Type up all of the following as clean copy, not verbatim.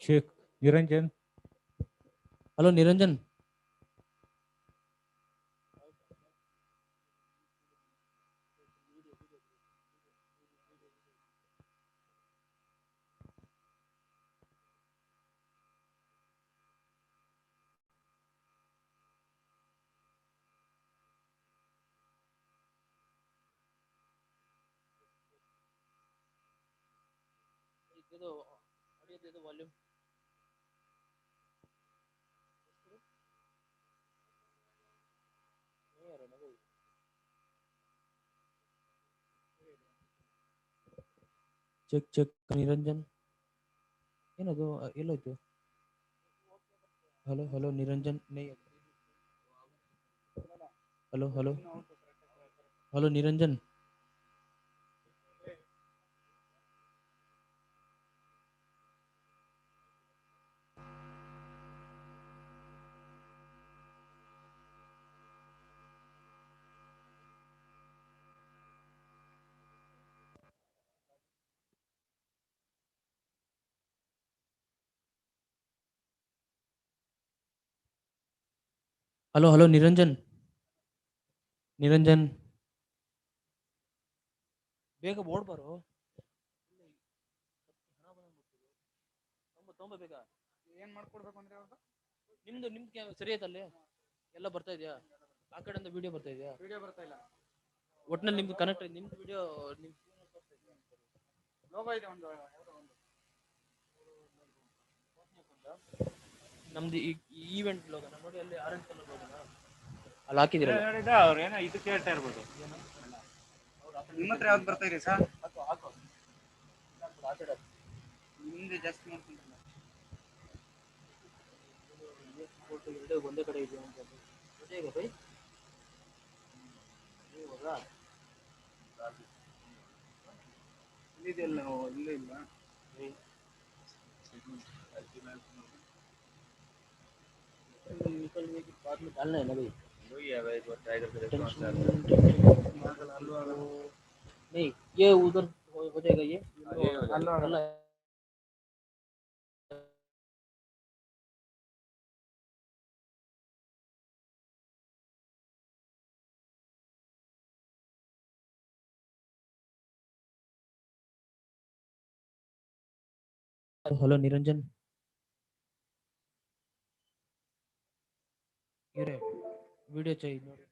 Sheikh Niranjan. Hello Niranjan. Volume check check. Niranjan ಏನದು ಎಲ್ಲೋಯ್ತು? Hello hello Niranjan. Hello hello hello Niranjan. Hello hello Niranjan. Niranjan ಬೇಗ ಓಡ್ ಬಾರೋ. ಬೇಗ ಏನ್ ಮಾಡ್ಕೊಡ್ಬೇಕು ಅಂದ್ರೆ ಅವ್ರು ನಿಮ್ದು ಸರಿ ಐತಲ್ಲಿ ಎಲ್ಲ ಬರ್ತಾ ಇದೆಯಾ? ಆ ಕಡೆಯಿಂದ ವಿಡಿಯೋ ಬರ್ತಾ ಇದೆಯಾ? ವಿಡಿಯೋ ಬರ್ತಾ ಇಲ್ಲ. ಒಟ್ನಲ್ಲಿ ನಿಮ್ದು ಕನೆಕ್ಟ್ ನಿಮ್ದು ವಿಡಿಯೋ ಲೋಗೋ ಇದೆ ಒಂದು ನಮ್ದು ಈವೆಂಟ್ ಲೋಗೋನ ನೋಡಿ, ಅಲ್ಲಿ ಆರೆಂಜ್ ಕಲರ್ ಲೋಗೋನ ಅಲ್ಲಿ ಹಾಕಿದಿರ. ಅವ್ರು ಏನೋ ಇದು ಕೇಳ್ತಾ ಇರ್ಬೋದು. ನಿಮ್ಮ ಹತ್ರ ಯಾವ್ದು ಬರ್ತಾ ಇದೆ ಸರ್? ಹಾಕು. ನಿಮ್ದು ಜಾಸ್ತಿ ಮಾಡ್ಕೊಂಡ್ರಲ್ಲ. ಒಂದೇ ಕಡೆ ಇದೆಯಾ ಅಂತ ಬೈ ಇಲ್ಲಿದೆಯಲ್ಲ, ಇಲ್ಲೇ ಇಲ್ಲ. डालना है ना भाई, वही है भाई, वो टाइगर नहीं ये उधर हो जाएगा, ये अल्लाह हेलो निरंजन, इरे वीडियो चाहिए ನೋಡಿ.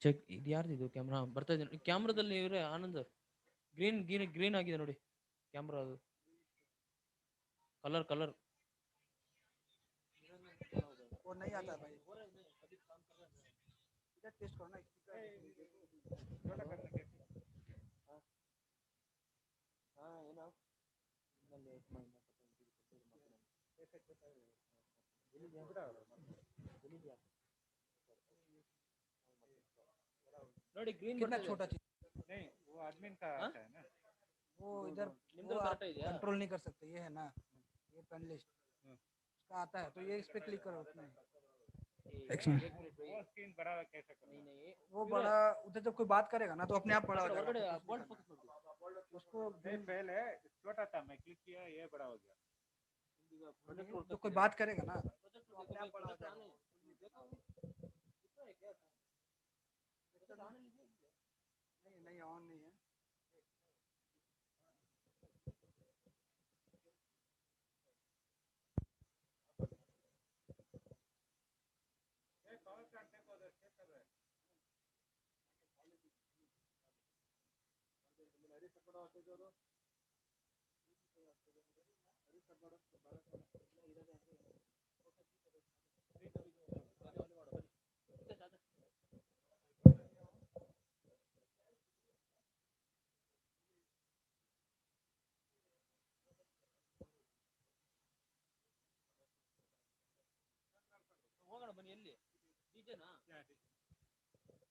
ಚೆಕ್. ಇದು ಯಾರ್ದಿದು ಕ್ಯಾಮ್ರಾ ಬರ್ತಾ ಇದೆ? ಕ್ಯಾಮ್ರಾದಲ್ಲಿ ಇವ್ರೆ ಆನಂದ್ ಗ್ರೀನ್ ಗ್ರೀನ್ ಗ್ರೀನ್ ಆಗಿದೆ ನೋಡಿ ಕ್ಯಾಮ್ರಾ, ಅದು ಕಲರ್ ಕಲರ್. वो नहीं आता भाई, इधर टेस्ट करो ना. ನೋಡಿ ಗ್ರೀನ್ कितना छोटा चीज नहीं, वो एडमिन का आता है ना. वो इधर निम्दल वो आप करेक्ट है कंट्रोल नहीं कर सकते. ये है ना, ये पैनलिस्ट उसका आता है, तो ये इस पे क्लिक करो. उतना वो स्क्रीन बड़ा कैसे करो? नहीं वो बड़ा उधर जब कोई बात करेगा ना तो अपने आप बड़ा हो जाएगा. उसको पहले छोटा था, मैं क्लिक किया, ये बड़ा हो गया. तो कोई बात करेगा ना तो अपने आप बड़ा हो जाएगा. नहीं नहीं, ऑन नहीं है.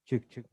चिक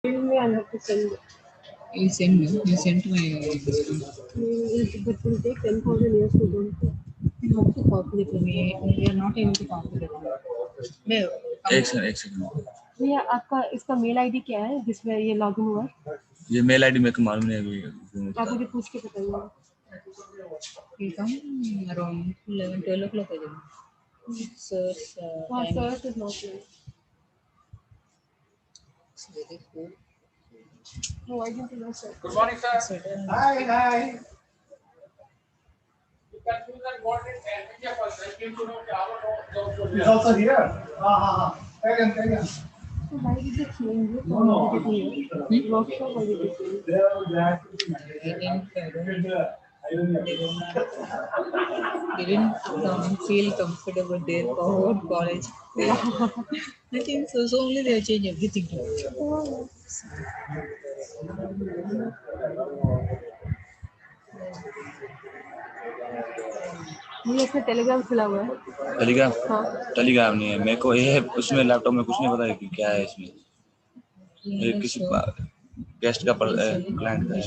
I'll have to send it. You send me. You sent my this one. But it will take 10,000 years to do. You have to copy it to me. We are not able to copy it. एक second भैया आपका इसका mail ID क्या है जिसमें ये login हुआ है? ये मेल आईडी मेरे को मालूम नहीं है अभी। आप मुझे पूछ के बताइए। Will come around 11, 12 o'clock. I think. Search. Search is not here. It's very cool. No, I didn't know search. Good morning, sir. Hi. You can choose and what it and India first. I came to know that He's also here. Carry on. So why did they change it? No. Workshop, why did they change it? They didn't feel comfortable there for whole college. I think so. So only they change everything. ये इसमें Telegram खुला हुआ है। Telegram? हाँ। Telegram नहीं है मेरे को, ये उसमें लैपटॉप में कुछ नहीं पता है कि क्या है इसमें। ये किसी गेस्ट का क्लाइंट का है।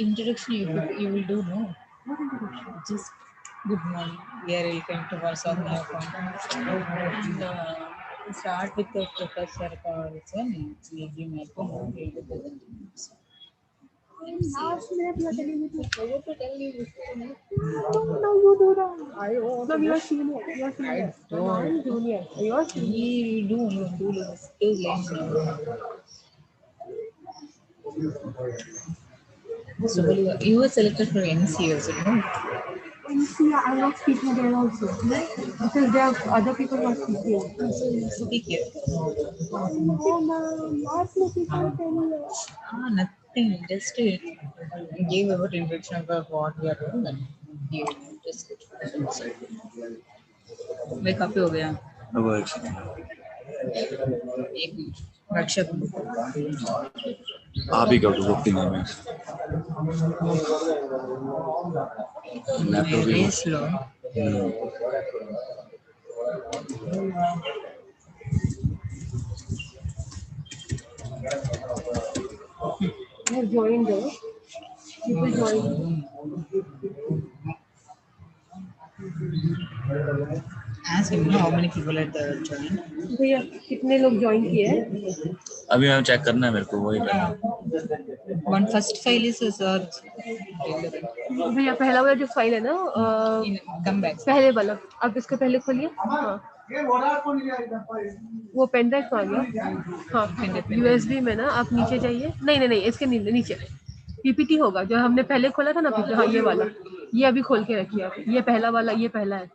Introduction you will do, no? Just good morning. We are welcome to Warsaw Marathon. And start with the professor or this one. Last minute you are telling me to forward to tell you. No, you do that. No, you are senior. You are senior. No, I am junior. You are senior. You do those lines now. So you were selected for NC also, no? NC, I was speaking there also. Because there are other people who are speaking. So you speak here. No, ma'am. Last minute you can't tell me. Nothing. Just give about introduction of what we are doing. And you just wake up. हो गया. वो एक second एक workshop आप ही करो वो किन में लैपटॉप भी slow I have joined there. People joined. Ask him how many people are there joined. भैया कितने लोग ज्वाइन किए हैं? अभी मैम चेक करना है मेरे को, वही करना। One first file is search. भैया पहला वाला जो फाइल है ना Come back. पहले वाला आप इसको पहले खोलिए। हाँ वो पेन ड्राइव आ गया। हाँ USB में ना आप नीचे जाइए। नहीं इसके नीचे PPT होगा जो हमने पहले खोला था ना PPT। हाँ ये वाला, ये अभी खोल के रखिए आप। ये पहला वाला, ये पहला है।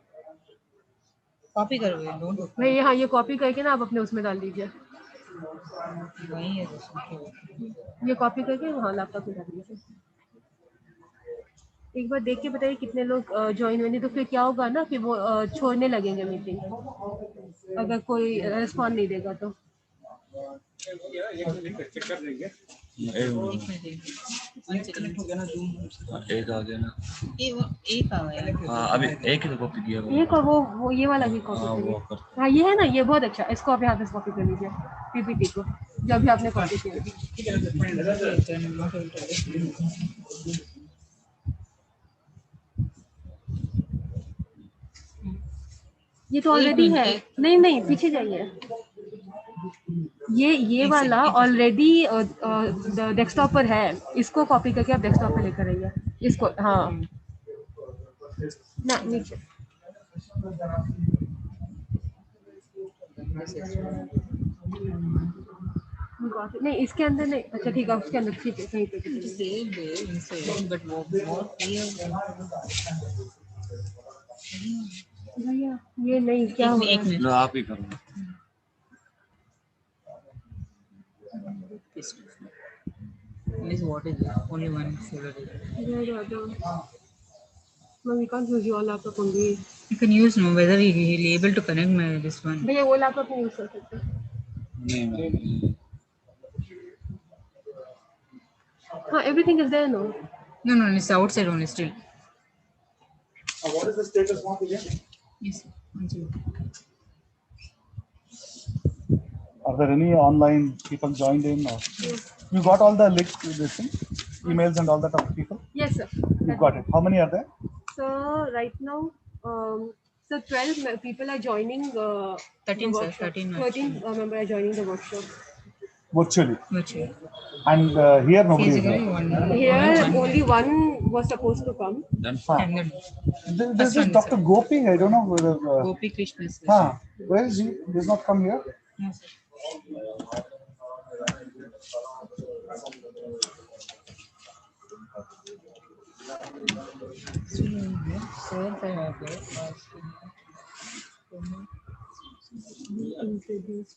कॉपी करो भाई हाँ ये कॉपी करके ना आप अपने उसमें डाल दीजिए। ये कॉपी करके वहाँ लैपटॉप में डाल दीजिए। एक बार देख के बताइए कितने लोग ज्वाइन हुए, नहीं तो फिर क्या होगा ना फिर वो छोड़ने लगेंगे मीटिंग अगर कोई रिस्पॉन्ड नहीं देगा तो। चेक कर देंगे। एक आ गया ना। एक आ गया। हाँ अभी एक ही तो कॉपी किया एक और वो ये वाला भी कॉपी करिए। हाँ ये है ना, ये बहुत अच्छा, इसको आप यहाँ पे कॉपी कर लीजिए PPT को जो भी आपने कॉपी किया। ये तो ऑलरेडी है। नहीं पीछे जाइए। ये वाला ऑलरेडी डेस्कटॉप पर है, इसको कॉपी करके आप डेस्कटॉप पे लेकर आइए इसको। हाँ ना नीचे नहीं इसके अंदर नहीं। अच्छा ठीक है उसके अंदर ठीक है कहीं पे भैया ये नहीं क्या हो लो आप ही करो। What is it? Only one folder. No, we can't use your laptop only. You can use no whether he will be able to connect my this one. भैया वो लैपटॉप नहीं यूज कर सकते। नहीं हाँ everything is there no. No, it's outside only still. What is the status mark again? Yes. Are there any online people joined in? Or you got all the links to this thing, emails and all that of people? Yes, sir. You got it. How many are there? So right now, so 12 people are joining 13, the sir, workshop. 13 13 members are joining the workshop. Virtually. virtually. And here nobody is Physically, there. one. Here, only one was supposed to come. Then And then This is Dr. Gopi. I don't know whether. Gopi Krishna. Sir. Where is he? He does not come here. No, sir. Sir, I have Introduce.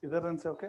इधर run से okay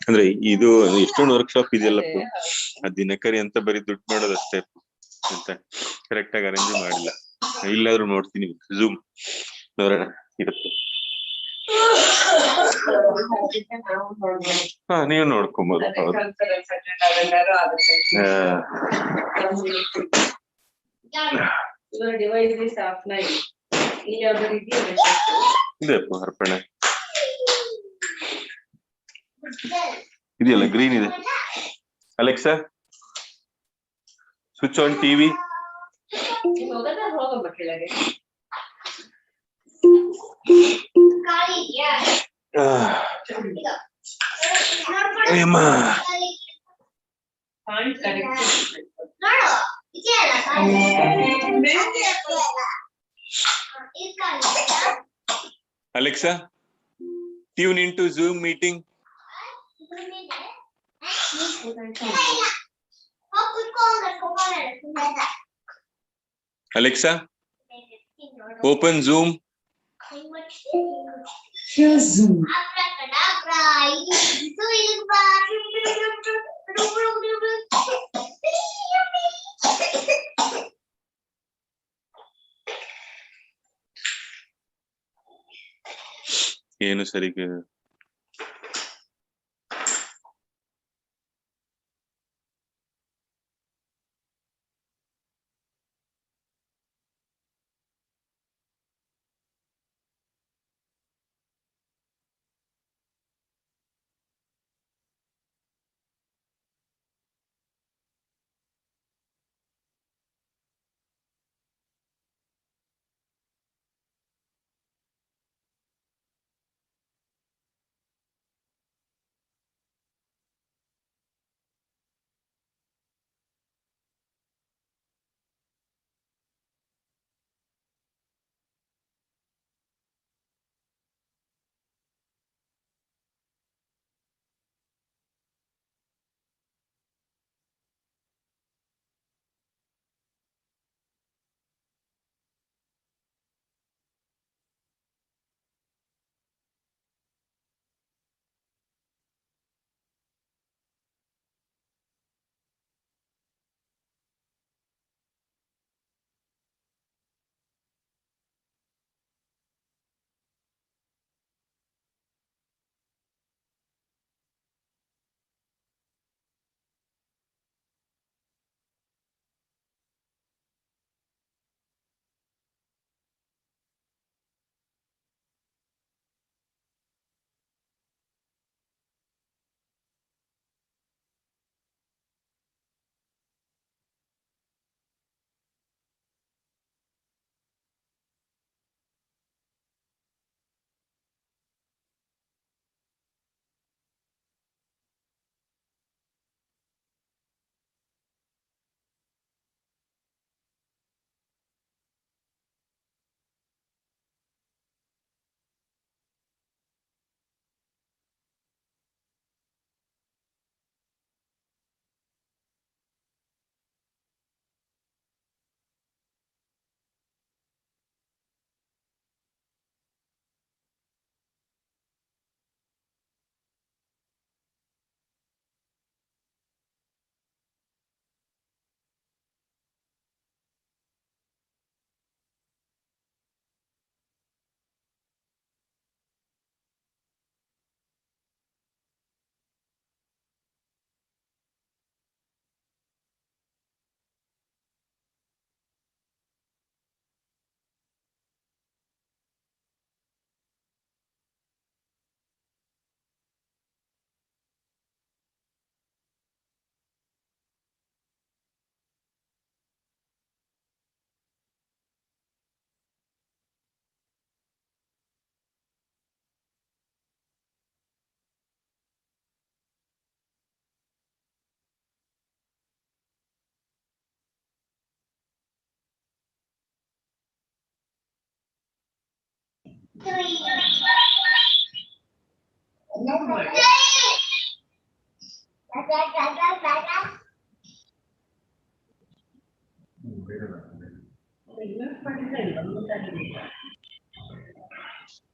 ಅಂದ್ರೆ ಇದು ಎಷ್ಟೊಂದು workshop ಇದೆಯಲ್ಲಪ್ಪ ಆ ದಿನಕರಿ ಅಂತ ಬರೀ ದುಡ್ಡು ಮಾಡೋದಷ್ಟೇ ಅಂತ ಕರೆಕ್ಟ್ ಆಗಿ ಅರೇಂಜ್ ಮಾಡಿಲ್ಲ. ಇಲ್ಲಾದ್ರೂ ನೋಡ್ತೀನಿ ಝೂಮ್ ನೋಡೋಣ ಇರುತ್ತೆ. ಹಾ ನೀವು ನೋಡ್ಕೊಬೋದು. ಇದೆಪ್ಪ ಅರ್ಪಣೆ ಇದೆಯಲ್ಲ ಗ್ರೀನ್ ಇದೆ. Alexa switch on TV. Alexa, tune into Zoom meeting. Alexa, open Zoom. Share Zoom. ಏನು ಸರಿಗೆ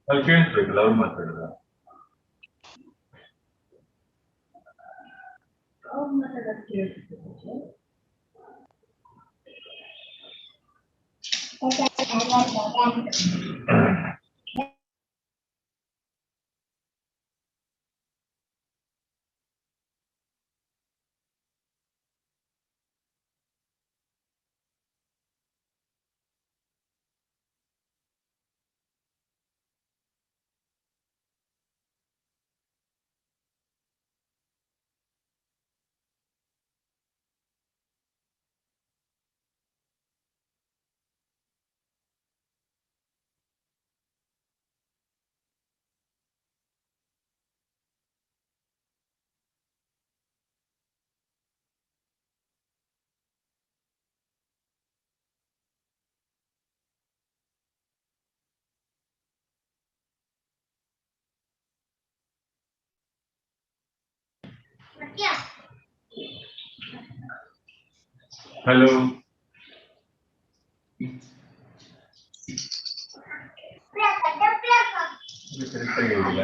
ಅಲ್ಲಿ ಕೇಳಿಸ್ಬೇಕಲ್ಲ ಅವ್ರು ಮಾತಾಡಿದ Hello. ಇದು correct ಆಗಿ ಹೇಳಿಲ್ಲ.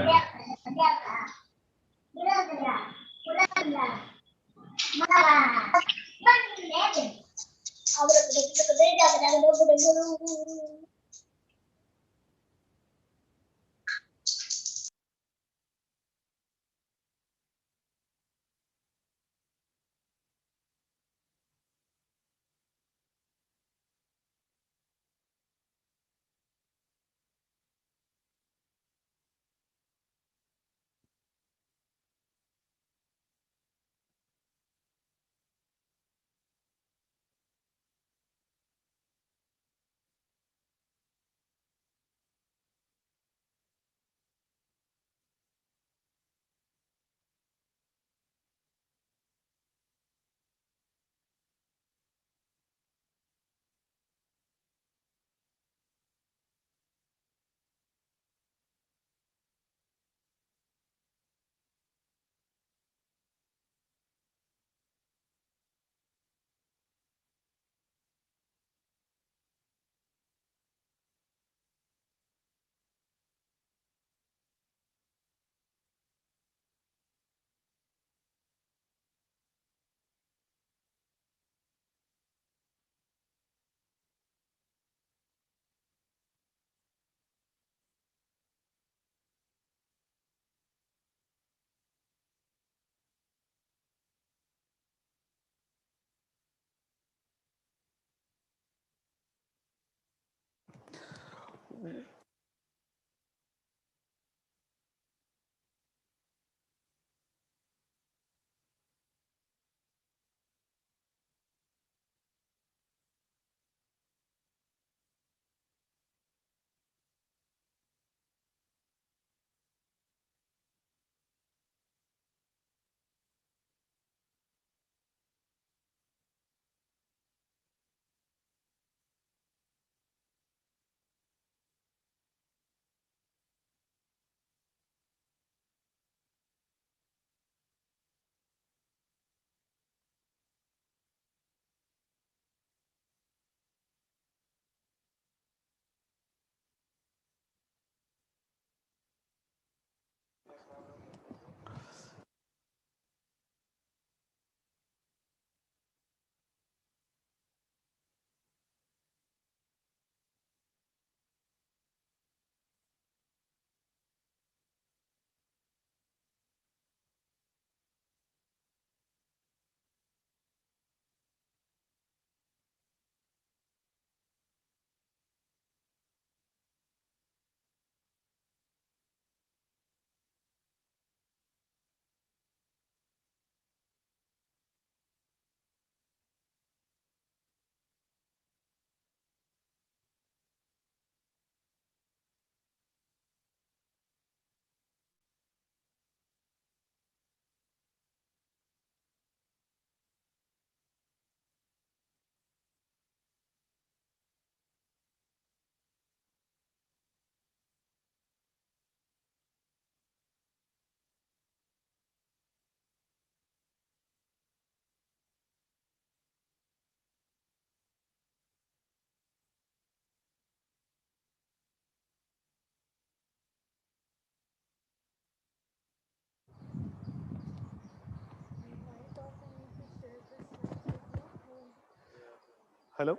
Hello,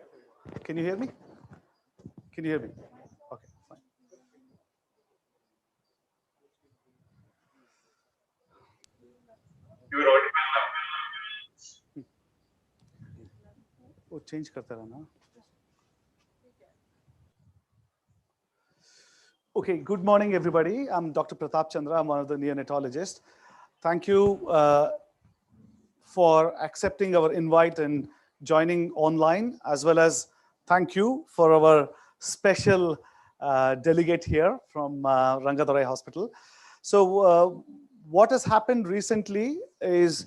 can you hear me? Can you hear me? Okay, fine. You are audible now. वो change करता रहना. Okay, good morning, everybody. I'm Dr. Pratap Chandra. I'm one of the neonatologists. Thank you for accepting our invite and joining online, as well as thank you for our special delegate here from Rangadorai Hospital. So what has happened recently is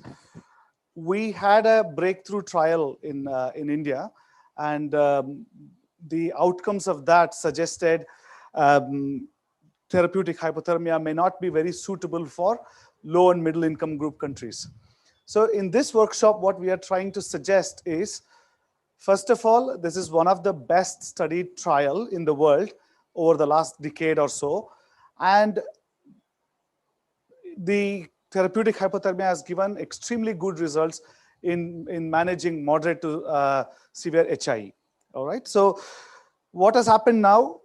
we had a breakthrough trial in India, and the outcomes of that suggested therapeutic hypothermia may not be very suitable for low and middle income group countries. So in this workshop, what we are trying to suggest is, first of all, this is one of the best studied trial in the world over the last decade or so. And the therapeutic hypothermia has given extremely good results in managing moderate to severe HIE. All right. So what has happened now,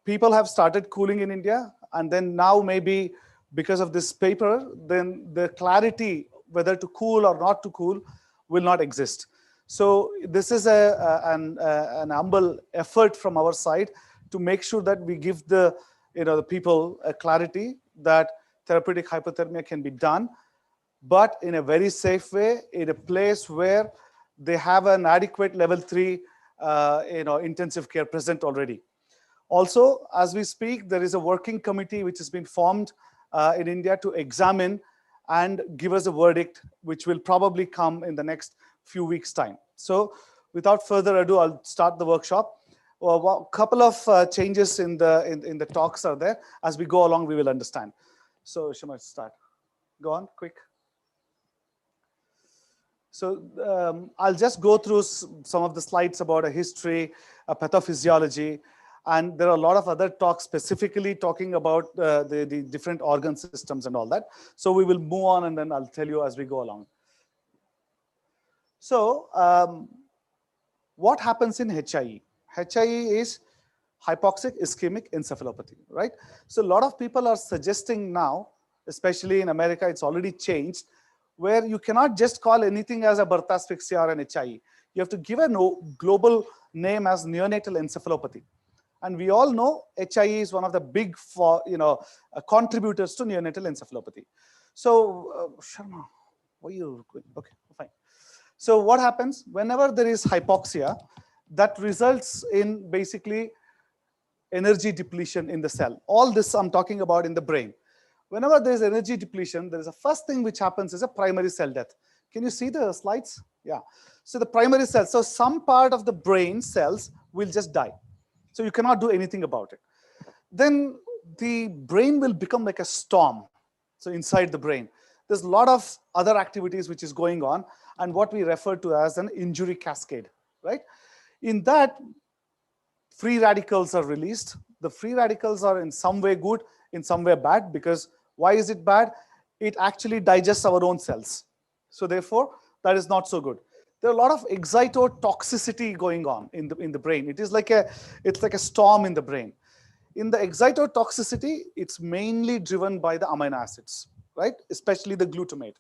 people have started cooling in India, and then now maybe because of this paper, then the clarity whether to cool or not to cool will not exist. So this is an humble effort from our side to make sure that we give the people a clarity that therapeutic hypothermia can be done, but in a very safe way, in a place where they have an adequate level 3 intensive care present already. Also, as we speak, there is a working committee which has been formed in India to examine and give us a verdict, which will probably come in the next few weeks' time. So without further ado, I'll start the workshop. A couple of changes in the talks are there. As we go along, we will understand. So Shema, start. Go on, quick. So I'll just go through some of the slides about a history, a pathophysiology, and there are a lot of other talks specifically talking about the different organ systems and all that. So we will move on, and then I'll tell you as we go along. So what happens in HIE? HIE is hypoxic ischemic encephalopathy, right? So a lot of people are suggesting now, especially in America, it's already changed, where you cannot just call anything as a birth asphyxia or an HIE. You have to give a global name as neonatal encephalopathy. And we all know HIE is one of the big contributors to neonatal encephalopathy. So Sharma, why are you going? Okay, fine. So what happens whenever there is hypoxia, that results in basically energy depletion in the cell. All this I'm talking about in the brain. Whenever there is energy depletion, there is a first thing which happens is a primary cell death. Can you see the slides? Yeah. So the primary cells, so some part of the brain cells will just die. So you cannot do anything about it. Then the brain will become like a storm. So inside the brain, there's a lot of other activities which is going on, and what we refer to as an injury cascade, right? In that, free radicals are released. The free radicals are in some way good, in some way bad, because why is it bad? It actually digests our own cells. So therefore, that is not so good. There are a lot of excitotoxicity going on in the brain. It's like a storm in the brain. In the excitotoxicity, it's mainly driven by the amino acids, right? Especially the glutamate.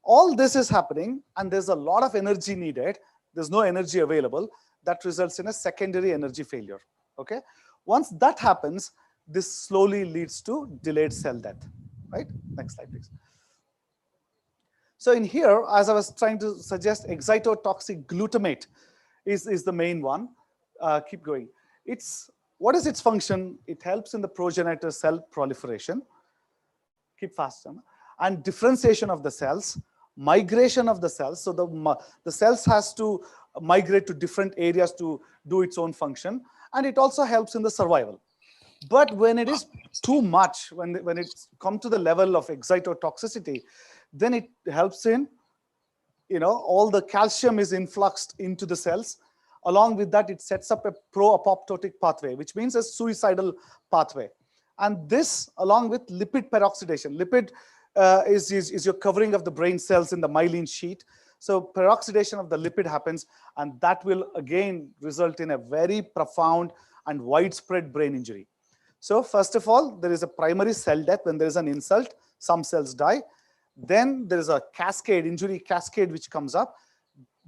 All this is happening, and there's a lot of energy needed. There's no energy available. That results in a secondary energy failure, okay? Once that happens, this slowly leads to delayed cell death, right? Next slide, please. So in here, as I was trying to suggest, excitotoxic glutamate is the main one. Keep going. What is its function? It helps in the progenitor cell proliferation. Keep fast, and differentiation of the cells, migration of the cells. So the cells has to migrate to different areas to do its own function, and it also helps in the survival. But when it is too much, when it's come to the level of excitotoxicity, then it helps in, all the calcium is influxed into the cells. Along with that, it sets up a pro-apoptotic pathway, which means a suicidal pathway. And this, along with lipid peroxidation. Lipid is your covering of the brain cells in the myelin sheet. So peroxidation of the lipid happens, and that will again result in a very profound and widespread brain injury. So first of all, there is a primary cell death. When there is an insult, some cells die. Then there is a cascade, injury cascade, which comes up.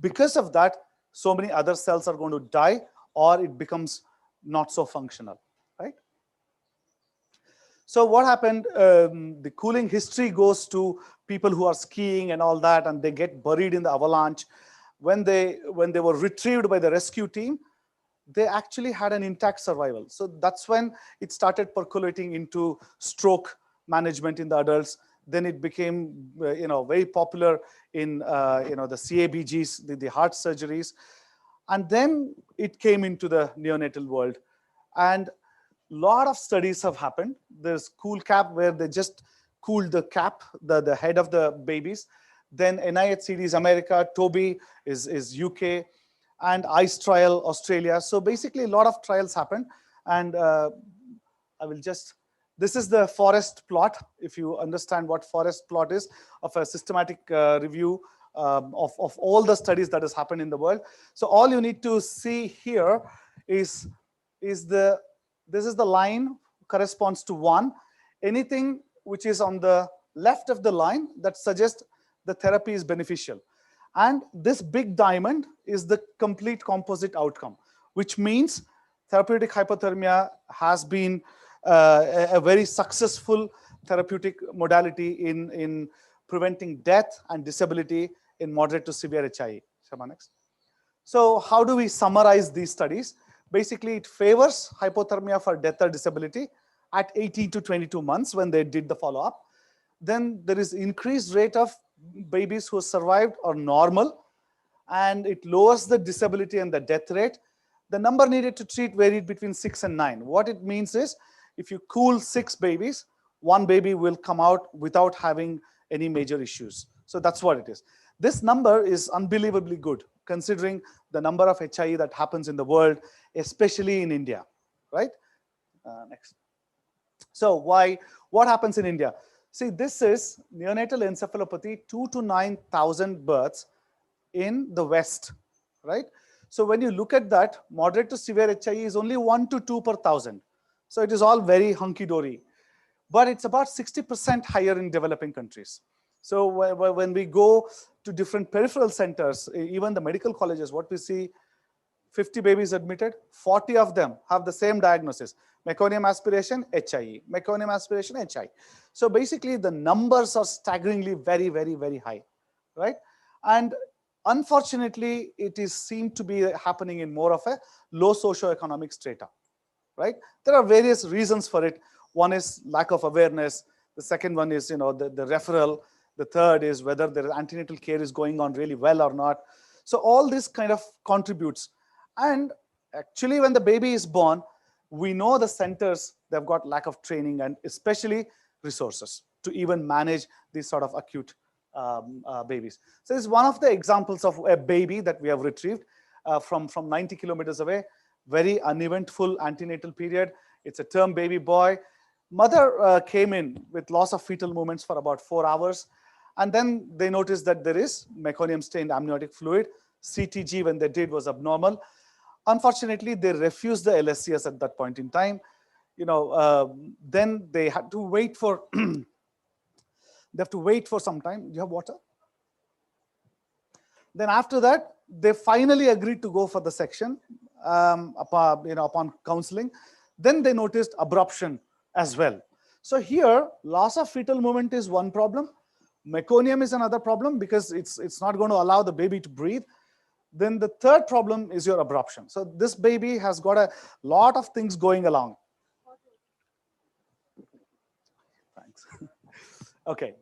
Because of that, so many other cells are going to die, or it becomes not so functional, right? So what happened, the cooling history goes to people who are skiing and all that, and they get buried in the avalanche. When they were retrieved by the rescue team, they actually had an intact survival. So that's when it started percolating into stroke management in the adults. Then it became, very popular in, the CABGs, the heart surgeries. And then it came into the neonatal world. And a lot of studies have happened. There's cool cap, where they just cooled the cap, the head of the babies. Then NIHCD is America, TOBI is UK, and ICE trial Australia. So basically a lot of trials happened. And I will just, this is the forest plot, if you understand what forest plot is, of a systematic review of all the studies that has happened in the world. So all you need to see here is this is the line corresponds to 1. Anything which is on the left of the line that suggests the therapy is beneficial. And this big diamond is the complete composite outcome, which means therapeutic hypothermia has been a very successful therapeutic modality in preventing death and disability in moderate to severe HIE. Shama, next. So how do we summarize these studies? Basically, it favors hypothermia for death or disability at 18 to 22 months when they did the follow-up. Then there is increased rate of babies who survived or normal, and it lowers the disability and the death rate. The number needed to treat varied between 6 and 9. What it means is, if you cool 6 babies, 1 baby will come out without having any major issues. So that's what it is. This number is unbelievably good, considering the number of HIE that happens in the world, especially in India, right? Next. So what happens in India? See, this is neonatal encephalopathy, 2 to 9,000 births in the West, right? So when you look at that, moderate to severe HIE is only 1 to 2 per 1,000. So it is all very hunky-dory. But it's about 60% higher in developing countries. So when we go to different peripheral centers, even the medical colleges, what we see, 50 babies admitted, 40 of them have the same diagnosis: meconium aspiration, HIE, meconium aspiration, HIE. So basically the numbers are staggeringly very, very, very high, right? And unfortunately, it is seen to be happening in more of a low socioeconomic strata, right? There are various reasons for it. One is lack of awareness. The second one is, the referral. The third is whether the antenatal care is going on really well or not. So all this kind of contributes. And actually, when the baby is born, we know the centers, they've got lack of training and especially resources to even manage these sort of acute babies. So this is one of the examples of a baby that we have retrieved from 90 kilometers away. Very uneventful antenatal period. It's a term baby boy. Mother came in with loss of fetal movements for about 4 hours. And then they noticed that there is meconium stained amniotic fluid. CTG, when they did, was abnormal. Unfortunately, they refused the LSCS at that point in time. Then they had to wait for some time. Do you have water? Then after that, they finally agreed to go for the section upon counseling. Then they noticed abruption as well. So here, loss of fetal movement is one problem. Meconium is another problem because it's not going to allow the baby to breathe. Then the third problem is your abruption. So this baby has got a lot of things going along. Thanks. Okay,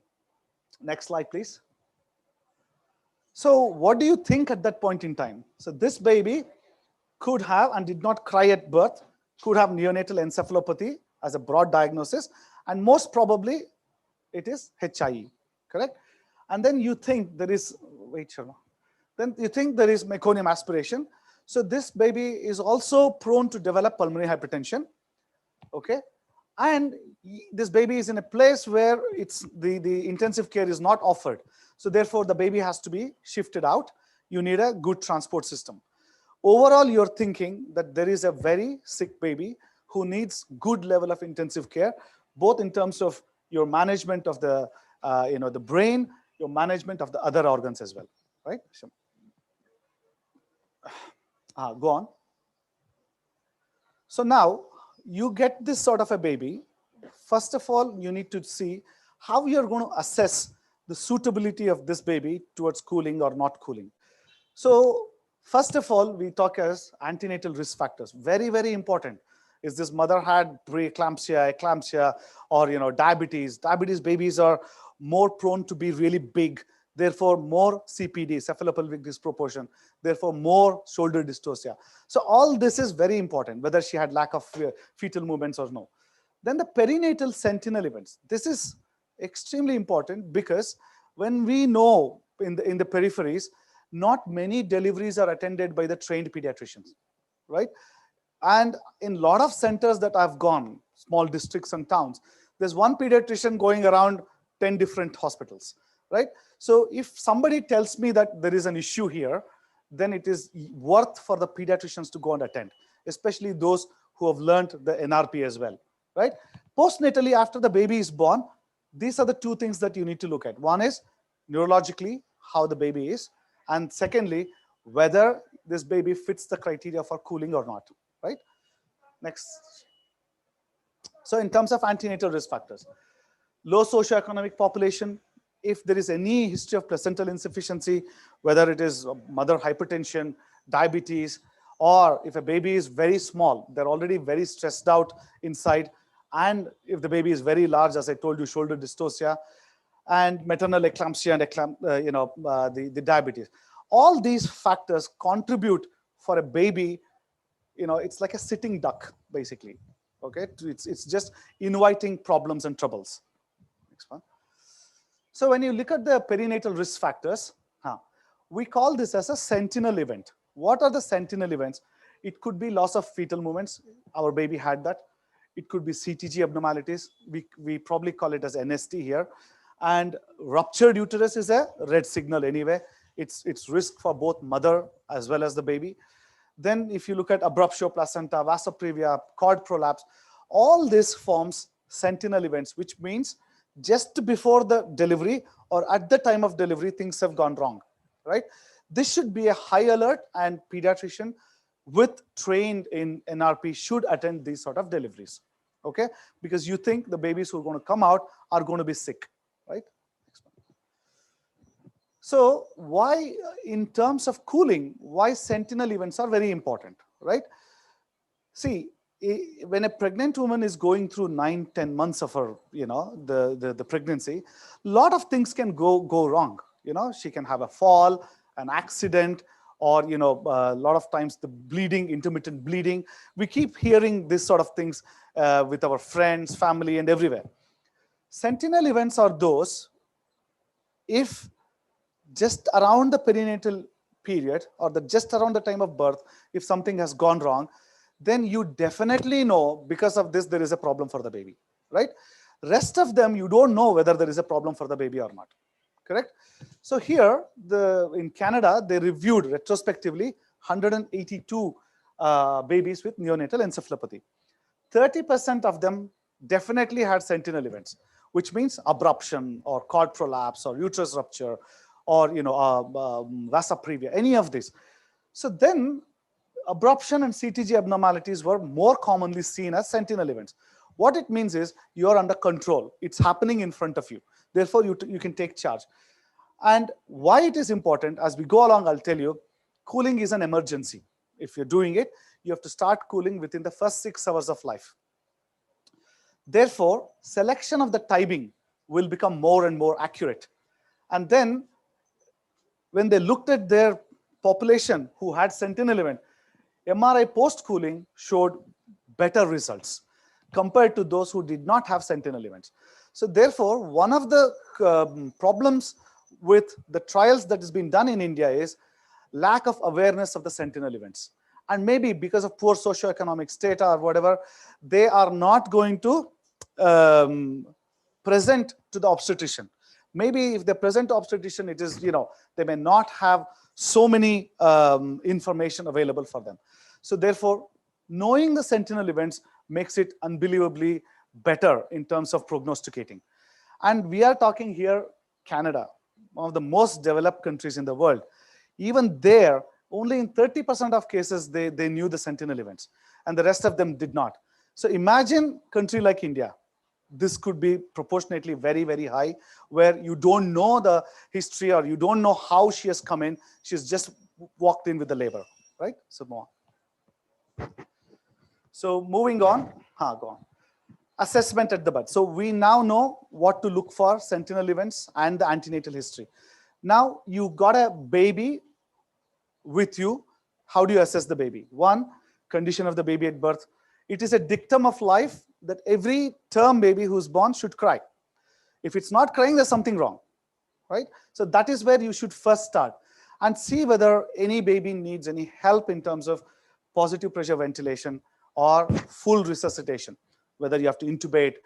next slide, please. So what do you think at that point in time? So this baby could have, and did not cry at birth, could have neonatal encephalopathy as a broad diagnosis, and most probably it is HIE, correct? And then you think there is, wait, Sharma. Then you think there is meconium aspiration. So this baby is also prone to develop pulmonary hypertension, okay? And this baby is in a place where it's the intensive care is not offered. So therefore, the baby has to be shifted out. You need a good transport system. Overall, you're thinking that there is a very sick baby who needs good level of intensive care, both in terms of your management of the, the brain, your management of the other organs as well, right? Go on. So now you get this sort of a baby. First of all, you need to see how you're going to assess the suitability of this baby towards cooling or not cooling. So first of all, we talk as antenatal risk factors. Very, very important. Is this mother had preeclampsia, eclampsia, or diabetes? Diabetes babies are more prone to be really big. Therefore, more CPD, cephalopelvic disproportion. Therefore, more shoulder dystocia. So all this is very important, whether she had lack of fetal movements or no. Then the perinatal sentinel events. This is extremely important because When we know in the peripheries, not many deliveries are attended by the trained pediatricians, right? And in a lot of centers that I've gone, small districts and towns, there's one pediatrician going around 10 different hospitals, right? So if somebody tells me that there is an issue here, then it is worth for the pediatricians to go and attend, especially those who have learned the NRP as well, right? Postnatally, after the baby is born, these are the two things that you need to look at. One is neurologically, how the baby is, and secondly, whether this baby fits the criteria for cooling or not, right? Next. So in terms of antenatal risk factors, low socioeconomic population, if there is any history of placental insufficiency, whether it is mother hypertension, diabetes, or if a baby is very small, they're already very stressed out inside, and if the baby is very large, as I told you, shoulder dystocia, and maternal eclampsia and the diabetes. All these factors contribute for a baby, it's like a sitting duck, basically. Okay, it's just inviting problems and troubles. Next one. So when you look at the perinatal risk factors, we call this as a sentinel event. What are the sentinel events? It could be loss of fetal movements. Our baby had that. It could be CTG abnormalities. We probably call it as NST here. And ruptured uterus is a red signal anyway. It's risk for both mother as well as the baby. Then if you look at abruptio placenta, vasoprevia, cord prolapse, all this forms sentinel events, which means just before the delivery or at the time of delivery, things have gone wrong, right? This should be a high alert, and pediatrician with trained in NRP should attend these sort of deliveries, okay? Because you think the babies who are going to come out are going to be sick, right? So why, in terms of cooling, why sentinel events are very important, right? See, when a pregnant woman is going through 9-10 months of her, the pregnancy, a lot of things can go wrong. She can have a fall, an accident, or a lot of times the bleeding, intermittent bleeding. We keep hearing this sort of things with our friends, family, and everywhere. Sentinel events are those if just around the perinatal period or just around the time of birth, if something has gone wrong, then you definitely know because of this there is a problem for the baby, right? Rest of them, you don't know whether there is a problem for the baby or not, correct? So here, in Canada, they reviewed retrospectively 182 babies with neonatal encephalopathy. 30% of them definitely had sentinel events, which means abruption or cord prolapse or uterus rupture or vasoprevia, any of this. So then abruption and CTG abnormalities were more commonly seen as sentinel events. What it means is you're under control. It's happening in front of you. Therefore, you can take charge. And why it is important, as we go along, I'll tell you, cooling is an emergency. If you're doing it, you have to start cooling within the first 6 hours of life. Therefore, selection of the timing will become more and more accurate. And then when they looked at their population who had sentinel event, MRI post-cooling showed better results compared to those who did not have sentinel events. So therefore, one of the problems with the trials that has been done in India is lack of awareness of the sentinel events. And maybe because of poor socioeconomic state or whatever, they are not going to present to the obstetrician. Maybe if they present to obstetrician, it is, they may not have so many information available for them. So therefore, knowing the sentinel events makes it unbelievably better in terms of prognosticating. And we are talking here, Canada, one of the most developed countries in the world. Even there, only in 30% of cases, they knew the sentinel events, and the rest of them did not. So imagine a country like India. This could be proportionately very, very high, where you don't know the history or you don't know how she has come in. She's just walked in with the labor, right? So more. So moving on, go on. Assessment at the birth. So we now know what to look for, sentinel events and the antenatal history. Now you got a baby with you. How do you assess the baby? One, condition of the baby at birth. It is a dictum of life that every term baby who's born should cry. If it's not crying, there's something wrong, right? So that is where you should first start and see whether any baby needs any help in terms of positive pressure ventilation or full resuscitation, whether you have to intubate,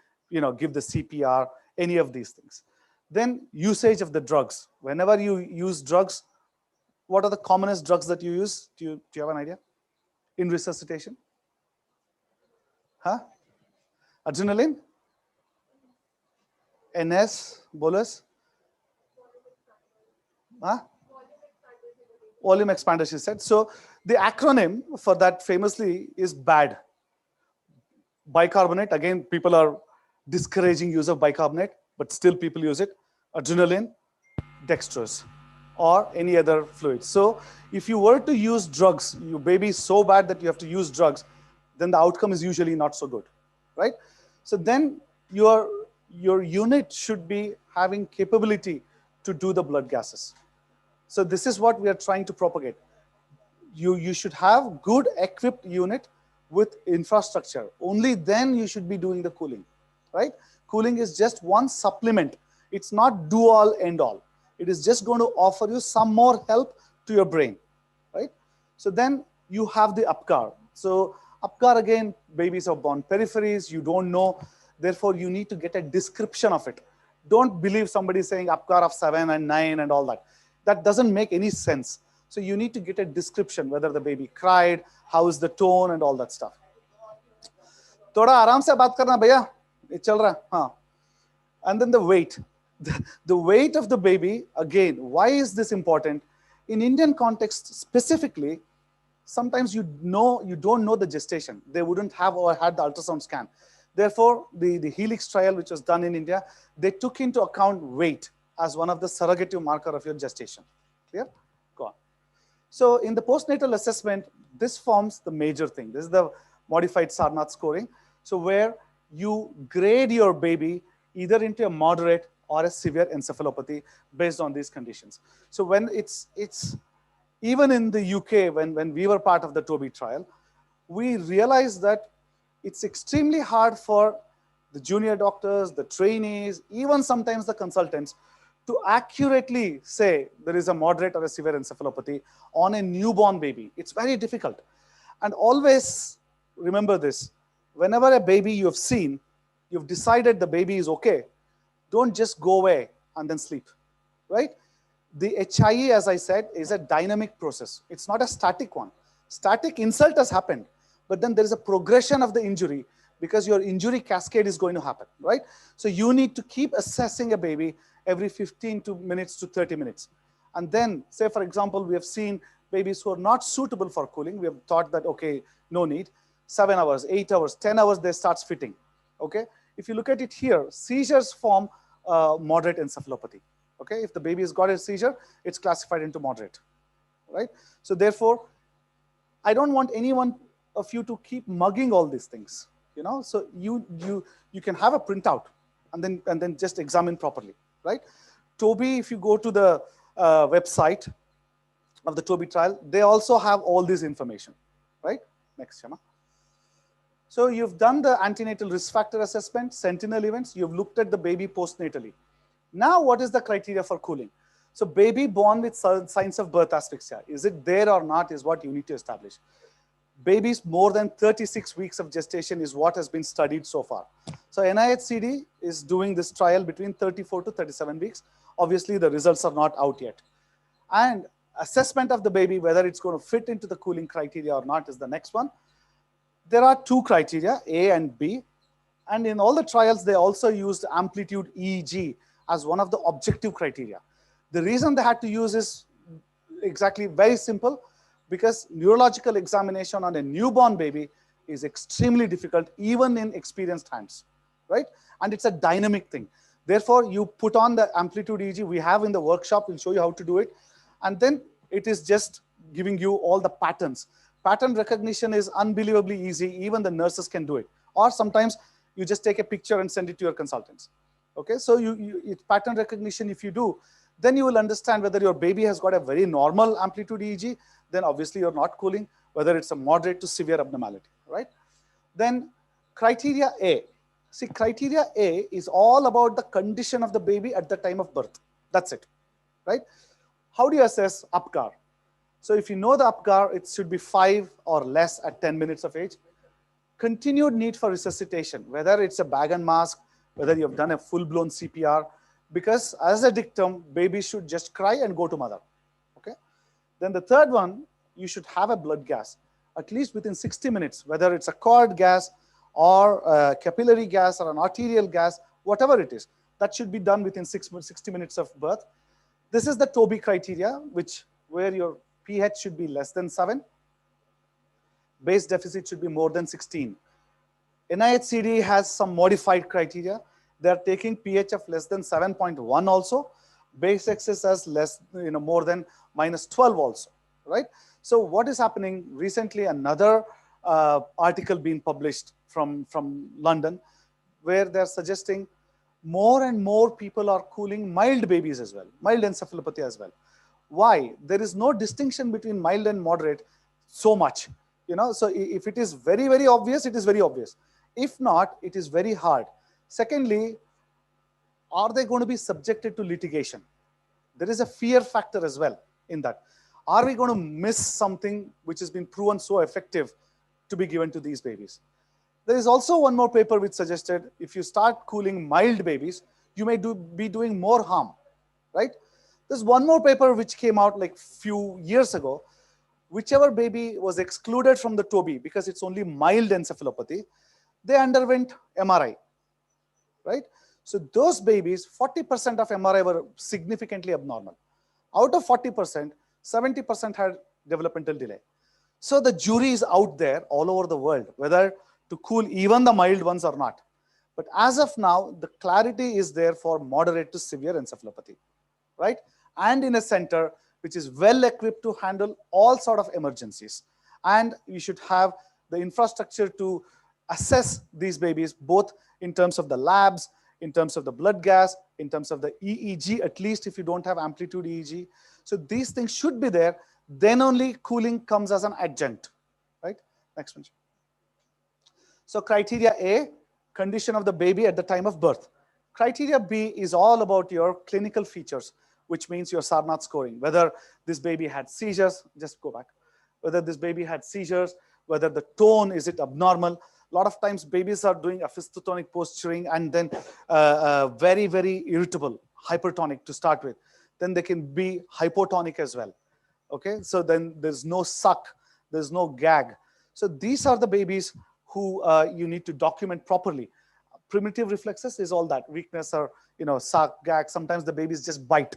give the CPR, any of these things. Then usage of the drugs. Whenever you use drugs, what are the commonest drugs that you use? Do you have an idea? In resuscitation? Huh? Adrenaline? NS, bolus? Huh? Volume expander, she said. So the acronym for that famously is BAD. Bicarbonate, again, people are discouraging use of bicarbonate, but still people use it. Adrenaline, dextrose, or any other fluid. So if you were to use drugs, your baby is so bad that you have to use drugs, then the outcome is usually not so good, right? So then your unit should be having capability to do the blood gases. So this is what we are trying to propagate. You should have good equipped unit with infrastructure. Only then you should be doing the cooling, right? Cooling is just one supplement. It's not do all end all. It is just going to offer you some more help to your brain, right? So then you have the UPCAR. So UPCAR, again, babies are born peripheries, you don't know, therefore you need to get a description of it. Don't believe somebody saying UPCAR of 7 and 9 and all that. That doesn't make any sense. So you need to get a description, whether the baby cried, how is the tone and all that stuff. थोड़ा आराम से बात करना भैया, ये चल रहा, हाँ. And then the weight. The weight of the baby, again, why is this important? In Indian context specifically, sometimes you don't know the gestation. They wouldn't have or had the ultrasound scan. Therefore, the Helix trial, which was done in India, they took into account weight as one of the surrogative marker of your gestation. Clear? Go on. So in the postnatal assessment, this forms the major thing. This is the modified Sarnath scoring. So where you grade your baby either into a moderate or a severe encephalopathy based on these conditions. So when it's even in the UK, when we were part of the TOBY trial, we realized that it's extremely hard for the junior doctors, the trainees, even sometimes the consultants to accurately say there is a moderate or a severe encephalopathy on a newborn baby. It's very difficult. And always remember this, whenever a baby you've seen, you've decided the baby is okay, don't just go away and then sleep, right? The HIE, as I said, is a dynamic process. It's not a static one. Static insult has happened, but then there is a progression of the injury because your injury cascade is going to happen, right? So you need to keep assessing a baby every 15 minutes to 30 minutes. And then, say, for example, we have seen babies who are not suitable for cooling. We have thought that, okay, no need. 7 hours, 8 hours, 10 hours, they start fitting, okay? If you look at it here, seizures form moderate encephalopathy, okay? If the baby has got a seizure, it's classified into moderate, right? So therefore, I don't want anyone of you to keep mugging all these things, you know? So you can have a printout and then just examine properly, right? TOBY, if you go to the website of the TOBY trial, they also have all this information, right? Next, Shama. So you've done the antenatal risk factor assessment, sentinel events, you've looked at the baby postnatally. Now, what is the criteria for cooling? So baby born with signs of birth asphyxia, is it there or not is what you need to establish. Babies more than 36 weeks of gestation is what has been studied so far. So NIHCD is doing this trial between 34 to 37 weeks. Obviously, the results are not out yet. And assessment of the baby, whether it's going to fit into the cooling criteria or not, is the next one. There are two criteria, A and B. And in all the trials, they also used amplitude EEG as one of the objective criteria. The reason they had to use is exactly very simple, because neurological examination on a newborn baby is extremely difficult, even in experienced hands, right? And it's a dynamic thing. Therefore, you put on the amplitude EEG we have in the workshop, we'll show you how to do it. And then it is just giving you all the patterns. Pattern recognition is unbelievably easy. Even the nurses can do it. Or sometimes you just take a picture and send it to your consultants. Okay, so pattern recognition, if you do, then you will understand whether your baby has got a very normal amplitude EEG, then obviously you're not cooling, whether it's a moderate to severe abnormality, right? Then criteria A. See, criteria A is all about the condition of the baby at the time of birth. That's it, right? How do you assess UPGAR? So if you know the UPGAR, it should be 5 or less at 10 minutes of age. Continued need for resuscitation, whether it's a bag and mask, whether you've done a full-blown CPR, because as a dictum, baby should just cry and go to mother, okay? Then the third one, you should have a blood gas, at least within 60 minutes, whether it's a cord gas or a capillary gas or an arterial gas, whatever it is, that should be done within 60 minutes of birth. This is the TOBY criteria, where your pH should be less than 7. Base deficit should be more than 16. NIHCD has some modified criteria. They are taking pH of less than 7.1 also. Base excess as less, more than -12 also, right? So what is happening recently? Another article being published from London, where they're suggesting more and more people are cooling mild babies as well, mild encephalopathy as well. Why? There is no distinction between mild and moderate so much. So if it is very, very obvious, it is very obvious. If not, it is very hard. Secondly, are they going to be subjected to litigation? There is a fear factor as well in that. Are we going to miss something which has been proven so effective to be given to these babies? There is also one more paper which suggested if you start cooling mild babies, you may be doing more harm, right? There's one more paper which came out like few years ago. Whichever baby was excluded from the TOBY because it's only mild encephalopathy, they underwent MRI, right? So those babies, 40% of MRI were significantly abnormal. Out of 40%, 70% had developmental delay. So the jury is out there all over the world, whether to cool even the mild ones or not. But as of now, the clarity is there for moderate to severe encephalopathy, right? And in a center which is well equipped to handle all sort of emergencies. And you should have the infrastructure to assess these babies, both in terms of the labs, in terms of the blood gas, in terms of the EEG, at least if you don't have amplitude EEG. So these things should be there. Then only cooling comes as an adjunct, right? Next one. So criteria A, condition of the baby at the time of birth. Criteria B is all about your clinical features, which means your Sarnath scoring, whether this baby had seizures, just go back, whether this baby had seizures, whether the tone, is it abnormal? A lot of times babies are doing aphistotonic posturing and then very, very irritable, hypertonic to start with. Then they can be hypotonic as well, okay? So then there's no suck, there's no gag. So these are the babies who you need to document properly. Primitive reflexes is all that, weakness or, suck, gag. Sometimes the babies just bite.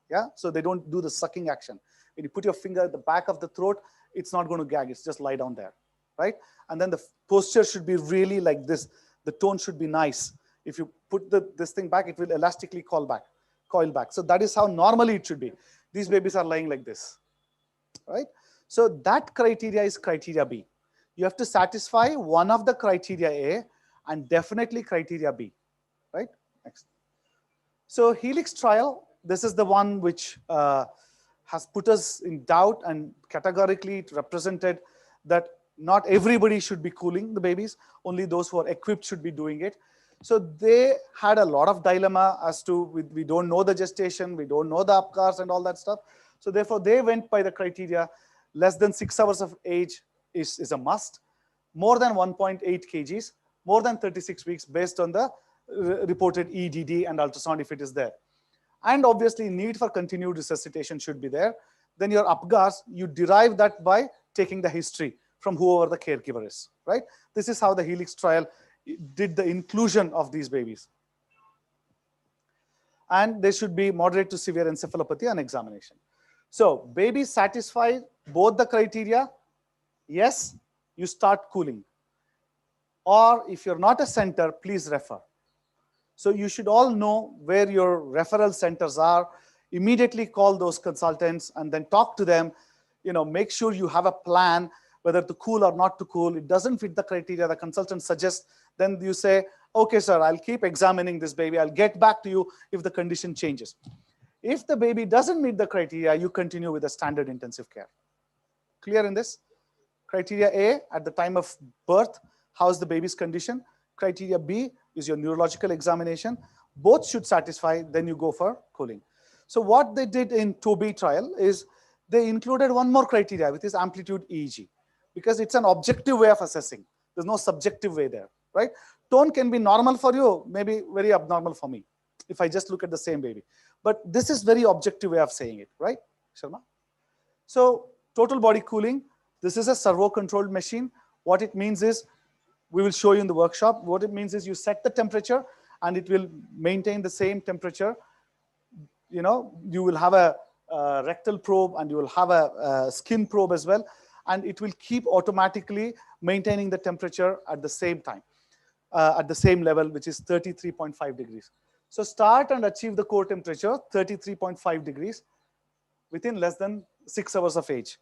Yeah, so they don't do the sucking action. When you put your finger at the back of the throat, it's not going to gag, it's just lie down there, right? And then the posture should be really like this. The tone should be nice. If you put this thing back, it will elastically coil back. So that is how normally it should be. These babies are lying like this, right? So that criteria is criteria B. You have to satisfy one of the criteria A and definitely criteria B, right? Next. So Helix trial, this is the one which has put us in doubt, and categorically it represented that not everybody should be cooling the babies, only those who are equipped should be doing it. So they had a lot of dilemma as to, we don't know the gestation, we don't know the UPGARs and all that stuff. So therefore they went by the criteria, less than 6 hours of age is a must, more than 1.8 kgs, more than 36 weeks based on the reported EDD and ultrasound if it is there. And obviously need for continued resuscitation should be there. Then your UPGARs, you derive that by taking the history from whoever the caregiver is, right? This is how the Helix trial did the inclusion of these babies. And they should be moderate to severe encephalopathy on examination. So babies satisfy both the criteria. Yes, you start cooling. Or if you're not a center, please refer. So you should all know where your referral centers are. Immediately call those consultants and then talk to them. Make sure you have a plan whether to cool or not to cool. It doesn't fit the criteria the consultant suggests. Then you say, okay, sir, I'll keep examining this baby. I'll get back to you if the condition changes. If the baby doesn't meet the criteria, you continue with the standard intensive care. Clear in this? Criteria A, at the time of birth, how's the baby's condition? Criteria B is your neurological examination. Both should satisfy, then you go for cooling. So what they did in 2B trial is they included one more criteria, which is amplitude EEG, because it's an objective way of assessing. There's no subjective way there, right? Tone can be normal for you, maybe very abnormal for me, if I just look at the same baby. But this is very objective way of saying it, right, Sharma? So total body cooling, this is a servo-controlled machine. What it means is, we will show you in the workshop, what it means is you set the temperature and it will maintain the same temperature. You know, you will have a rectal probe and you will have a skin probe as well, and it will keep automatically maintaining the temperature at the same time, at the same level, which is 33.5 degrees. So start and achieve the core temperature, 33.5 degrees, within less than 6 hours of age.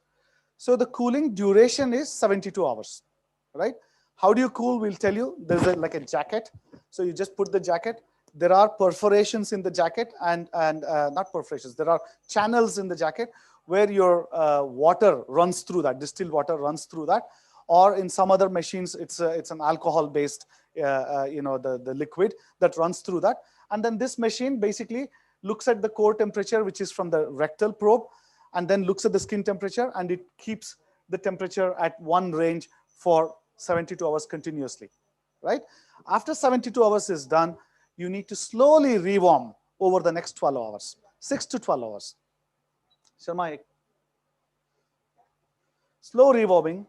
So the cooling duration is 72 hours, right? How do you cool? We'll tell you. There's like a jacket. So you just put the jacket. There are perforations in the jacket and not perforations. There are channels in the jacket where your water runs through that, distilled water runs through that. Or in some other machines, it's an alcohol-based, the liquid that runs through that. And then this machine basically looks at the core temperature, which is from the rectal probe, and then looks at the skin temperature, and it keeps the temperature at one range for 72 hours continuously, right? After 72 hours is done, you need to slowly rewarm over the next 12 hours, 6 to 12 hours. Sharma, slow rewarming,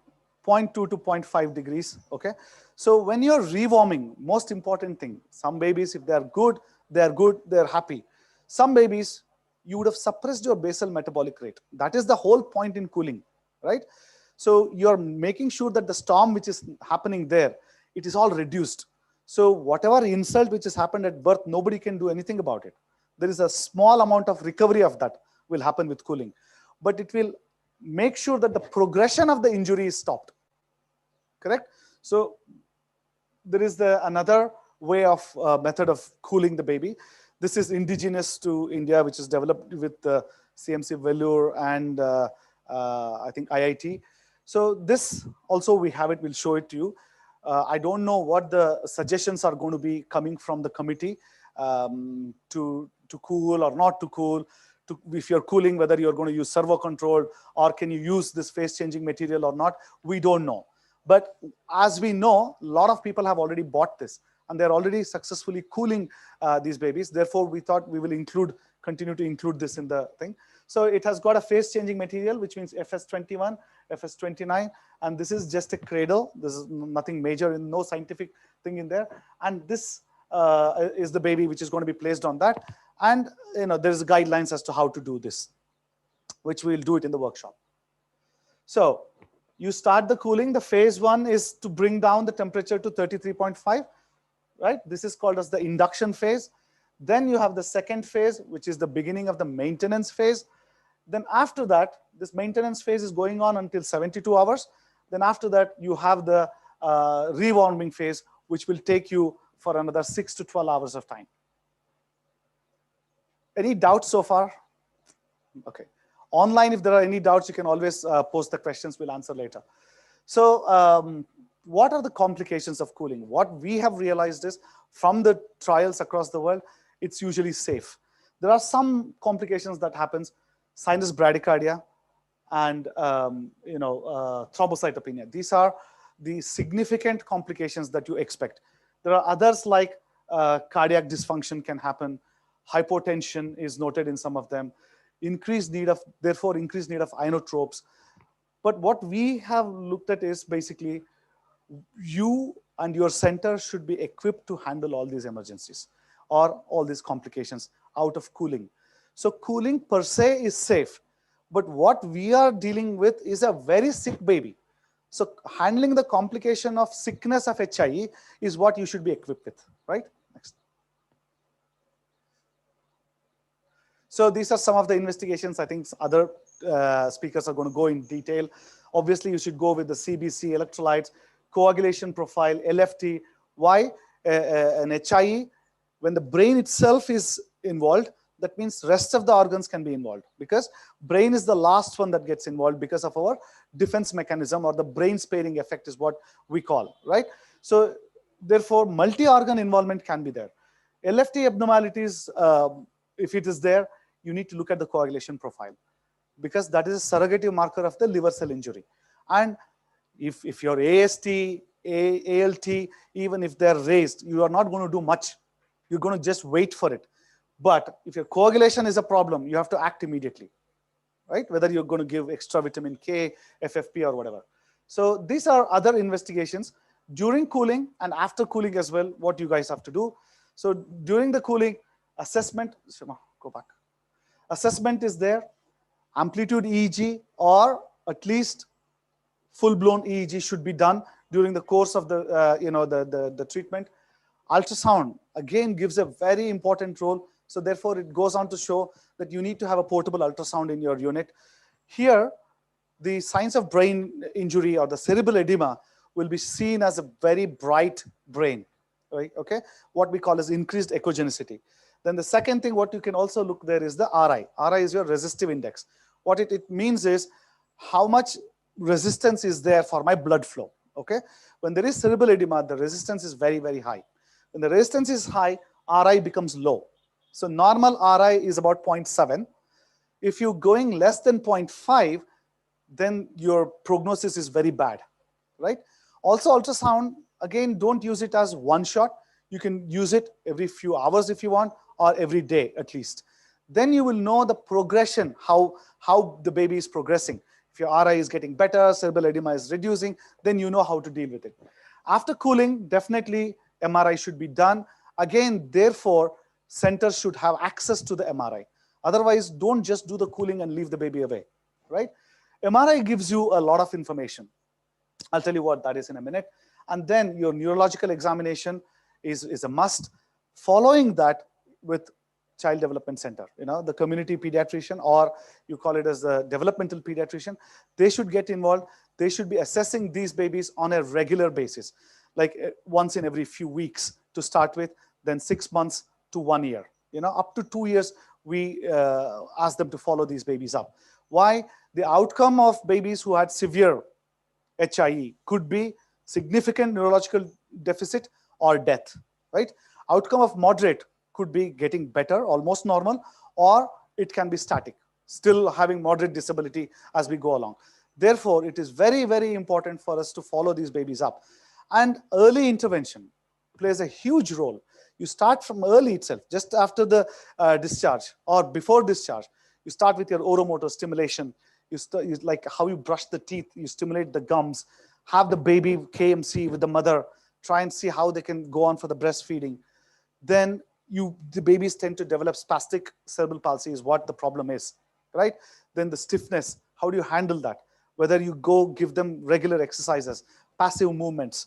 0.2 to 0.5 degrees, okay? So when you're rewarming, most important thing, some babies, if they're good, they're happy. Some babies, you would have suppressed your basal metabolic rate. That is the whole point in cooling, right? So you're making sure that the storm which is happening there, it is all reduced. So whatever insult which has happened at birth, nobody can do anything about it. There is a small amount of recovery of that will happen with cooling, but it will make sure that the progression of the injury is stopped, correct? So there is another way of method of cooling the baby. This is indigenous to India, which is developed with CMC Vellore and I think IIT. So this also we have it, we'll show it to you. I don't know what the suggestions are going to be coming from the committee to cool or not to cool. If you're cooling, whether you're going to use servo controlled or can you use this phase changing material or not, we don't know. But as we know, a lot of people have already bought this and they're already successfully cooling these babies. Therefore, we thought we will continue to include this in the thing. So it has got a phase changing material, which means FS21, FS29, and this is just a cradle. This is nothing major, no scientific thing in there. And this is the baby which is going to be placed on that. And there's guidelines as to how to do this, which we'll do it in the workshop. So you start the cooling. The phase one is to bring down the temperature to 33.5, right? This is called as the induction phase. Then you have the second phase, which is the beginning of the maintenance phase. Then after that, this maintenance phase is going on until 72 hours. Then after that, you have the rewarming phase, which will take you for another 6 to 12 hours of time. Any doubts so far? Okay. Online, if there are any doubts, you can always post the questions. We'll answer later. So what are the complications of cooling? What we have realized is from the trials across the world, it's usually safe. There are some complications that happens, sinus bradycardia and thrombocytopenia. These are the significant complications that you expect. There are others like cardiac dysfunction can happen. Hypotension is noted in some of them. Increased need of inotropes. But what we have looked at is basically you and your center should be equipped to handle all these emergencies or all these complications out of cooling. So cooling per se is safe, but what we are dealing with is a very sick baby. So handling the complication of sickness of HIE is what you should be equipped with, right? Next. So these are some of the investigations. I think other speakers are going to go in detail. Obviously, you should go with the CBC, electrolytes, coagulation profile, LFT. Why? An HIE, when the brain itself is involved, that means rest of the organs can be involved, because brain is the last one that gets involved because of our defense mechanism, or the brain sparing effect is what we call, right? So therefore, multi-organ involvement can be there. LFT abnormalities, if it is there, you need to look at the coagulation profile, because that is a surrogate marker of the liver cell injury. And if your AST, ALT, even if they're raised, you are not going to do much. You're going to just wait for it. But if your coagulation is a problem, you have to act immediately, right? Whether you're going to give extra vitamin K, FFP, or whatever. So these are other investigations during cooling and after cooling as well, what you guys have to do. So during the cooling, assessment, Shema, go back. Assessment is there, amplitude EEG, or at least full-blown EEG should be done during the course of the, the treatment. Ultrasound, again, gives a very important role. So therefore, it goes on to show that you need to have a portable ultrasound in your unit. Here, the signs of brain injury or the cerebral edema will be seen as a very bright brain, right? Okay, what we call as increased echogenicity. Then the second thing, what you can also look there is the RI. RI is your resistive index. What it means is how much resistance is there for my blood flow, okay? When there is cerebral edema, the resistance is very, very high. When the resistance is high, RI becomes low. So normal RI is about 0.7. If you're going less than 0.5, then your prognosis is very bad, right? Also, ultrasound, again, don't use it as one shot. You can use it every few hours if you want, or every day at least. Then you will know the progression, how the baby is progressing. If your RI is getting better, cerebral edema is reducing, then you know how to deal with it. After cooling, definitely MRI should be done. Again, therefore, centers should have access to the MRI. Otherwise, don't just do the cooling and leave the baby away, right? MRI gives you a lot of information. I'll tell you what that is in a minute. And then your neurological examination is a must. Following that with Child Development Center, the community pediatrician, or you call it as the developmental pediatrician, they should get involved. They should be assessing these babies on a regular basis, like once in every few weeks to start with, then 6 months to 1 year. Up to 2 years, we ask them to follow these babies up. Why? The outcome of babies who had severe HIE could be significant neurological deficit or death, right? Outcome of moderate could be getting better, almost normal, or it can be static, still having moderate disability as we go along. Therefore, it is very, very important for us to follow these babies up. And early intervention plays a huge role. You start from early itself, just after the discharge or before discharge. You start with your oromotor stimulation. You like how you brush the teeth, you stimulate the gums, have the baby KMC with the mother, try and see how they can go on for the breastfeeding. Then the babies tend to develop spastic cerebral palsy is what the problem is, right? Then the stiffness, how do you handle that? Whether you go give them regular exercises, passive movements,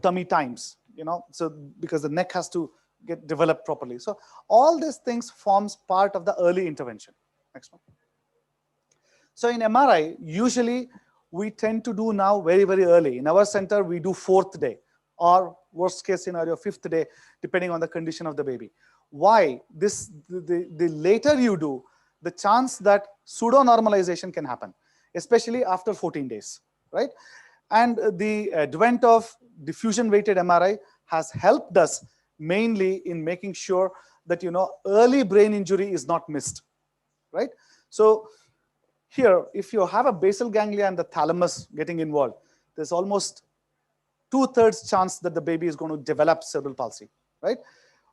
tummy times, so because the neck has to get developed properly. So all these things forms part of the early intervention. Next one. So in MRI, usually we tend to do now very, very early. In our center, we do 4th day, or worst case scenario, 5th day, depending on the condition of the baby. Why? The later you do, the chance that pseudo-normalization can happen, especially after 14 days, right? And the advent of diffusion-weighted MRI has helped us mainly in making sure that, early brain injury is not missed, right? So here, if you have a basal ganglia and the thalamus getting involved, there's almost 2/3 chance that the baby is going to develop cerebral palsy, right?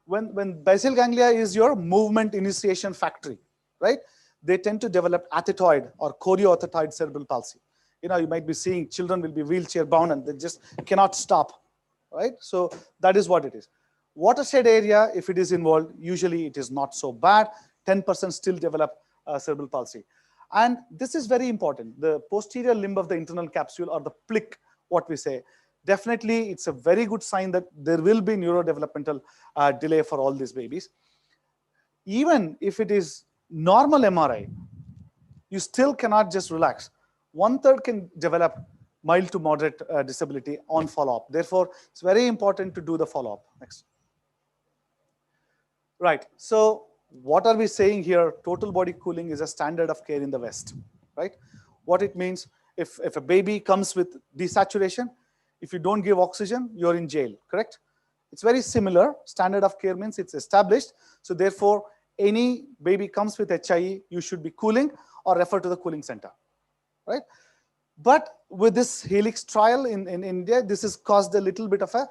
When basal ganglia is your movement initiation factory, right? They tend to develop athetoid or chorioathetoid cerebral palsy. You might be seeing children will be wheelchair bound and they just cannot stop, right? So that is what it is. Watershed area, if it is involved, usually it is not so bad. 10% still develop cerebral palsy. And this is very important. The posterior limb of the internal capsule, or the plic, what we say, definitely it's a very good sign that there will be neurodevelopmental delay for all these babies. Even if it is normal MRI, you still cannot just relax. 1/3 can develop mild to moderate disability on follow-up. Therefore, it's very important to do the follow-up. Next. Right. So what are we saying here? Total body cooling is a standard of care in the West, right? What it means, if a baby comes with desaturation, if you don't give oxygen, you're in jail, correct? It's very similar. Standard of care means it's established. So therefore, any baby comes with HIE, you should be cooling or refer to the cooling center, right? But with this Helix trial in India, this has caused a little bit of a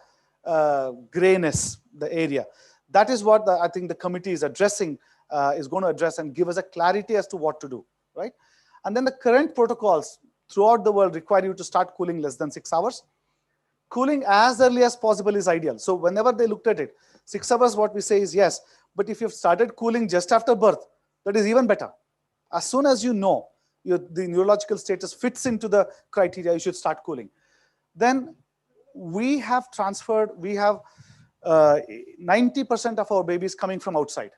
grayness, the area. That is what I think the committee is addressing, is going to address and give us a clarity as to what to do, right? And then the current protocols throughout the world require you to start cooling less than 6 hours. Cooling as early as possible is ideal. So whenever they looked at it, 6 hours, what we say is yes, but if you've started cooling just after birth, that is even better. As soon as you know the neurological status fits into the criteria, you should start cooling. Then we have 90% of our babies coming from outside,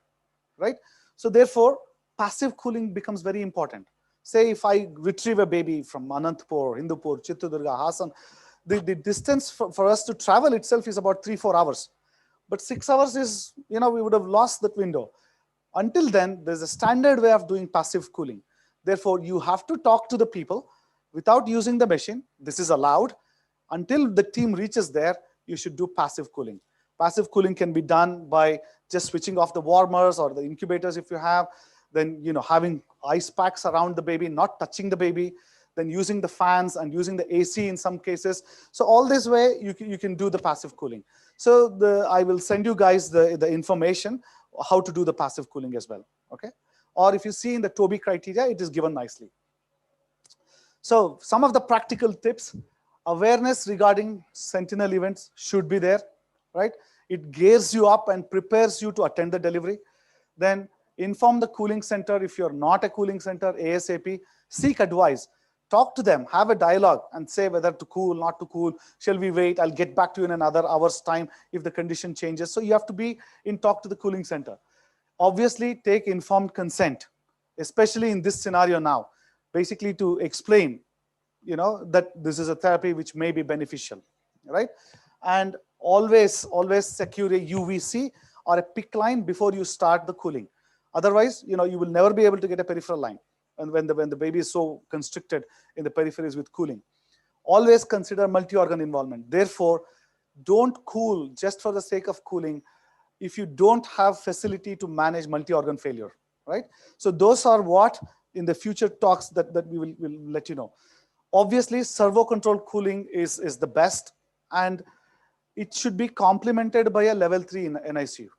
right? So therefore, passive cooling becomes very important. Say if I retrieve a baby from Anantapur, Hindupur, Chitturdurga, Hassan, the distance for us to travel itself is about 3-4 hours. But 6 hours is, we would have lost that window. Until then, there's a standard way of doing passive cooling. Therefore, you have to talk to the people without using the machine. This is allowed. Until the team reaches there, you should do passive cooling. Passive cooling can be done by just switching off the warmers or the incubators if you have, then having ice packs around the baby, not touching the baby, then using the fans and using the AC in some cases. So all this way, you can do the passive cooling. So I will send you guys the information how to do the passive cooling as well, okay? Or if you see in the TOBI criteria, it is given nicely. So some of the practical tips: awareness regarding sentinel events should be there, right? It gears you up and prepares you to attend the delivery. Then inform the cooling center if you're not a cooling center ASAP. Seek advice. Talk to them, have a dialogue and say whether to cool, not to cool. Shall we wait? I'll get back to you in another hour's time if the condition changes. So you have to be in talk to the cooling center. Obviously, take informed consent, especially in this scenario now, basically to explain, that this is a therapy which may be beneficial, right? And always secure a UVC or a PIC line before you start the cooling. Otherwise, you will never be able to get a peripheral line. And when the baby is so constricted in the peripheries with cooling. Always consider multi-organ involvement. Therefore, don't cool just for the sake of cooling if you don't have facility to manage multi-organ failure, right? So those are what in the future talks that we will let you know. Obviously, servo-controlled cooling is the best, and it should be complemented by a level 3 in NICU.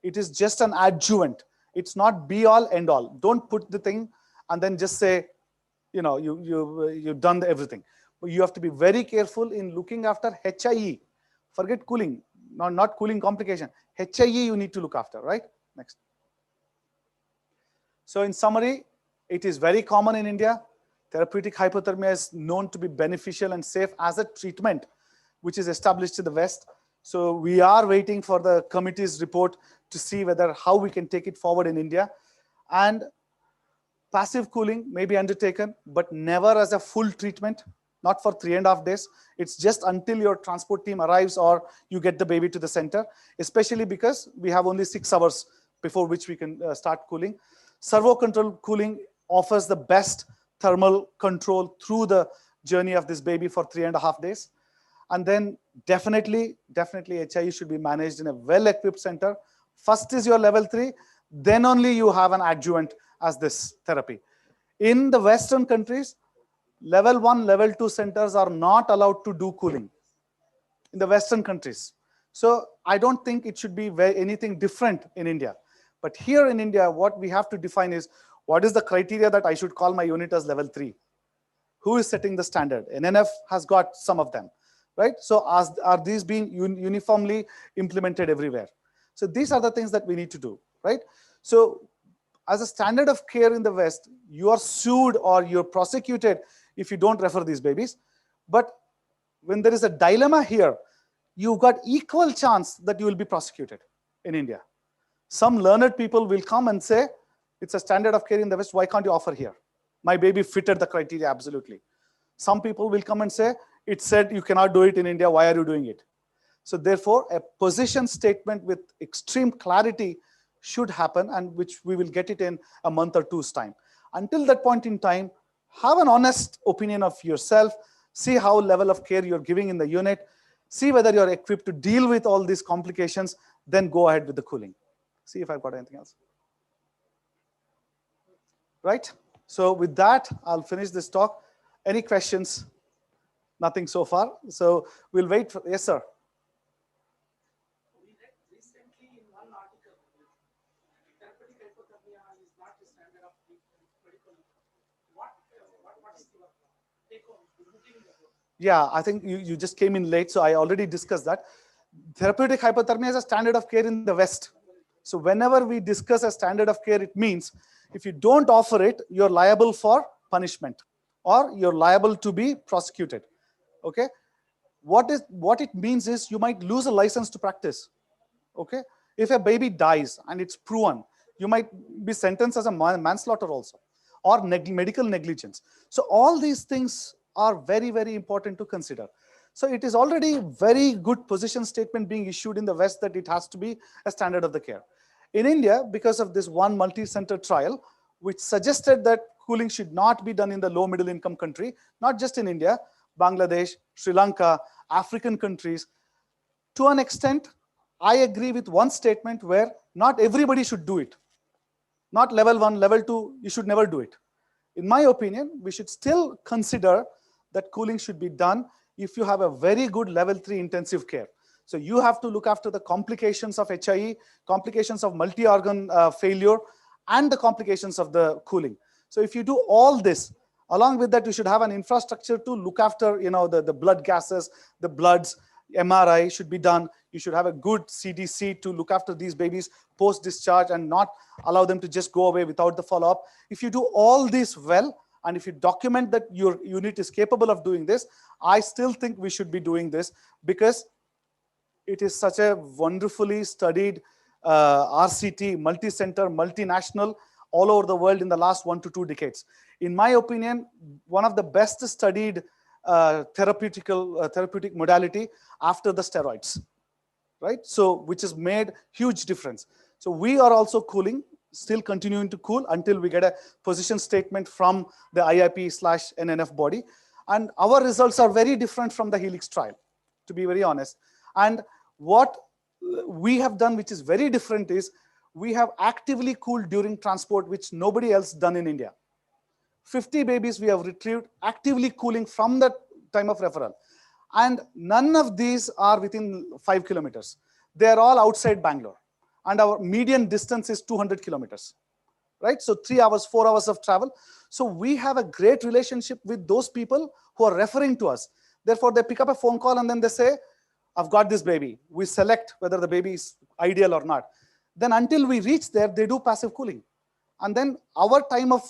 It is just an adjuvant. It's not be all end all. Don't put the thing and then just say, you've done everything. But you have to be very careful in looking after HIE. Forget cooling, not cooling complication. HIE you need to look after, right? Next. So in summary, it is very common in India. Therapeutic hypothermia is known to be beneficial and safe as a treatment, which is established in the West. So we are waiting for the committee's report to see how we can take it forward in India. And passive cooling may be undertaken, but never as a full treatment, not for 3.5 days. It's just until your transport team arrives or you get the baby to the center, especially because we have only 6 hours before which we can start cooling. Servo-controlled cooling offers the best thermal control through the journey of this baby for 3.5 days. And then definitely HIE should be managed in a well-equipped center. First is your level 3, then only you have an adjuvant as this therapy. In the Western countries, level 1, level 2 centers are not allowed to do cooling in the Western countries. So I don't think it should be anything different in India. But here in India, what we have to define is what is the criteria that I should call my unit as level 3? Who is setting the standard? NNF has got some of them, right? So are these being uniformly implemented everywhere? So these are the things that we need to do, right? So as a standard of care in the West, you are sued or you're prosecuted if you don't refer these babies. But when there is a dilemma here, you've got equal chance that you will be prosecuted in India. Some learned people will come and say, it's a standard of care in the West, why can't you offer here? My baby fitted the criteria, absolutely. Some people will come and say, it said you cannot do it in India, why are you doing it? So therefore, a position statement with extreme clarity should happen, and which we will get it in a month or two's time. Until that point in time, have an honest opinion of yourself, see how level of care you're giving in the unit, see whether you're equipped to deal with all these complications, then go ahead with the cooling. See if I've got anything else. right? So with that, I'll finish this talk. Any questions? Nothing so far. So we'll wait for, yes, sir. We read recently in one article, therapeutic hypothermia is not the standard of medical. What is your take home? Yeah, I think you just came in late, so I already discussed that. Therapeutic hypothermia is a standard of care in the West. So whenever we discuss a standard of care, it means if you don't offer it, you're liable for punishment or you're liable to be prosecuted. Okay? What it means is you might lose a license to practice. Okay? If a baby dies and it's proven, you might be sentenced as a manslaughter also, or medical negligence. So all these things are very, very important to consider. So it is already very good position statement being issued in the West that it has to be a standard of the care. In India, because of this one multi-center trial, which suggested that cooling should not be done in the low middle income country, not just in India, Bangladesh, Sri Lanka, African countries, to an extent, I agree with one statement where not everybody should do it. Not level 1, level 2, you should never do it. In my opinion, we should still consider that cooling should be done if you have a very good level 3 intensive care. So you have to look after the complications of HIE, complications of multi-organ failure, and the complications of the cooling. So if you do all this, along with that, you should have an infrastructure to look after, the blood gases, the bloods, MRI should be done. You should have a good CDC to look after these babies post-discharge and not allow them to just go away without the follow-up. If you do all this well, and if you document that your unit is capable of doing this, I still think we should be doing this because it is such a wonderfully studied RCT, multi-center, multinational, all over the world in the last 1 to 2 decades. In my opinion, one of the best studied therapeutic modality after the steroids, right? So which has made huge difference. So we are also cooling, still continuing to cool until we get a position statement from the IIP/NNF body. And our results are very different from the Helix trial, to be very honest. And what we have done, which is very different, is we have actively cooled during transport, which nobody else done in India. 50 babies we have retrieved actively cooling from the time of referral. And none of these are within 5 kilometers. They are all outside Bangalore. And our median distance is 200 kilometers, right? So 3 hours, 4 hours of travel. So we have a great relationship with those people who are referring to us. Therefore, they pick up a phone call and then they say, I've got this baby. We select whether the baby is ideal or not. Then until we reach there, they do passive cooling. And then our time of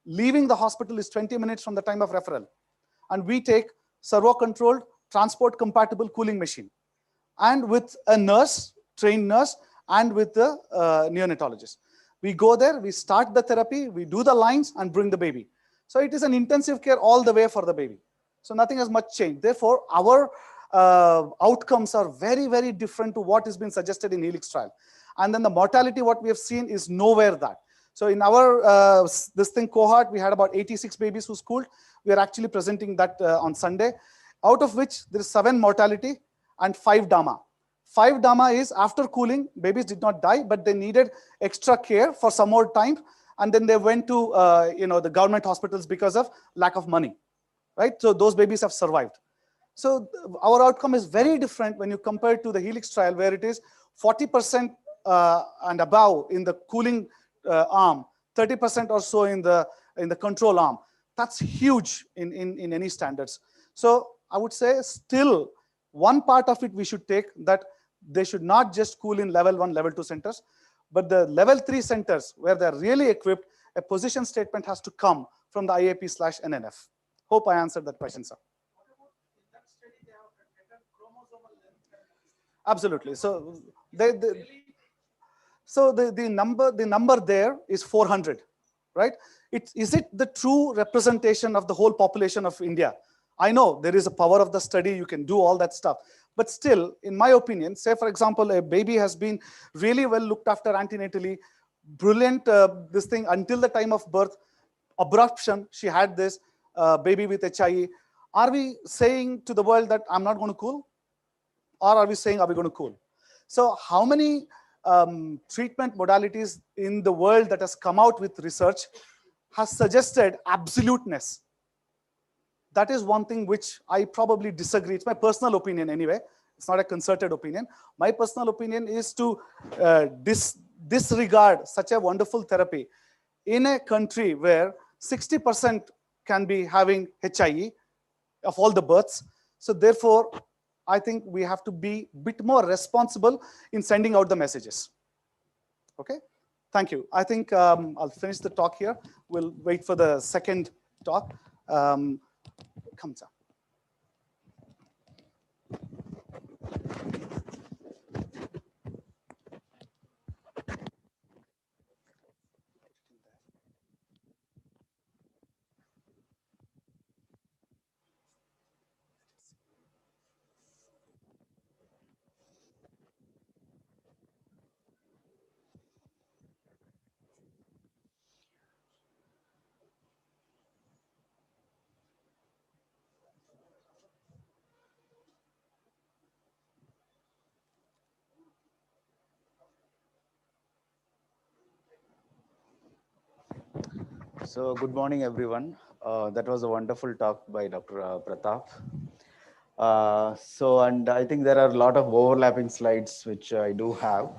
leaving the hospital is 20 minutes from the time of referral. And we take servo-controlled, transport-compatible cooling machine. And with a nurse, trained nurse, and with the neonatologist. We go there, we start the therapy, we do the lines, and bring the baby. So it is an intensive care all the way for the baby. So nothing has much changed. Therefore, our outcomes are very, very different to what has been suggested in Helix trial. And then the mortality, what we have seen is nowhere that. So in our cohort, we had about 86 babies who schooled. We are actually presenting that on Sunday, out of which there is 7 mortality and 5 DAMA. 5 DAMA is after cooling, babies did not die, but they needed extra care for some more time. And then they went to the government hospitals because of lack of money, right? So those babies have survived. So our outcome is very different when you compare it to the Helix trial, where it is 40% and above in the cooling arm, 30% or so in the control arm. That's huge in any standards. So I would say still one part of it we should take, that they should not just cool in level 1, level 2 centers, but the level 3 centers where they're really equipped, a position statement has to come from the IAP/NNF. Hope I answered that question, sir. Absolutely. So the number there is 400, right? Is it the true representation of the whole population of India? I know there is a power of the study, you can do all that stuff. But still, in my opinion, say for example, a baby has been really well looked after antenatally, brilliant this thing until the time of birth, abruption, she had this baby with HIE. Are we saying to the world that I'm not going to cool? Or are we saying, are we going to cool? So how many treatment modalities in the world that has come out with research has suggested absoluteness. That is one thing which I probably disagree. It's my personal opinion anyway. It's not a concerted opinion. My personal opinion is to disregard such a wonderful therapy in a country where 60% can be having HIE of all the births. So therefore, I think we have to be a bit more responsible in sending out the messages. Okay, thank you. I think I'll finish the talk here. We'll wait for the second talk. Comes up. So good morning, everyone. That was a wonderful talk by Dr. Pratap. And I think there are a lot of overlapping slides which I do have.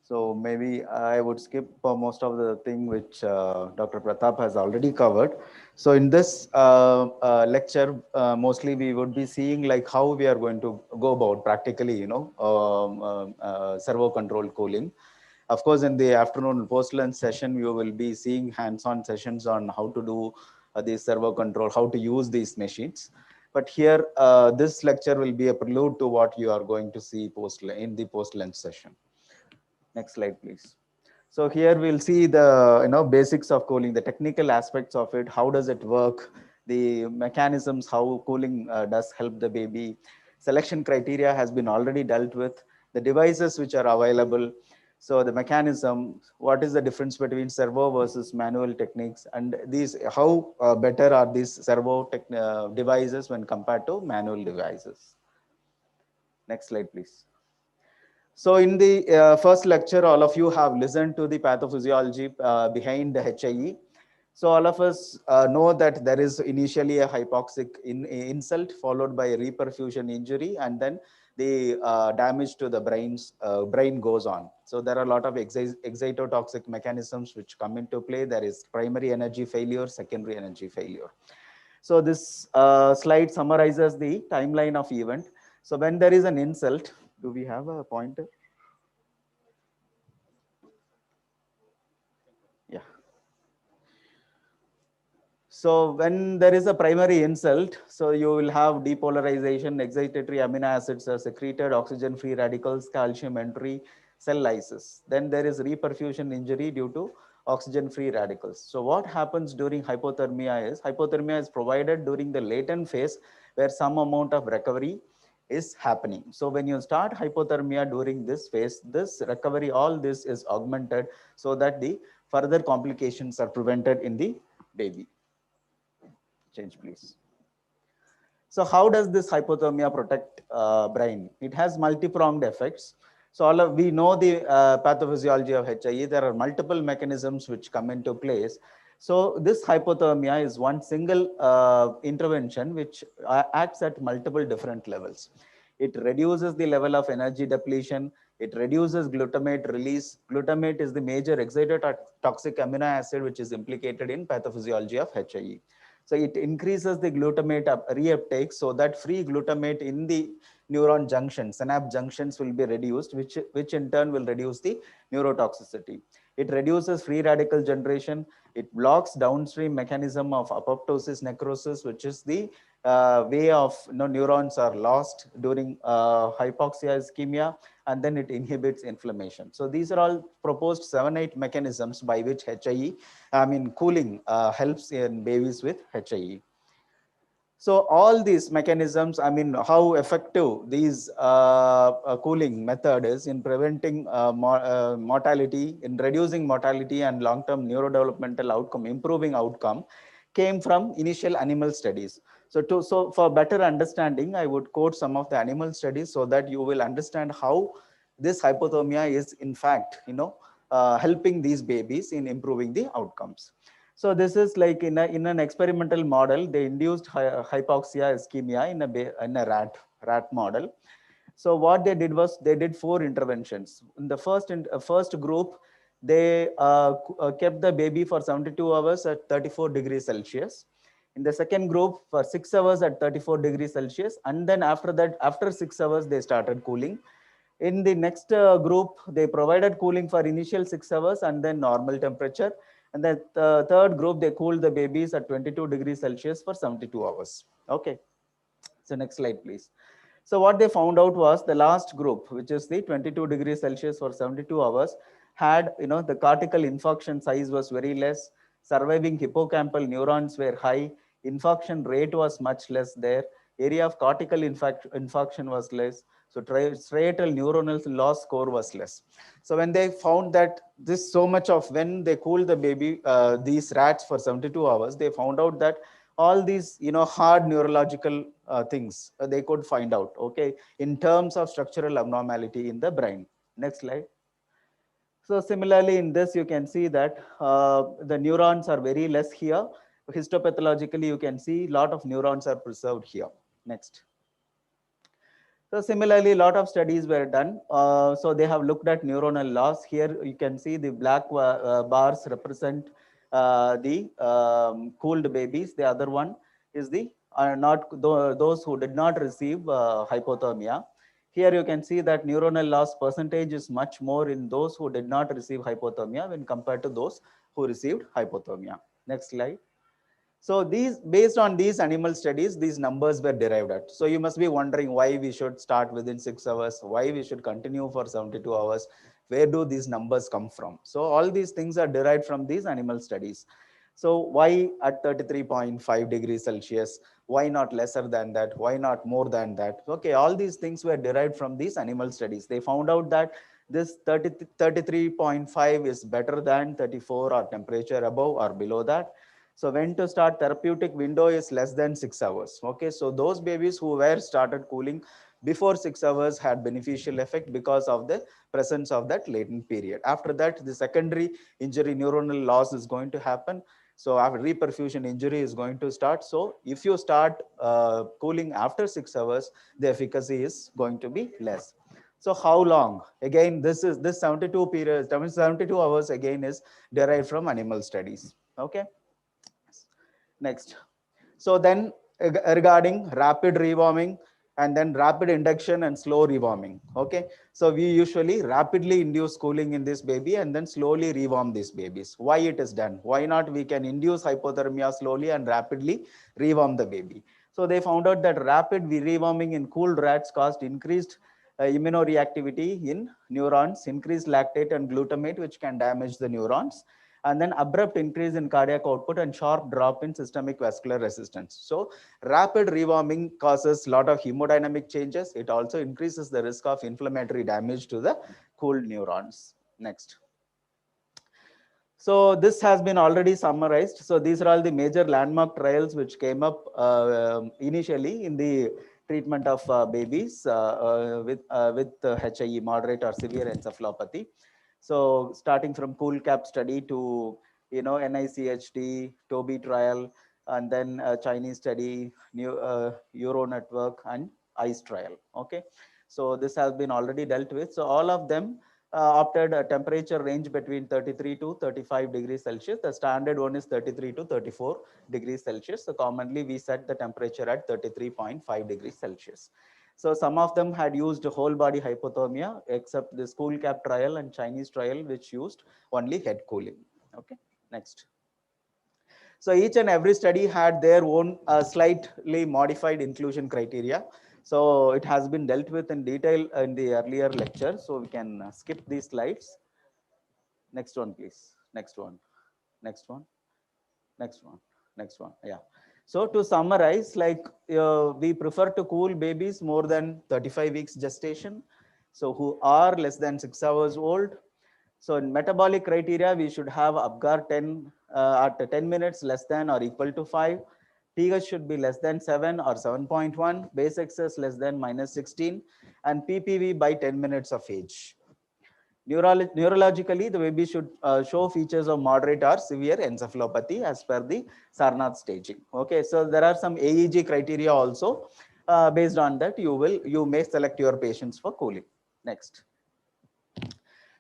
So maybe I would skip most of the thing which Dr. Pratap has already covered. So in this lecture, mostly we would be seeing like how we are going to go about practically, servo control cooling. Of course, in the afternoon post-lunch session, you will be seeing hands-on sessions on how to do the servo control, how to use these machines. But here, this lecture will be a prelude to what you are going to see in the post-lunch session. Next slide, please. So here we'll see the basics of cooling, the technical aspects of it. How does it work? The mechanisms, how cooling does help the baby. Selection criteria has been already dealt with. The devices which are available. So the mechanism, what is the difference between servo versus manual techniques, and these how better are these servo devices when compared to manual devices. Next slide, please. So in the first lecture, all of you have listened to the pathophysiology behind the HIE. So all of us know that there is initially a hypoxic insult followed by a reperfusion injury, and then the damage to the brain goes on. So there are a lot of excitotoxic mechanisms which come into play. There is primary energy failure, secondary energy failure. So this slide summarizes the timeline of event. So when there is an insult, do we have a pointer? Yeah. So when there is a primary insult, so you will have depolarization, excitatory amino acids are secreted, oxygen-free radicals, calcium entry, cell lysis. Then there is reperfusion injury due to oxygen-free radicals. So what happens during hypothermia is provided during the latent phase where some amount of recovery is happening. So when you start hypothermia during this phase, this recovery, all this is augmented so that the further complications are prevented in the baby. Change, please. So how does this hypothermia protect brain? It has multi-pronged effects. So we know the pathophysiology of HIE. There are multiple mechanisms which come into place. So this hypothermia is one single intervention which acts at multiple different levels. It reduces the level of energy depletion. It reduces glutamate release. Glutamate is the major excitotoxic amino acid which is implicated in pathophysiology of HIE. So it increases the glutamate reuptake so that free glutamate in the neuron junctions, synapse junctions will be reduced, which in turn will reduce the neurotoxicity. It reduces free radical generation. It blocks downstream mechanism of apoptosis necrosis, which is the way of neurons are lost during hypoxia ischemia, and then it inhibits inflammation. So these are all proposed 7-8 mechanisms by which cooling helps in babies with HIE. So all these mechanisms, how effective these cooling method is in preventing mortality, in reducing mortality and long-term neurodevelopmental outcome, improving outcome, came from initial animal studies. So for better understanding, I would quote some of the animal studies so that you will understand how this hypothermia is in fact, helping these babies in improving the outcomes. So this is like in an experimental model, they induced hypoxia ischemia in a rat model. So what they did was they did 4 interventions. In the first group, they kept the baby for 72 hours at 34 degrees Celsius. In the second group, for 6 hours at 34 degrees Celsius, and then after that, after 6 hours, they started cooling. In the next group, they provided cooling for initial 6 hours and then normal temperature. And the third group, they cooled the babies at 22 degrees Celsius for 72 hours. Okay. So next slide, please. So what they found out was the last group, which is the 22 degrees Celsius for 72 hours, had, the cortical infarction size was very less, surviving hippocampal neurons were high, infarction rate was much less there, area of cortical infarction was less, so striatal neuronal loss score was less. So when they found that this so much of when they cooled the baby, these rats for 72 hours, they found out that all these, hard neurological things they could find out, okay, in terms of structural abnormality in the brain. Next slide. So similarly, in this, you can see that the neurons are very less here. Histopathologically, you can see a lot of neurons are preserved here. Next. So similarly, a lot of studies were done. So they have looked at neuronal loss. Here you can see the black bars represent the cooled babies. The other one is the those who did not receive hypothermia. Here you can see that neuronal loss percentage is much more in those who did not receive hypothermia when compared to those who received hypothermia. Next slide. So based on these animal studies, these numbers were derived at. So you must be wondering why we should start within 6 hours, why we should continue for 72 hours, where do these numbers come from? So all these things are derived from these animal studies. So why at 33.5 degrees Celsius? Why not lesser than that? Why not more than that? Okay, all these things were derived from these animal studies. They found out that this 33.5 is better than 34 or temperature above or below that. So when to start therapeutic window is less than 6 hours. Okay, so those babies who were started cooling before 6 hours had beneficial effect because of the presence of that latent period. After that, the secondary injury neuronal loss is going to happen. So after reperfusion injury is going to start. So if you start cooling after 6 hours, the efficacy is going to be less. So how long? Again, this 72 hours again is derived from animal studies. Okay. Next. So then regarding rapid rewarming and then rapid induction and slow rewarming. Okay. So we usually rapidly induce cooling in this baby and then slowly rewarm these babies. Why it is done? Why not we can induce hypothermia slowly and rapidly rewarm the baby? So they found out that rapid rewarming in cooled rats caused increased immunoreactivity in neurons, increased lactate and glutamate, which can damage the neurons, and then abrupt increase in cardiac output and sharp drop in systemic vascular resistance. So rapid rewarming causes a lot of hemodynamic changes. It also increases the risk of inflammatory damage to the cooled neurons. Next. So this has been already summarized. So these are all the major landmark trials which came up initially in the treatment of babies with HIE, moderate or severe encephalopathy. So starting from cool cap study to NICHD, TOBI trial, and then Chinese study, Euro network, and ICE trial. Okay, so this has been already dealt with. So all of them opted a temperature range between 33 to 35 degrees Celsius. The standard one is 33 to 34 degrees Celsius. So commonly we set the temperature at 33.5 degrees Celsius. So some of them had used whole body hypothermia, except the school cap trial and Chinese trial, which used only head cooling. Okay, next. So each and every study had their own slightly modified inclusion criteria. So it has been dealt with in detail in the earlier lecture. So we can skip these slides. Next one, please. Next one. Next one. Next one. Next one. Yeah. So to summarize, like we prefer to cool babies more than 35 weeks gestation. So who are less than 6 hours old. So in metabolic criteria, we should have Apgar 10 at 10 minutes less than or equal to 5. pH should be less than 7 or 7.1. Base excess less than -16. And PPV by 10 minutes of age. Neurologically, the baby should show features of moderate or severe encephalopathy as per the Sarnath staging. Okay, so there are some aEEG criteria also. Based on that, you may select your patients for cooling. Next.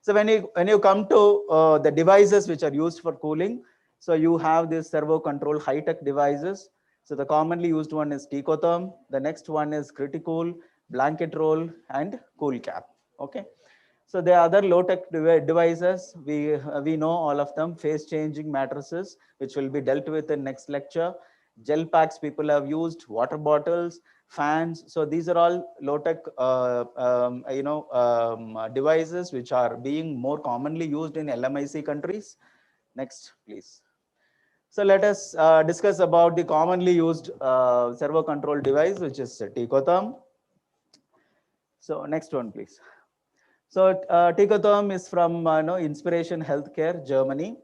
So when you come to the devices which are used for cooling, so you have this servo control high-tech devices. So the commonly used one is Ticotherm. The next one is Criticool, blanket roll, and cool cap. Okay. So there are other low-tech devices. We know all of them. Phase-changing mattresses, which will be dealt with in next lecture. Gel packs people have used, water bottles, fans. So these are all low-tech, devices which are being more commonly used in LMIC countries. Next, please. So let us discuss about the commonly used servo control device, which is Ticotherm. So next one, please. So Ticotherm is from Inspiration Healthcare, Germany.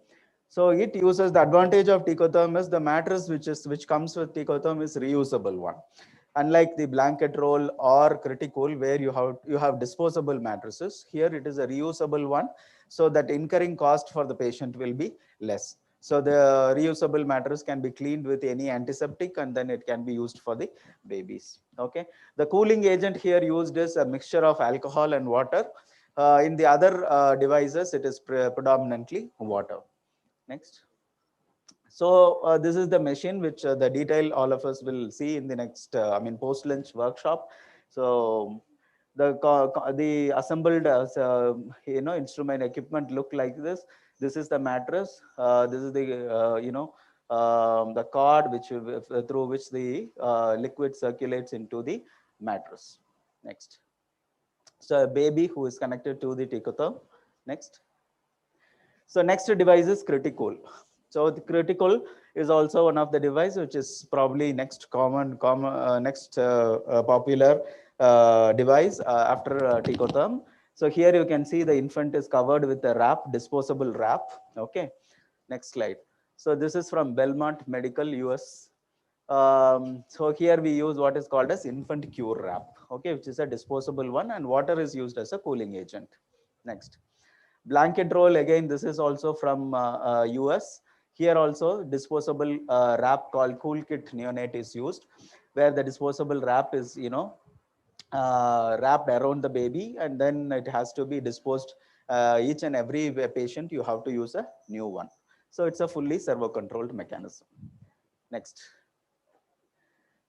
So it uses the advantage of Ticotherm is the mattress which comes with Ticotherm is reusable one. Unlike the blanket roll or Criticool, where you have disposable mattresses, here it is a reusable one, so that incurring cost for the patient will be less. So the reusable mattress can be cleaned with any antiseptic, and then it can be used for the babies. Okay. The cooling agent here used is a mixture of alcohol and water. In the other devices, it is predominantly water. Next. So this is the machine which the detail all of us will see in the next, post-lunch workshop. So the assembled instrument equipment look like this. This is the mattress. This is the the cord through which the liquid circulates into the mattress. Next. So a baby who is connected to the Ticotherm. Next. So next device is Criticool. So the Criticool is also one of the device which is probably next popular device after Ticotherm. So here you can see the infant is covered with a wrap, disposable wrap. Okay. Next slide. So this is from Belmont Medical, US. So here we use what is called as infant cure wrap, okay, which is a disposable one, and water is used as a cooling agent. Next. Blanket roll, again, this is also from US. Here also disposable wrap called Cool Kit Neonate is used, where the disposable wrap is, wrapped around the baby, and then it has to be disposed. Each and every patient, you have to use a new one. So it's a fully servo controlled mechanism. Next.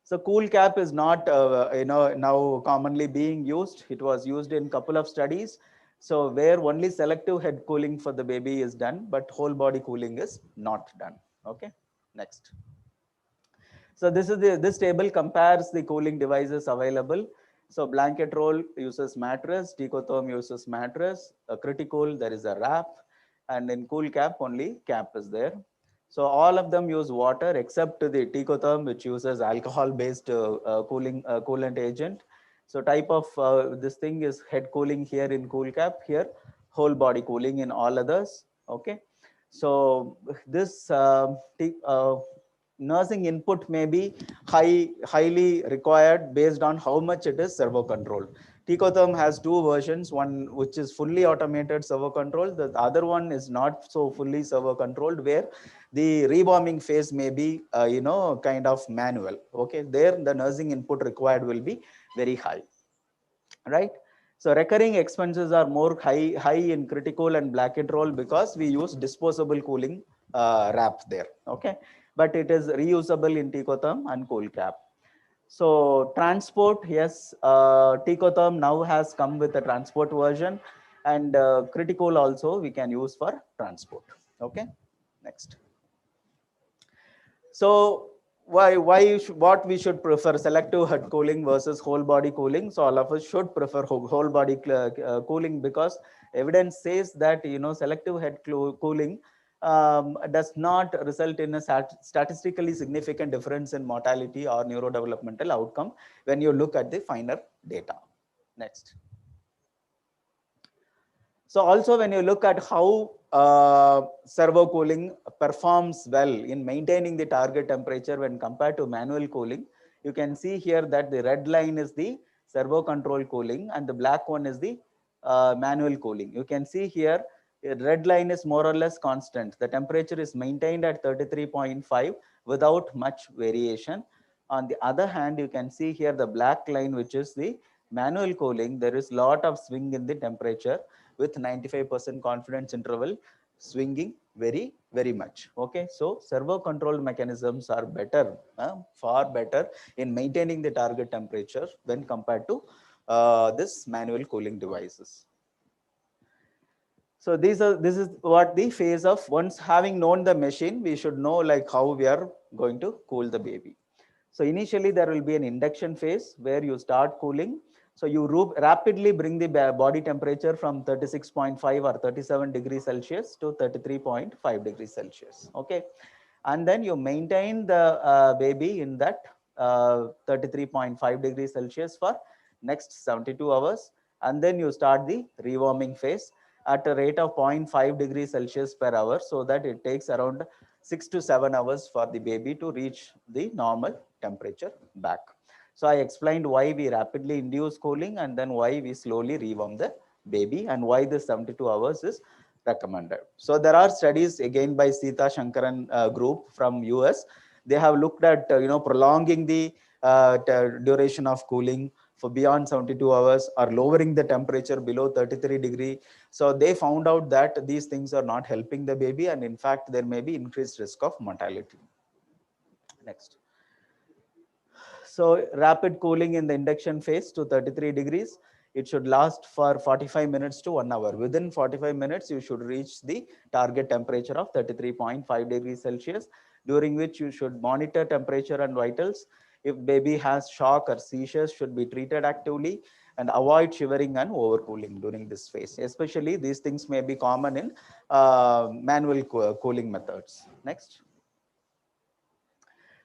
So cool cap is not now commonly being used. It was used in couple of studies. So where only selective head cooling for the baby is done, but whole body cooling is not done. Okay. Next. So this table compares the cooling devices available. So blanket roll uses mattress, Ticotherm uses mattress, Criticool there is a wrap, and in cool cap only cap is there. So all of them use water except the Ticotherm, which uses alcohol-based coolant agent. So type of this thing is head cooling here in cool cap, here whole body cooling in all others. Okay. So this nursing input may be highly required based on how much it is servo controlled. Ticotherm has two versions, one which is fully automated servo controlled, the other one is not so fully servo controlled, where the rebombing phase may be kind of manual. Okay, there the nursing input required will be very high, right? So recurring expenses are more high in Criticool and blanket roll because we use disposable cooling wrap there. Okay, but it is reusable in Ticotherm and cool cap. So transport, yes, Ticotherm now has come with a transport version, and Criticool also we can use for transport. Okay, next. So what we should prefer, selective head cooling versus whole body cooling? So all of us should prefer whole body cooling, because evidence says that selective head cooling does not result in a statistically significant difference in mortality or neurodevelopmental outcome when you look at the finer data. Next. So also when you look at how servo cooling performs well in maintaining the target temperature when compared to manual cooling, you can see here that the red line is the servo control cooling and the black one is the manual cooling. You can see here, red line is more or less constant. The temperature is maintained at 33.5 without much variation. On the other hand, you can see here the black line, which is the manual cooling. There is lot of swing in the temperature with 95% confidence interval swinging very much. Okay, so servo controlled mechanisms are better, far better in maintaining the target temperature when compared to this manual cooling devices. So this is what the phase of, once having known the machine, we should know like how we are going to cool the baby. So initially there will be an induction phase where you start cooling. So you rapidly bring the body temperature from 36.5 or 37 degrees Celsius to 33.5 degrees Celsius. Okay. And then you maintain the baby in that 33.5 degrees Celsius for next 72 hours. And then you start the rewarming phase at a rate of 0.5 degrees Celsius per hour, so that it takes around 6 to 7 hours for the baby to reach the normal temperature back. So I explained why we rapidly induce cooling and then why we slowly rewarm the baby and why this 72 hours is recommended. So there are studies again by Sita Shankaran group from US. They have looked at prolonging the duration of cooling for beyond 72 hours or lowering the temperature below 33 degree. So they found out that these things are not helping the baby, and in fact there may be increased risk of mortality. Next. So rapid cooling in the induction phase to 33 degrees. It should last for 45 minutes to 1 hour. Within 45 minutes, you should reach the target temperature of 33.5 degrees Celsius, during which you should monitor temperature and vitals. If baby has shock or seizures, should be treated actively, and avoid shivering and overcooling during this phase. Especially these things may be common in manual cooling methods. Next.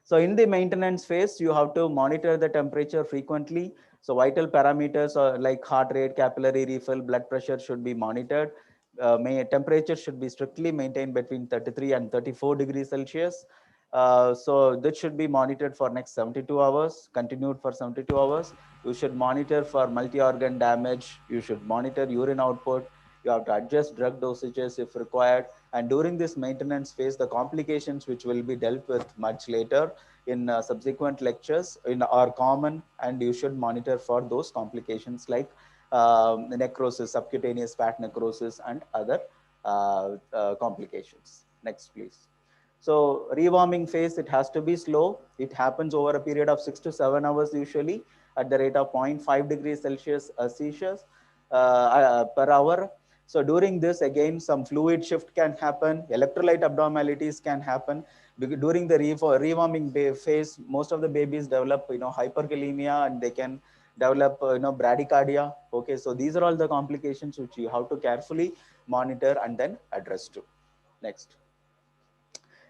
So in the maintenance phase, you have to monitor the temperature frequently. So vital parameters like heart rate, capillary refill, blood pressure should be monitored. Temperature should be strictly maintained between 33 and 34 degrees Celsius. So this should be monitored for next 72 hours, continued for 72 hours. You should monitor for multi-organ damage. You should monitor urine output. You have to adjust drug dosages if required. And during this maintenance phase, the complications which will be dealt with much later in subsequent lectures are common, and you should monitor for those complications like necrosis, subcutaneous fat necrosis, and other complications. Next, please. So rewarming phase, it has to be slow. It happens over a period of 6 to 7 hours usually at the rate of 0.5 degrees Celsius per hour. So during this, again, some fluid shift can happen, electrolyte abnormalities can happen. During the rewarming phase, most of the babies develop, hyperkalemia, and they can develop, bradycardia. Okay, so these are all the complications which you have to carefully monitor and then address to. Next.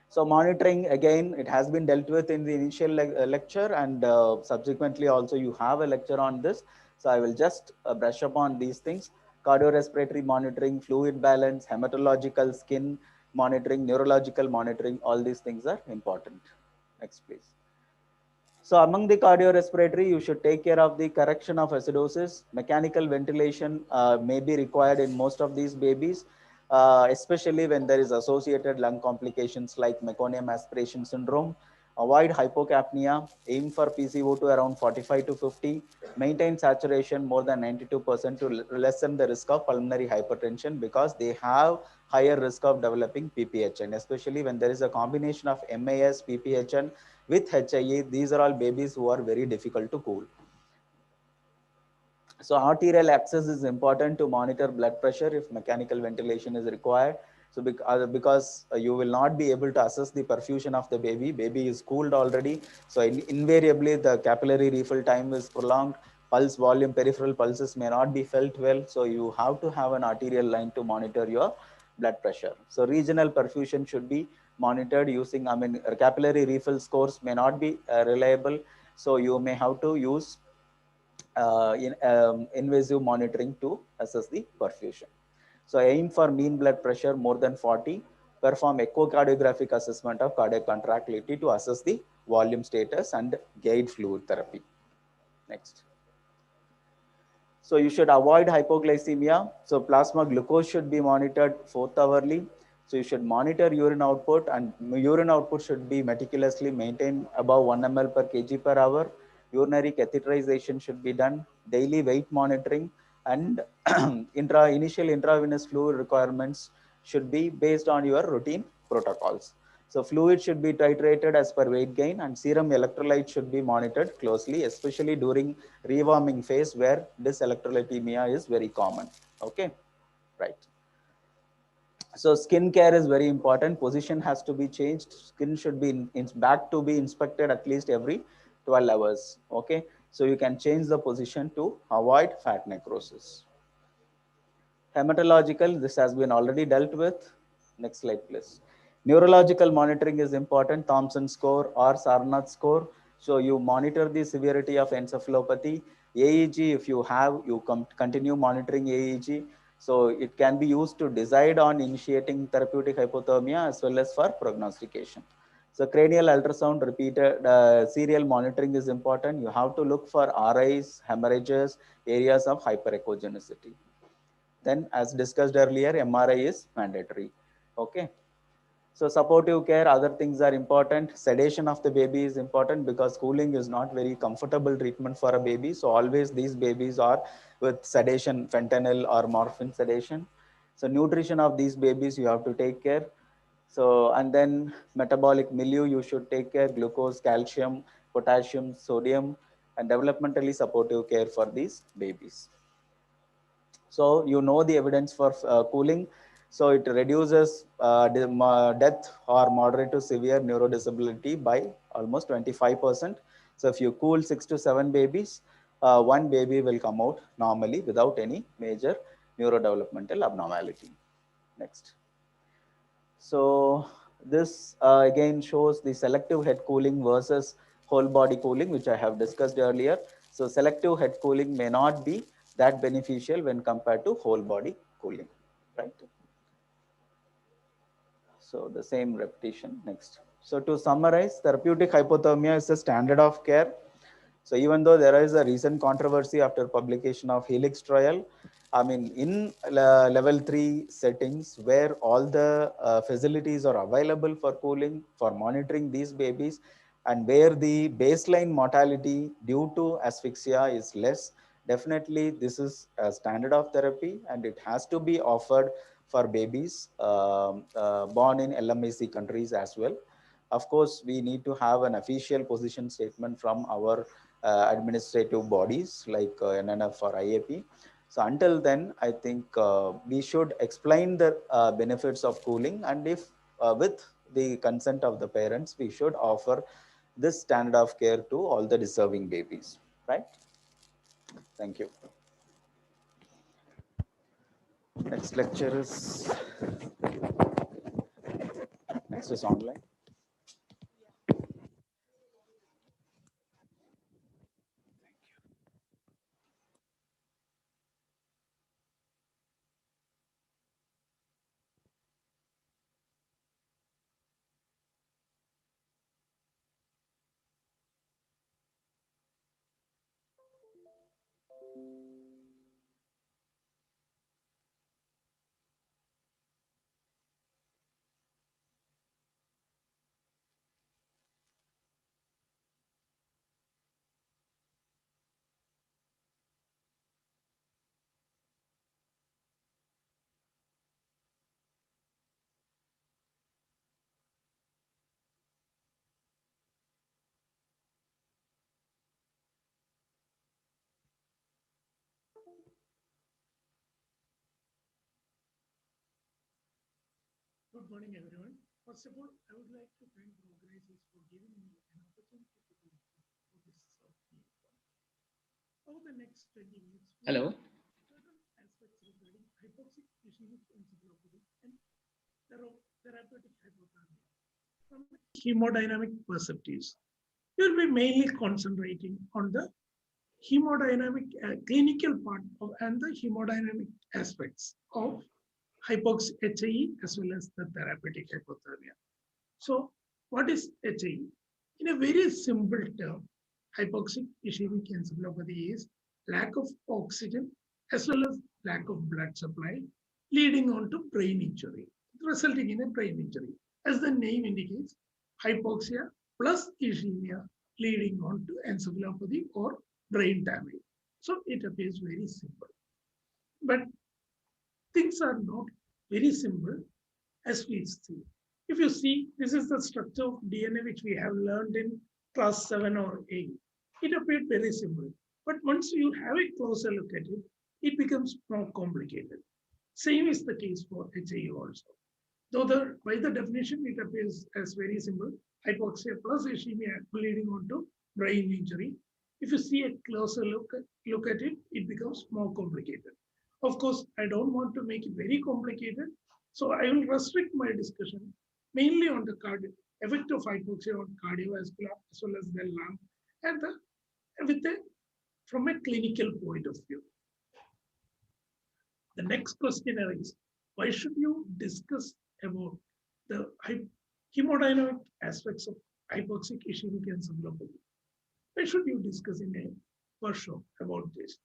So monitoring, again, it has been dealt with in the initial lecture, and subsequently also you have a lecture on this. So I will just brush upon these things. Cardiorespiratory monitoring, fluid balance, hematological, skin monitoring, neurological monitoring, all these things are important. Next, please. So among the cardiorespiratory, you should take care of the correction of acidosis. Mechanical ventilation may be required in most of these babies, especially when there is associated lung complications like meconium aspiration syndrome. Avoid hypocapnia, aim for PCO2 around 45 to 50, maintain saturation more than 92% to lessen the risk of pulmonary hypertension, because they have higher risk of developing PPHN, especially when there is a combination of MAS, PPHN with HIE. These are all babies who are very difficult to cool. So arterial access is important to monitor blood pressure if mechanical ventilation is required. So because you will not be able to assess the perfusion of the baby. Baby is cooled already. So invariably the capillary refill time is prolonged. Pulse volume, peripheral pulses may not be felt well. So you have to have an arterial line to monitor your blood pressure. So regional perfusion should be monitored using, capillary refill scores may not be reliable. So you may have to use invasive monitoring to assess the perfusion. So aim for mean blood pressure more than 40. Perform echocardiographic assessment of cardiac contractility to assess the volume status and guide fluid therapy. Next. So you should avoid hypoglycemia. So plasma glucose should be monitored 4th hourly. So you should monitor urine output, and urine output should be meticulously maintained above 1 ml per kg per hour. Urinary catheterization should be done, daily weight monitoring, and initial intravenous fluid requirements should be based on your routine protocols. So fluid should be titrated as per weight gain, and serum electrolyte should be monitored closely, especially during rewarming phase where dyselectrolytemia is very common. Okay, right. So skin care is very important. Position has to be changed. Skin should be back to be inspected at least every 12 hours. Okay, so you can change the position to avoid fat necrosis. Hematological, this has been already dealt with. Next slide, please. Neurological monitoring is important, Thompson score or Sarnath score. So you monitor the severity of encephalopathy. aEEG, if you have, you continue monitoring aEEG. So it can be used to decide on initiating therapeutic hypothermia as well as for prognostication. So cranial ultrasound repeated serial monitoring is important. You have to look for RIs, hemorrhages, areas of hyperechogenicity. Then as discussed earlier, MRI is mandatory. Okay. So supportive care, other things are important. Sedation of the baby is important because cooling is not very comfortable treatment for a baby. So always these babies are with sedation, fentanyl or morphine sedation. So nutrition of these babies, you have to take care. So, and then metabolic milieu, you should take care, glucose, calcium, potassium, sodium, and developmentally supportive care for these babies. So you know the evidence for cooling. So it reduces death or moderate to severe neurodisability by almost 25%. So if you cool 6 to 7 babies, one baby will come out normally without any major neurodevelopmental abnormality. Next. So this again shows the selective head cooling versus whole body cooling, which I have discussed earlier. So selective head cooling may not be that beneficial when compared to whole body cooling, right? So the same repetition next. So to summarize, therapeutic hypothermia is a standard of care. So even though there is a recent controversy after publication of Helix trial, I mean, in level 3 settings where all the facilities are available for cooling, for monitoring these babies, and where the baseline mortality due to asphyxia is less, definitely this is a standard of therapy and it has to be offered for babies born in LMIC countries as well. Of course, we need to have an official position statement from our administrative bodies like NNF or IAP. So until then, I think we should explain the benefits of cooling, and if with the consent of the parents, we should offer this standard of care to all the deserving babies, right? Thank you. Next lecture is, next is online. Good morning, everyone. First of all, I would like to thank the organizers for giving me an opportunity to do this. Over the next 20 minutes, Hello. certain aspects regarding hypoxic ischemic encephalopathy and therapeutic hypothermia. From hemodynamic perspectives, we will be mainly concentrating on the hemodynamic clinical part of and the hemodynamic aspects of hypoxic HIE as well as the therapeutic hypothermia. So what is HIE? In a very simple term, hypoxic ischemic encephalopathy is lack of oxygen as well as lack of blood supply, leading on to brain injury, resulting in a brain injury. As the name indicates, hypoxia plus ischemia leading on to encephalopathy or brain damage. So it appears very simple. But things are not very simple as we see. If you see, this is the structure of DNA which we have learned in class 7 or 8. It appeared very simple. But once you have a closer look at it, it becomes more complicated. Same is the case for HAE also. Though by the definition, it appears as very simple, hypoxia plus ischemia leading on to brain injury. If you see a closer look at it, it becomes more complicated. Of course, I don't want to make it very complicated, so I will restrict my discussion mainly on the effect of hypoxia on cardiovascular as well as the lung, and from a clinical point of view. The next question is, why should you discuss about the hemodynamic aspects of hypoxic ischemic encephalopathy? Why should you discuss in a workshop about this?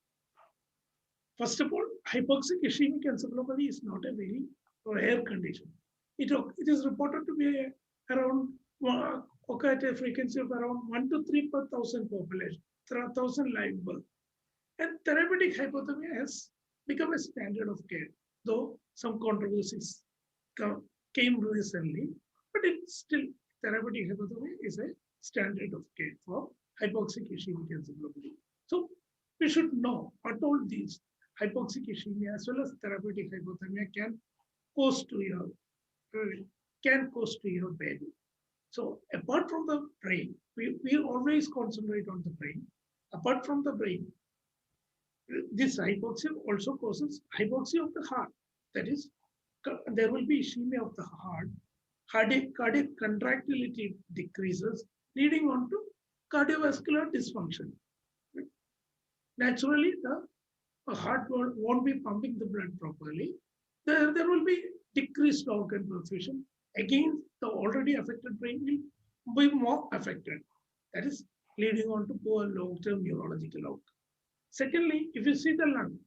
First of all, hypoxic ischemic encephalopathy is not a very rare condition. It is reported to be around occur at a frequency of around 1 to 3 per thousand population, 1,000 live birth. And therapeutic hypothermia has become a standard of care, though some controversies came recently, but it's still therapeutic hypothermia is a standard of care for hypoxic ischemic encephalopathy. So we should know what all these hypoxic ischemia as well as therapeutic hypothermia can cause to your baby. So apart from the brain, we always concentrate on the brain. Apart from the brain, this hypoxia also causes hypoxia of the heart. That is, there will be ischemia of the heart. Cardiac contractility decreases, leading on to cardiovascular dysfunction. Naturally, the heart won't be pumping the blood properly. There will be decreased organ perfusion. Again, the already affected brain will be more affected. That is leading on to poor long-term neurological outcome. Secondly, if you see the lung,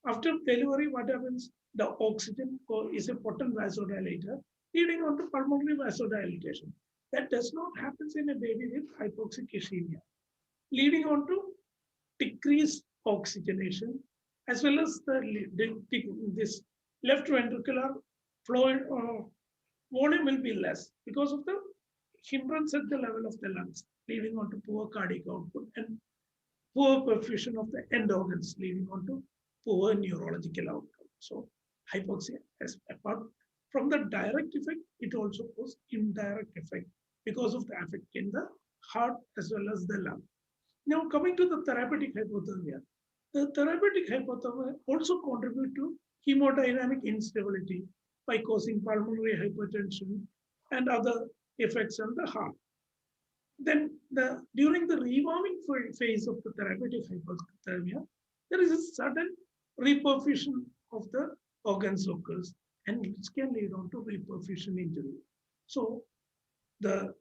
after delivery, what happens? The oxygen is a potent vasodilator, leading on to pulmonary vasodilatation. That does not happen in a baby with hypoxic ischemia, leading on to decreased oxygenation, as well as this left ventricular flow volume will be less because of the hindrance at the level of the lungs, leading on to poor cardiac output and poor perfusion of the end organs, leading on to poor neurological outcome. So hypoxia, as apart from the direct effect, it also causes indirect effect because of the effect in the heart as well as the lung. Now coming to the therapeutic hypothermia. The therapeutic hypothermia also contribute to hemodynamic instability by causing pulmonary hypertension and other effects on the heart. Then during the rewarming phase of the therapeutic hypothermia, there is a sudden reperfusion of the organs occurs, and which can lead on to reperfusion injury. So the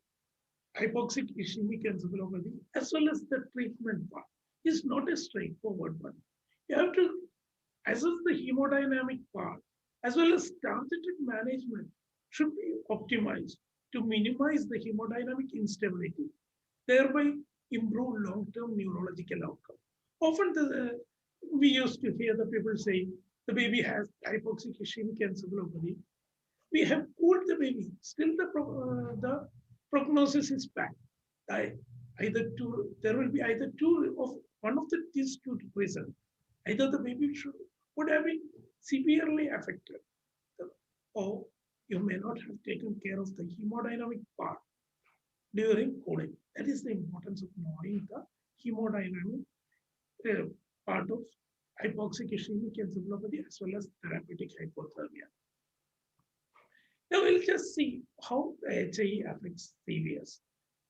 hypoxic ischemic encephalopathy as well as the treatment part is not a straightforward one. You have to assess the hemodynamic part as well as targeted management should be optimized to minimize the hemodynamic instability, thereby improve long-term neurological outcome. Often we used to hear the people saying the baby has hypoxic ischemic encephalopathy. We have cooled the baby, still the prognosis is bad. There will be either one of these two reasons. Either the baby would have been severely affected, or you may not have taken care of the hemodynamic part during cooling. That is the importance of knowing the hemodynamic part of hypoxic ischemic encephalopathy as well as therapeutic hypothermia. Now we'll just see how the HAE affects CVS.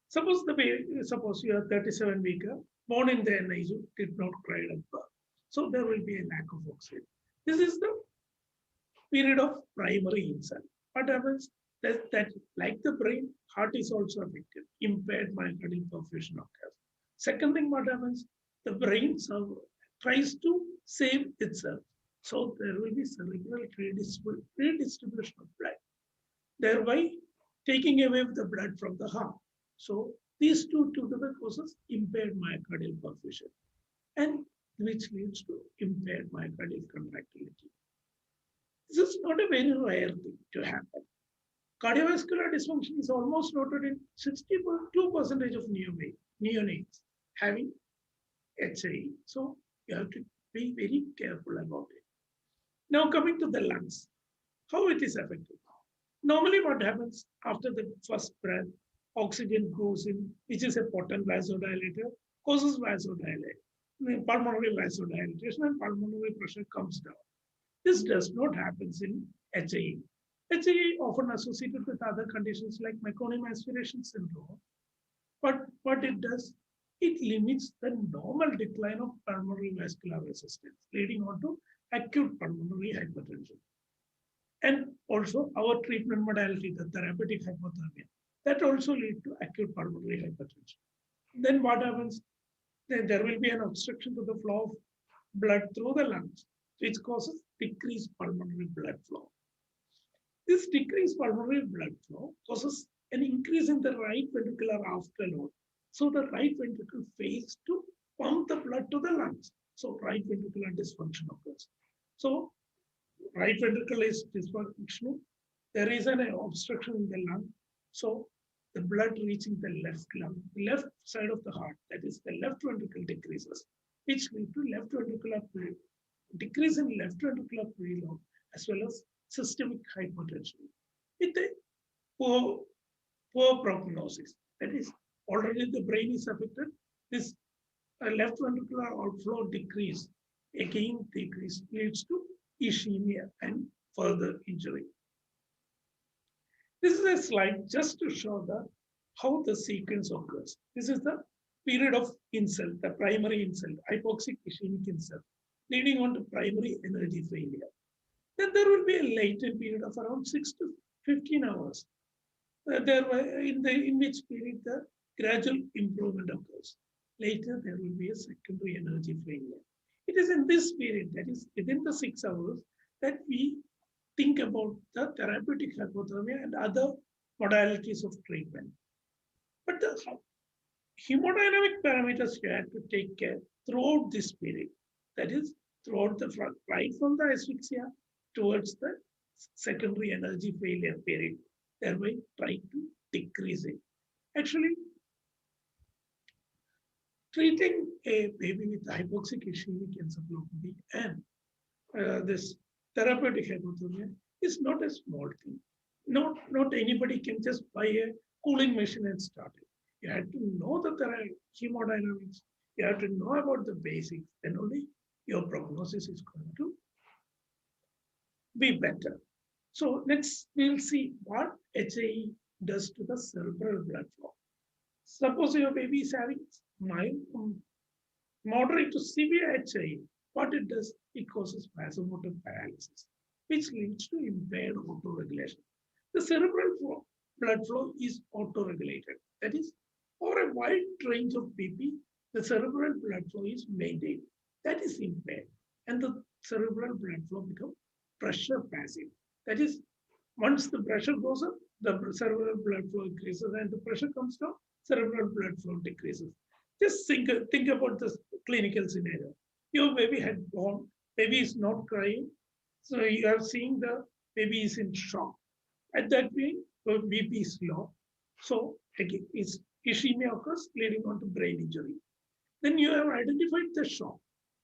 Suppose you are 37-weeker, born in the NICU, did not cry at birth. So there will be a lack of oxygen. This is the period of primary insult. What happens? That like the brain, heart is also affected. Impaired myocardial perfusion occurs. Second thing, what happens? The brain tries to save itself. So there will be cerebral redistribution of blood, thereby taking away the blood from the heart. So these two together causes impaired myocardial perfusion, and which leads to impaired myocardial contractility. This is not a very rare thing to happen. Cardiovascular dysfunction is almost noted in 62% of neonates having HIE. So you have to be very careful about it. Now coming to the lungs, how it is affected. Normally what happens after the first breath, oxygen goes in, which is a potent vasodilator, causes vasodilation, pulmonary vasodilatation, and pulmonary pressure comes down. This does not happen in HIE. HIE often associated with other conditions like meconium aspiration syndrome. But what it does, it limits the normal decline of pulmonary vascular resistance, leading on to acute pulmonary hypertension. And also our treatment modality, the therapeutic hypothermia, that also leads to acute pulmonary hypertension. Then what happens? Then there will be an obstruction to the flow of blood through the lungs, which causes decreased pulmonary blood flow. This decreased pulmonary blood flow causes an increase in the right ventricular afterload. So the right ventricle fails to pump the blood to the lungs. So right ventricular dysfunction occurs. So right ventricle is dysfunctional. There is an obstruction in the lung. So the blood reaching the left lung, the left side of the heart, that is the left ventricle decreases, which leads to left ventricular decrease in left ventricular preload as well as systemic hypertension with a poor prognosis. That is, already the brain is affected. This left ventricular outflow decrease, again decrease, leads to ischemia and further injury. This is a slide just to show how the sequence occurs. This is the period of insult, the primary insult, hypoxic ischemic insult, leading on to primary energy failure. Then there will be a latent period of around 6 to 15 hours, in which period the gradual improvement occurs. Later, there will be a secondary energy failure. It is in this period, that is within the 6 hours, that we think about the therapeutic hypothermia and other modalities of treatment. But the hemodynamic parameters you have to take care throughout this period. That is, throughout the front, right from the asphyxia towards the secondary energy failure period, thereby trying to decrease it. Actually, treating a baby with hypoxic ischemic encephalopathy and this therapeutic hypothermia is not a small thing. Not anybody can just buy a cooling machine and start it. You have to know the hemodynamics. You have to know about the basics. Then only your prognosis is going to be better. So next we'll see what HIE does to the cerebral blood flow. Suppose your baby is having mild, moderate to severe HIE. What it does, it causes vasomotor paralysis, which leads to impaired autoregulation. The cerebral blood flow is autoregulated. That is, for a wide range of BP, the cerebral blood flow is maintained. That is impaired. And the cerebral blood flow becomes pressure passive. That is, once the pressure goes up, the cerebral blood flow increases, and the pressure comes down, cerebral blood flow decreases. Just think about this clinical scenario. Your baby had born, baby is not crying, so you are seeing the baby is in shock. At that point, the BP is low, so again, ischemia occurs, leading on to brain injury. Then you have identified the shock.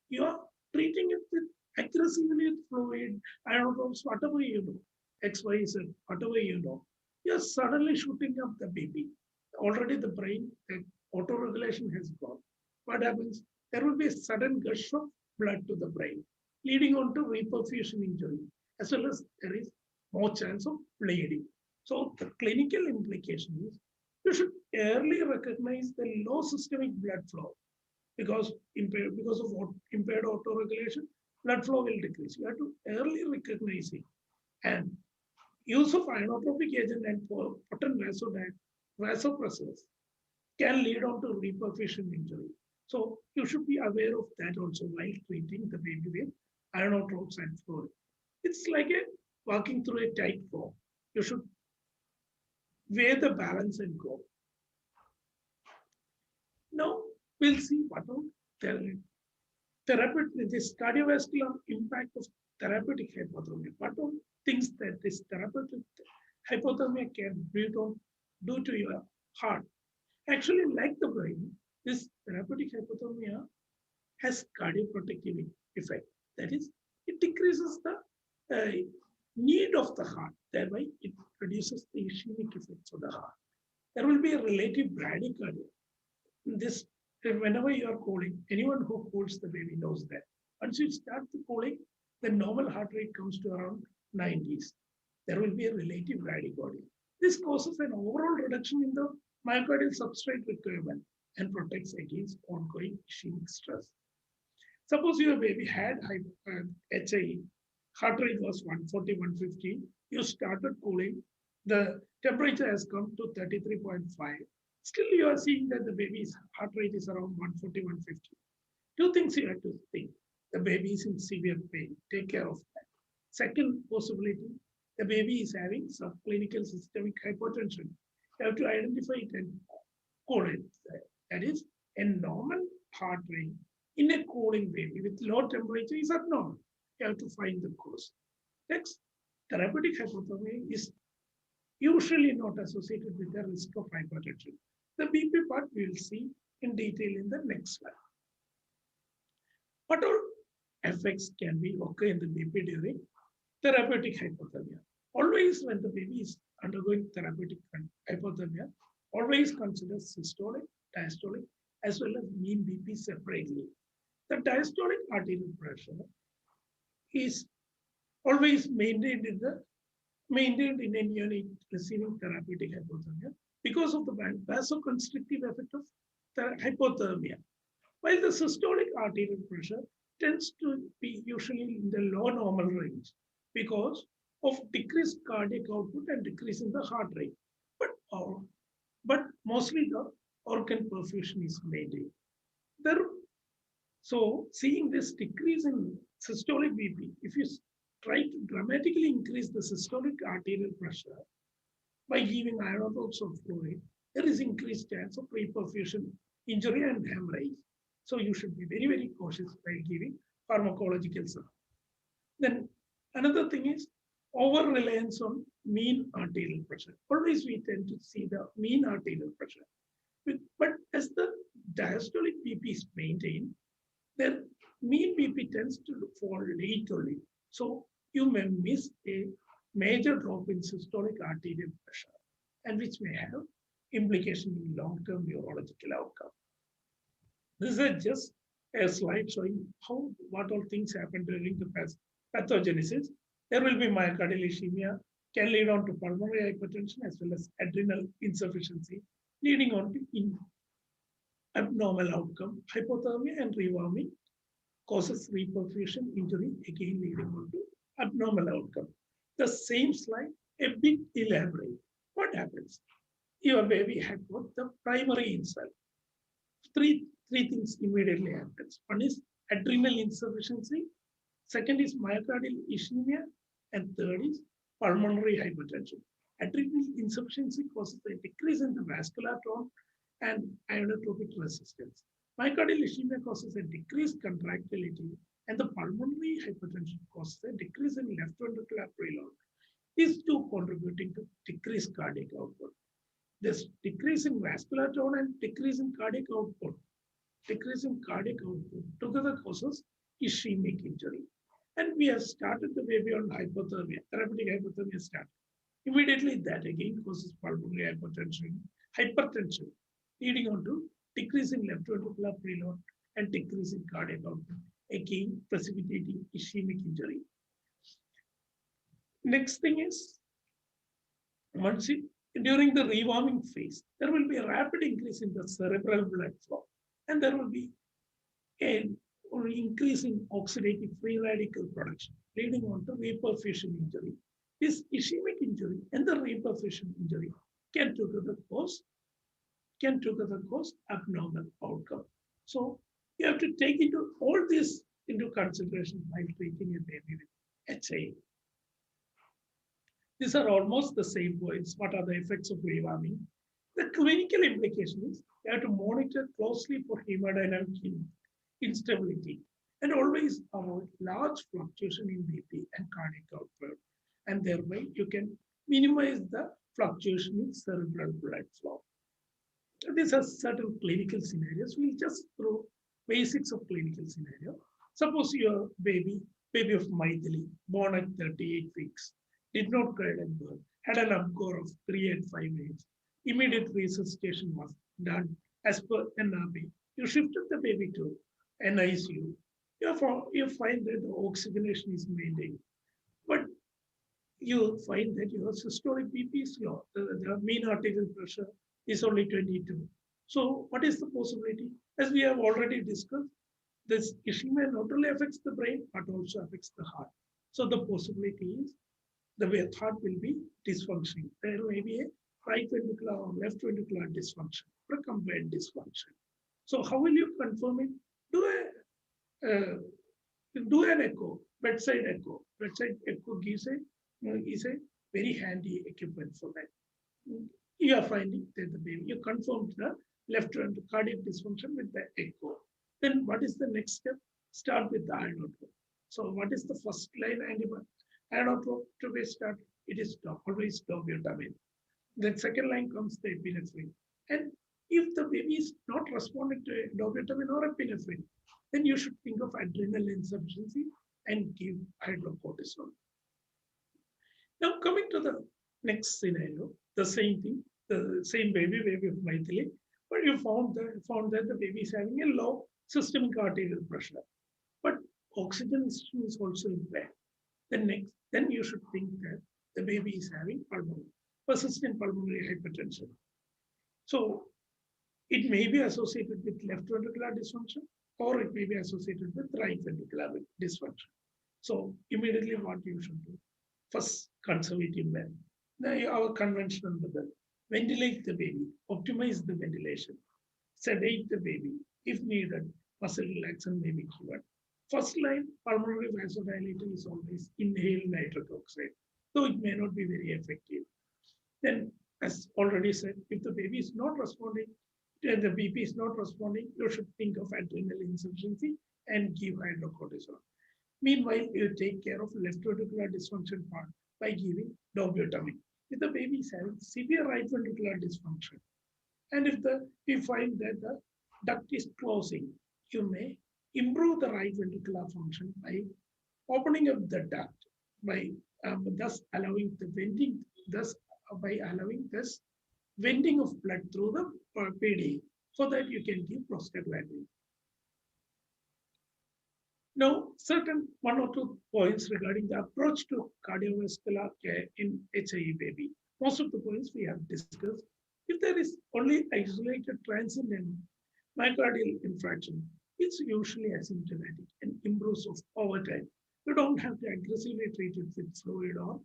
You are treating it with aggressively fluid, ionotrops, whatever you know, XYZ, whatever you know. You are suddenly shooting up the baby. Already the brain, the autoregulation has gone. What happens? There will be a sudden gush of blood to the brain, leading on to reperfusion injury, as well as there is more chance of bleeding. So the clinical implication is you should early recognize the low systemic blood flow because of impaired autoregulation, blood flow will decrease. You have to early recognize it. And use of inotropic agent and potent vasopressors can lead on to reperfusion injury. So you should be aware of that also while treating the baby with ionotropes and fluoride. It's like a walking through a tightrope. You should weigh the balance and go. Now we'll see what therapeutic, this cardiovascular impact of therapeutic hypothermia. What are things that this therapeutic hypothermia can do to your heart? Actually, like the brain, this therapeutic hypothermia has cardioprotective effect. That is, it decreases the need of the heart. Thereby, it reduces the ischemic effects of the heart. There will be a relative bradycardia. This, whenever you are cooling, anyone who cools the baby knows that. Once you start the cooling, the normal heart rate comes to around 90s. There will be a relative bradycardia. This causes an overall reduction in the myocardial substrate requirement and protects against ongoing ischemic stress. Suppose your baby had HIE, heart rate was 140, 150, you started cooling, the temperature has come to 33.5. Still, you are seeing that the baby's heart rate is around 140, 150. Two things you have to think. The baby is in severe pain. Take care of that. Second possibility, the baby is having subclinical systemic hypotension. You have to identify it and curate. That is, a normal heart rate in a cooling baby with low temperature is abnormal. You have to find the cause. Next, therapeutic hypothermia is usually not associated with the risk of hypertension. The BP part we will see in detail in the next slide. What all effects can be occur in the BP during therapeutic hypothermia? Always when the baby is undergoing therapeutic hypothermia, always consider systolic, diastolic, as well as mean BP separately. The diastolic arterial pressure is always maintained in a neonate receiving therapeutic hypothermia because of the vasoconstrictive effect of hypothermia. While the systolic arterial pressure tends to be usually in the low normal range because of decreased cardiac output and decrease in the heart rate. But mostly the organ perfusion is maintained. So seeing this decrease in systolic BP, if you try to dramatically increase the systolic arterial pressure by giving ionotropes of fluoride, there is increased chance of reperfusion injury and hemorrhage. So you should be very, very cautious by giving pharmacological support. Then another thing is over-reliance on mean arterial pressure. Always we tend to see the mean arterial pressure. But as the diastolic BP is maintained, then mean BP tends to fall late only. So you may miss a major drop in systolic arterial pressure, and which may have implication in long-term neurological outcome. This is just a slide showing what all things happen during the pathogenesis. There will be myocardial ischemia, can lead on to pulmonary hypertension as well as adrenal insufficiency, leading on to abnormal outcome. Hypothermia and rewarming causes reperfusion injury, again leading on to abnormal outcome. The same slide, a bit elaborate. What happens? Your baby had got the primary insult. Three things immediately happens. One is adrenal insufficiency, second is myocardial ischemia, and third is pulmonary hypertension. Adrenal insufficiency causes a decrease in the vascular tone and ionotropic resistance. Myocardial ischemia causes a decreased contractility, and the pulmonary hypertension causes a decrease in left ventricular preload. These two contributing to decreased cardiac output. This decrease in vascular tone and decrease in cardiac output together causes ischemic injury. And we have started the baby on hypothermia, therapeutic hypothermia started. Immediately that again causes pulmonary hypertension, leading on to decrease in left ventricular preload and decrease in cardiac output, again precipitating ischemic injury. Next thing is, during the rewarming phase, there will be a rapid increase in the cerebral blood flow, and there will be an increase in oxidative free radical production, leading on to reperfusion injury. This ischemic injury and the reperfusion injury can together cause abnormal outcome. So you have to take into all this into consideration while treating a baby with HA. These are almost the same points. What are the effects of rewarming? The clinical implication is you have to monitor closely for hemodynamic instability and always avoid large fluctuation in BP and cardiac output. And thereby you can minimize the fluctuation in cerebral blood flow. These are certain clinical scenarios. We'll just throw basics of clinical scenario. Suppose your baby of Maithili, born at 38 weeks, did not cry at birth, had an UPGOR of 3 and 5 age. Immediate resuscitation was done as per NRB. You shifted the baby to NICU. You find that the oxygenation is maintained, but you find that your systolic BP is low. The mean arterial pressure is only 22. So what is the possibility? As we have already discussed, this ischemia not only affects the brain, but also affects the heart. So the possibility is the heart will be dysfunctioning. There may be a right ventricular or left ventricular dysfunction or a combined dysfunction. So how will you confirm it? Do an echo, bedside echo. Bedside echo is a very handy equipment for that. You are finding that the baby, you confirmed the left ventricular cardiac dysfunction with the echo. Then what is the next step? Start with the ionotrope. So what is the first line ionotrope to be started? It is always dobutamine. Then second line comes the epinephrine. And if the baby is not responding to dobutamine or epinephrine, then you should think of adrenal insufficiency and give hydrocortisone. Now coming to the next scenario, the same thing, the same baby of Maithili, but you found that the baby is having a low systemic arterial pressure, but oxygen is also impaired. Then you should think that the baby is having persistent pulmonary hypertension. So it may be associated with left ventricular dysfunction, or it may be associated with right ventricular dysfunction. So immediately what you should do? First, conservative method. Now our conventional method. Ventilate the baby, optimize the ventilation, sedate the baby. If needed, muscle relaxant may be given. First line pulmonary vasodilator is always inhaled nitric oxide, though it may not be very effective. Then, as already said, if the baby is not responding, and the BP is not responding, you should think of adrenal insufficiency and give hydrocortisone. Meanwhile, you take care of left ventricular dysfunction part by giving dobutamine. If the baby is having severe right ventricular dysfunction, and if you find that the duct is closing, you may improve the right ventricular function by opening up the duct, by thus allowing the venting, by allowing this venting of blood through the PD, so that you can give prostaglandin. Now, certain one or two points regarding the approach to cardiovascular care in HIE baby. Most of the points we have discussed. If there is only isolated transient myocardial infarction, it's usually asymptomatic and improves over time. You don't have to aggressively treat it with fluid or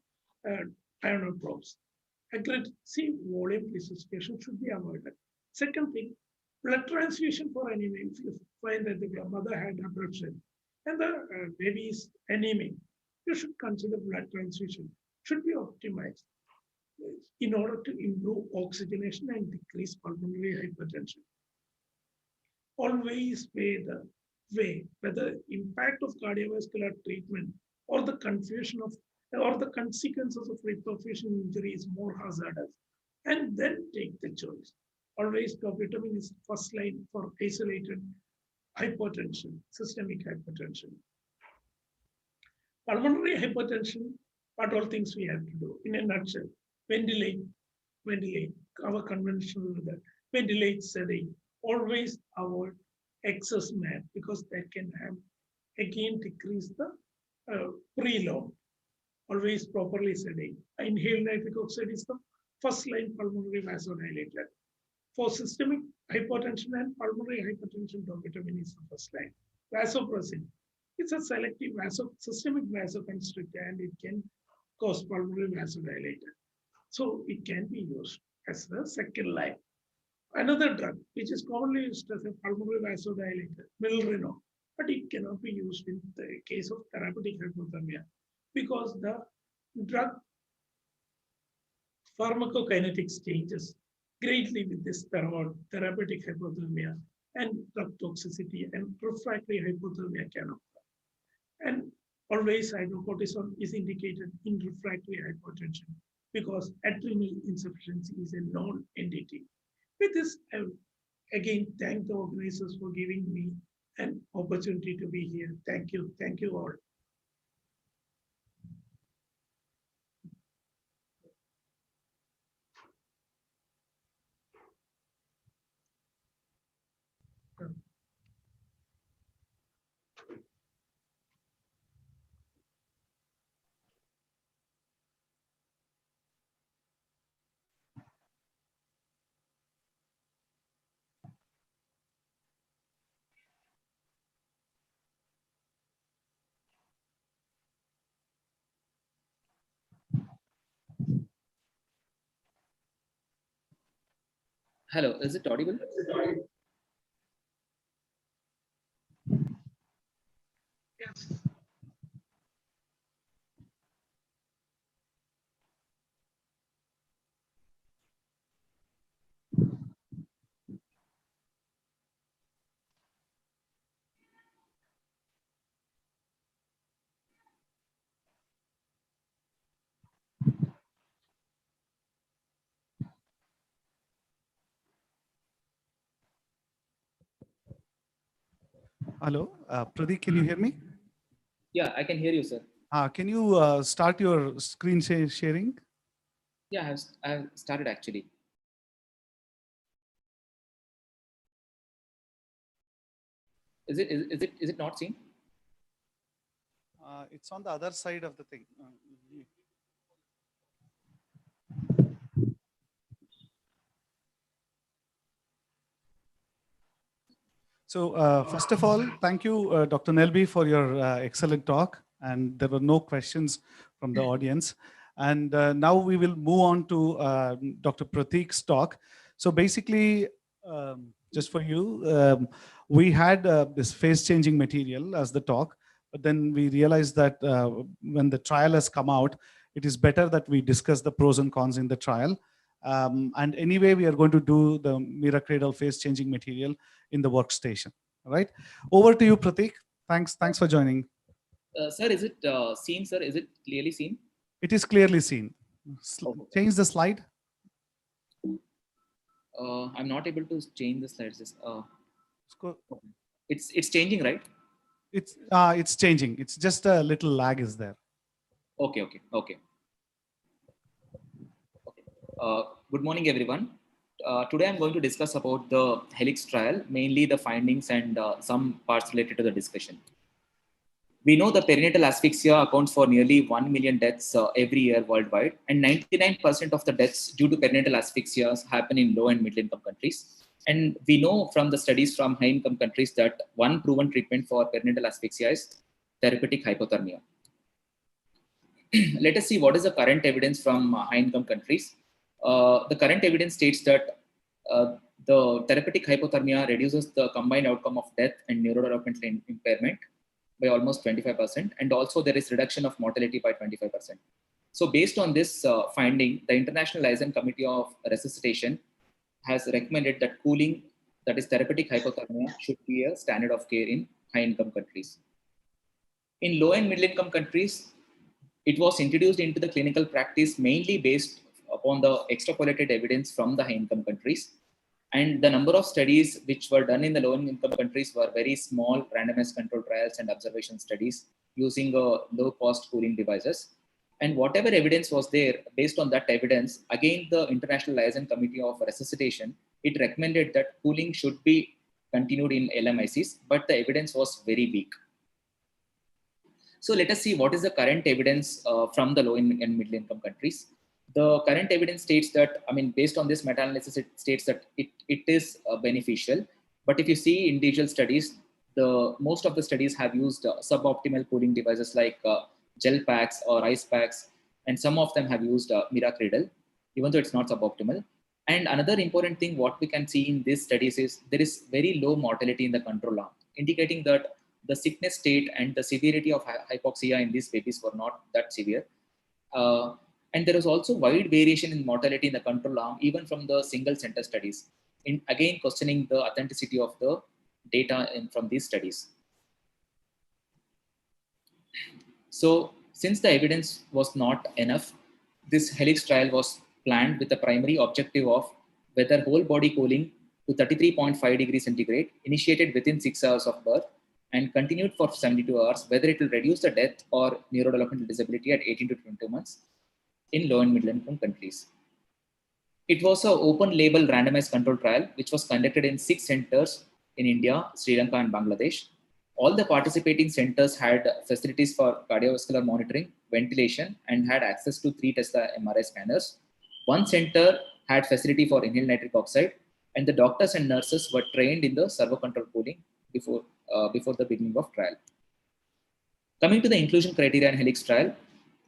ionotropes. Aggressive volume resuscitation should be avoided. Second thing, blood transfusion for anemia. If you find that the mother had abruption and the baby is anemic, you should consider blood transfusion should be optimized in order to improve oxygenation and decrease pulmonary hypertension. Always weigh whether impact of cardiovascular treatment or the confusion of or the consequences of reperfusion injury is more hazardous, and then take the choice. Always dobutamine is first line for isolated hypertension, systemic hypertension. Pulmonary hypertension, what all things we have to do? In a nutshell, ventilate, our conventional method, ventilate, sedate, always avoid excess MAP because that can have, again, decrease the preload. Always properly sedate. Inhaled nitric oxide is the first line pulmonary vasodilator. For systemic hypertension and pulmonary hypertension, dobutamine is the first line. Vasopressin, it's a selective systemic vasoconstrictor and it can cause pulmonary vasodilator. So it can be used as the second line. Another drug, which is commonly used as a pulmonary vasodilator, milrinone, but it cannot be used in the case of therapeutic hypothermia because the drug pharmacokinetics changes greatly with this therapeutic hypothermia, and drug toxicity and refractory hypothermia can occur. And always hydrocortisone is indicated in refractory hypertension because adrenal insufficiency is a known entity. With this, I again thank the organizers for giving me an opportunity to be here. Thank you. Thank you all. Hello, is it audible? Yes. Hello, Pradeep, can you hear me? Yeah, I can hear you, sir. Can you start your screen sharing? Yeah, I have started actually. Is it not seen? It's on the other side of the thing. So first of all, thank you, Dr. Nelby, for your excellent talk. And there were no questions from the audience. And now we will move on to Dr. Pratik's talk. So basically, just for you, we had this phase-changing material as the talk, but then we realized that when the trial has come out, it is better that we discuss the pros and cons in the trial. And anyway, we are going to do the miracradle phase-changing material in the workstation. All right. Over to you, Pratik. Thanks for joining. Sir, is it seen, sir? Is it clearly seen? It is clearly seen. Change the slide. I'm not able to change the slides. Okay. It's changing, right? It's changing. It's just a little lag is there. Okay. Good morning, everyone. Today I'm going to discuss about the HELIX trial, mainly the findings and some parts related to the discussion. We know the perinatal asphyxia accounts for nearly 1 million deaths every year worldwide, and 99% of the deaths due to perinatal asphyxia happen in low and middle income countries. And we know from the studies from high income countries that one proven treatment for perinatal asphyxia is therapeutic hypothermia. Let us see what is the current evidence from high income countries. The current evidence states that the therapeutic hypothermia reduces the combined outcome of death and neurodevelopmental impairment by almost 25%, and also there is reduction of mortality by 25%. So based on this finding, the International Liaison Committee of Resuscitation has recommended that cooling, that is therapeutic hypothermia, should be a standard of care in high-income countries. In low and middle-income countries, it was introduced into the clinical practice mainly based upon the extrapolated evidence from the high-income countries. And the number of studies which were done in the low-income countries were very small randomized controlled trials and observation studies using low-cost cooling devices. And whatever evidence was there, based on that evidence, again, the International Liaison Committee of Resuscitation, it recommended that cooling should be continued in LMICs, but the evidence was very weak. So let us see what is the current evidence from the low and middle income countries. The current evidence states that, based on this meta-analysis, it states that it is beneficial. But if you see individual studies, most of the studies have used suboptimal cooling devices like gel packs or ice packs, and some of them have used miracradle, even though it's not suboptimal. And another important thing what we can see in these studies is there is very low mortality in the control arm, indicating that the sickness state and the severity of hypoxia in these babies were not that severe. And there is also wide variation in mortality in the control arm, even from the single center studies, again questioning the authenticity of the data from these studies. So since the evidence was not enough, this HELIX trial was planned with the primary objective of whether whole body cooling to 33.5 degrees centigrade initiated within 6 hours of birth and continued for 72 hours, whether it will reduce the death or neurodevelopmental disability at 18 to 22 months in low and middle income countries. It was an open label randomized control trial, which was conducted in 6 centers in India, Sri Lanka, and Bangladesh. All the participating centers had facilities for cardiovascular monitoring, ventilation, and had access to 3 Tesla MRI scanners. One center had facility for inhaled nitric oxide, and the doctors and nurses were trained in the servo control cooling before the beginning of trial. Coming to the inclusion criteria in HELIX trial,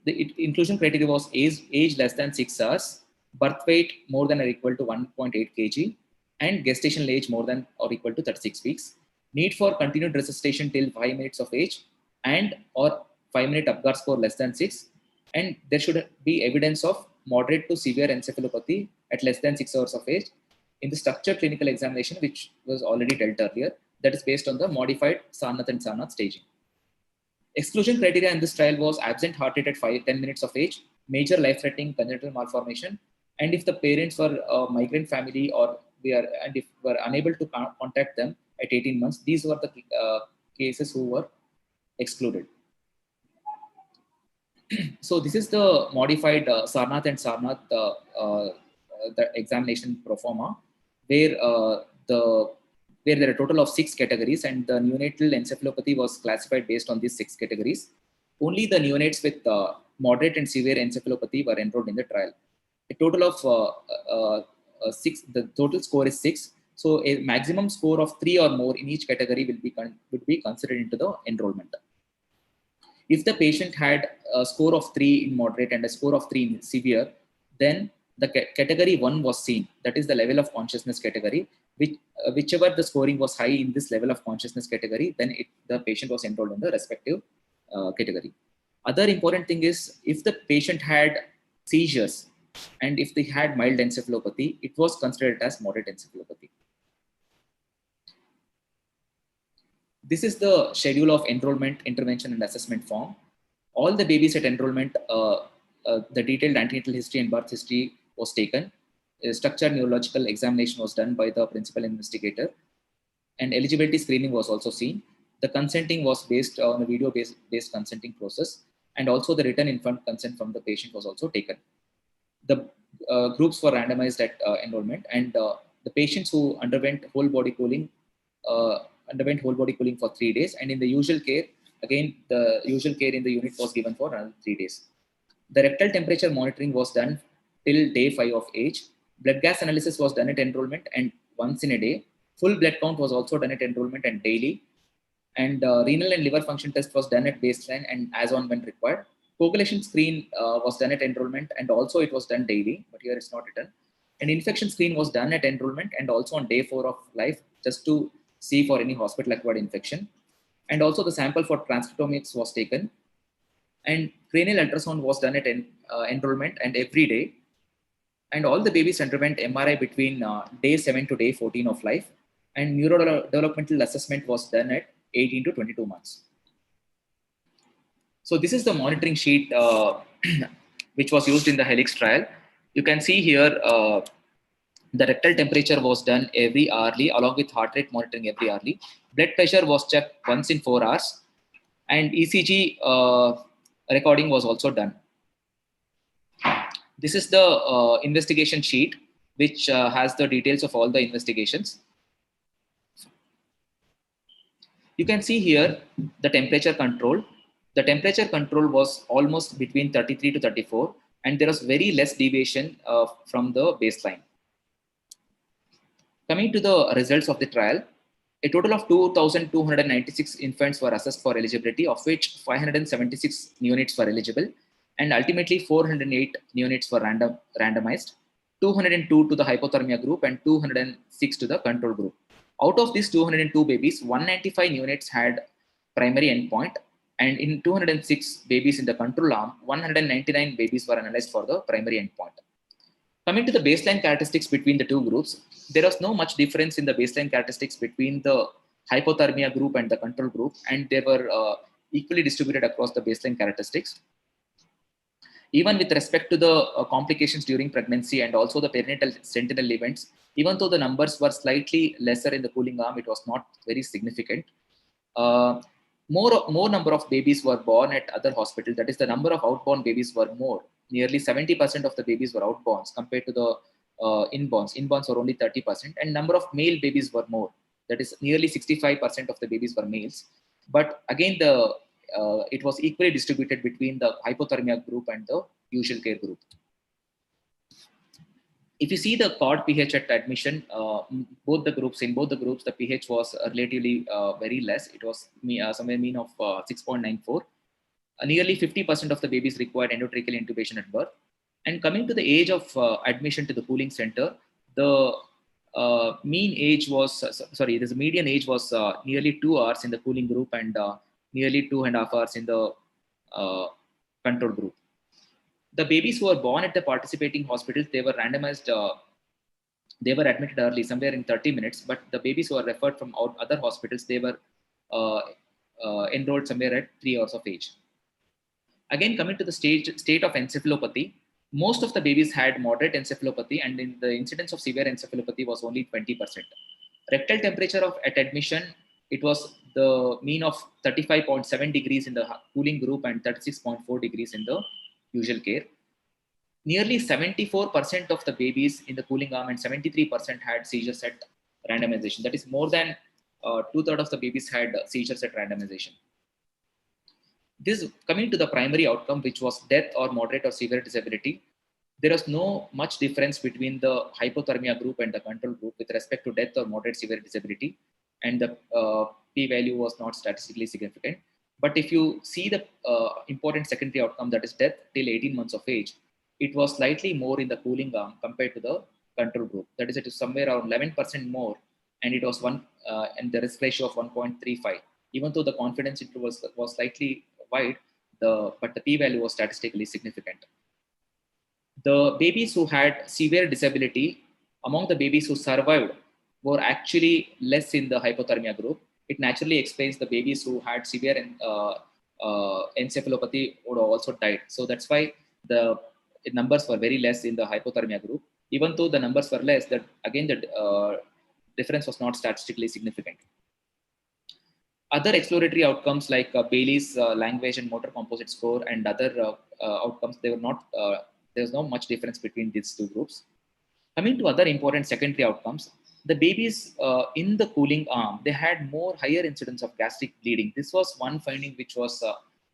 the inclusion criteria was age less than 6 hours, birth weight more than or equal to 1.8 kg, and gestational age more than or equal to 36 weeks. Need for continued resuscitation till 5 minutes of age and or 5-minute Apgar score less than 6. And there should be evidence of moderate to severe encephalopathy at less than 6 hours of age in the structured clinical examination, which was already dealt earlier, that is based on the modified Sarnath and Sarnath staging. Exclusion criteria in this trial was absent heart rate at 10 minutes of age, major life-threatening congenital malformation, and if the parents were a migrant family and if were unable to contact them at 18 months, these were the cases who were excluded. So this is the modified Sarnath and Sarnath the examination pro forma, where there are a total of 6 categories, and the neonatal encephalopathy was classified based on these 6 categories. Only the neonates with moderate and severe encephalopathy were enrolled in the trial. A total of 6, the total score is 6. So a maximum score of 3 or more in each category would be considered into the enrollment. If the patient had a score of 3 in moderate and a score of 3 in severe, then the category 1 was seen. That is the level of consciousness category. Whichever the scoring was high in this level of consciousness category, then the patient was enrolled in the respective category. Other important thing is, if the patient had seizures and if they had mild encephalopathy, it was considered as moderate encephalopathy. This is the schedule of enrollment, intervention, and assessment form. All the babies at enrollment, the detailed antenatal history and birth history was taken. A structured neurological examination was done by the principal investigator, and eligibility screening was also seen. The consenting was based on a video-based consenting process, and also the written informed consent from the patient was also taken. The groups were randomized at enrollment, and the patients who underwent whole body cooling for 3 days, and in the usual care, again, the usual care in the unit was given for another 3 days. The rectal temperature monitoring was done till day 5 of age. Blood gas analysis was done at enrollment and once in a day. Full blood count was also done at enrollment and daily. And renal and liver function test was done at baseline and as on when required. Coagulation screen was done at enrollment and also it was done daily, but here it's not written. An infection screen was done at enrollment and also on day 4 of life, just to see for any hospital-acquired infection. And also the sample for transcriptomics was taken. And cranial ultrasound was done at enrollment and every day. And all the babies underwent MRI between day 7 to day 14 of life. And neurodevelopmental assessment was done at 18 to 22 months. So this is the monitoring sheet which was used in the HELIX trial. You can see here the rectal temperature was done every hourly along with heart rate monitoring every hourly. Blood pressure was checked once in 4 hours. And ECG recording was also done. This is the investigation sheet, which has the details of all the investigations. You can see here the temperature control. The temperature control was almost between 33 to 34, and there was very less deviation from the baseline. Coming to the results of the trial, a total of 2,296 infants were assessed for eligibility, of which 576 neonates were eligible, and ultimately 408 neonates were randomized. 202 to the hypothermia group, and 206 to the control group. Out of these 202 babies, 195 neonates had primary endpoint, and in 206 babies in the control arm, 199 babies were analyzed for the primary endpoint. Coming to the baseline characteristics between the two groups, there was no much difference in the baseline characteristics between the hypothermia group and the control group, and they were equally distributed across the baseline characteristics. Even with respect to the complications during pregnancy and also the perinatal sentinel events, even though the numbers were slightly lesser in the cooling arm, it was not very significant. More number of babies were born at other hospitals. That is, the number of outborn babies were more. Nearly 70% of the babies were outborns compared to the inborns. Inborns were only 30%, and number of male babies were more. That is, nearly 65% of the babies were males. But again, it was equally distributed between the hypothermia group and the usual care group. If you see the cord pH at admission, in both the groups, the pH was relatively very less. It was somewhere mean of 6.94. Nearly 50% of the babies required endotracheal intubation at birth. And coming to the age of admission to the cooling center, the median age was nearly 2 hours in the cooling group and nearly 2.5 hours in the control group. The babies who were born at the participating hospitals, they were randomized, they were admitted early, somewhere in 30 minutes, but the babies who were referred from other hospitals, they were enrolled somewhere at 3 hours of age. Again, coming to the state of encephalopathy, most of the babies had moderate encephalopathy, and in the incidence of severe encephalopathy was only 20%. Rectal temperature at admission, it was the mean of 35.7 degrees in the cooling group and 36.4 degrees in the usual care. Nearly 74% of the babies in the cooling arm and 73% had seizures at randomization. That is, more than 2/3 of the babies had seizures at randomization. This coming to the primary outcome, which was death or moderate or severe disability, there was no much difference between the hypothermia group and the control group with respect to death or moderate severe disability, and the p-value was not statistically significant. But if you see the important secondary outcome, that is death till 18 months of age, it was slightly more in the cooling arm compared to the control group. That is, it is somewhere around 11% more, and it was and the risk ratio of 1.35. Even though the confidence interval was slightly wide, but the p-value was statistically significant. The babies who had severe disability, among the babies who survived, were actually less in the hypothermia group. It naturally explains the babies who had severe encephalopathy would have also died. So that's why the numbers were very less in the hypothermia group. Even though the numbers were less, that again the difference was not statistically significant. Other exploratory outcomes like Bailey's language and motor composite score and other outcomes, they were not. There was not much difference between these two groups. Coming to other important secondary outcomes, the babies in the cooling arm, they had higher incidence of gastric bleeding. This was one finding which was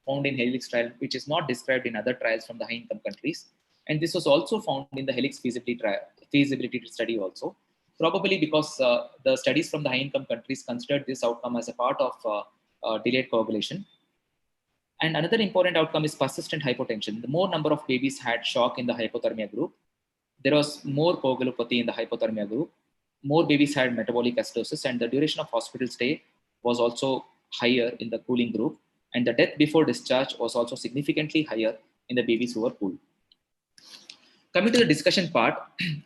found in Helix trial, which is not described in other trials from the high-income countries. And this was also found in the Helix feasibility study also, probably because the studies from the high-income countries considered this outcome as a part of delayed coagulation. And another important outcome is persistent hypotension. The more number of babies had shock in the hypothermia group, there was more coagulopathy in the hypothermia group. More babies had metabolic acidosis, and the duration of hospital stay was also higher in the cooling group. And the death before discharge was also significantly higher in the babies who were cooled. Coming to the discussion part,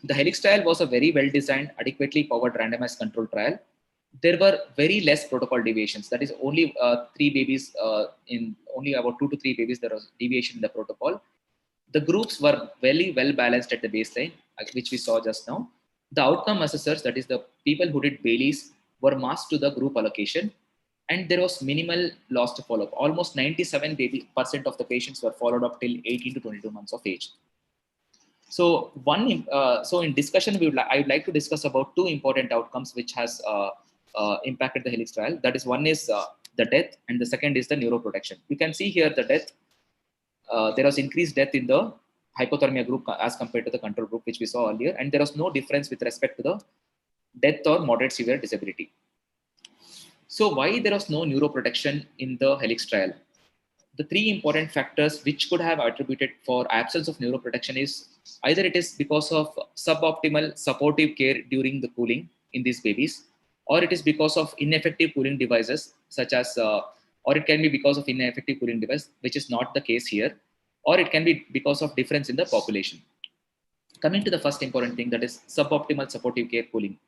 the Helix trial was a very well-designed, adequately powered randomized control trial. There were very less protocol deviations. That is, only 3 babies, in only about 2 to 3 babies, there was deviation in the protocol. The groups were very well balanced at the baseline, which we saw just now. The outcome assessors, that is the people who did Bailey's, were masked to the group allocation, and there was minimal loss to follow-up. Almost 97% of the patients were followed up till 18 to 22 months of age. So in discussion, I would like to discuss about 2 important outcomes which has impacted the Helix trial. That is, one is the death, and the second is the neuroprotection. You can see here the death. There was increased death in the hypothermia group as compared to the control group, which we saw earlier, and there was no difference with respect to the death or moderate severe disability. So why there was no neuroprotection in the Helix trial? the three important factors which could have attributed for absence of neuroprotection is either it is because of suboptimal supportive care during the cooling in these babies, or it is because of ineffective cooling devices such as, or it can be because of ineffective cooling device, which is not the case here, or it can be because of difference in the population. Coming to the first important thing, that is suboptimal supportive care cooling.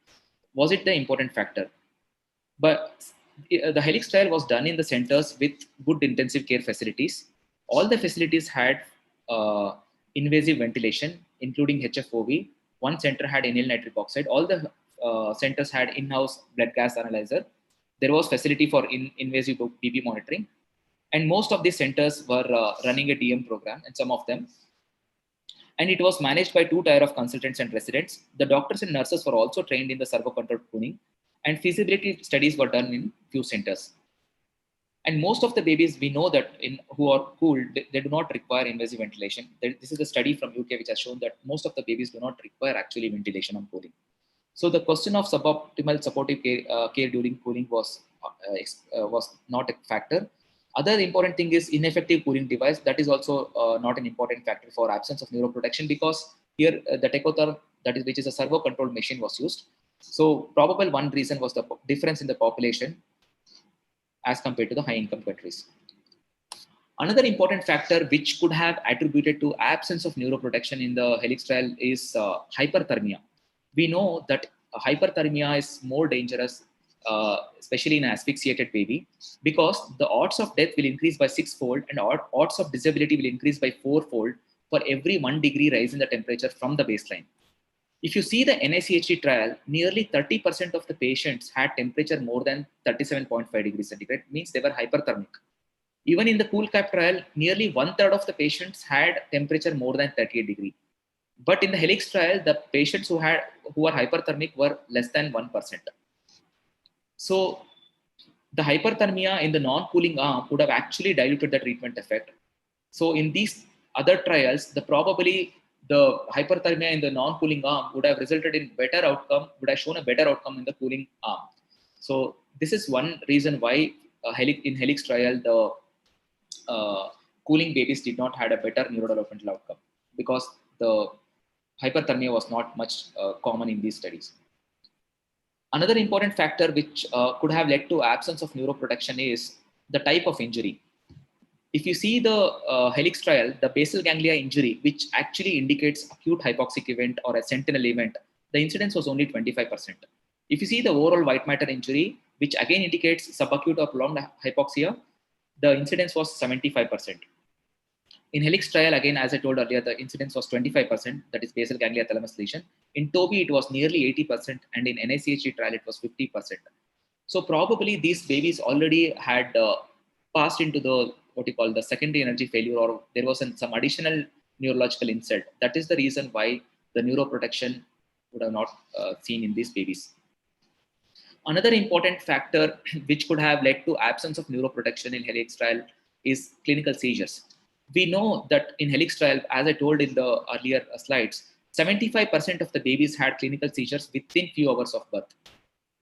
Was it the important factor? But the Helix trial was done in the centers with good intensive care facilities. All the facilities had invasive ventilation, including HFOV. One center had anyl nitric oxide. All the centers had in-house blood gas analyzer. There was facility for invasive BP monitoring. And most of these centers were running a DM program, and some of them. And it was managed by 2 tier of consultants and residents. The doctors and nurses were also trained in the servo-controlled cooling, and feasibility studies were done in few centers. And most of the babies we know that who are cooled, they do not require invasive ventilation. This is a study from UK which has shown that most of the babies do not require actually ventilation on cooling. So the question of suboptimal supportive care during cooling was not a factor. Other important thing is ineffective cooling device. That is also not an important factor for absence of neuroprotection, because here the Tecotherm, which is a servo-controlled machine, was used. So probable one reason was the difference in the population as compared to the high-income countries. Another important factor which could have attributed to absence of neuroprotection in the Helix trial is hyperthermia. We know that hyperthermia is more dangerous, especially in an asphyxiated baby, because the odds of death will increase by 6-fold and odds of disability will increase by 4-fold for every 1 degree rise in the temperature from the baseline. If you see the NICHD trial, nearly 30% of the patients had temperature more than 37.5 degrees centigrade, means they were hyperthermic. Even in the CoolCap trial, nearly 1/3 of the patients had temperature more than 38 degrees. But in the Helix trial, the patients who are hyperthermic were less than 1%. So the hyperthermia in the non-cooling arm would have actually diluted the treatment effect. So in these other trials, probably the hyperthermia in the non-cooling arm would have resulted in better outcome, would have shown a better outcome in the cooling arm. So this is one reason why in Helix trial, the cooling babies did not have a better neurodevelopmental outcome, because the hyperthermia was not much common in these studies. Another important factor which could have led to absence of neuroprotection is the type of injury. If you see the Helix trial, the basal ganglia injury, which actually indicates acute hypoxic event or a sentinel event, the incidence was only 25%. If you see the overall white matter injury, which again indicates subacute or prolonged hypoxia, the incidence was 75%. In Helix trial, again, as I told earlier, the incidence was 25%, that is basal ganglia thalamus lesion. In TOBI, it was nearly 80%, and in NICHD trial, it was 50%. So probably these babies already had passed into the the secondary energy failure, or there was some additional neurological insult. That is the reason why the neuroprotection would have not seen in these babies. Another important factor which could have led to absence of neuroprotection in Helix trial is clinical seizures. We know that in Helix trial, as I told in the earlier slides, 75% of the babies had clinical seizures within few hours of birth.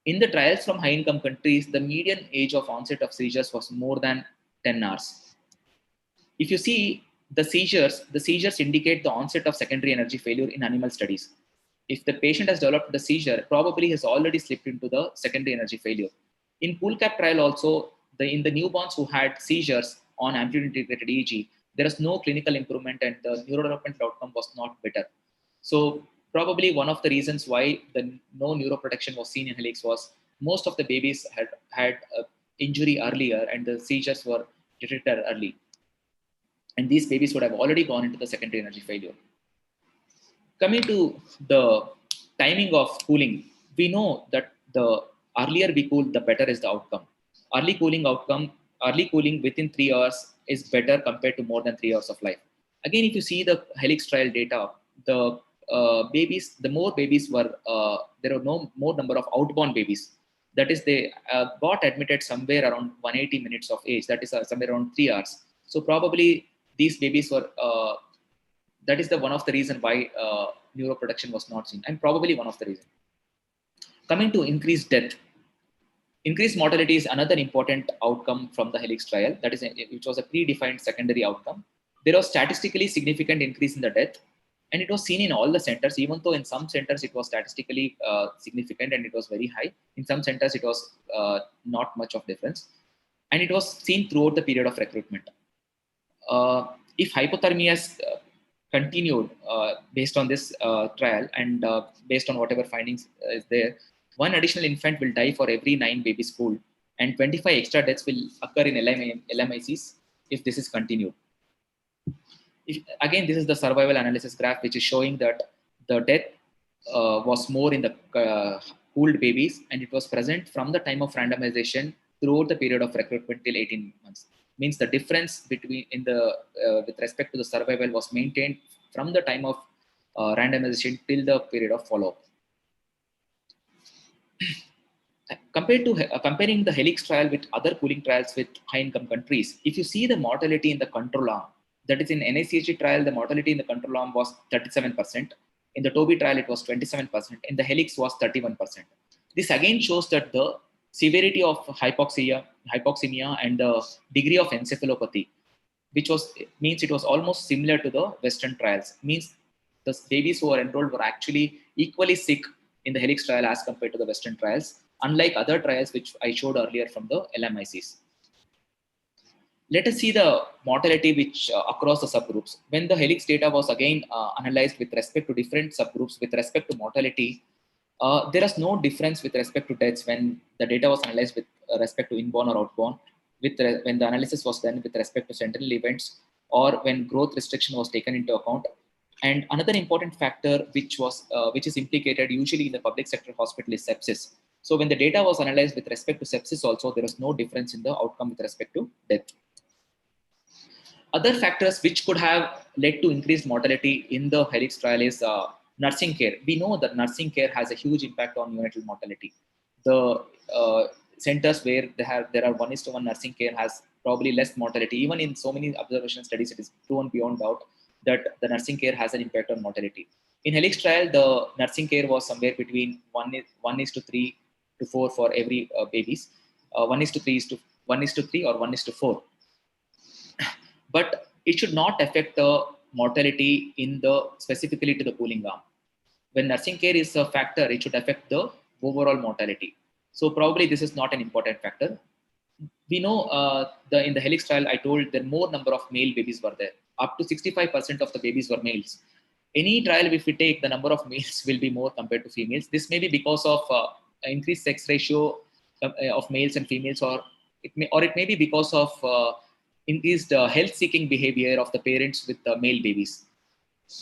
In the trials from high-income countries, the median age of onset of seizures was more than 10 hours. If you see the seizures indicate the onset of secondary energy failure in animal studies. If the patient has developed the seizure, probably has already slipped into the secondary energy failure. In CoolCap trial also, in the newborns who had seizures on amplitude integrated EEG, there is no clinical improvement and the neurodevelopmental outcome was not better. So probably one of the reasons why no neuroprotection was seen in Helix was most of the babies had injury earlier and the seizures were detected early. And these babies would have already gone into the secondary energy failure. Coming to the timing of cooling, we know that the earlier we cool, the better is the outcome. Early cooling within 3 hours is better compared to more than 3 hours of life. Again, if you see the Helix trial data, the more babies were, there were no more number of outborn babies. That is, they got admitted somewhere around 180 minutes of age. That is somewhere around 3 hours. So probably these babies were, that is one of the reason why neuroprotection was not seen, and probably one of the reasons. Coming to increased death. Increased mortality is another important outcome from the HELIX trial, that is, which was a predefined secondary outcome. There was statistically significant increase in the death, and it was seen in all the centers, even though in some centers it was statistically significant and it was very high. In some centers it was not much of difference, and it was seen throughout the period of recruitment. If hypothermia is continued based on this trial and based on whatever findings is there, one additional infant will die for every 9 babies pooled, and 25 extra deaths will occur in LMICs if this is continued. Again, this is the survival analysis graph, which is showing that the death was more in the pooled babies, and it was present from the time of randomization throughout the period of recruitment till 18 months. Means the difference between with respect to the survival was maintained from the time of randomization till the period of follow-up. Comparing the HELIX trial with other cooling trials with high-income countries, if you see the mortality in the control arm, that is in NICHE trial, the mortality in the control arm was 37%. In the TOBI trial, it was 27%. In the HELIX was 31%. This again shows that the severity of hypoxemia and the degree of encephalopathy, which means it was almost similar to the Western trials. Means the babies who were enrolled were actually equally sick in the HELIX trial as compared to the Western trials, unlike other trials which I showed earlier from the LMICs. Let us see the mortality which across the subgroups. When the HELIX data was again analyzed with respect to different subgroups with respect to mortality, there is no difference with respect to deaths when the data was analyzed with respect to inborn or outborn, when the analysis was done with respect to sentinel events, or when growth restriction was taken into account. And another important factor which is implicated usually in the public sector hospital is sepsis. So when the data was analyzed with respect to sepsis also, there is no difference in the outcome with respect to death. Other factors which could have led to increased mortality in the HELIX trial is nursing care. We know that nursing care has a huge impact on neonatal mortality. The centers where there are 1:1 nursing care has probably less mortality. Even in so many observational studies, it is proven beyond doubt that the nursing care has an impact on mortality. In HELIX trial, the nursing care was somewhere between 1:3 to 4 for every babies. 1:3 or 1:4. But it should not affect the mortality specifically to the pooling arm. When nursing care is a factor, it should affect the overall mortality. So probably this is not an important factor. We know in the HELIX trial, I told there more number of male babies were there. Up to 65% of the babies were males. Any trial, if we take, the number of males will be more compared to females. This may be because of increased sex ratio of males and females, or it may be because of increased health-seeking behavior of the parents with the male babies.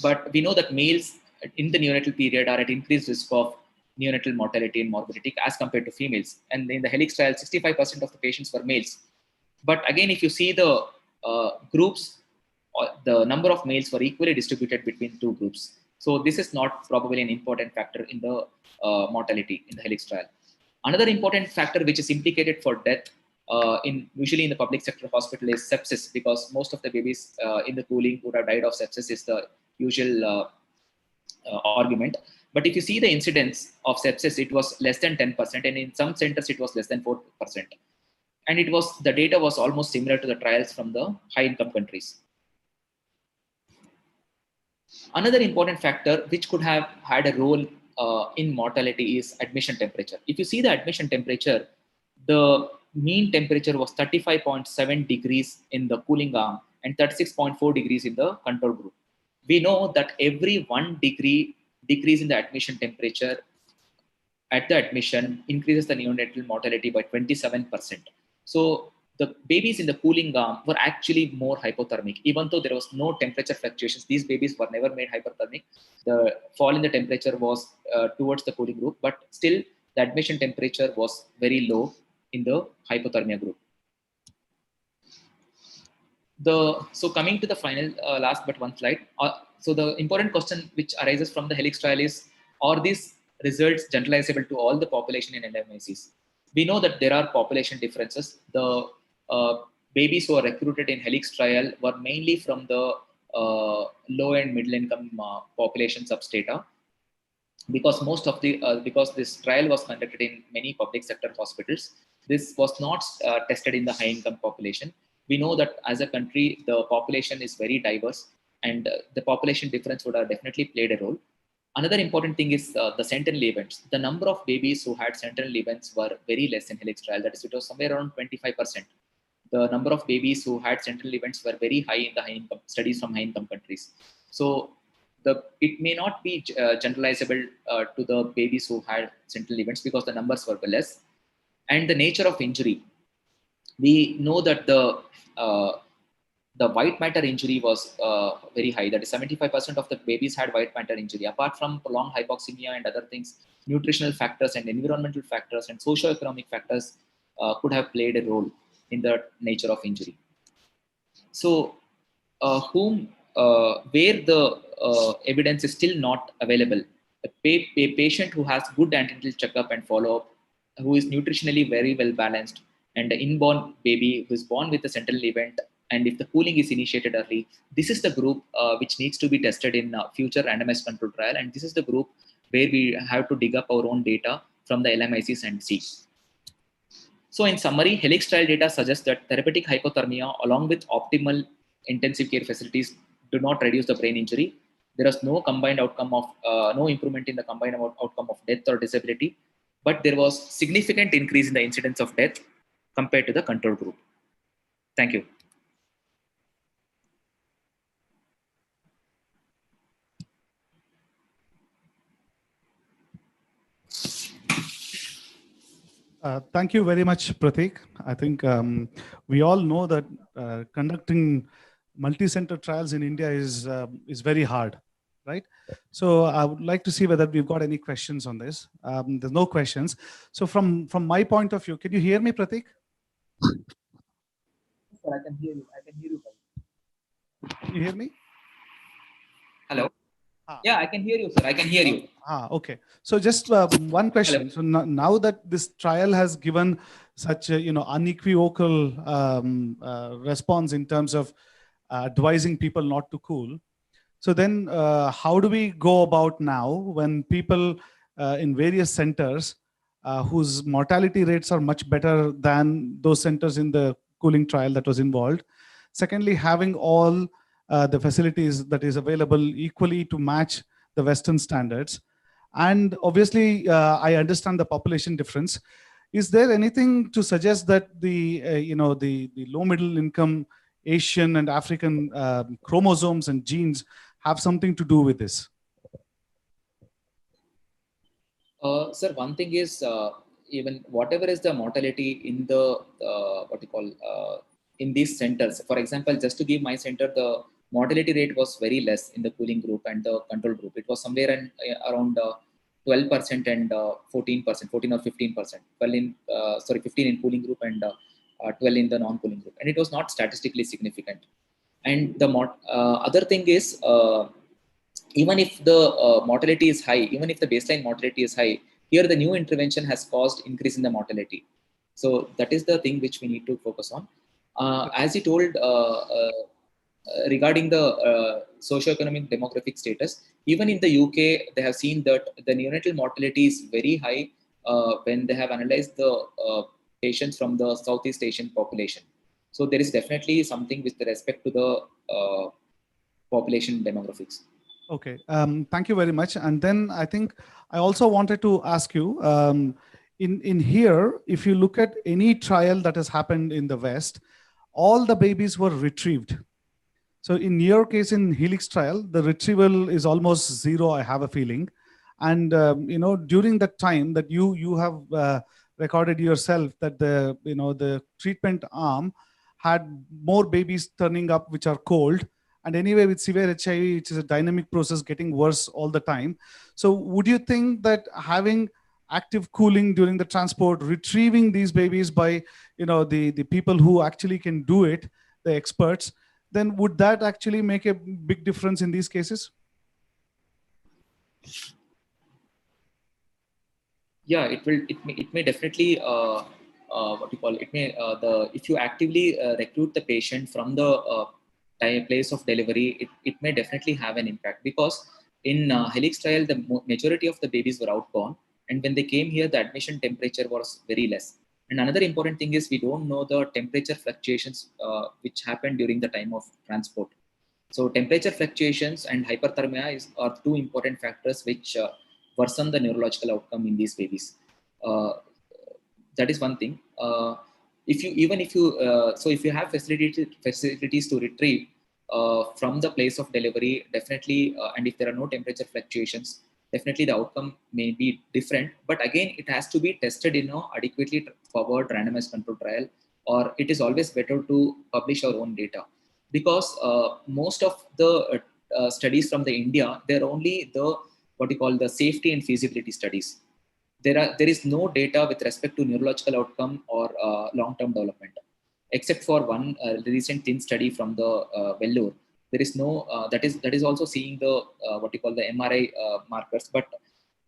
But we know that males in the neonatal period are at increased risk of neonatal mortality and morbidity as compared to females. And in the HELIX trial, 65% of the patients were males. But again, if you see the groups, the number of males were equally distributed between two groups. So this is not probably an important factor in the mortality in the HELIX trial. Another important factor which is implicated for death usually in the public sector hospital is sepsis, because most of the babies in the pooling would have died of sepsis is the usual argument. But if you see the incidence of sepsis, it was less than 10%, and in some centers it was less than 4%. And the data was almost similar to the trials from the high-income countries. Another important factor which could have had a role in mortality is admission temperature. If you see the admission temperature, the mean temperature was 35.7 degrees in the cooling arm and 36.4 degrees in the control group. We know that every 1 degree decrease in the admission temperature at the admission increases the neonatal mortality by 27%. So the babies in the cooling arm were actually more hypothermic. Even though there was no temperature fluctuations, these babies were never made hyperthermic. The fall in the temperature was towards the cooling group, but still the admission temperature was very low in the hypothermia group. So coming to the final, last but one slide. So the important question which arises from the HELIX trial is, are these results generalizable to all the population in LMICs? We know that there are population differences. The babies who are recruited in HELIX trial were mainly from the low and middle income population substrata, because most of the because this trial was conducted in many public sector hospitals. this was not tested in the high income population. We know that as a country, the population is very diverse, and the population difference would have definitely played a role. Another important thing is the sentinel events. The number of babies who had sentinel events were very less in Helix trial. That is, it was somewhere around 25%. The number of babies who had sentinel events were very high in the high income studies from high income countries. So it may not be generalizable to the babies who had sentinel events because the numbers were less. And the nature of injury, we know that the white matter injury was very high. That is 75% of the babies had white matter injury. Apart from prolonged hypoxemia and other things, nutritional factors and environmental factors and socioeconomic factors could have played a role in the nature of injury. So where the evidence is still not available, a patient who has good antenatal checkup and follow-up, who is nutritionally very well balanced, and an inborn baby who is born with a sentinel event, and if the cooling is initiated early, this is the group which needs to be tested in future randomized control trial, and this is the group where we have to dig up our own data from the LMICs and see. So in summary, Helix trial data suggests that therapeutic hypothermia along with optimal intensive care facilities do not reduce the brain injury. There is no combined outcome of, no improvement in the combined outcome of death or disability, but there was significant increase in the incidence of death compared to the control group. Thank you. Thank you very much, Pratik. I think we all know that conducting multi-center trials in India is very hard, right? So I would like to see whether we've got any questions on this. There's no questions. So from my point of view, can you hear me, Pratik? Sir, I can hear you. I can hear you. Can you hear me? Hello. Yeah, I can hear you, sir. I can hear you. Okay. So just one question. So now that this trial has given such a unequivocal response in terms of advising people not to cool, so then how do we go about now when people in various centers whose mortality rates are much better than those centers in the cooling trial that was involved? Secondly, having all the facilities that is available equally to match the Western standards. And obviously, I understand the population difference. Is there anything to suggest that the low middle income Asian and African chromosomes and genes have something to do with this? Sir, one thing is even whatever is the mortality in the in these centers. For example, just to give my center, the mortality rate was very less in the cooling group and the control group. It was somewhere around 12% and 14%, 14 or 15%. 15 in cooling group and 12 in the non-cooling group. And it was not statistically significant. And the other thing is, even if the mortality is high, even if the baseline mortality is high, here the new intervention has caused increase in the mortality. So that is the thing which we need to focus on. As you told, regarding the socioeconomic demographic status, even in the UK, they have seen that the neonatal mortality is very high when they have analyzed the patients from the Southeast Asian population. So there is definitely something with respect to the population demographics. Okay, thank you very much. And then I think I also wanted to ask you, in here, if you look at any trial that has happened in the West, all the babies were retrieved. So in your case, in Helix trial, the retrieval is almost zero, I have a feeling. And during that time that you have recorded yourself that the treatment arm had more babies turning up which are cold. And anyway, with severe HIV, which is a dynamic process getting worse all the time. So would you think that having active cooling during the transport, retrieving these babies by the people who actually can do it, the experts, then would that actually make a big difference in these cases? Yeah, it will. It may definitely if you actively recruit the patient from the place of delivery, it may definitely have an impact, because in Helix trial, the majority of the babies were outborn, and when they came here, the admission temperature was very less. And another important thing is we don't know the temperature fluctuations which happen during the time of transport. So temperature fluctuations and hyperthermia are two important factors which worsen the neurological outcome in these babies. That is one thing. If you have facilities to retrieve from the place of delivery, definitely, and if there are no temperature fluctuations, definitely the outcome may be different. But again, it has to be tested in an adequately powered randomized control trial, or it is always better to publish our own data, because most of the studies from the India, they're only the what you call the safety and feasibility studies. There is no data with respect to neurological outcome or long-term development, except for one recent thin study from the Vellore. There is no that is also seeing the what you call the MRI markers, but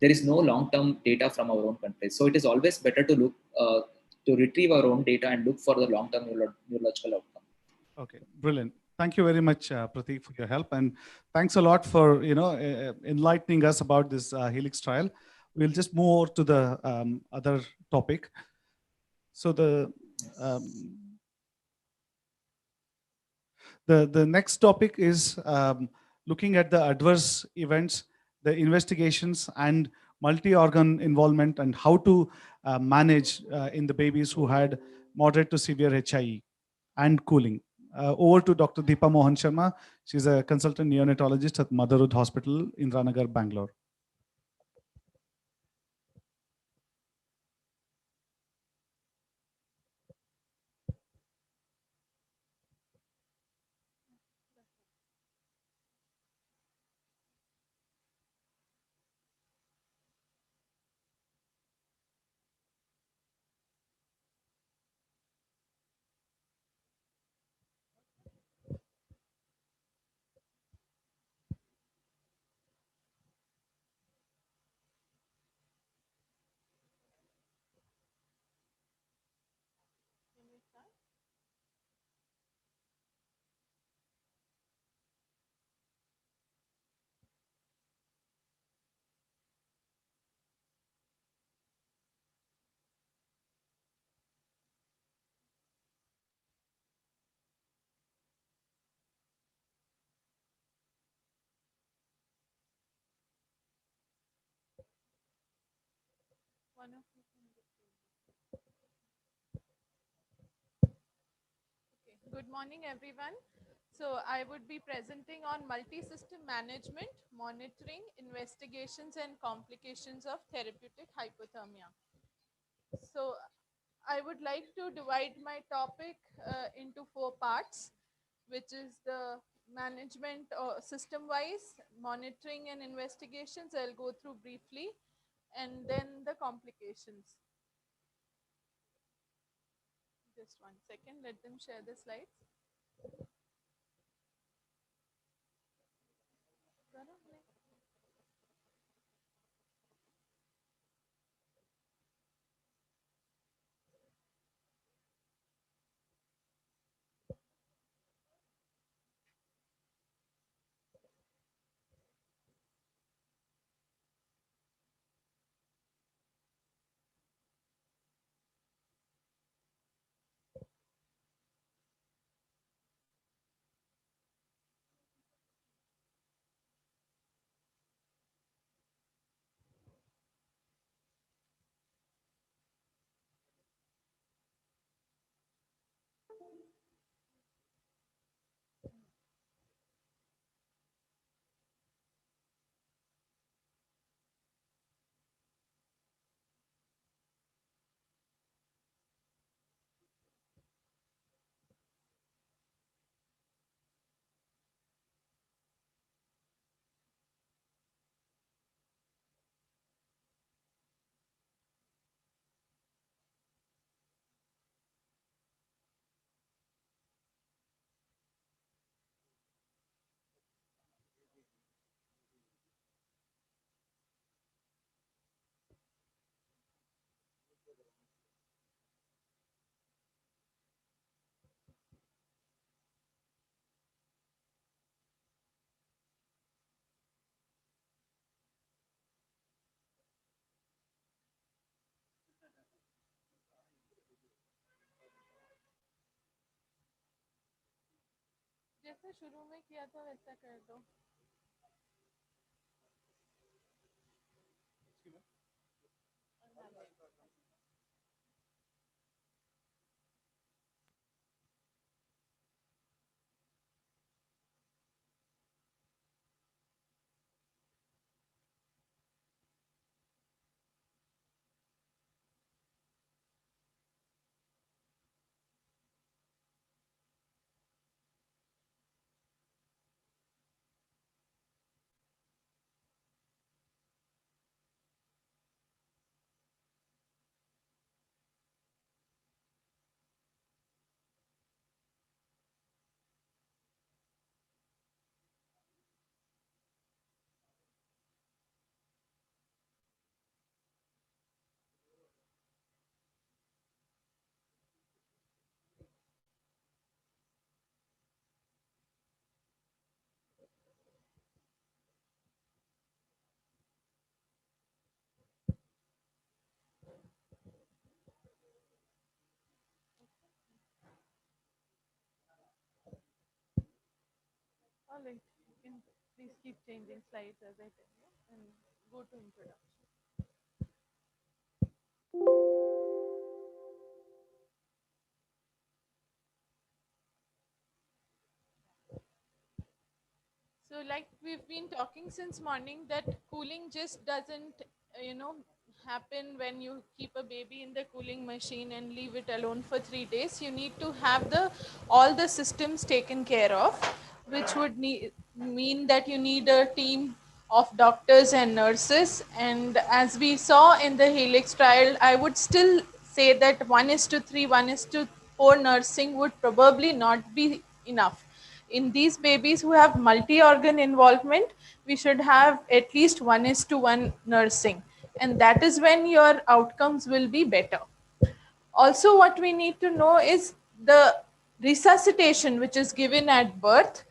there is no long-term data from our own countries. So it is always better to look to retrieve our own data and look for the long-term neurological outcome. Okay, brilliant. Thank you very much, Prateek, for your help, and thanks a lot for enlightening us about this Helix trial. We'll just move over to the other topic. So the next topic is looking at the adverse events, the investigations, and multi-organ involvement, and how to manage in the babies who had moderate to severe HIE and cooling. Over to Dr. Deepa Mohan Sharma. She's a consultant neonatologist at Motherhood Hospital, Indranagar, Bangalore. Good morning, everyone. So I would be presenting on multi-system management, monitoring, investigations, and complications of therapeutic hypothermia. So I would like to divide my topic into 4 parts, which is the management system-wise, monitoring and investigations. I'll go through briefly, and then the complications. Just 1 second, let them share the slides. जैसे शुरू में किया था वैसा कर दो. All right. You can please keep changing slides as I tell you and go to introduction. So like we've been talking since morning that cooling just doesn't, happen when you keep a baby in the cooling machine and leave it alone for 3 days. You need to have all the systems taken care of, which would mean that you need a team of doctors and nurses. And as we saw in the Helix trial, I would still say that 1:3, 1:4 nursing would probably not be enough. In these babies who have multi-organ involvement, we should have at least 1:1 nursing, and that is when your outcomes will be better. Also, what we need to know is the resuscitation which is given at birth,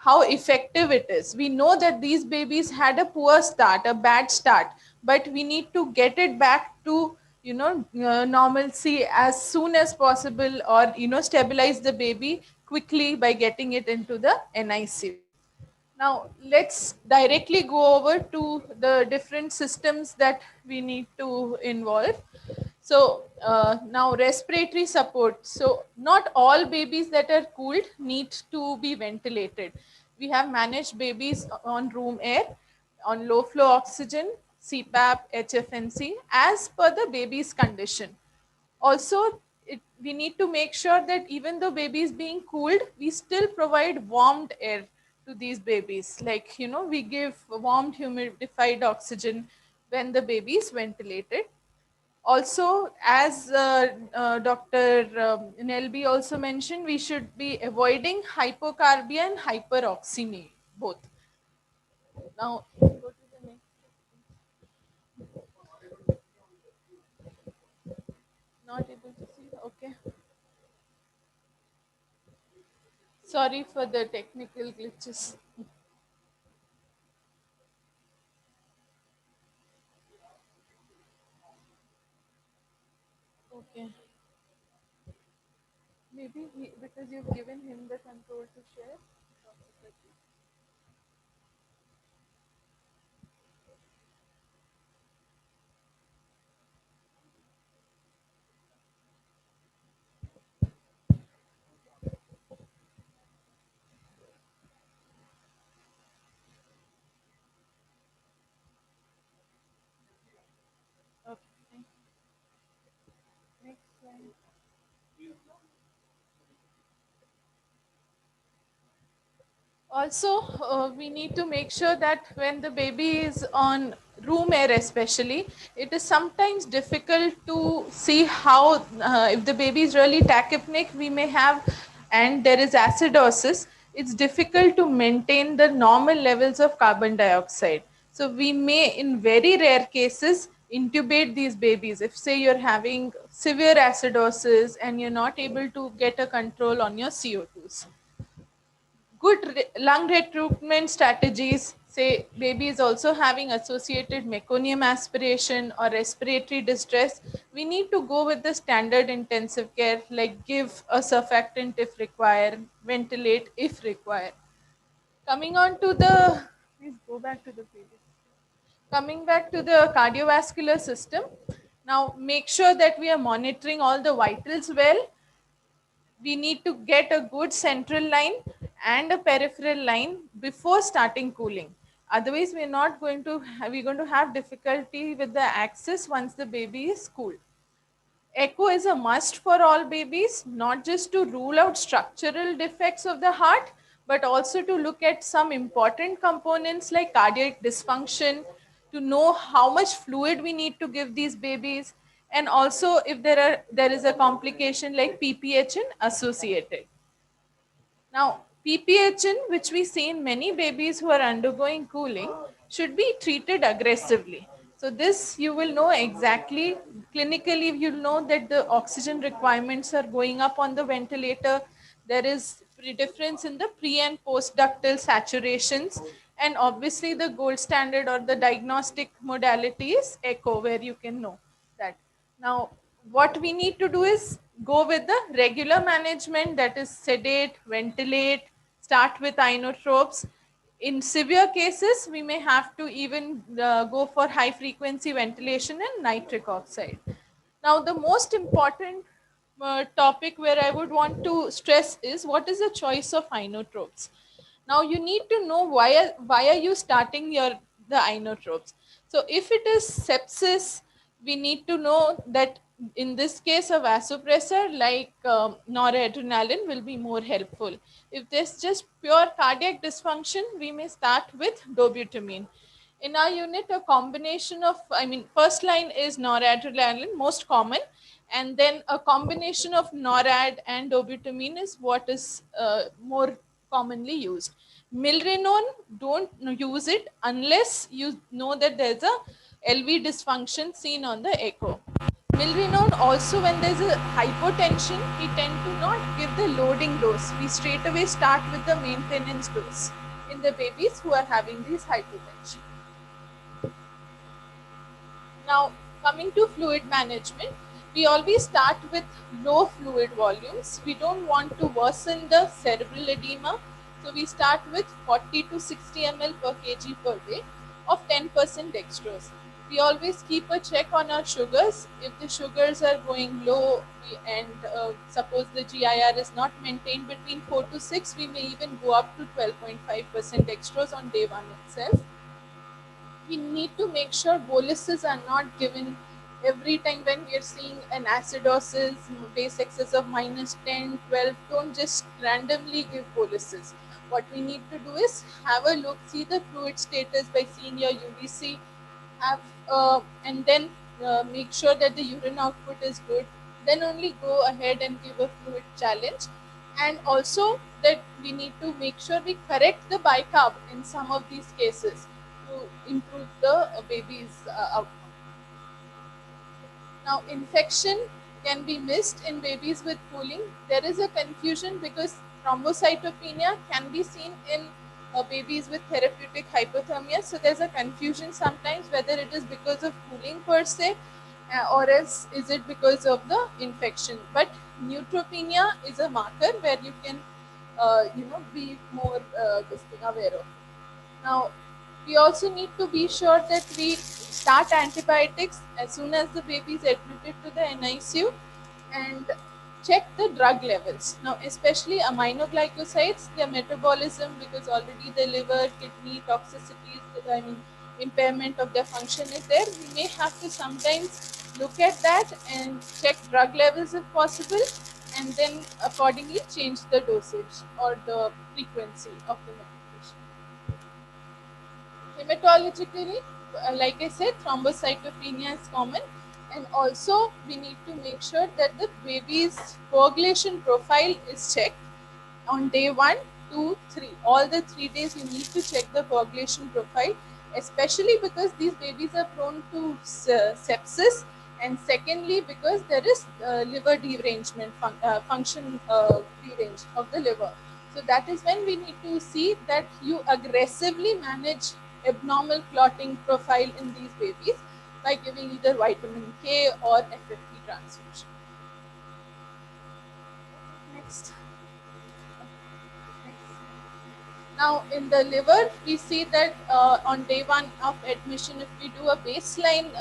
how effective it is. We know that these babies had a poor start, a bad start, but we need to get it back to normalcy as soon as possible, or stabilize the baby quickly by getting it into the NICU. Now, let's directly go over to the different systems that we need to involve. So, now respiratory support. So, not all babies that are cooled need to be ventilated. We have managed babies on room air, on low flow oxygen, CPAP, HFNC, as per the baby's condition. Also, we need to make sure that even though baby is being cooled, we still provide warmed air to these babies. Like, we give warmed humidified oxygen when the baby is ventilated. Also, as Dr. Nelby also mentioned, we should be avoiding hypocarbia and hyperoxemia, both. Now, go to the next. Not able to see, okay. Sorry for the technical glitches. Okay. Maybe because you've given him the control to share. Okay. Next slide. Also, we need to make sure that when the baby is on room air especially, it is sometimes difficult to see how, if the baby is really tachypnic, we may have, and there is acidosis, it's difficult to maintain the normal levels of carbon dioxide. So we may, in very rare cases, intubate these babies. If say you're having severe acidosis and you're not able to get a control on your CO2s. Good lung recruitment strategies, say baby is also having associated meconium aspiration or respiratory distress, we need to go with the standard intensive care, like give a surfactant if required, ventilate if required. Coming on to the, please go back to the previous. Coming back to the cardiovascular system, now make sure that we are monitoring all the vitals well. We need to get a good central line and a peripheral line before starting cooling. Otherwise, we're going to have difficulty with the access once the baby is cooled. Echo is a must for all babies, not just to rule out structural defects of the heart, but also to look at some important components like cardiac dysfunction, to know how much fluid we need to give these babies, and also if there is a complication like PPHN associated. Now, PPHN, which we see in many babies who are undergoing cooling, should be treated aggressively. So this you will know exactly, clinically you'll know that the oxygen requirements are going up on the ventilator. There is difference in the pre and post ductal saturations, and obviously the gold standard or the diagnostic modality is echo, where you can know that. Now, what we need to do is go with the regular management, that is sedate, ventilate, start with inotropes. In severe cases, we may have to even go for high frequency ventilation and nitric oxide. Now, the most important topic where I would want to stress is what is the choice of inotropes. Now you need to know why are you starting the inotropes. So if it is sepsis, we need to know that in this case a vasopressor like noradrenaline will be more helpful. If there's just pure cardiac dysfunction, we may start with dobutamine. In our unit, a combination of, first line is noradrenaline, most common, and then a combination of NORAD and dobutamine is what is more commonly used. Milrinone, don't use it unless you know that there's a LV dysfunction seen on the echo. Milrinone also, when there's a hypotension, we tend to not give the loading dose. We straight away start with the maintenance dose in the babies who are having this hypotension. Now, coming to fluid management, we always start with low fluid volumes. We don't want to worsen the cerebral edema. So we start with 40 to 60 ml per kg per day of 10% dextrose. We always keep a check on our sugars. If the sugars are going low and suppose the GIR is not maintained between 4 to 6, we may even go up to 12.5% dextrose on day 1 itself. We need to make sure boluses are not given every time when we are seeing an acidosis, base excess of minus 10, 12. Don't just randomly give boluses. What we need to do is have a look, see the fluid status by seeing your UVC, and then make sure that the urine output is good. Then only go ahead and give a fluid challenge. And also that we need to make sure we correct the bicarb in some of these cases to improve the baby's outcome. Now, infection can be missed in babies with cooling. There is a confusion because thrombocytopenia can be seen in babies with therapeutic hypothermia. So there's a confusion sometimes whether it is because of cooling per se or else is it because of the infection. But neutropenia is a marker where you can be more aware of. Now, we also need to be sure that we start antibiotics as soon as the baby is admitted to the NICU and check the drug levels. Now, especially aminoglycosides, their metabolism, because already the liver, kidney toxicities, impairment of their function is there. We may have to sometimes look at that and check drug levels if possible, and then accordingly change the dosage or the frequency of the medication. Hematologically, like I said, thrombocytopenia is common, and also we need to make sure that the baby's coagulation profile is checked on day 1, 2, 3. All the 3 days you need to check the coagulation profile, especially because these babies are prone to sepsis, and secondly because there is liver derangement, function deranged of the liver. So that is when we need to see that you aggressively manage abnormal clotting profile in these babies by giving either vitamin K or FFP transfusion. Next. Now in the liver, we see that on day 1 of admission, if we do a baseline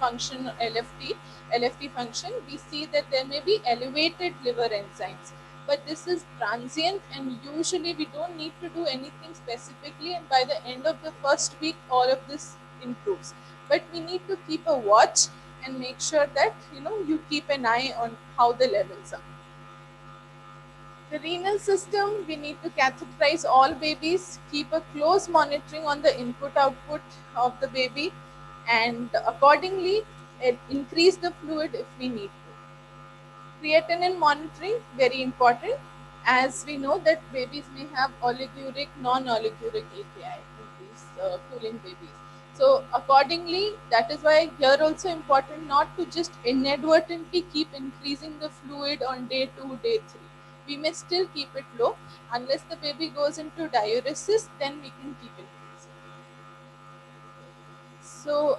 function LFT function, we see that there may be elevated liver enzymes. But this is transient, and usually we don't need to do anything specifically, and by the end of the first week, all of this improves. But we need to keep a watch and make sure that you keep an eye on how the levels are. The renal system, we need to catheterize all babies, keep a close monitoring on the input-output of the baby, and accordingly increase the fluid if we need to. Creatinine monitoring, very important, as we know that babies may have oliguric, non-oliguric AKI in these cooling babies. So accordingly, that is why here also important not to just inadvertently keep increasing the fluid on day 2, day 3. We may still keep it low. Unless the baby goes into diuresis, then we can keep it increasing. So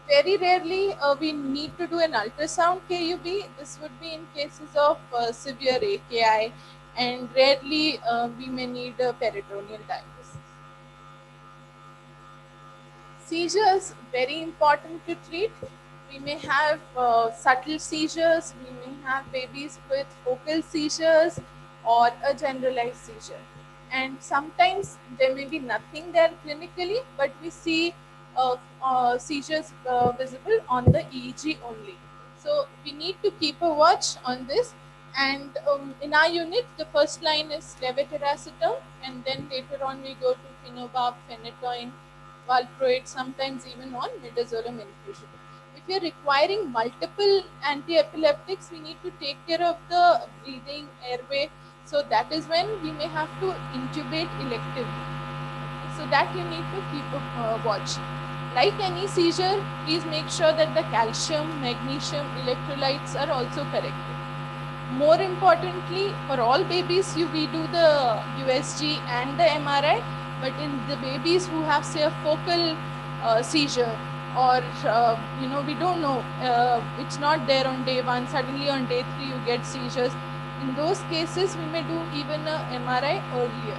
very rarely we need to do an ultrasound KUB. This would be in cases of severe AKI, and rarely we may need a peritoneal diuresis. Seizures, very important to treat. We may have subtle seizures, we may have babies with focal seizures or a generalized seizure. And sometimes there may be nothing there clinically, but we see seizures visible on the EEG only. So we need to keep a watch on this. And in our unit, the first line is levetiracetam, and then later on we go to phenobarb, phenytoin, valproate, sometimes even on midazolam infusion. If you're requiring multiple anti-epileptics, we need to take care of the breathing, airway. So that is when we may have to intubate electively. So that you need to keep a watch. Like any seizure, please make sure that the calcium, magnesium, electrolytes are also corrected. More importantly, for all babies, we do the USG and the MRI. But in the babies who have, say, a focal seizure, or we don't know, it's not there on day 1, suddenly on day 3 you get seizures. In those cases, we may do even a MRI earlier.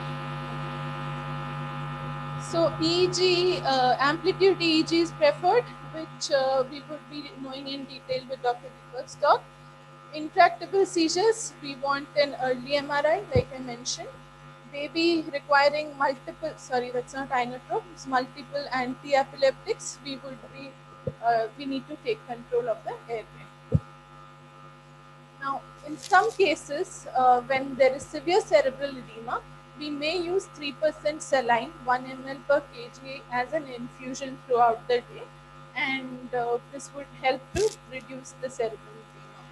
So EEG, amplitude EEG is preferred, which we would be knowing in detail with Dr. Deepak's talk. Intractable seizures, we want an early MRI, like I mentioned. Baby requiring multiple, sorry, that's not inotrope, it's multiple anti-epileptics, we need to take control of the airway. Now, in some cases, when there is severe cerebral edema, we may use 3% saline, 1 ml per kg as an infusion throughout the day, and this would help to reduce the cerebral edema.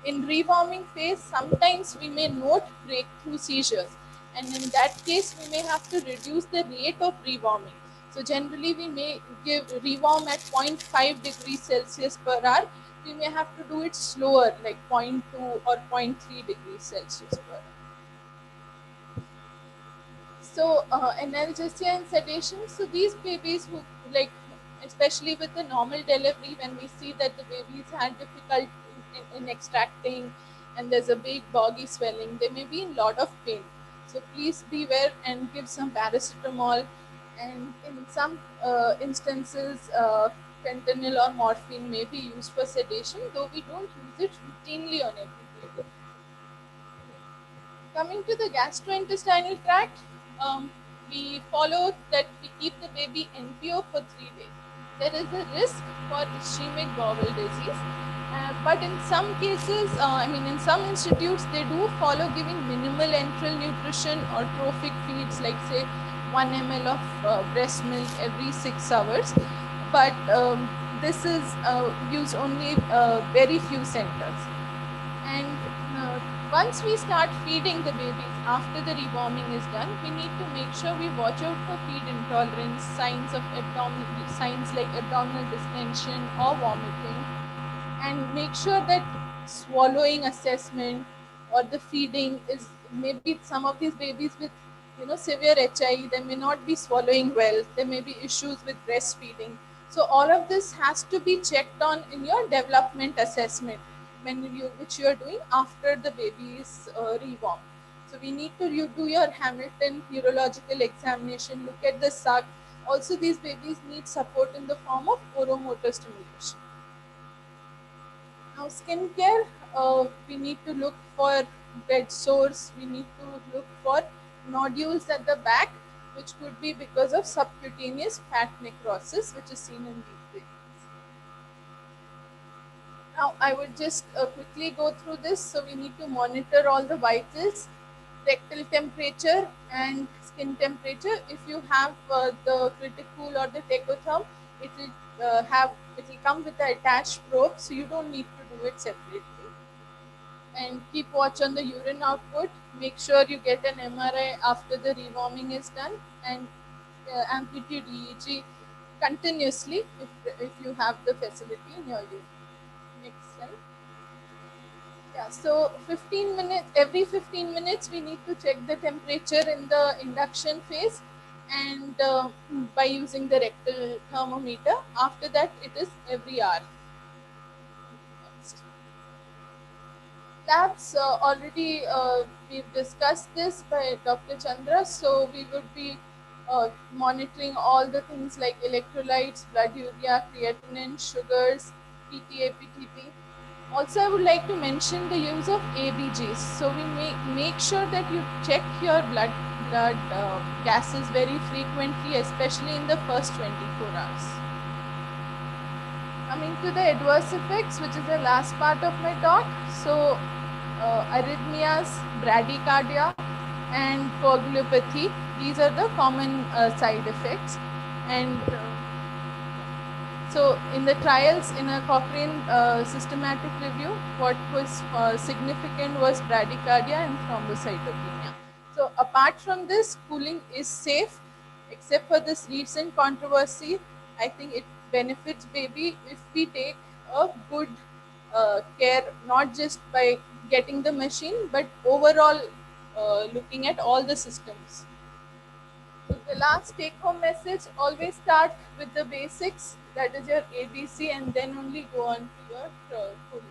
In rewarming phase, sometimes we may note breakthrough seizures, and in that case, we may have to reduce the rate of rewarming. So generally, we may give rewarm at 0.5 degrees Celsius per hour. We may have to do it slower, like 0.2 or 0.3 degrees Celsius per hour. So analgesia and sedation. So these babies who, like, especially with the normal delivery, when we see that the babies had difficulty in extracting and there's a big boggy swelling, they may be in a lot of pain. So please beware and give some paracetamol, and in some instances fentanyl or morphine may be used for sedation, though we don't use it routinely on every baby. Coming to the gastrointestinal tract, we follow that we keep the baby NPO for 3 days. There is a risk for ischemic bowel disease. But in some cases, in some institutes, they do follow giving minimal enteral nutrition or trophic feeds, like say 1 ml of breast milk every 6 hours. But this is used only very few centers. And once we start feeding the babies after the rewarming is done, we need to make sure we watch out for feed intolerance, signs like abdominal distension or vomiting, and make sure that swallowing assessment or the feeding is, maybe some of these babies with severe HI, they may not be swallowing well, there may be issues with breastfeeding. So all of this has to be checked on in your development assessment which you are doing after the baby is reborn. So we need to do your Hamilton neurological examination, look at the suck. Also, these babies need support in the form of oromotor stimulation. Now, skincare, we need to look for red sores, we need to look for nodules at the back, which could be because of subcutaneous fat necrosis, which is seen in these babies. Now, I would just quickly go through this. So, we need to monitor all the vitals, rectal temperature and skin temperature. If you have the critical or the tecotherm, it will come with an attached probe, so you don't need to do it separately. And keep watch on the urine output. Make sure you get an MRI after the rewarming is done, and amplitude EEG continuously if you have the facility in your unit. Next slide. Yeah, so 15 minutes, every 15 minutes we need to check the temperature in the induction phase, and by using the rectal thermometer. After that it is every hour. Next. Labs, already we've discussed this by Dr. Chandra, so we would be monitoring all the things like electrolytes, blood urea, creatinine, sugars, PTA, PTP. Also, I would like to mention the use of ABGs. So we make sure that you check your blood gases very frequently, especially in the first 24 hours. Coming to the adverse effects, which is the last part of my talk. So arrhythmias, bradycardia, and coagulopathy. These are the common side effects. And so in the trials, in a Cochrane systematic review, what was significant was bradycardia and thrombocytopenia. So apart from this, cooling is safe, except for this recent controversy. I think it benefits baby if we take a good care, not just by getting the machine, but overall looking at all the systems. So the last take-home message, always start with the basics, that is your ABC, and then only go on to your full.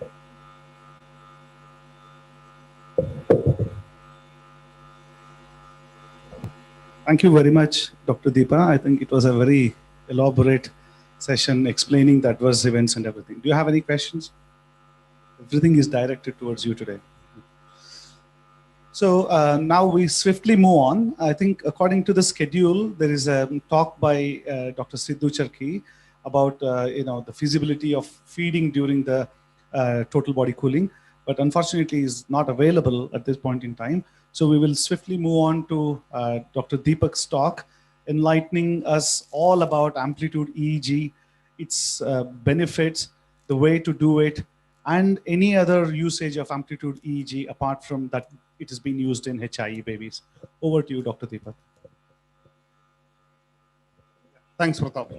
Thank you very much, Dr. Deepa. I think it was a very elaborate session explaining the adverse events and everything. Do you have any questions? Everything is directed towards you today. So now we swiftly move on. I think according to the schedule, there is a talk by Dr. Sidhu Charkhi about the feasibility of feeding during the total body cooling, but unfortunately is not available at this point in time. So we will swiftly move on to Dr. Deepak's talk, enlightening us all about amplitude EEG, its benefits, the way to do it, and any other usage of amplitude EEG apart from that it is being used in HIE babies. Over to you, Dr. Deepak. Thanks, Pratap.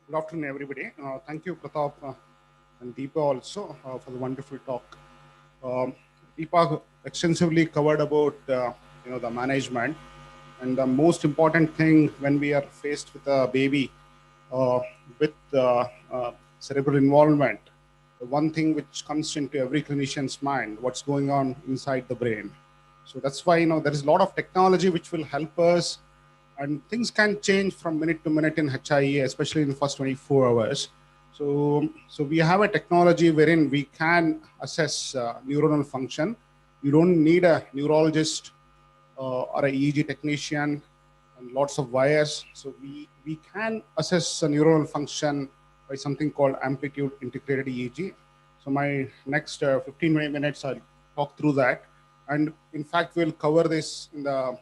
Good afternoon, everybody. Thank you, Pratap and Deepa also for the wonderful talk. Deepa extensively covered about the management, and the most important thing when we are faced with a baby with cerebral involvement, the one thing which comes into every clinician's mind, what's going on inside the brain. So that's why there is a lot of technology which will help us, and things can change from minute to minute in HIE, especially in the first 24 hours. So we have a technology wherein we can assess neuronal function. You don't need a neurologist or a EEG technician and lots of wires. So we can assess a neuronal function by something called amplitude integrated EEG. So my next 15 minutes, I'll talk through that. And in fact, we'll cover this in the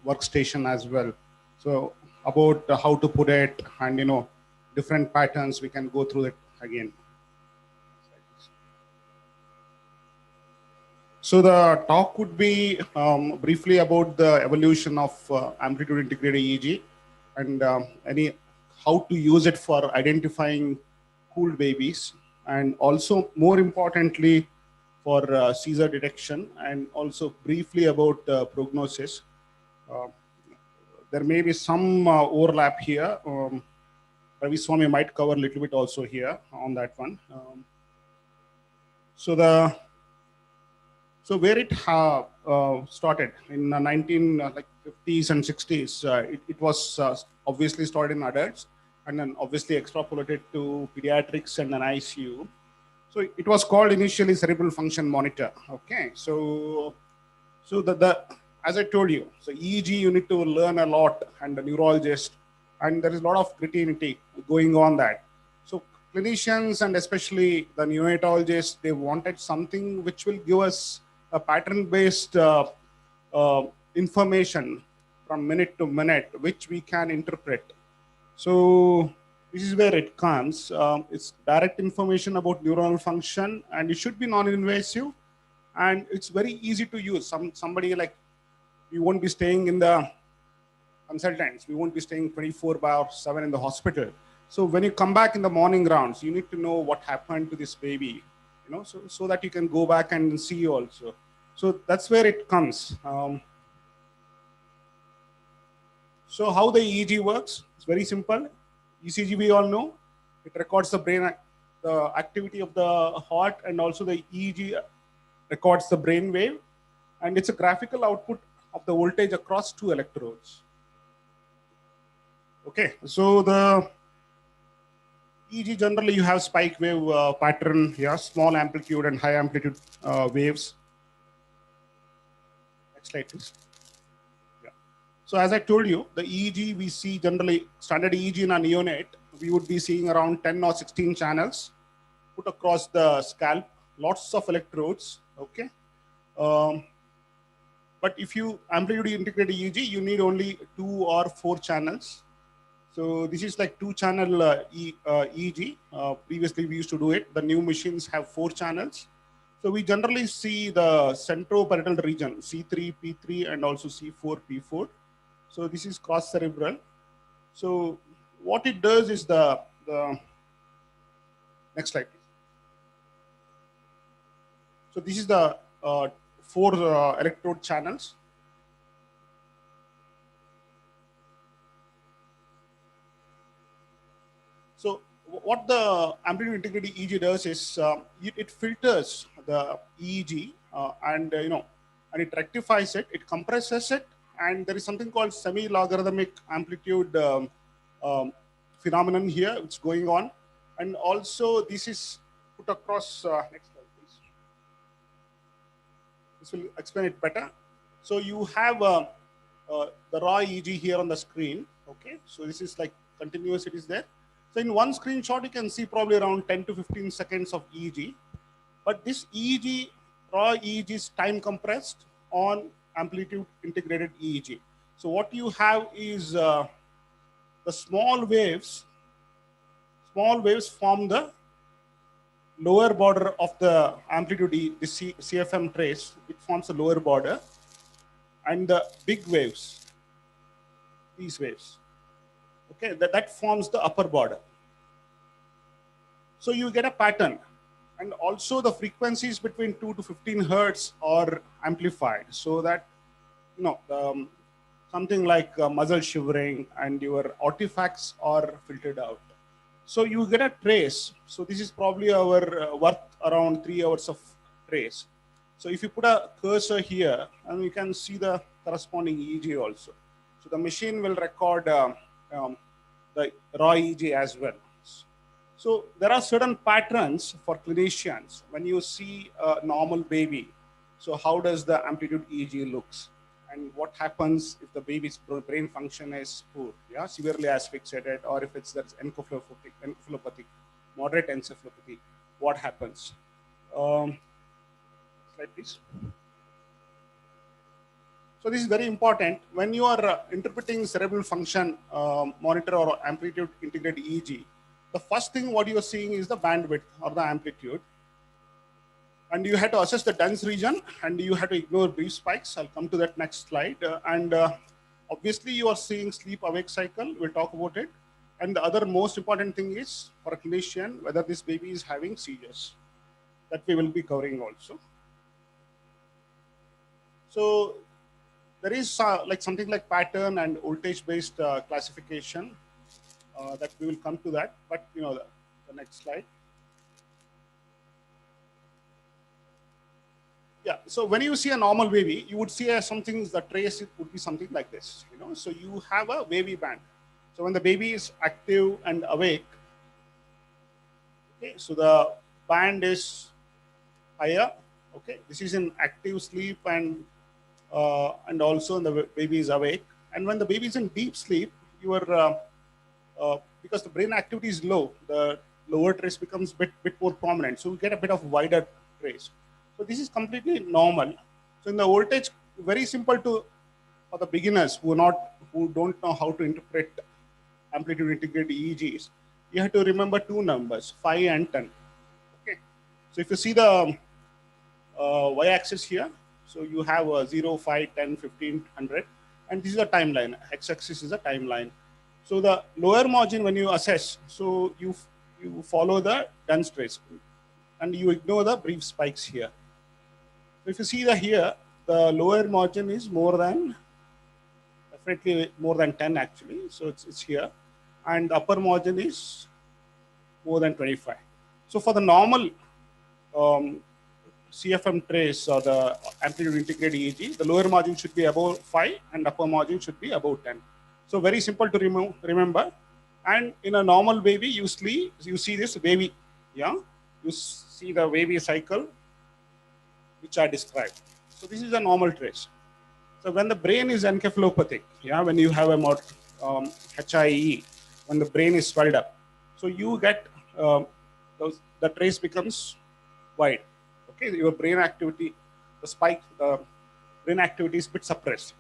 workstation as well. So about how to put it and different patterns, we can go through it again. So the talk would be briefly about the evolution of amplitude integrated EEG and how to use it for identifying cooled babies, and also more importantly for seizure detection, and also briefly about prognosis. There may be some overlap here. Ravi Swami might cover a little bit also here on that one. So where it started in 1950s and 60s, it was obviously started in adults and then obviously extrapolated to pediatrics and an ICU. So it was called initially cerebral function monitor. Okay, so the as I told you, so EEG you need to learn a lot, and the neurologist, and there is a lot of creativity going on that. So clinicians and especially the neonatologists, they wanted something which will give us a pattern-based information from minute to minute, which we can interpret. So this is where it comes. It's direct information about neuronal function, and it should be non-invasive, and it's very easy to use. Somebody like, we won't be staying in the consultants, we won't be staying 24/7 in the hospital. So when you come back in the morning rounds, you need to know what happened to this baby, so that you can go back and see also. So that's where it comes. So how the EEG works, it's very simple. ECG we all know, it records the brain, the activity of the heart, and also the EEG records the brain wave, and it's a graphical output of the voltage across two electrodes. Okay, so the EEG generally you have spike wave pattern here, small amplitude and high amplitude waves. Next slide, please. Yeah. So as I told you, the EEG we see generally, standard EEG in a neonate, we would be seeing around 10 or 16 channels put across the scalp, lots of electrodes. Okay. But if you amplitude integrated EEG, you need only 2 or 4 channels. So this is like 2-channel EEG. Previously we used to do it. The new machines have 4 channels. So we generally see the centroparietal region, C3, P3, and also C4, P4. So this is cross cerebral. So what it does is the next slide, please. So this is the 4 electrode channels. So what the amplitude integrated EEG does is it filters the EEG and it rectifies it, it compresses it, and there is something called semi-logarithmic amplitude phenomenon here which is going on, and also this is put across. Next slide, please. This will explain it better. So you have the raw EEG here on the screen. Okay, so this is like continuous. It is there. So in one screenshot, you can see probably around 10 to 15 seconds of EEG. But this EEG, raw EEG is time compressed on amplitude integrated EEG. So what you have is the small waves form the lower border of the amplitude, the CFM trace, it forms the lower border. And the big waves, these waves, okay, that forms the upper border. So you get a pattern. And also the frequencies between 2 to 15 hertz are amplified, so that, you know, something like muscle shivering and your artifacts are filtered out. So you get a trace. So this is probably our worth around 3 hours of trace. So if you put a cursor here, and you can see the corresponding EEG also. So the machine will record the raw EEG as well. So there are certain patterns for clinicians when you see a normal baby. So how does the amplitude EEG looks? And what happens if the baby's brain function is poor, yeah, severely asphyxiated, or if it's that's encephalopathic, moderate encephalopathy, what happens? Slide please. So this is very important. When you are interpreting cerebral function monitor or amplitude integrated EEG, the first thing what you are seeing is the bandwidth or the amplitude. And you have to assess the dense region, and you have to ignore brief spikes. I'll come to that next slide. Obviously, you are seeing sleep-awake cycle. We'll talk about it. And the other most important thing is, for a clinician, whether this baby is having seizures. That we will be covering also. So there is like something like pattern and voltage-based classification that we will come to that. But you know, the next slide. Yeah, so when you see a normal wavy, you would see something, the trace it would be something like this, you know. So you have a wavy band. So when the baby is active and awake, okay, so the band is higher. Okay, this is in active sleep and also when the baby is awake. And when the baby is in deep sleep, you are because the brain activity is low, the lower trace becomes bit more prominent. So you get a bit of wider trace. So this is completely normal. So in the voltage, very simple for the beginners who don't know how to interpret amplitude integrated EEGs. You have to remember two numbers, 5 and 10. Okay. So if you see the y-axis here, so you have 0, 5, 10, 15, 100, and this is a timeline. X-axis is a timeline. So the lower margin when you assess, so you follow the dense trace, and you ignore the brief spikes here. So if you see here, the lower margin is definitely more than 10 actually. So it's here, and the upper margin is more than 25. So for the normal CFM trace or the amplitude integrated EEG, the lower margin should be above 5 and upper margin should be above 10. So very simple to remember. And in a normal baby, you see this wavy, yeah, you see the wavy cycle which I described. So this is a normal trace. So when the brain is encephalopathic, yeah, when you have a HIE, when the brain is swelled up, so you get the trace becomes wide. Okay, your brain activity, the brain activity is a bit suppressed.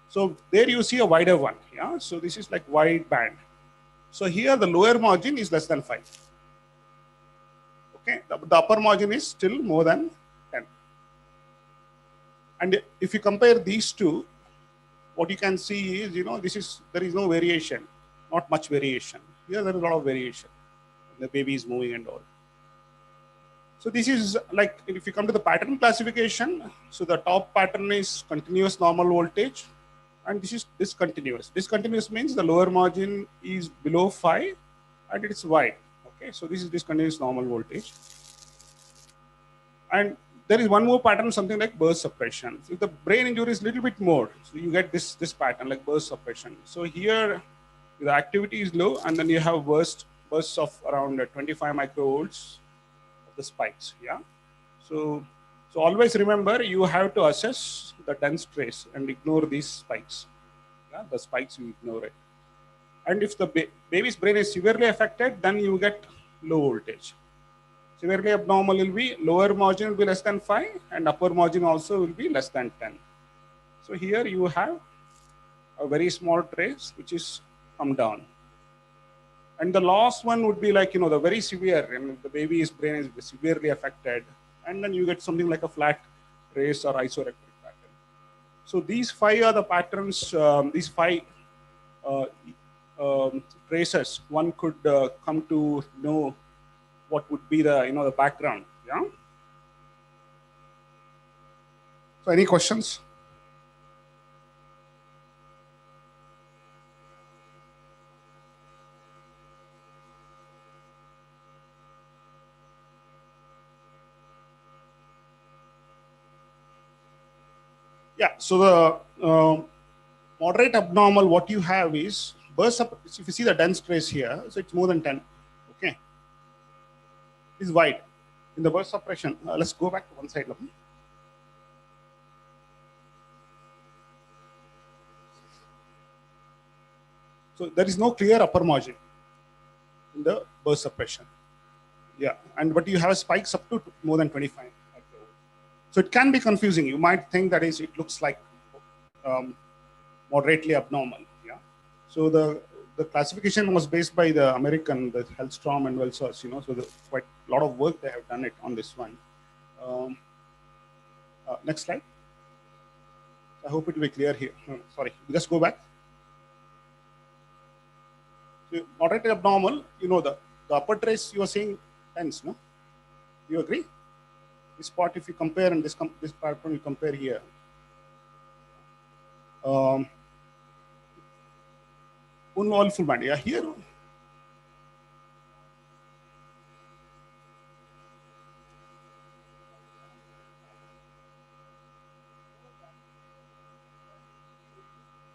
So there you see a wider one, yeah. So this is like wide band. So here the lower margin is less than 5. Okay, the upper margin is still more than 10. And if you compare these two, what you can see is, you know, there is no variation, not much variation. Here there is a lot of variation. The baby is moving and all. So this is like, if you come to the pattern classification, so the top pattern is continuous normal voltage, and this is discontinuous. Discontinuous means the lower margin is below 5 and it's wide. Okay, so this is discontinuous normal voltage. And there is one more pattern, something like burst suppression. So if the brain injury is a little bit more, so you get this pattern like burst suppression. So here the activity is low, and then you have bursts of around 25 microvolts of the spikes. Yeah. So always remember, you have to assess the dense trace and ignore these spikes. Yeah, the spikes you ignore it. And if the baby's brain is severely affected, then you get low voltage. Severely abnormal will be lower margin will be less than 5, and upper margin also will be less than 10. So here you have a very small trace which is come down. And the last one would be like, you know, the very severe, and the baby's brain is severely affected, and then you get something like a flat trace or isorectal pattern. So these 5 are the patterns, these 5 traces one could come to know what would be the, the background. Yeah. So any questions? Yeah, so the moderate abnormal, what you have is burst up. If you see the dense trace here, so it's more than 10. Okay, it's wide. In the burst suppression, let's go back to one side. So there is no clear upper margin in the burst suppression. Yeah, but you have spikes up to more than 25. So it can be confusing. You might think that it looks like moderately abnormal. Yeah. So the classification was based by the American, the Hellstrom and Welsers. So the quite a lot of work they have done it on this one. Next slide. I hope it will be clear here. No, sorry, just go back. So moderately abnormal. The upper trace you are seeing dense. No, do you agree? This part, if you compare, and this part when you compare here. All full band. Yeah, here.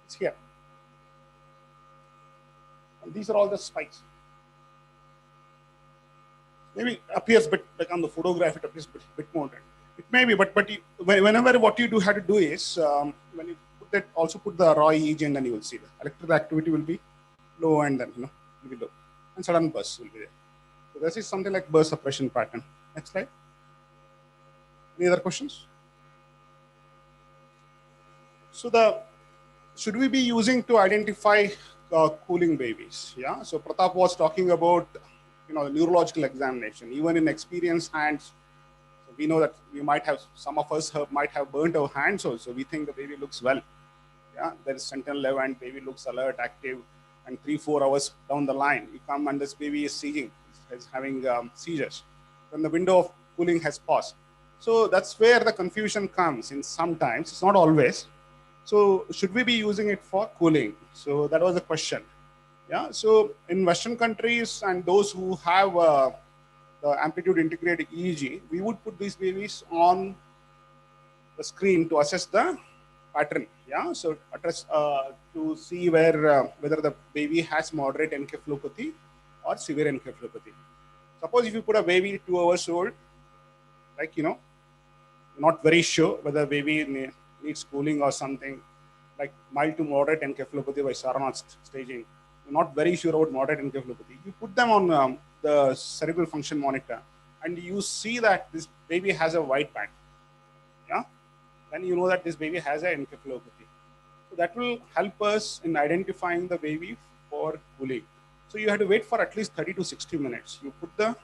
It's here. And these are all the spikes. Maybe appears bit like on the photograph, it appears bit more than it may be, but whenever what you have to do is when you put that, also put the raw aEEG, and then you will see the electrical activity will be low, and then will be low, and sudden burst will be there. So this is something like burst suppression pattern. Next slide. Any other questions? So should we be using to identify cooling babies? Yeah. So Pratap was talking about the neurological examination. Even in experienced hands, so we know that we might have, some of us might have burnt our hands also. We think the baby looks well. Yeah, there is sentinel event, baby looks alert, active, and 3-4 hours down the line, you come and this baby is seizing, is having seizures. Then the window of cooling has passed. So that's where the confusion comes in sometimes, it's not always. So should we be using it for cooling? So that was the question. Yeah, so in Western countries and those who have the amplitude integrated EEG, we would put these babies on the screen to assess the pattern. Yeah, so to see whether the baby has moderate encephalopathy or severe encephalopathy. Suppose if you put a baby 2 hours old, like not very sure whether baby needs cooling or something, like mild to moderate encephalopathy by Sarnath staging. Not very sure about moderate encephalopathy. You put them on the cerebral function monitor, and you see that this baby has a white band. Yeah, then you know that this baby has an encephalopathy. So that will help us in identifying the baby for cooling. So you have to wait for at least 30 to 60 minutes. You put the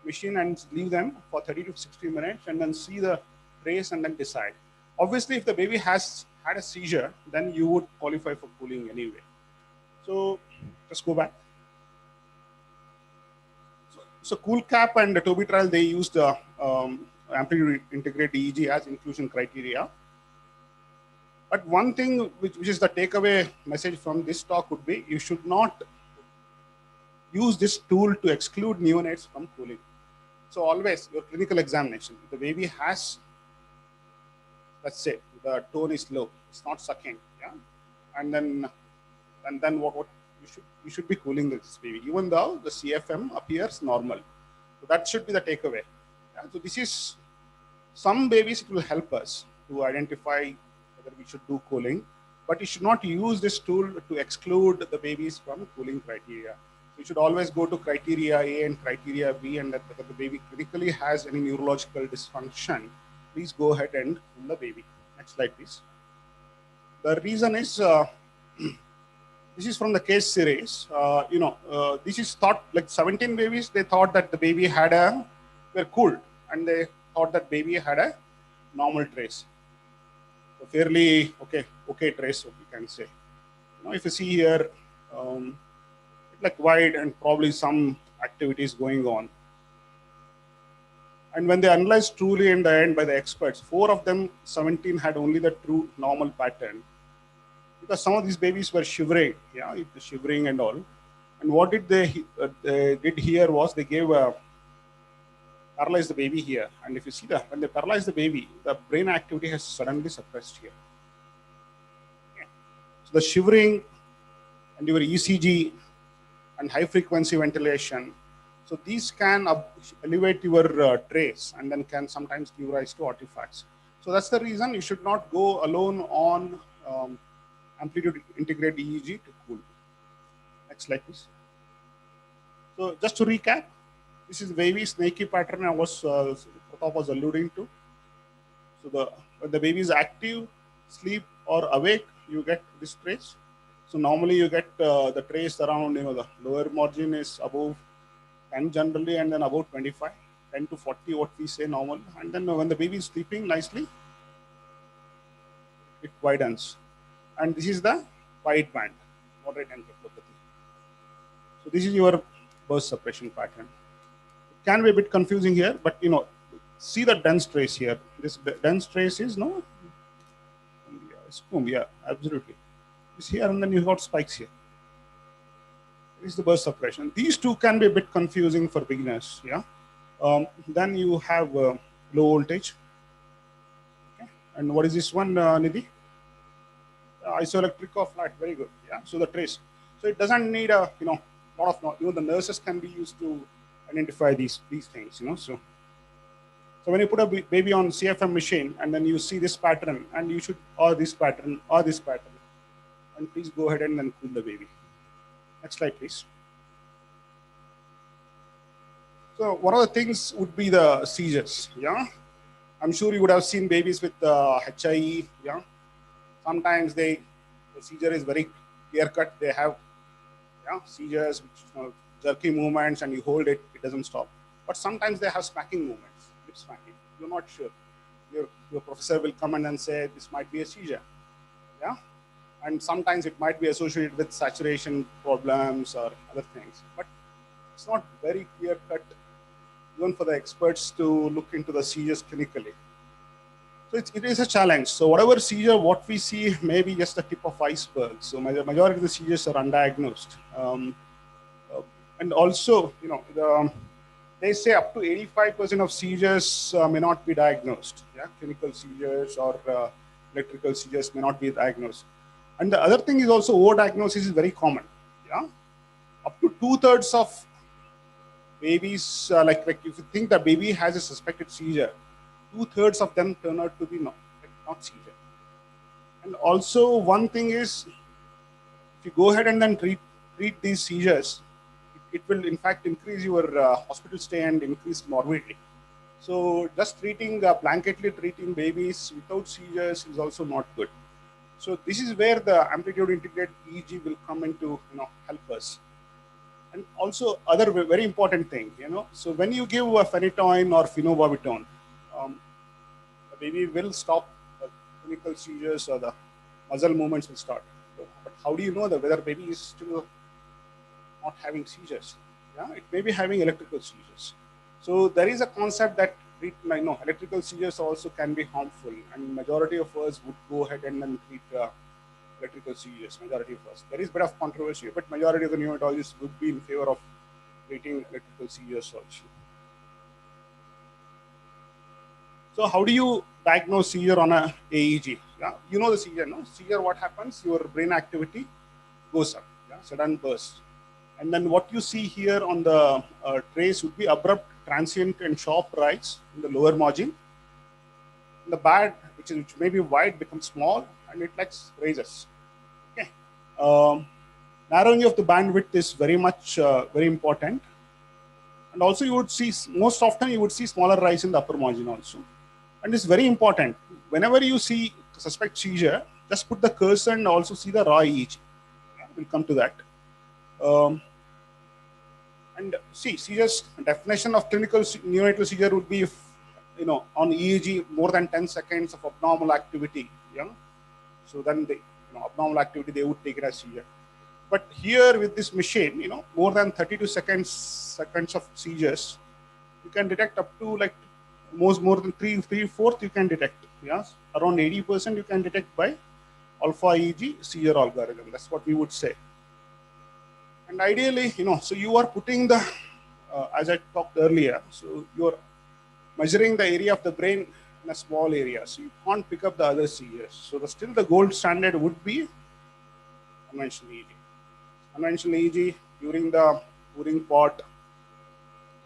machine and leave them for 30 to 60 minutes, and then see the trace and then decide. Obviously, if the baby has had a seizure, then you would qualify for cooling anyway. So just go back. So CoolCap and the Toby trial, they used amplitude integrated EEG as inclusion criteria. But one thing which is the takeaway message from this talk would be, you should not use this tool to exclude neonates from cooling. So always your clinical examination, the baby has, let's say the tone is low, it's not sucking, yeah, and then what you should be cooling this baby, even though the CFM appears normal. So that should be the takeaway. Yeah? So this is, some babies it will help us to identify whether we should do cooling, but you should not use this tool to exclude the babies from cooling criteria. You should always go to criteria A and criteria B, and that whether the baby clinically has any neurological dysfunction, please go ahead and cool the baby. Next slide, please. The reason is, this is from the case series. This is thought, like 17 babies, they thought that the baby were cooled, and they thought that baby had a normal trace. So fairly okay trace, we can say. If you see here, like wide and probably some activities going on. And when they analyzed truly in the end by the experts, 4 of them, 17 had only the true normal pattern. Because some of these babies were shivering, shivering and all. And what did they did here was they gave paralyzed the baby here. And if you see that, when they paralyzed the baby, the brain activity has suddenly suppressed here. Okay. So the shivering and your ECG and high frequency ventilation, so these can elevate your trace and then can sometimes give rise to artifacts. So that's the reason you should not go alone on amplitude integrate EEG to cool. Next slide, please. So just to recap, this is the wavy snaky pattern I was Pratap was alluding to. So when the baby is active, sleep or awake, you get this trace. So normally you get the trace around, the lower margin is above 10 generally, and then about 25, 10 to 40, what we say normal. And then when the baby is sleeping nicely, it widens. And this is the wide band, moderate encephalopathy. So this is your burst suppression pattern. It can be a bit confusing here, but see the dense trace here. This dense trace is yeah, absolutely. It's here, and then you got spikes here. This is the burst suppression. These two can be a bit confusing for beginners. Yeah. Then you have low voltage. Okay. And what is this one, Nidhi? Isoelectric or flat. Very good. Yeah. So the trace. So it doesn't need a lot of the nurses can be used to identify these things. So when you put a baby on CFM machine and then you see this pattern and you should or this pattern, and please go ahead and then cool the baby. Next slide, please. So one of the things would be the seizures. Yeah, I'm sure you would have seen babies with HIE. Yeah, sometimes the seizure is very clear cut. They have seizures, jerky movements, and you hold it, it doesn't stop. But sometimes they have smacking movements, lip smacking. You're not sure. Your professor will come in and say this might be a seizure. Yeah. And sometimes it might be associated with saturation problems or other things. But it's not very clear cut, even for the experts to look into the seizures clinically. So it is a challenge. So whatever seizure, what we see may be just the tip of iceberg. So majority of the seizures are undiagnosed. And also, they say up to 85% of seizures may not be diagnosed. Yeah, clinical seizures or electrical seizures may not be diagnosed. And the other thing is also overdiagnosis is very common. Yeah, up to 2/3 of babies, like if you think the baby has a suspected seizure, 2/3 of them turn out to be not seizure. And also one thing is, if you go ahead and then treat these seizures, it will in fact increase your hospital stay and increase morbidity. So just blanketly treating babies without seizures is also not good. So this is where the amplitude integrated EEG will come into help us. And also other very important thing, so when you give a phenytoin or phenobarbital, the baby will stop the clinical seizures or the muscle movements will start. But how do you know whether baby is still not having seizures? Yeah, it may be having electrical seizures. So there is a concept that electrical seizures also can be harmful, and majority of us would go ahead and then treat electrical seizures. Majority of us. There is a bit of controversy, but majority of the neonatologists would be in favor of treating electrical seizures also. So how do you diagnose seizure on a aEEG? Yeah, you know the seizure, no? Seizure, what happens? Your brain activity goes up, sudden burst. And then what you see here on the trace would be abrupt, transient, and sharp rise in the lower margin. And the band, which may be wide, becomes small, and it raises. Okay. Narrowing of the bandwidth is very much very important. And also you would see, most often you would see smaller rise in the upper margin also. And it's very important. Whenever you see suspect seizure, just put the cursor and also see the raw EEG. We'll come to that. And see, seizures, definition of clinical neonatal seizure would be if, on EEG more than 10 seconds of abnormal activity. Yeah. So then the abnormal activity, they would take it as seizure. But here with this machine, more than 32 seconds of seizures, you can detect up to more than three-fourths you can detect. Yes, around 80% you can detect by alpha EEG seizure algorithm. That's what we would say. And ideally, so you are putting the, as I talked earlier, so you're measuring the area of the brain in a small area, so you can't pick up the other seizures. So still the gold standard would be conventional EEG. Conventional EEG during the pouring part.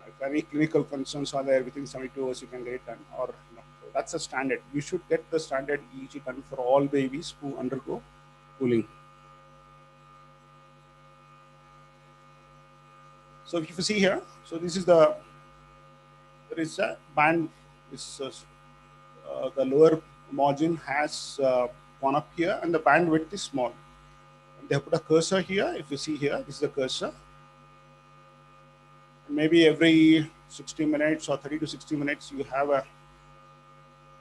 If any clinical concerns are there, within 72 hours you can get it done, or so that's a standard. You should get the standard EEG done for all babies who undergo cooling. So if you see here, so this is there is a band. The lower margin has gone up here, and the bandwidth is small. And they have put a cursor here. If you see here, this is the cursor. Maybe every 60 minutes or 30 to 60 minutes, you have a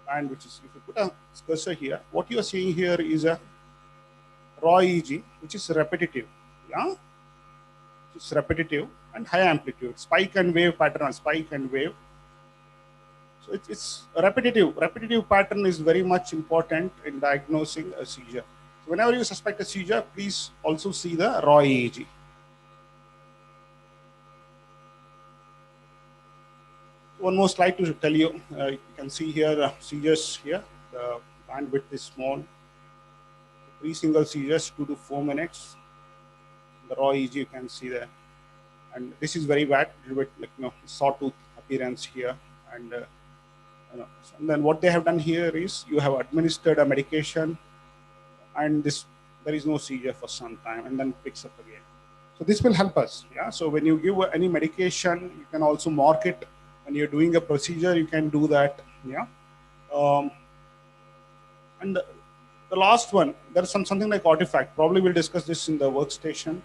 band which is, if you put a cursor here, what you are seeing here is a raw EEG, which is repetitive. Yeah, it's repetitive and high amplitude, spike and wave pattern, spike and wave. So it's repetitive. Repetitive pattern is very much important in diagnosing a seizure. So whenever you suspect a seizure, please also see the raw EEG. One more slide to tell you. You can see here seizures here. The bandwidth is small. 3 single seizures, 2 to 4 minutes. The raw EEG you can see there. And this is very bad, a little bit like sawtooth appearance here. And and then what they have done here is you have administered a medication, and there is no seizure for some time, and then picks up again. So this will help us. Yeah. So when you give any medication, you can also mark it. When you're doing a procedure, you can do that. Yeah. And the last one, there's something like artifact. Probably we'll discuss this in the workstation.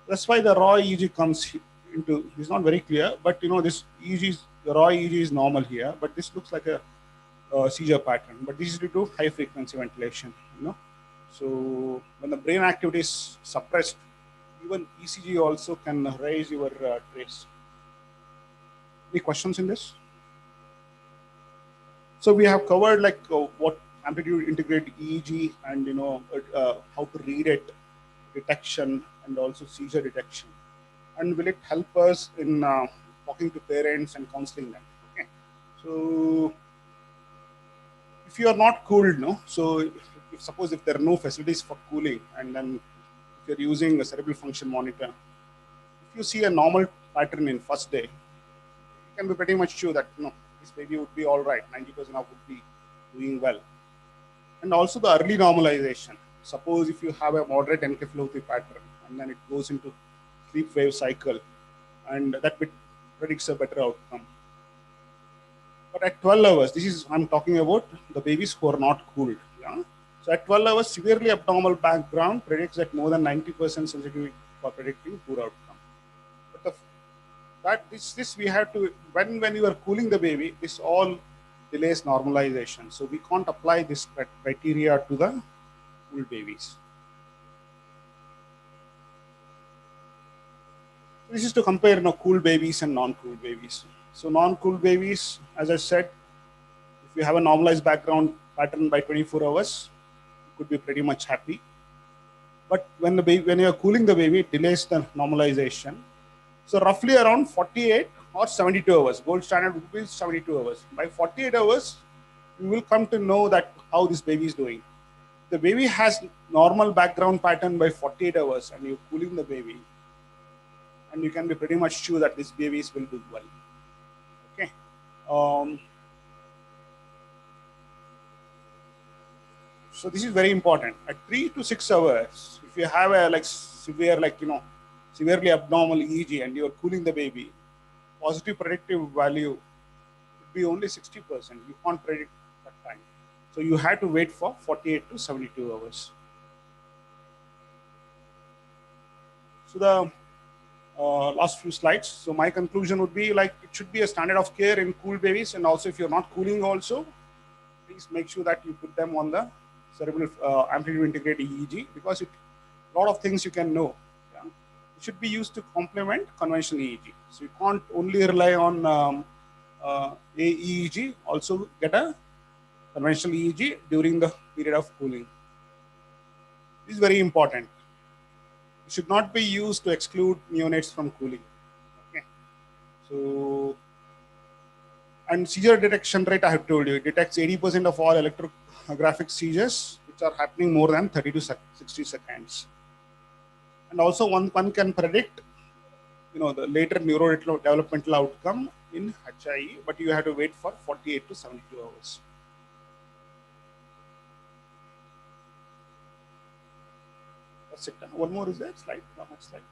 That's why the raw EEG comes into. It's not very clear, but this EEG, the raw EEG is normal here, but this looks like a seizure pattern. But this is due to high frequency ventilation. So when the brain activity is suppressed, even ECG also can raise your trace. Any questions in this? So we have covered like what amplitude integrated EEG and how to read it, detection, and also seizure detection. And will it help us in talking to parents and counseling them? Okay. So if you are not cooled, so suppose if there are no facilities for cooling, and then if you're using a cerebral function monitor, if you see a normal pattern in first day, you can be pretty much sure that this baby would be all right, 90% of would be doing well. And also the early normalization. Suppose if you have a moderate encephalopathy pattern, and then it goes into sleep wave cycle, and that predicts a better outcome. But at 12 hours, I'm talking about the babies who are not cooled. Yeah? So at 12 hours, severely abnormal background predicts that more than 90% sensitivity for predicting poor outcome. But this we have to, when you are cooling the baby, this all delays normalization. So we can't apply this criteria to the cool babies. This is to compare cool babies and non-cool babies. So non-cool babies, as I said, if you have a normalized background pattern by 24 hours, you could be pretty much happy. But when you are cooling the baby, it delays the normalization. So roughly around 48 or 72 hours. Gold standard would be 72 hours. By 48 hours, you will come to know that how this baby is doing. The baby has normal background pattern by 48 hours, and you're cooling the baby, and you can be pretty much sure that these babies will do well. Okay. So this is very important. At 3 to 6 hours, if you have a severely abnormal EEG and you're cooling the baby, positive predictive value would be only 60%. You can't predict that time. So you have to wait for 48 to 72 hours. So the last few slides. So my conclusion would be it should be a standard of care in cool babies, and also if you're not cooling also, please make sure that you put them on the cerebral amplitude integrated EEG, because a lot of things you can know. Yeah? It should be used to complement conventional EEG. So you can't only rely on aEEG, also get a conventional EEG during the period of cooling. This is very important. It should not be used to exclude neonates from cooling. Okay. So, and seizure detection rate, I have told you, it detects 80% of all electrographic seizures, which are happening more than 30 to 60 seconds. And also one can predict, the later neurodevelopmental outcome in HIE, but you have to wait for 48 to 72 hours. That's it. One more is there? Slide. No, next slide.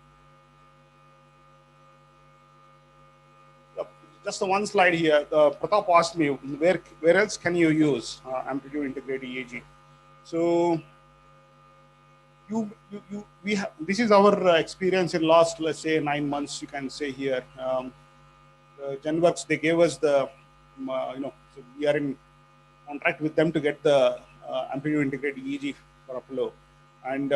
Just the one slide here. Pratap asked me, where else can you use amplitude integrated EEG? So this is our experience in last, let's say, 9 months. You can say here. Genworks, they gave us the, so we are in contract with them to get the amplitude integrated EEG for Apollo, and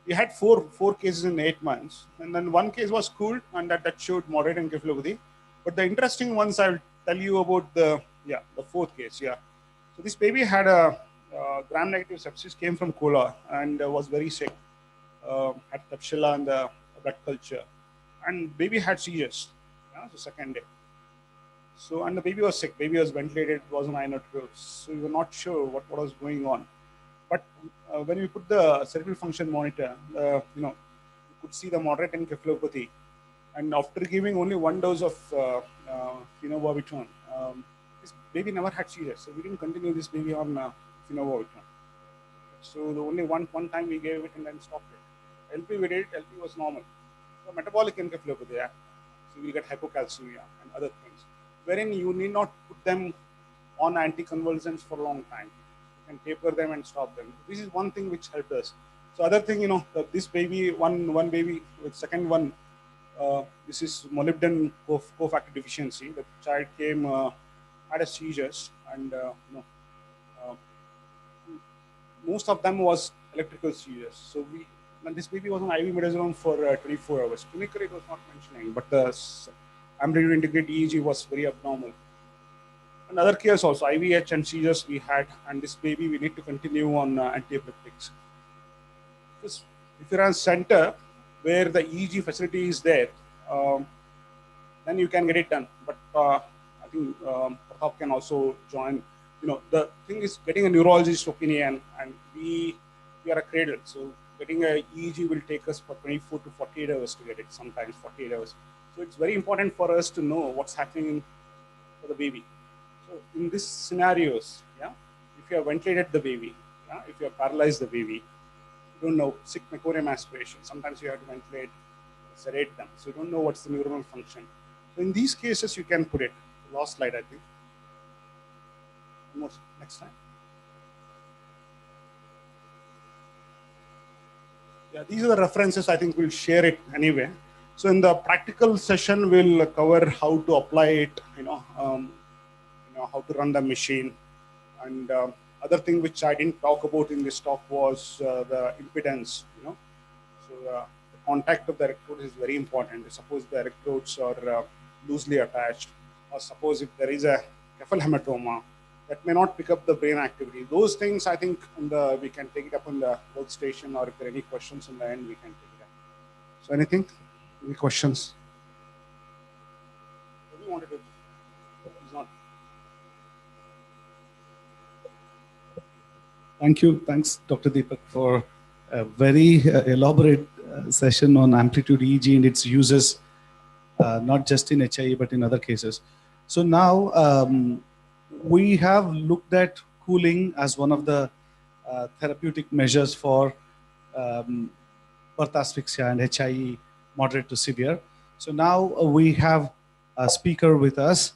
we had four cases in 8 months, and then one case was cooled, and that showed moderate encephalopathy. But the interesting ones I'll tell you about the fourth case. Yeah, so this baby had a gram-negative sepsis, came from Kola, and was very sick. Had Klebsiella and the blood culture, and baby had seizures. Yeah, so second day. So, and the baby was sick. Baby was ventilated. It was on inotrope. So we were not sure what was going on. But when we put the cerebral function monitor, you could see the moderate encephalopathy. And after giving only one dose of phenobarbital, this baby never had seizures. So we didn't continue this baby on phenobarbital. So the only one time we gave it and then stopped it. LP we did, LP was normal. So metabolic encephalopathy, yeah. So you will get hypocalcemia and other things, wherein you need not put them on anticonvulsants for a long time. You can taper them and stop them. This is one thing which helped us. So other thing, this baby, one baby with second one, this is molybdenum cofactor deficiency. The child came, had a seizures, and most of them was electrical seizures. So this baby was on IV midazolam for 24 hours. Clinically, it was not mentioning, but the amplitude integrated EEG was very abnormal. And other cases also, IVH and seizures we had, and this baby we need to continue on antiepileptics. If you're in a center where the EEG facility is there, then you can get it done. But I think Pratap can also join. The thing is getting a neurologist opinion, and we are a cradle. So getting a EEG will take us for 24 to 48 hours to get it, sometimes 48 hours. So it's very important for us to know what's happening for the baby. So in these scenarios, if you have ventilated the baby, if you have paralyzed the baby, you don't know, sick meconium aspiration, sometimes you have to ventilate, sedate them. So you don't know what's the neuronal function. So in these cases, you can put it. Last slide, I think. More, next time. Yeah, these are the references. I think we'll share it anyway. So in the practical session, we'll cover how to apply it, how to run the machine. And other thing which I didn't talk about in this talk was the impedance. So the contact of the electrode is very important. Suppose the electrodes are loosely attached, or suppose if there is a cephal hematoma, that may not pick up the brain activity. Those things, I think, we can take it up on the workstation, or if there are any questions in the end, we can take it up. So anything? Any questions? What do you want to do? He's not. Thank you. Thanks, Dr. Deepak, for a very elaborate session on amplitude EEG and its uses, not just in HIE, but in other cases. So now we have looked at cooling as one of the therapeutic measures for birth asphyxia and HIE moderate to severe. So now we have a speaker with us.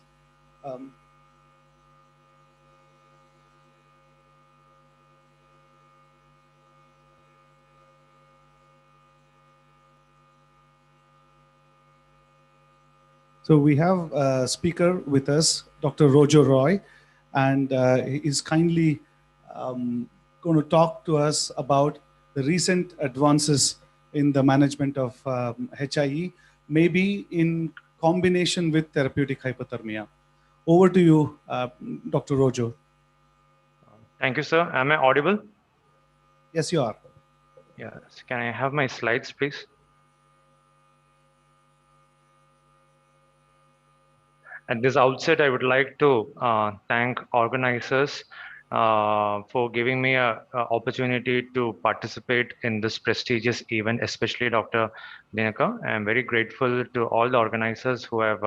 So we have a speaker with us, Dr. Rojo Roy, and he is kindly going to talk to us about the recent advances in the management of HIE, maybe in combination with therapeutic hypothermia. Over to you, Dr. Rojo. Thank you, sir. Am I audible? Yes, you are. Yes. Can I have my slides, please? At this outset, I would like to thank organizers for giving me an opportunity to participate in this prestigious event, especially Dr. Dinaka. I am very grateful to all the organizers who have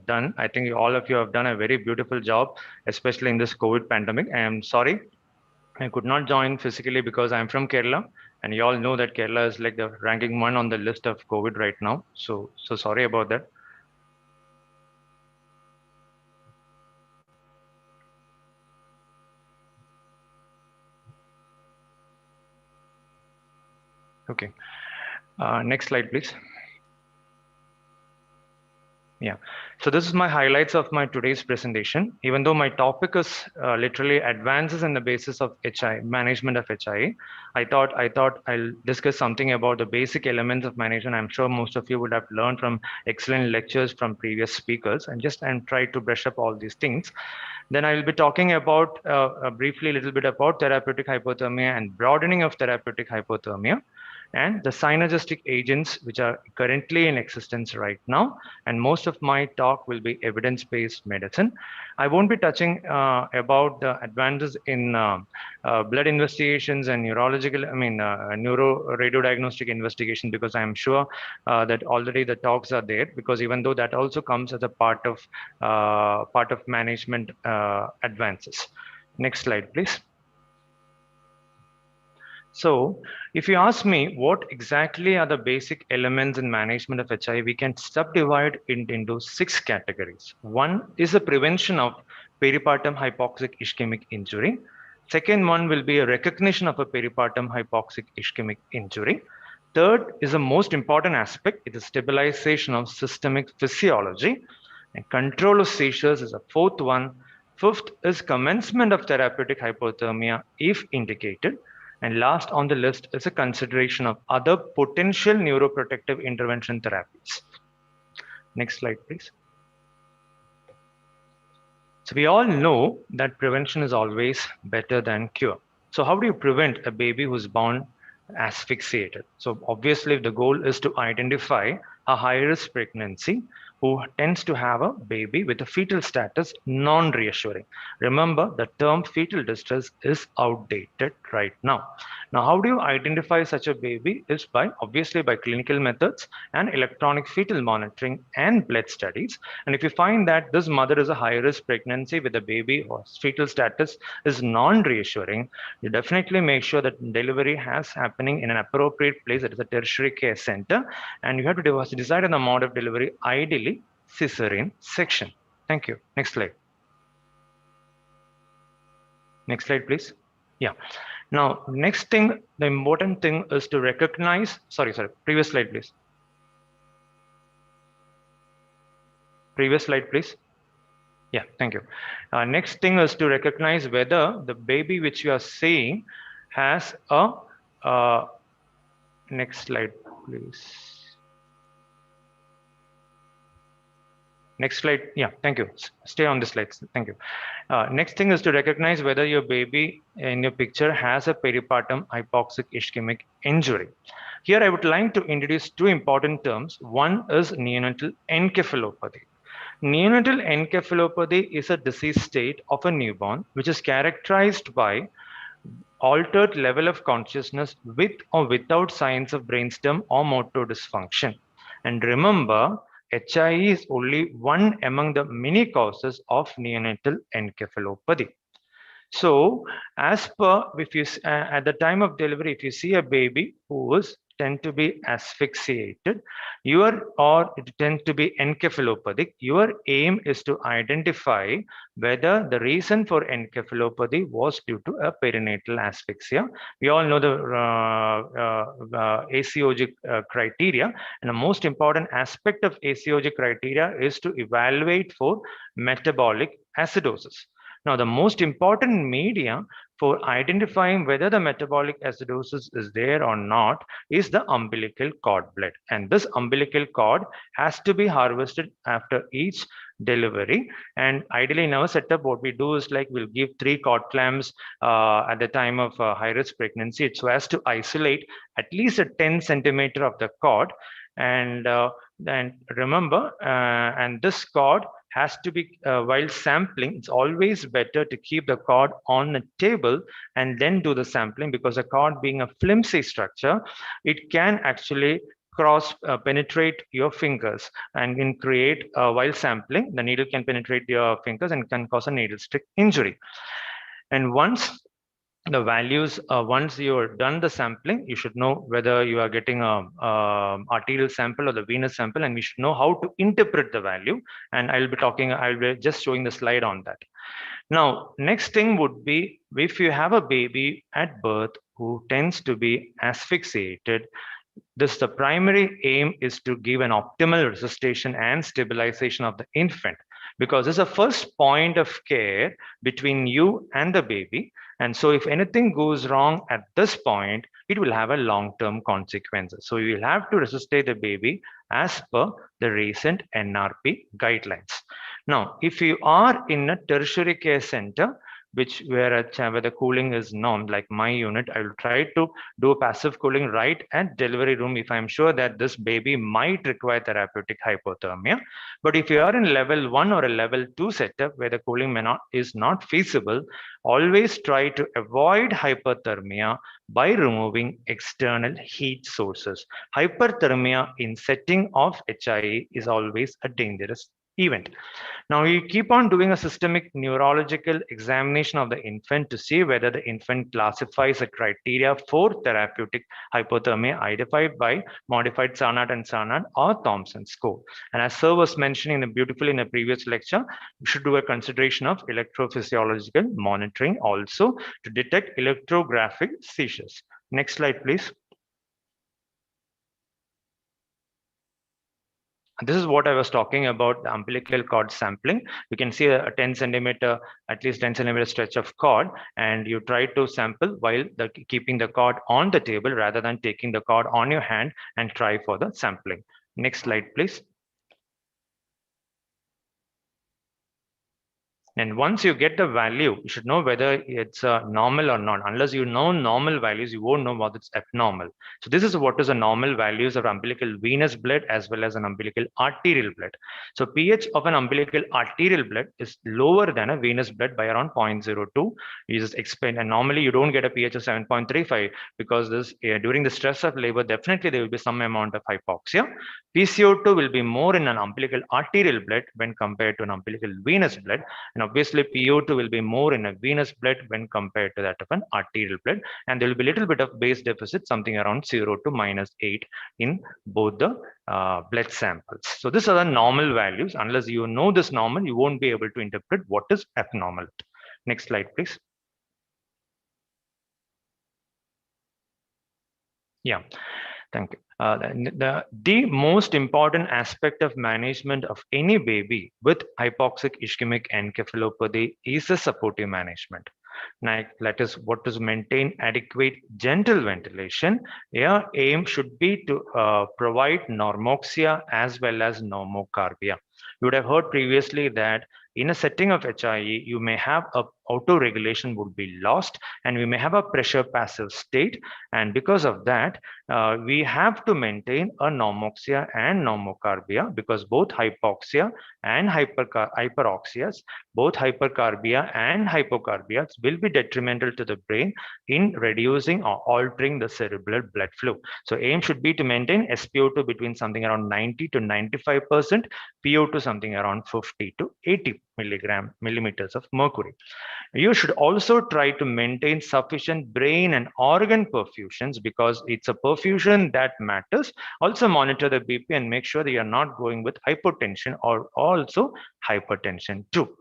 done. I think all of you have done a very beautiful job, especially in this COVID pandemic. I am sorry I could not join physically because I'm from Kerala, and you all know that Kerala is like the ranking one on the list of COVID right now. So sorry about that. Okay. Next slide, please. Yeah. So this is my highlights of my today's presentation. Even though my topic is literally advances in the basis of HI, management of HI, I thought I'll discuss something about the basic elements of management. I'm sure most of you would have learned from excellent lectures from previous speakers, and try to brush up all these things. Then I will be talking about briefly a little bit about therapeutic hypothermia and broadening of therapeutic hypothermia, and the synergistic agents which are currently in existence right now. And most of my talk will be evidence-based medicine. I won't be touching about the advances in blood investigations and neuroradiodiagnostic investigation, because I'm sure that already the talks are there, because even though that also comes as a part of management advances. Next slide, please. So if you ask me what exactly are the basic elements in management of HI, we can subdivide it into 6 categories. One is the prevention of peripartum hypoxic ischemic injury. Second one will be a recognition of a peripartum hypoxic ischemic injury. Third is the most important aspect, it is stabilization of systemic physiology. And control of seizures is a fourth one. Fifth is commencement of therapeutic hypothermia if indicated. And last on the list is a consideration of other potential neuroprotective intervention therapies. Next slide, please. So we all know that prevention is always better than cure. So how do you prevent a baby who's born asphyxiated? So obviously the goal is to identify a high-risk pregnancy who tends to have a baby with a fetal status non-reassuring. Remember, the term fetal distress is outdated right now. Now, how do you identify such a baby? Is obviously by clinical methods and electronic fetal monitoring and blood studies. And if you find that this mother is a high-risk pregnancy with a baby whose fetal status is non-reassuring, you definitely make sure that delivery has happening in an appropriate place, that is a tertiary care center, and you have to decide on the mode of delivery, ideally cesarean section. Thank you. Next slide. Next slide, please. Yeah. Now, next thing, the important thing is to recognize, sorry, previous slide, please. Previous slide, please. Yeah, thank you. Next thing is to recognize whether the baby which you are seeing has a, next slide, please. Next slide. Yeah, thank you. Stay on the slides. Thank you. Next thing is to recognize whether your baby in your picture has a peripartum hypoxic ischemic injury. Here, I would like to introduce 2 important terms. One is neonatal encephalopathy. Neonatal encephalopathy is a disease state of a newborn which is characterized by altered level of consciousness with or without signs of brainstem or motor dysfunction. And remember, HI is only one among the many causes of neonatal encephalopathy. So, as per, if you at the time of delivery, if you see a baby who is tend to be asphyxiated, or it tends to be encephalopathic, your aim is to identify whether the reason for encephalopathy was due to a perinatal asphyxia. We all know the aCEEG criteria, and the most important aspect of aCEEG criteria is to evaluate for metabolic acidosis. Now, the most important media for identifying whether the metabolic acidosis is there or not is the umbilical cord blood. And this umbilical cord has to be harvested after each delivery. And ideally in our setup, what we do is like we'll give 3 cord clamps at the time of high-risk pregnancy, so as to isolate at least a 10 centimeter of the cord. And then remember, and this cord has to be, while sampling, it's always better to keep the cord on the table and then do the sampling, because the cord being a flimsy structure, it can actually penetrate your fingers and can create, while sampling, the needle can penetrate your fingers and can cause a needle stick injury. And once the values, once you're done the sampling, you should know whether you are getting a arterial sample or the venous sample, and we should know how to interpret the value. And I'll be just showing the slide on that. Now, next thing would be, if you have a baby at birth who tends to be asphyxiated, the primary aim is to give an optimal resuscitation and stabilization of the infant, because it's a first point of care between you and the baby. And so if anything goes wrong at this point, it will have a long-term consequences. So you will have to resuscitate the baby as per the recent NRP guidelines. Now, if you are in a tertiary care center, where the cooling is normed, like my unit, I will try to do a passive cooling right at delivery room if I'm sure that this baby might require therapeutic hypothermia. But if you are in level 1 or a level 2 setup where the cooling is not feasible, always try to avoid hypothermia by removing external heat sources. Hyperthermia in setting of HIE is always a dangerous event. Now, you keep on doing a systemic neurological examination of the infant to see whether the infant classifies a criteria for therapeutic hypothermia identified by modified Sarnat and Sarnat or Thompson score. And as Sir was mentioning beautifully in the previous lecture, we should do a consideration of electrophysiological monitoring also to detect electrographic seizures. Next slide, please. This is what I was talking about, the umbilical cord sampling. You can see a 10 centimeter, at least 10 centimeter stretch of cord, and you try to sample while keeping the cord on the table rather than taking the cord on your hand and try for the sampling. Next slide, please. And once you get the value, you should know whether it's normal or not. Unless you know normal values, you won't know what it's abnormal. So this is what is the normal values of umbilical venous blood as well as an umbilical arterial blood. So pH of an umbilical arterial blood is lower than a venous blood by around 0.02. You just explain, and normally you don't get a pH of 7.35 because this during the stress of labor, definitely there will be some amount of hypoxia. PCO2 will be more in an umbilical arterial blood when compared to an umbilical venous blood. And obviously, PO2 will be more in a venous blood when compared to that of an arterial blood. And there will be a little bit of base deficit, something around 0 to -8 in both the blood samples. So these are the normal values. Unless you know this normal, you won't be able to interpret what is abnormal. Next slide, please. Yeah. Thank you. The most important aspect of management of any baby with hypoxic ischemic encephalopathy is the supportive management. Like, that is what is maintain adequate gentle ventilation. Your aim should be to provide normoxia as well as normocarbia. You would have heard previously that in a setting of HIE, you may have a auto-regulation would be lost, and we may have a pressure passive state. And because of that, we have to maintain a normoxia and normocarbia, because both hypoxia and hyperoxias, both hypercarbia and hypocarbias will be detrimental to the brain in reducing or altering the cerebral blood flow. So aim should be to maintain SpO2 between something around 90 to 95%, PO2 something around 50 to 80 millimeters of mercury. You should also try to maintain sufficient brain and organ perfusions, because it's a perfusion that matters. Also monitor the BP and make sure that you're not going with hypotension or also hypertension too.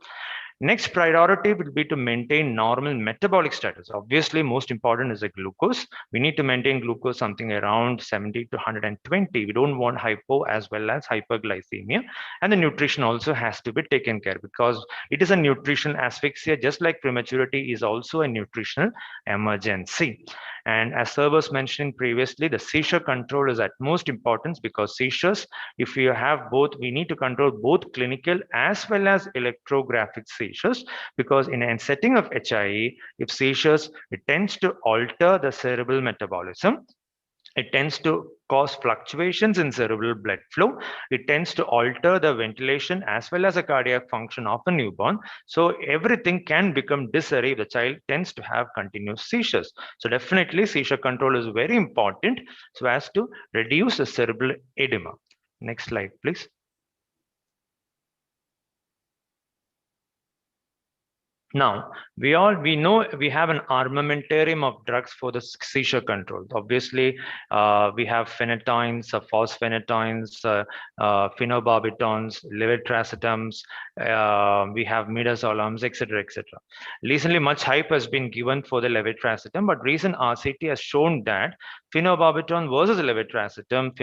Next priority will be to maintain normal metabolic status. Obviously, most important is the glucose. We need to maintain glucose something around 70 to 120. We don't want hypo as well as hyperglycemia. And the nutrition also has to be taken care because it is a nutritional asphyxia, just like prematurity is also a nutritional emergency. And as sir was mentioning previously, the seizure control is at most importance because seizures, if you have both, we need to control both clinical as well as electrographic seizures, because in a setting of HIE, if seizures, it tends to alter the cerebral metabolism. It tends to cause fluctuations in cerebral blood flow. It tends to alter the ventilation as well as the cardiac function of a newborn. So everything can become disarray if the child tends to have continuous seizures. So definitely seizure control is very important so as to reduce the cerebral edema. Next slide, please. Now, we know we have an armamentarium of drugs for the seizure control. Obviously, we have phenytoins, fosphenytoins, phenobarbitons, levetiracetam's, we have midazolam's, etc., etc. Recently, much hype has been given for the levetiracetam, but recent RCT has shown that phenobarbital versus levetiracetam,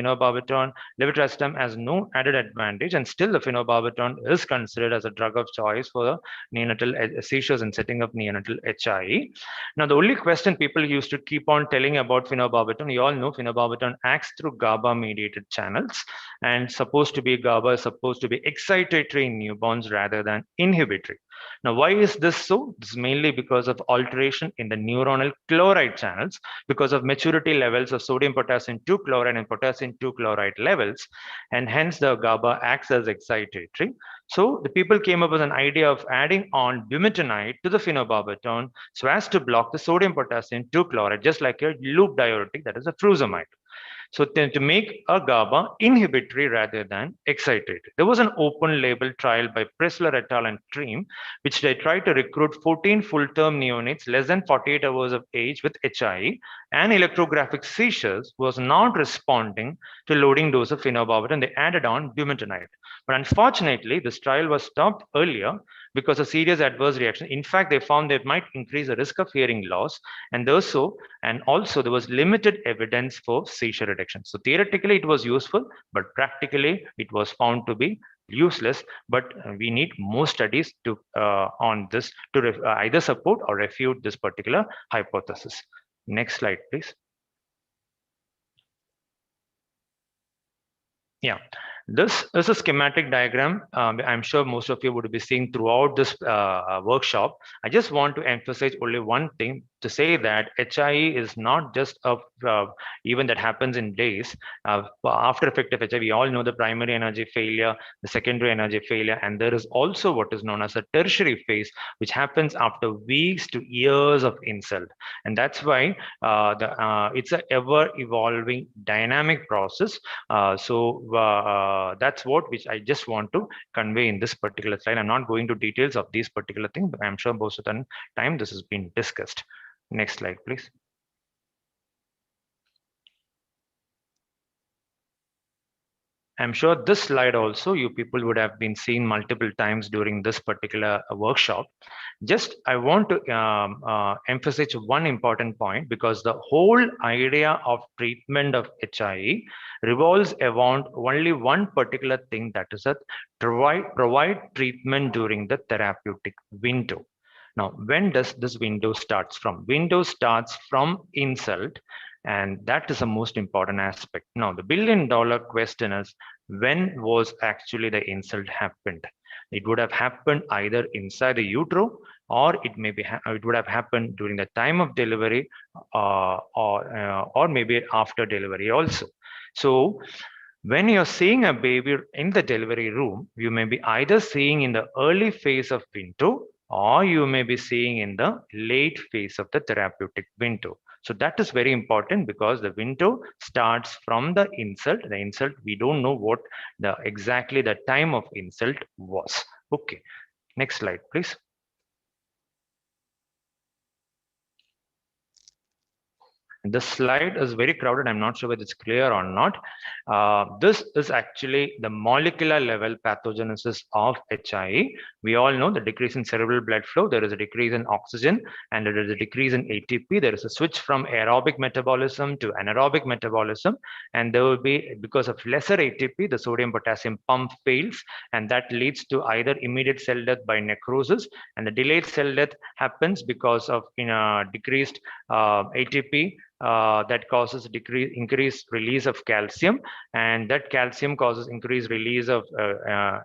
levetiracetam has no added advantage, and still the phenobarbital is considered as a drug of choice for the neonatal seizures and setting up neonatal HIE. Now, the only question people used to keep on telling about phenobarbital, you all know phenobarbital acts through GABA-mediated channels, and GABA is supposed to be excitatory in newborns rather than inhibitory. Now, why is this so? This is mainly because of alteration in the neuronal chloride channels, because of maturity levels of sodium potassium 2 chloride and potassium 2 chloride levels, and hence the GABA acts as excitatory. So the people came up with an idea of adding on bumetanide to the phenobarbital so as to block the sodium potassium 2 chloride, just like a loop diuretic, that is a furosemide. So to make a GABA inhibitory rather than excitatory. There was an open label trial by Pressler et al. And Treem, which they tried to recruit 14 full-term neonates less than 48 hours of age with HIE and electrographic seizures was not responding to loading dose of phenobarbital, and they added on bumetanide. But unfortunately, this trial was stopped earlier because of serious adverse reaction. In fact, they found that it might increase the risk of hearing loss, and also there was limited evidence for seizure reduction. So theoretically, it was useful, but practically, it was found to be useless. But we need more studies to on this to either support or refute this particular hypothesis. Next slide, please. Yeah. This is a schematic diagram. I'm sure most of you would be seeing throughout this workshop. I just want to emphasize only one thing, to say that HIE is not just a event that happens in days. After effect of HIE, we all know the primary energy failure, the secondary energy failure, and there is also what is known as a tertiary phase, which happens after weeks to years of insult. And that's why it's an ever-evolving dynamic process. That's which I just want to convey in this particular slide. I'm not going to details of these particular things, but I'm sure most of the time this has been discussed. Next slide, please. I'm sure this slide also you people would have been seeing multiple times during this particular workshop. Just I want to emphasize one important point, because the whole idea of treatment of HIE revolves around only one particular thing, that is that provide treatment during the therapeutic window. Now, when does this window starts from? Window starts from insult, and that is the most important aspect. Now, the billion-dollar question is, when was actually the insult happened? It would have happened either inside the utero, or it would have happened during the time of delivery, or maybe after delivery also. So, when you're seeing a baby in the delivery room, you may be either seeing in the early phase of window, or you may be seeing in the late phase of the therapeutic window. So that is very important, because the window starts from the insult. The insult, we don't know what exactly the time of insult was. Okay, next slide, please. This slide is very crowded. I'm not sure whether it's clear or not. This is actually the molecular level pathogenesis of HIE. We all know the decrease in cerebral blood flow, there is a decrease in oxygen, and there is a decrease in ATP. There is a switch from aerobic metabolism to anaerobic metabolism, and there will be, because of lesser ATP, the sodium potassium pump fails, and that leads to either immediate cell death by necrosis, and the delayed cell death happens because of decreased ATP that causes increased release of calcium, and that calcium causes increased release of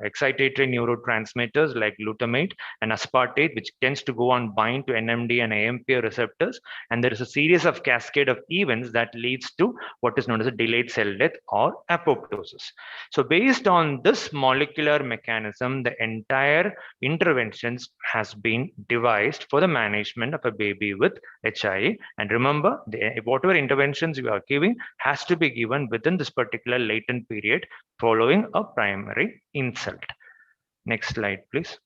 excitatory neurotransmitters like glutamate and aspartate, which tends to go on bind to NMD and AMP receptors, and there is a series of cascade of events that leads to what is known as a delayed cell death or apoptosis. So based on this molecular mechanism, the entire interventions has been devised for the management of a baby with HIE. And remember, whatever interventions you are giving has to be given within this particular latent period following a primary insult. Next slide, please.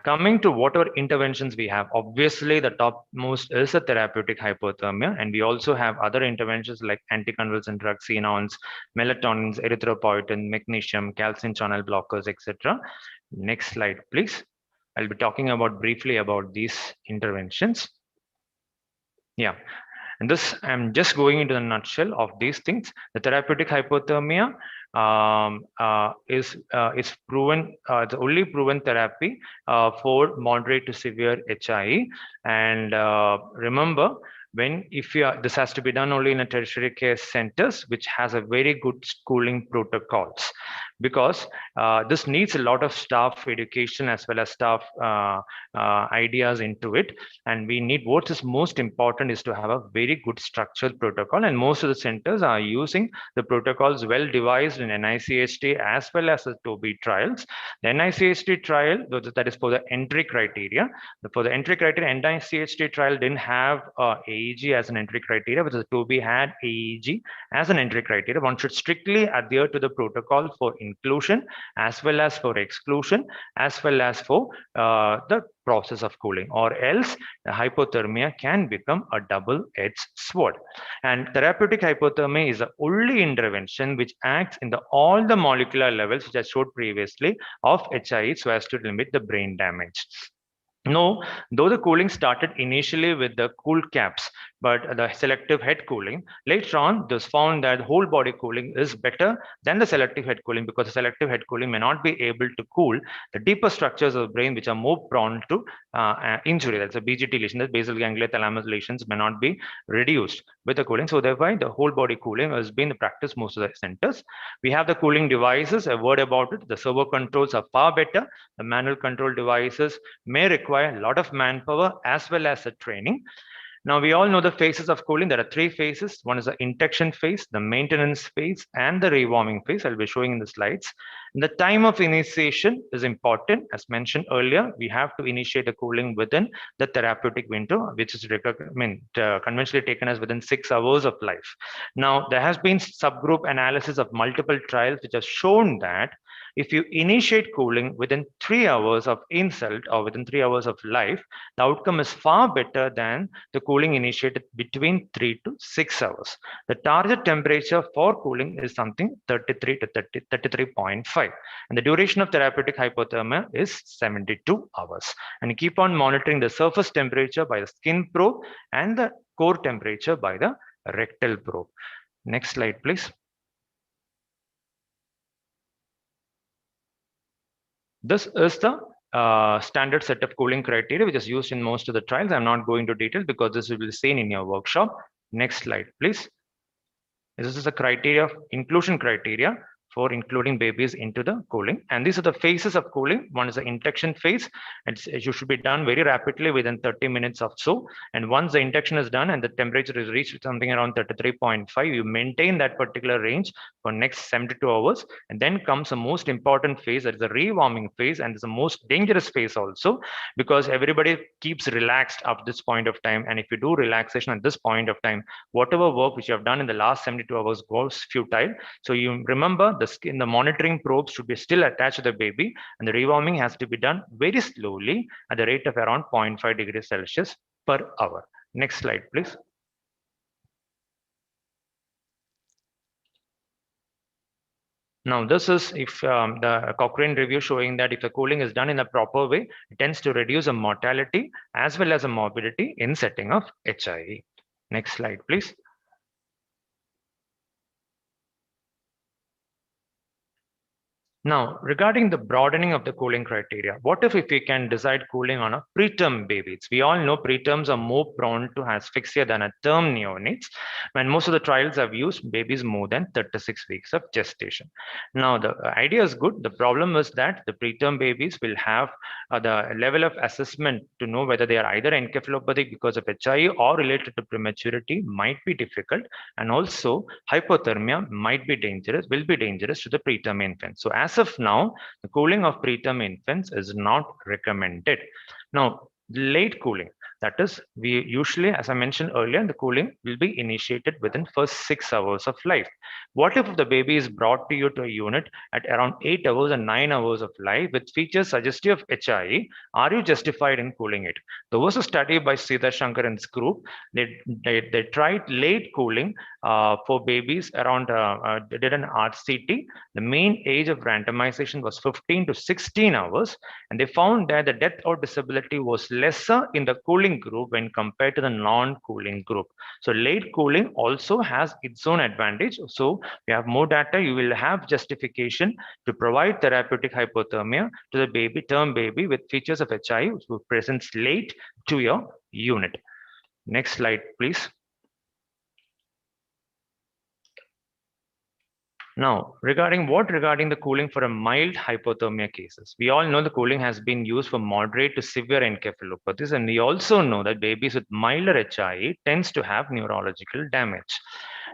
Coming to whatever interventions we have, obviously the topmost is a therapeutic hypothermia, and we also have other interventions like anticonvulsant drugs, xenons, melatonins, erythropoietin, magnesium, calcium channel blockers, etc. Next slide, please. I'll be talking about briefly about these interventions. Yeah, and this, I'm just going into the nutshell of these things. The therapeutic hypothermia is proven, the only proven therapy for moderate to severe HIE. And remember, if you are, this has to be done only in a tertiary care centers, which has a very good schooling protocols, because this needs a lot of staff education as well as staff ideas into it. And we need, what is most important is to have a very good structured protocol. And most of the centers are using the protocols well devised in NICHT as well as the TOBI trials. The NICHT trial, that is for the entry criteria. For the entry criteria, NICHT trial didn't have aEEG as an entry criteria, but the TOBI had aEEG as an entry criteria. One should strictly adhere to the protocol for inclusion as well as for exclusion, as well as for the process of cooling, or else the hypothermia can become a double-edged sword. And therapeutic hypothermia is the only intervention which acts in all the molecular levels, which I showed previously, of HIE so as to limit the brain damage. No, though the cooling started initially with the cool caps, but the selective head cooling, later on, it was found that whole body cooling is better than the selective head cooling, because the selective head cooling may not be able to cool the deeper structures of the brain, which are more prone to injury. That's a BGT lesion, the basal ganglia thalamus lesions may not be reduced with the cooling. So therefore, the whole body cooling has been the practice most of the centers. We have the cooling devices, a word about it. The servo controls are far better. The manual control devices may require a lot of manpower as well as a training. Now, we all know the phases of cooling. There are three phases. One is the induction phase, the maintenance phase, and the rewarming phase. I'll be showing in the slides. And the time of initiation is important. As mentioned earlier, we have to initiate the cooling within the therapeutic window, which is conventionally taken as within 6 hours of life. Now, there has been subgroup analysis of multiple trials which have shown that if you initiate cooling within 3 hours of insult or within 3 hours of life, the outcome is far better than the cooling initiated between 3 to 6 hours. The target temperature for cooling is something 33 to 33.5. And the duration of therapeutic hypothermia is 72 hours. And you keep on monitoring the surface temperature by the skin probe and the core temperature by the rectal probe. Next slide, please. This is the standard set of cooling criteria which is used in most of the trials. I'm not going to detail because this will be seen in your workshop. Next slide, please. This is the criteria, inclusion criteria for including babies into the cooling. And these are the phases of cooling. One is the induction phase. It should be done very rapidly within 30 minutes or so. And once the induction is done and the temperature is reached something around 33.5, you maintain that particular range for next 72 hours. And then comes the most important phase, that is the rewarming phase, and it's the most dangerous phase also, because everybody keeps relaxed up this point of time. And if you do relaxation at this point of time, whatever work which you have done in the last 72 hours goes futile. So you remember, the skin, the monitoring probes should be still attached to the baby, and the rewarming has to be done very slowly at the rate of around 0.5 degrees Celsius per hour. Next slide, please. Now, this is if the Cochrane review showing that if the cooling is done in a proper way, it tends to reduce a mortality as well as a morbidity in setting of HIE. Next slide, please. Now, regarding the broadening of the cooling criteria, what if we can decide cooling on a preterm babies? We all know preterms are more prone to asphyxia than a term neonates, when most of the trials have used babies more than 36 weeks of gestation. Now, the idea is good. The problem is that the preterm babies will have the level of assessment to know whether they are either encephalopathic because of HIE or related to prematurity might be difficult, and also hypothermia might be dangerous, will be dangerous to the preterm infant. So as of now, the cooling of preterm infants is not recommended. Now, late cooling, that is, we usually, as I mentioned earlier, the cooling will be initiated within first 6 hours of life. What if the baby is brought to you to a unit at around 8 hours and 9 hours of life with features suggestive of HIE? Are you justified in cooling it? There was a study by Sridhar Shankar and his group. They tried late cooling for babies around, they did an RCT. The mean age of randomization was 15 to 16 hours, and they found that the death or disability was lesser in the cooling group when compared to the non-cooling group. So late cooling also has its own advantage. So we have more data, you will have justification to provide therapeutic hypothermia to the baby, term baby with features of HIE who presents late to your unit. Next slide, please. Now, regarding the cooling for a mild hypothermia cases, we all know the cooling has been used for moderate to severe encephalopathies, and we also know that babies with milder HIE tends to have neurological damage.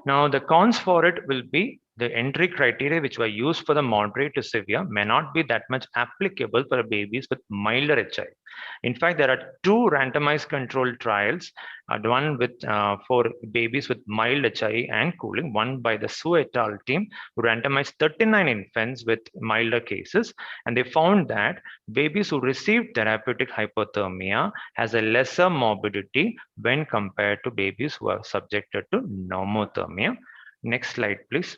Now, the cons for it will be the entry criteria which were used for the moderate to severe may not be that much applicable for babies with milder HIE. In fact, there are 2 randomized controlled trials, one with for babies with mild HIE and cooling, one by the Su et al. Team who randomized 39 infants with milder cases, and they found that babies who received therapeutic hypothermia has a lesser morbidity when compared to babies who are subjected to normothermia. Next slide, please.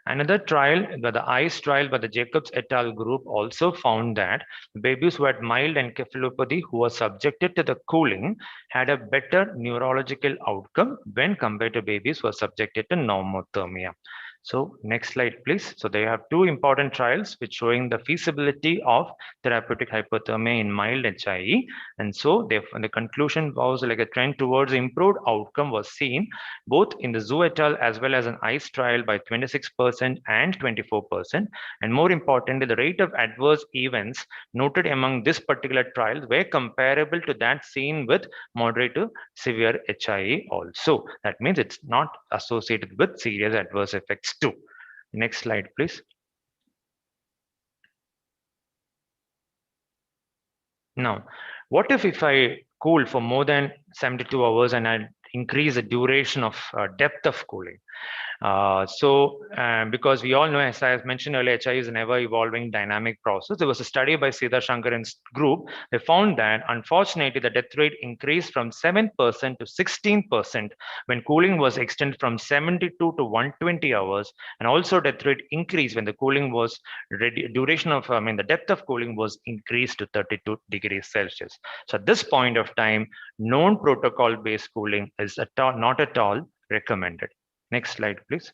Another trial, the ICE trial by the Jacobs et al. Group also found that babies who had mild encephalopathy who were subjected to the cooling had a better neurological outcome when compared to babies who were subjected to normothermia. So next slide, please. So they have 2 important trials which showing the feasibility of therapeutic hypothermia in mild HIE. And so the conclusion was like a trend towards improved outcome was seen both in the Zhu et al. As well as an ICE trial by 26% and 24%. And more importantly, the rate of adverse events noted among this particular trial were comparable to that seen with moderate to severe HIE also. That means it's not associated with serious adverse effects too. Next slide, please. Now, what if I cool for more than 72 hours and I increase the duration of depth of cooling? Because we all know, as I mentioned earlier, HIE is an ever-evolving dynamic process. There was a study by Sridhar Shankar and group. They found that, unfortunately, the death rate increased from 7% to 16% when cooling was extended from 72 to 120 hours, and also death rate increased when the cooling was duration of, the depth of cooling was increased to 32 degrees Celsius. So at this point of time, known protocol-based cooling is not at all recommended. Next slide, please.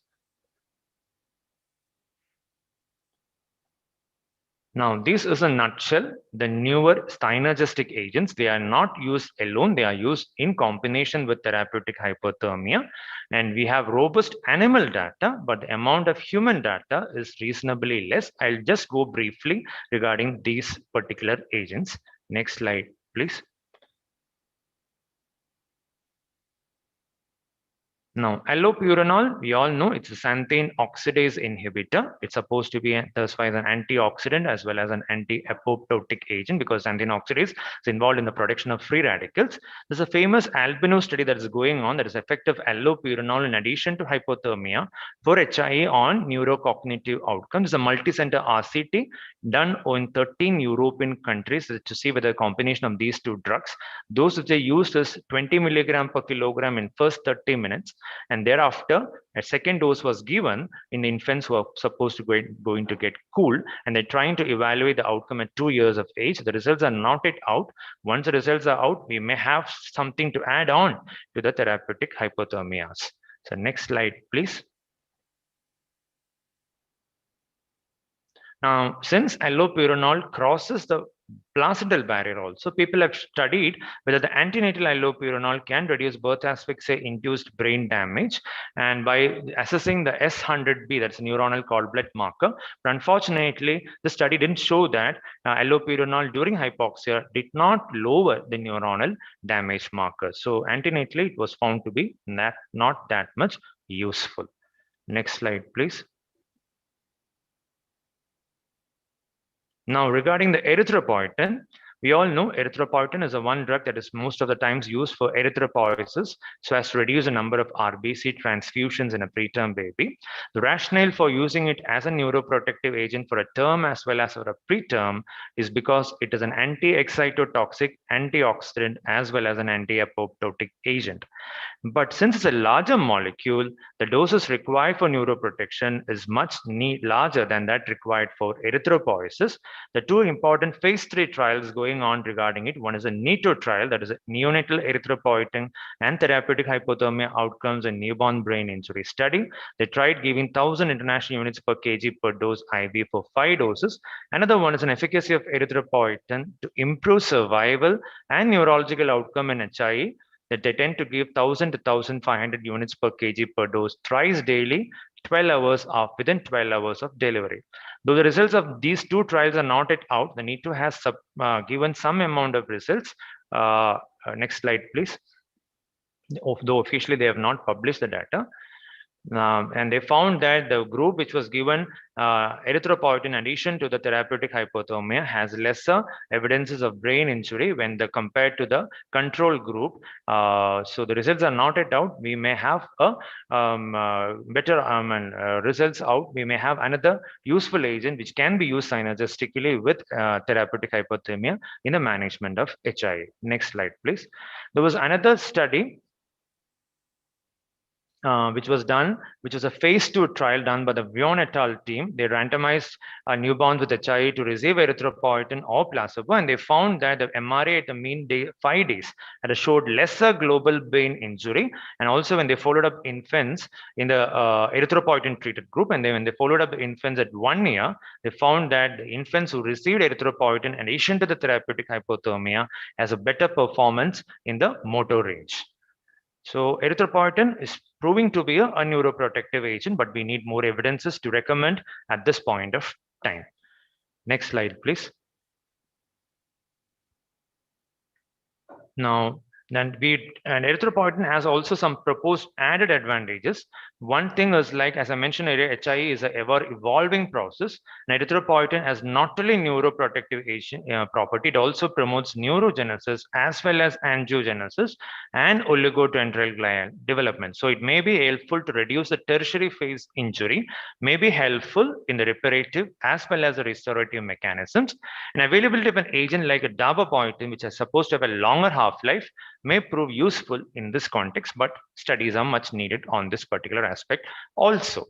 Now, this is a nutshell. The newer synergistic agents, they are not used alone. They are used in combination with therapeutic hypothermia. And we have robust animal data, but the amount of human data is reasonably less. I'll just go briefly regarding these particular agents. Next slide, please. Now, allopurinol, we all know it's a xanthine oxidase inhibitor. It's supposed to be thus as an antioxidant as well as an anti-apoptotic agent because xanthine oxidase is involved in the production of free radicals. There's a famous albino study that is going on that is effective allopurinol in addition to hypothermia for HIE on neurocognitive outcomes. It's a multi-center RCT done in 13 European countries to see whether a combination of these two drugs, those which are used as 20 milligram per kilogram in first 30 minutes, and thereafter a second dose was given in infants who are supposed to going to get cooled, and they're trying to evaluate the outcome at 2 years of age. The results are not yet out. Once the results are out, we may have something to add on to the therapeutic hypothermias. So next slide, please. Now, since allopurinol crosses the placental barrier also, people have studied whether the antenatal allopurinol can reduce birth asphyxia-induced brain damage, and by assessing the S100B, that's a neuronal cord blood marker. But unfortunately, the study didn't show that allopurinol during hypoxia did not lower the neuronal damage marker. So antenatally, it was found to be not that much useful. Next slide, please. Now, regarding the erythropoietin, we all know erythropoietin is a one drug that is most of the times used for erythropoiesis, so as to reduce the number of RBC transfusions in a preterm baby. The rationale for using it as a neuroprotective agent for a term as well as for a preterm is because it is an anti-excitotoxic, antioxidant, as well as an anti-apoptotic agent. But since it's a larger molecule, the doses required for neuroprotection is much larger than that required for erythropoiesis. The two important phase 3 trials going on regarding it, one is a NEATO trial, that is a neonatal erythropoietin and therapeutic hypothermia outcomes in newborn brain injury study. They tried giving 1,000 international units per kg per dose IV for 5 doses. Another one is an efficacy of erythropoietin to improve survival and neurological outcome in HIE, that they tend to give 1,000 to 1,500 units per kg per dose thrice daily, 12 hours within 12 hours of delivery. Though the results of these two trials are not yet out, the NEATO has given some amount of results. Next slide, please. Though officially they have not published the data. And they found that the group which was given erythropoietin in addition to the therapeutic hypothermia has lesser evidences of brain injury when compared to the control group. So the results are not yet out. We may have a better results out. We may have another useful agent which can be used synergistically with therapeutic hypothermia in the management of HIE. Next slide, please. There was another study which was a phase 2 trial done by the Neonatal team. They randomized newborns with HIE to receive erythropoietin or placebo, and they found that the MRA at the mean 5 days had showed lesser global brain injury. And also when they followed up infants in the erythropoietin treated group, and then when they followed up the infants at 1 year, they found that the infants who received erythropoietin in addition to the therapeutic hypothermia has a better performance in the motor range. So erythropoietin is proving to be a neuroprotective agent, but we need more evidences to recommend at this point of time. Next slide, please. Now, and erythropoietin has also some proposed added advantages. One thing is, like as I mentioned earlier, HIE is an ever-evolving process. And erythropoietin has not only neuroprotective agent property, it also promotes neurogenesis as well as angiogenesis and oligodendral glial development. So it may be helpful to reduce the tertiary phase injury, may be helpful in the reparative as well as the restorative mechanisms. And availability of an agent like a darbepoietin, which is supposed to have a longer half-life, may prove useful in this context, but studies are much needed on this particular aspect also.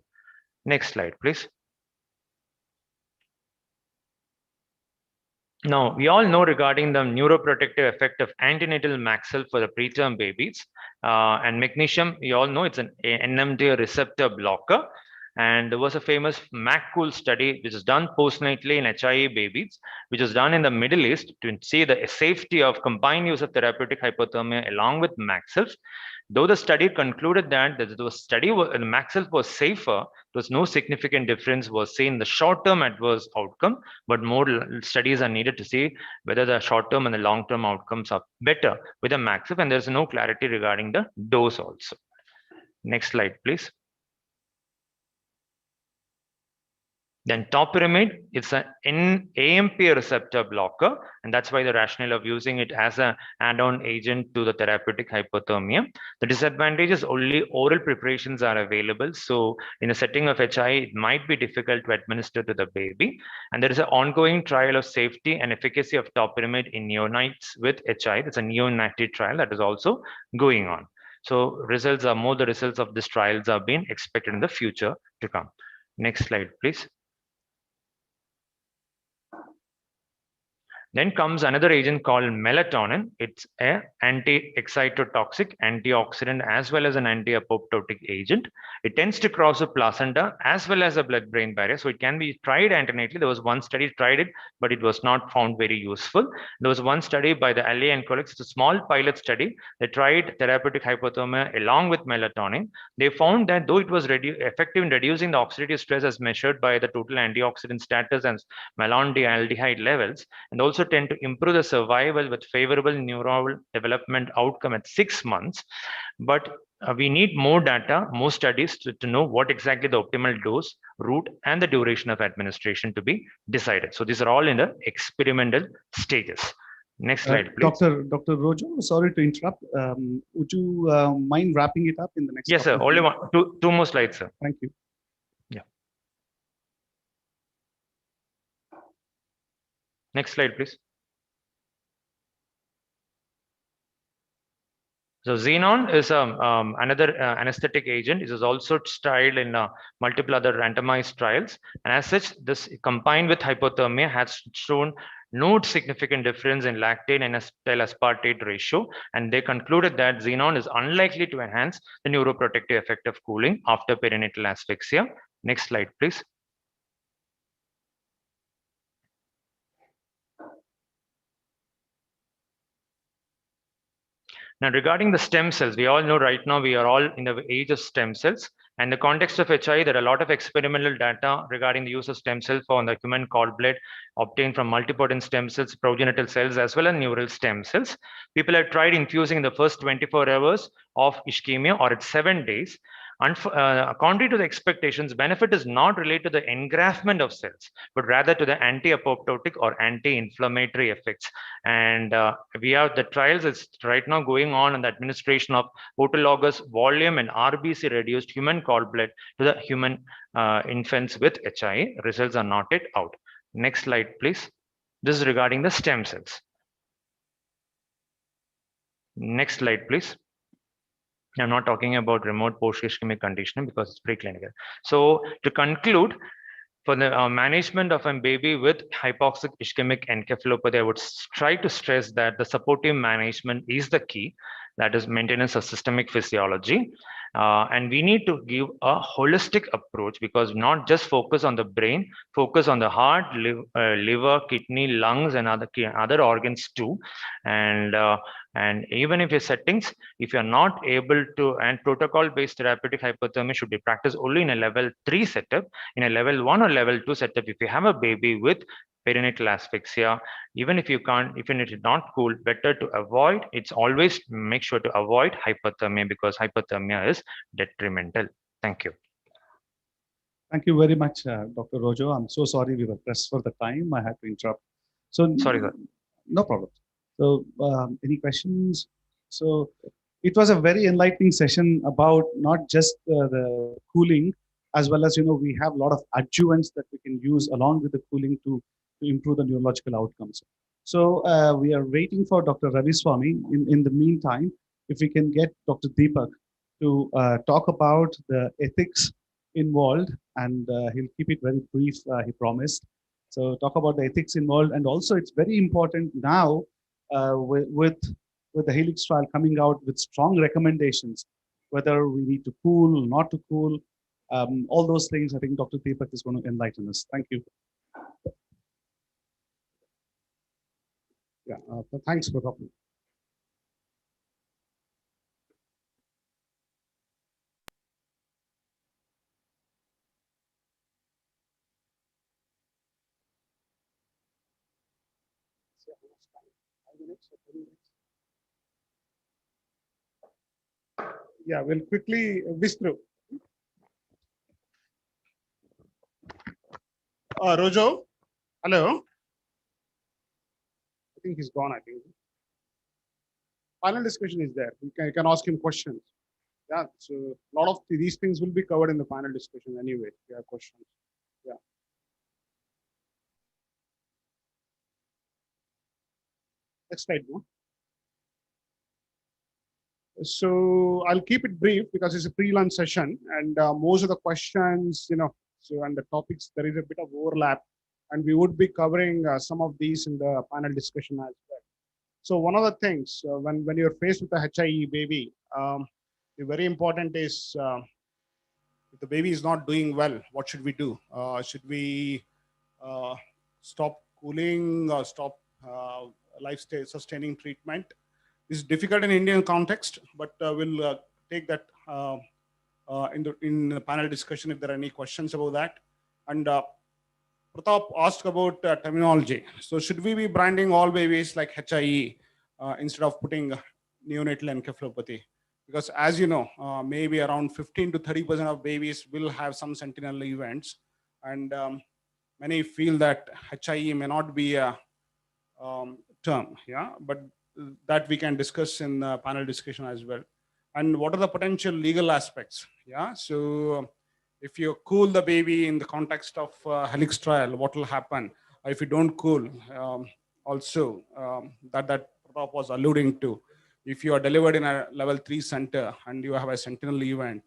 Next slide, please. Now, we all know regarding the neuroprotective effect of antenatal Maxil for the preterm babies, and magnesium, we all know it's an NMDA receptor blocker. And there was a famous MacCool study which is done postnatally in HIE babies, which was done in the Middle East to see the safety of combined use of therapeutic hypothermia along with Maxil. Though the study concluded that the Maxil was safer, there was no significant difference was seen in the short-term adverse outcome, but more studies are needed to see whether the short-term and the long-term outcomes are better with the Maxil, and there's no clarity regarding the dose also. Next slide, please. Then topiramate, it's an AMP receptor blocker, and that's why the rationale of using it as an add-on agent to the therapeutic hypothermia. The disadvantage is only oral preparations are available. So in a setting of HI, it might be difficult to administer to the baby. And there is an ongoing trial of safety and efficacy of topiramate in neonates with HI. It's a neonatal trial that is also going on. So results are more the results of these trials are being expected in the future to come. Next slide, please. Then comes another agent called melatonin. It's an anti-excitotoxic, antioxidant, as well as an anti-apoptotic agent. It tends to cross the placenta as well as the blood-brain barrier. So it can be tried antennatally. There was one study tried it, but it was not found very useful. There was one study by the LA and colleagues. It's a small pilot study. They tried therapeutic hypothermia along with melatonin. They found that though it was effective in reducing the oxidative stress as measured by the total antioxidant status and malondialdehyde levels, and also tend to improve the survival with favorable neural development outcome at 6 months. But we need more data, more studies to know what exactly the optimal dose, route, and the duration of administration to be decided. So these are all in the experimental stages. Next slide, please. Dr. Rojo, sorry to interrupt. Would you mind wrapping it up in the next? Yes, sir. Only two more slides, sir. Thank you. Yeah. Next slide, please. So xenon is another anesthetic agent. It is also tried in multiple other randomized trials. And as such, this combined with hypothermia has shown no significant difference in lactate and aspartate ratio. And they concluded that xenon is unlikely to enhance the neuroprotective effect of cooling after perinatal asphyxia. Next slide, please. Now, regarding the stem cells, we all know right now we are all in the age of stem cells. And the context of HI, there are a lot of experimental data regarding the use of stem cells for the human cord blood obtained from multipotent stem cells, progenital cells, as well as neural stem cells. People have tried infusing in the first 24 hours of ischemia or at 7 days. Contrary to the expectations, benefit is not related to the engraftment of cells, but rather to the anti-apoptotic or anti-inflammatory effects. And we have the trials is right now going on the administration of autologous volume and RBC reduced human cord blood to the human infants with HI. Results are not yet out. Next slide, please. This is regarding the stem cells. Next slide, please. I'm not talking about remote post-ischemic conditioning because it's preclinical. So to conclude, for the management of a baby with hypoxic ischemic encephalopathy, I would try to stress that the supportive management is the key. That is maintenance of systemic physiology. And we need to give a holistic approach because not just focus on the brain, focus on the heart, liver, kidney, lungs, and other organs too. And even if your settings, if you're not able to, and protocol-based therapeutic hypothermia should be practiced only in a level 3 setup. In a level 1 or level 2 setup, if you have a baby with perinatal asphyxia, even if it is not cool, better to avoid. It's always make sure to avoid hypothermia because hypothermia is detrimental. Thank you. Thank you very much, Dr. Rojo. I'm so sorry we were pressed for the time. I had to interrupt. So sorry, sir. No problem. So any questions? So it was a very enlightening session about not just the cooling, as well as, we have a lot of adjuvants that we can use along with the cooling to improve the neurological outcomes. So we are waiting for Dr. Raviswamy. In the meantime, if we can get Dr. Deepak to talk about the ethics involved, and he'll keep it very brief, he promised. So talk about the ethics involved, and also it's very important now with the Helix trial coming out with strong recommendations, whether we need to cool, not to cool, all those things. I think Dr. Deepak is going to enlighten us. Thank you. Yeah, thanks for talking. Yeah, we'll quickly whisk through. Rojo, hello. I think he's gone. I think final discussion is there. You can ask him questions. Yeah, so a lot of these things will be covered in the panel discussion anyway. If you have questions. Yeah. Next slide, no? So I'll keep it brief because it's a pre-lunch session, and most of the questions, so and the topics, there is a bit of overlap, and we would be covering some of these in the panel discussion as well. So one of the things when you're faced with a HIE baby, the very important is if the baby is not doing well, what should we do? Should we stop cooling or stop lifestyle sustaining treatment? It's difficult in Indian context, but we'll take that in the panel discussion if there are any questions about that. And Pratap asked about terminology. So should we be branding all babies like HIE instead of putting neonatal encephalopathy? Because as you know, maybe around 15 to 30% of babies will have some sentinel events. And many feel that HIE may not be a term, yeah, but that we can discuss in the panel discussion as well. And what are the potential legal aspects? Yeah, so if you cool the baby in the context of helix trial, what will happen? If you don't cool, also that Pratap was alluding to, if you are delivered in a level 3 center and you have a sentinel event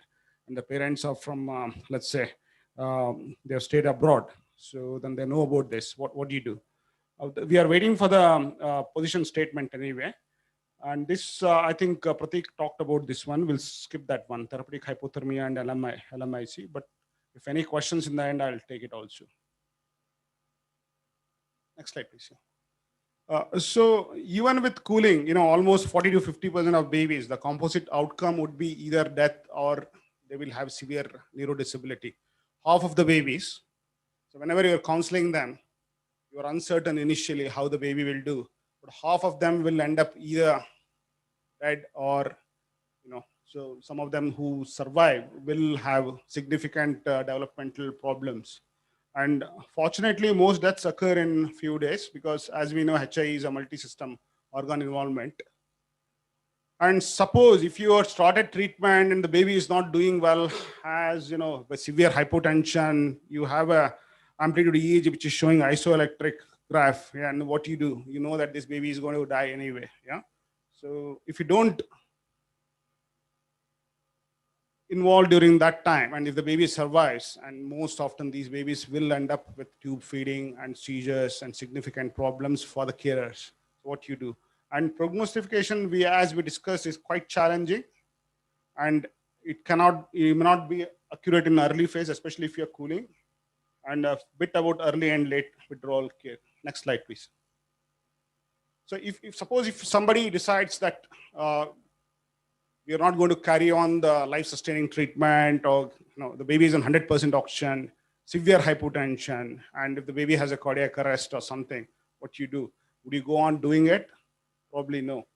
and the parents are from, let's say, they have stayed abroad, so then they know about this, what do you do? We are waiting for the position statement anyway. And this, I think Pratik talked about this one. We'll skip that one, therapeutic hypothermia and LMIC. But if any questions in the end, I'll take it also. Next slide, please. So even with cooling, almost 40 to 50% of babies, the composite outcome would be either death or they will have severe neurodisability. Half of the babies. So whenever you're counseling them, you're uncertain initially how the baby will do, but half of them will end up either dead or, so some of them who survive will have significant developmental problems. And fortunately, most deaths occur in few days because as we know, HIE is a multi-system organ involvement. And suppose if you are started treatment and the baby is not doing well, has, a severe hypotension, you have a amplitude EEG which is showing isoelectric graph, yeah, and what you do, you know that this baby is going to die anyway. Yeah. So if you don't involve during that time, and if the baby survives, and most often these babies will end up with tube feeding and seizures and significant problems for the carers. So what you do? And prognostication, as we discussed, is quite challenging, and it may not be accurate in early phase, especially if you're cooling. And a bit about early and late withdrawal care. Next slide, please. So suppose if somebody decides that we are not going to carry on the life-sustaining treatment, or the baby is on 100% oxygen, severe hypotension, and if the baby has a cardiac arrest or something, what you do? Would you go on doing it? Probably no.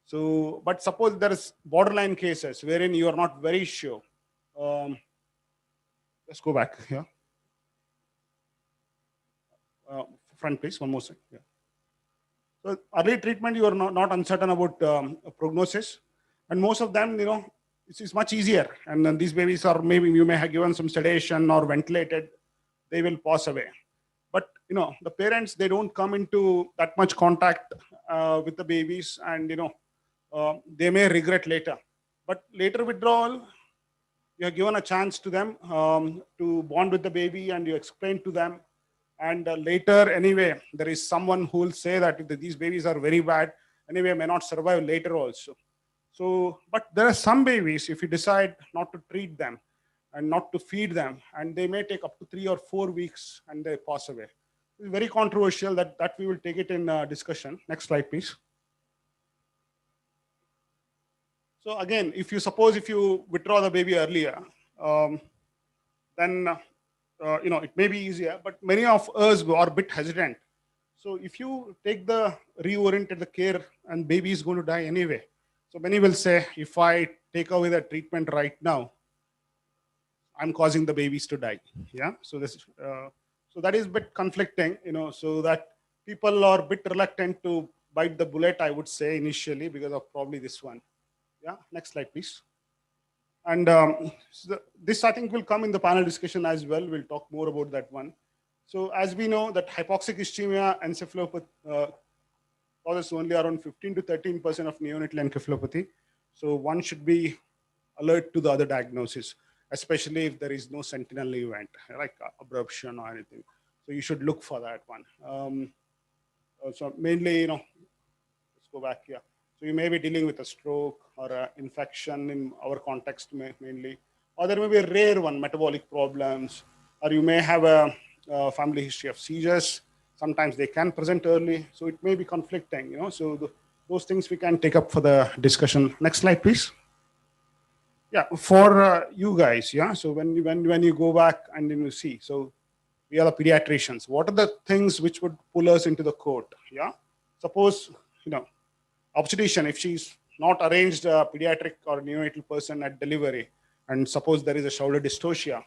So, but suppose there is borderline cases wherein you are not very sure. Let's go back here. Front, please, one more second. Yeah. So early treatment, you are not uncertain about prognosis, and most of them, it's much easier. And then these babies are, maybe you may have given some sedation or ventilated, they will pass away. But the parents, they don't come into that much contact with the babies, and they may regret later. But later withdrawal, you have given a chance to them to bond with the baby, and you explain to them. And later, anyway, there is someone who will say that if these babies are very bad, anyway, may not survive later also. So, but there are some babies, if you decide not to treat them and not to feed them, and they may take up to 3 or 4 weeks and they pass away. It's very controversial, that we will take it in discussion. Next slide, please. So again, if you withdraw the baby earlier, then it may be easier, but many of us are a bit hesitant. So if you take reoriented the care, and baby is going to die anyway. So many will say, if I take away the treatment right now, I'm causing the babies to die. Yeah. So so that is a bit conflicting, so that people are a bit reluctant to bite the bullet, I would say initially, because of probably this one. Yeah. Next slide, please. And so this I think will come in the panel discussion as well. We'll talk more about that one. So as we know that hypoxic ischemia encephalopathy causes only around 15 to 13% of neonatal encephalopathy. So one should be alert to the other diagnosis, especially if there is no sentinel event like abruption or anything. So you should look for that one. So mainly, let's go back here. So you may be dealing with a stroke or an infection in our context mainly, or there may be a rare one, metabolic problems, or you may have a family history of seizures. Sometimes they can present early, so it may be conflicting, So those things we can take up for the discussion. Next slide, please. Yeah, for you guys, yeah. So when you go back and then you see, so we are the pediatricians. What are the things which would pull us into the court? Yeah, suppose obstetrician, if she's not arranged a pediatric or neonatal person at delivery, and suppose there is a shoulder dystocia,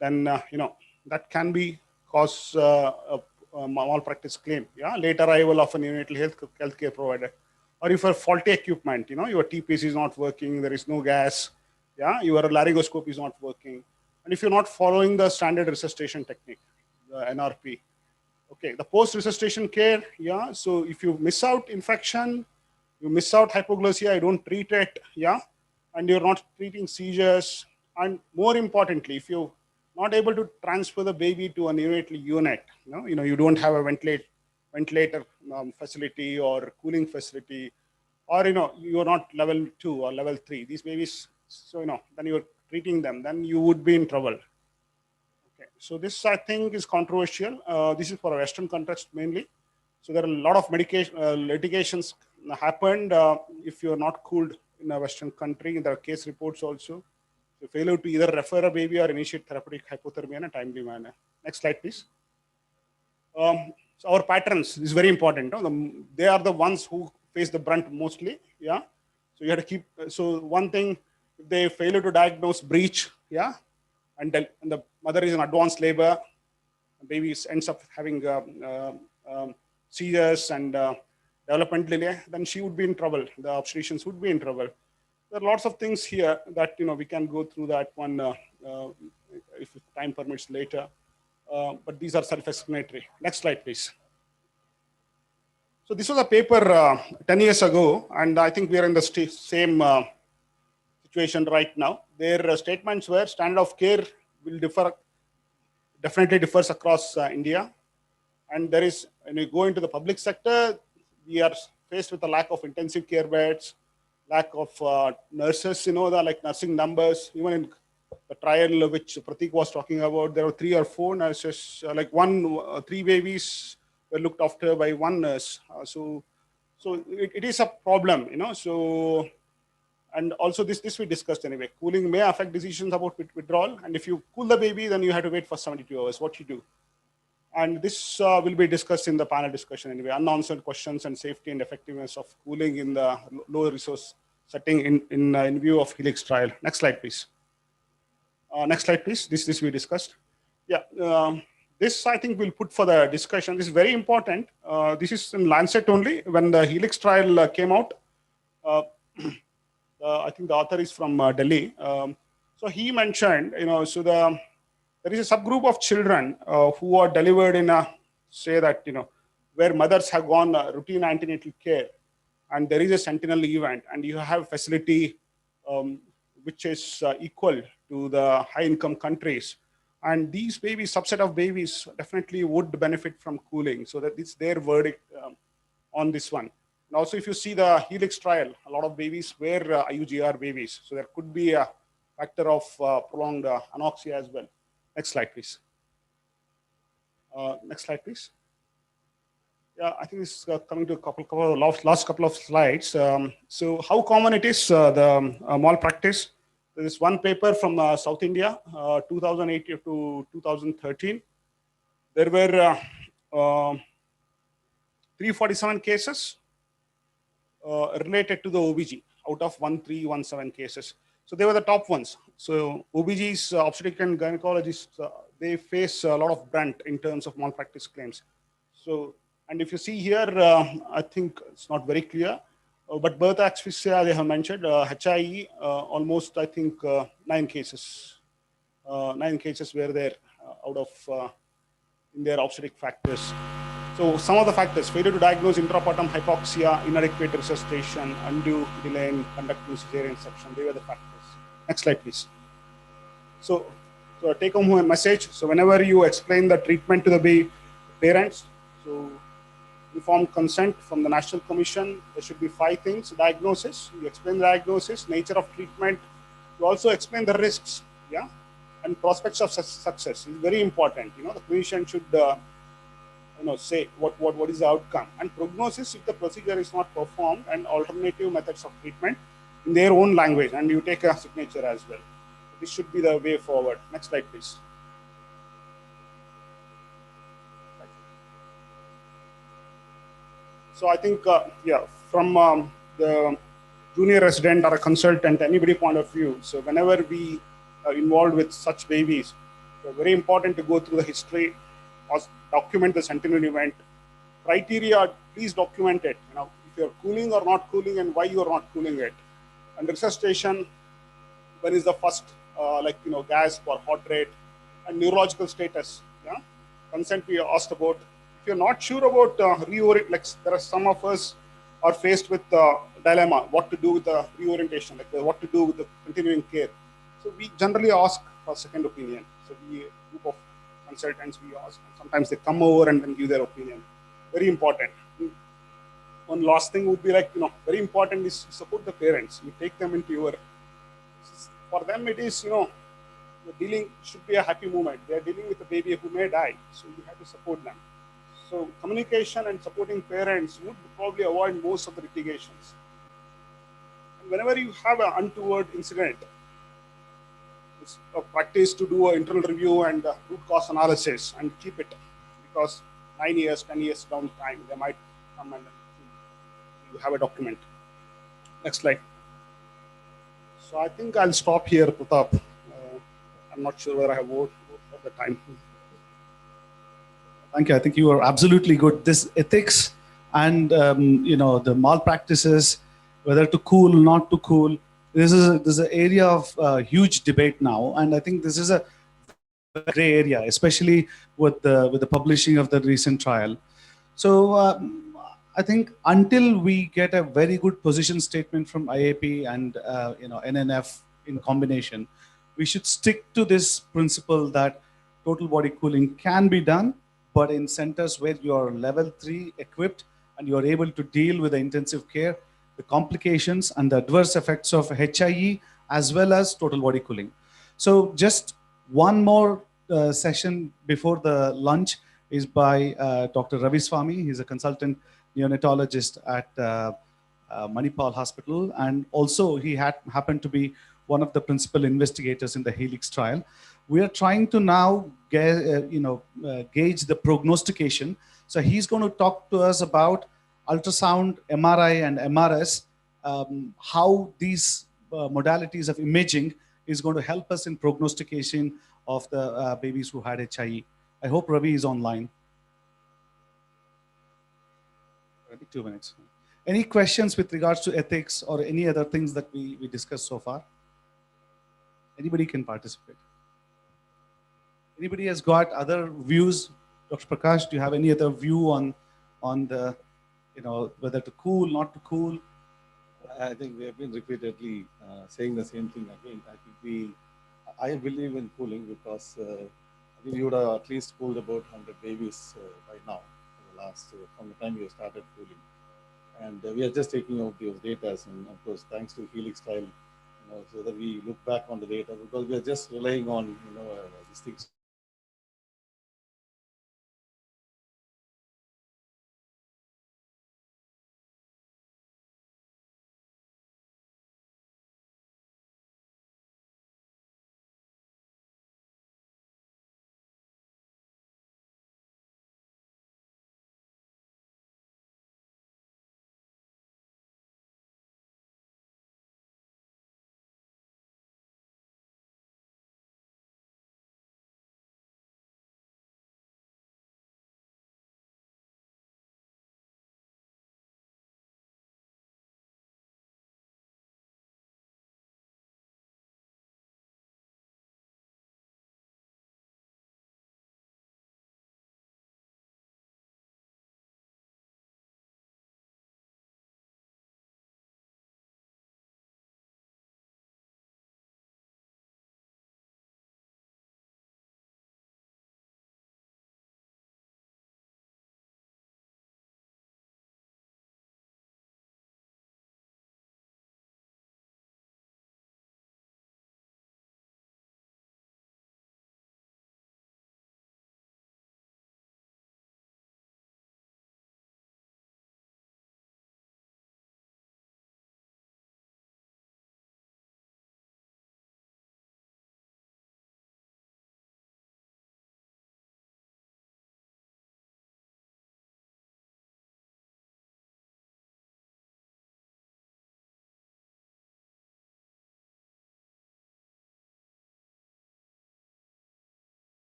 then that can be cause a malpractice claim. Yeah, late arrival of a neonatal healthcare provider, or if a faulty equipment, your TPS is not working, there is no gas. Yeah, your laryngoscope is not working, and if you're not following the standard resuscitation technique, the NRP. Okay, the post-resuscitation care. Yeah, so if you miss out infection, you miss out hypoglycemia, you don't treat it, yeah, and you're not treating seizures, and more importantly, if you're not able to transfer the baby to a neonatal unit, you don't have a ventilator facility or cooling facility, or you're not level 2 or level 3, these babies, so then you're treating them, then you would be in trouble. Okay, so this I think is controversial. This is for a Western context mainly. So there are a lot of litigations happened if you're not cooled in a Western country. There are case reports also. So failure to either refer a baby or initiate therapeutic hypothermia in a timely manner. Next slide, please. So our patrons is very important. They are the ones who face the brunt mostly. Yeah. So you have to keep. So one thing, if they failure to diagnose breech, yeah, and the mother is in advanced labor, the baby ends up having seizures and development delay, then she would be in trouble. The obstetricians would be in trouble. There are lots of things here that we can go through that one if time permits later. But these are self-explanatory. Next slide, please. So this was a paper 10 years ago, and I think we are in the same situation right now. Their statements were standard of care will definitely differs across India. And there is, when you go into the public sector, we are faced with a lack of intensive care beds, lack of nurses, like nursing numbers. Even in the trial which Pratik was talking about, there were 3 or 4 nurses, like 3 babies were looked after by 1 nurse. So it is a problem, So, and also this we discussed anyway. Cooling may affect decisions about withdrawal. And if you cool the baby, then you have to wait for 72 hours. What you do? And this will be discussed in the panel discussion anyway. Unanswered questions and safety and effectiveness of cooling in the low resource setting in view of Helix trial. Next slide, please. Next slide, please. This we discussed. Yeah, this I think we'll put for the discussion. This is very important. This is in Lancet only. When the Helix trial came out, I think the author is from Delhi. So he mentioned, so there is a subgroup of children who are delivered in a, say that, where mothers have gone routine antenatal care, and there is a sentinel event, and you have facility which is equal to the high income countries. And these babies, subset of babies definitely would benefit from cooling. So that it's their verdict on this one. And also if you see the Helix trial, a lot of babies were IUGR babies. So there could be a factor of prolonged anoxia as well. Next slide, please. Next slide, please. Yeah, I think this is coming to last couple of slides. So how common it is, the malpractice. There is one paper from South India, 2008 to 2013. There were 347 cases related to the OBG. out of 1317 cases. So they were the top ones. So OBGs, obstetric and gynecologists, they face a lot of brunt in terms of malpractice claims. So, and if you see here, I think it's not very clear, but birth asphyxia they have mentioned, HIE, almost I think 9 cases. 9 cases were there out of in their obstetric factors. So some of the factors: failure to diagnose intrapartum hypoxia, inadequate resuscitation, undue delay in conducting cesarean section. They were the factors. Next slide, please. So take home message. So whenever you explain the treatment to the parents, so informed consent from the National Commission, there should be 5 things: diagnosis, you explain the diagnosis, nature of treatment, you also explain the risks, yeah, and prospects of success is very important. You know, the clinician should say what is the outcome, and prognosis if the procedure is not performed, and alternative methods of treatment in their own language, and you take a signature as well. This should be the way forward. Next slide, please. So I think, from the junior resident or a consultant, anybody point of view, so whenever we are involved with such babies, it's very important to go through the history, or document the sentinel event. Criteria, please document it. You know, if you're cooling or not cooling, and why you're not cooling it. And resuscitation, when is the first, gasp or heart rate, and neurological status. Yeah, consent we asked about. If you're not sure about reorient, like there are some of us are faced with dilemma, what to do with the reorientation, like what to do with the continuing care. So we generally ask for second opinion. So we, a group of consultants, we ask, and sometimes they come over and then give their opinion. Very important. One last thing would be very important is support the parents. You take them into your, for them it is, dealing should be a happy moment. They are dealing with a baby who may die. So you have to support them. So communication and supporting parents would probably avoid most of the litigations. And whenever you have an untoward incident, it's a practice to do an internal review and root cause analysis and keep it, because 9 years, 10 years down the time, they might come and you have a document. Next slide. So I think I'll stop here, Pratap. I'm not sure whether I have voted for the time. Thank you. I think you are absolutely good. This ethics and the malpractices, whether to cool, not to cool, this is an area of huge debate now, and I think this is a gray area, especially with the publishing of the recent trial. So I think until we get a very good position statement from IAP and NNF in combination, we should stick to this principle that total body cooling can be done, but in centers where you are level 3 equipped and you are able to deal with the intensive care, the complications and the adverse effects of HIE as well as total body cooling. So just one more session before the lunch is by Dr. Ravi Swami. He's a consultant neonatologist at Manipal Hospital, and also he happened to be one of the principal investigators in the Helix trial. We are trying to now gauge the prognostication. So he's going to talk to us about ultrasound, MRI, and MRS, how these modalities of imaging is going to help us in prognostication of the babies who had HIE. I hope Ravi is online. I think 2 minutes. Any questions with regards to ethics or any other things that we discussed so far? Anybody can participate. Anybody has got other views? Dr. Prakash, do you have any other view on the, whether to cool, not to cool? I think we have been repeatedly saying the same thing again. I believe in cooling because I think you would have at least cooled about 100 babies by now, from the time you started cooling. And we are just taking out those data, and of course, thanks to Helix trial, so that we look back on the data, because we are just relying on, these things.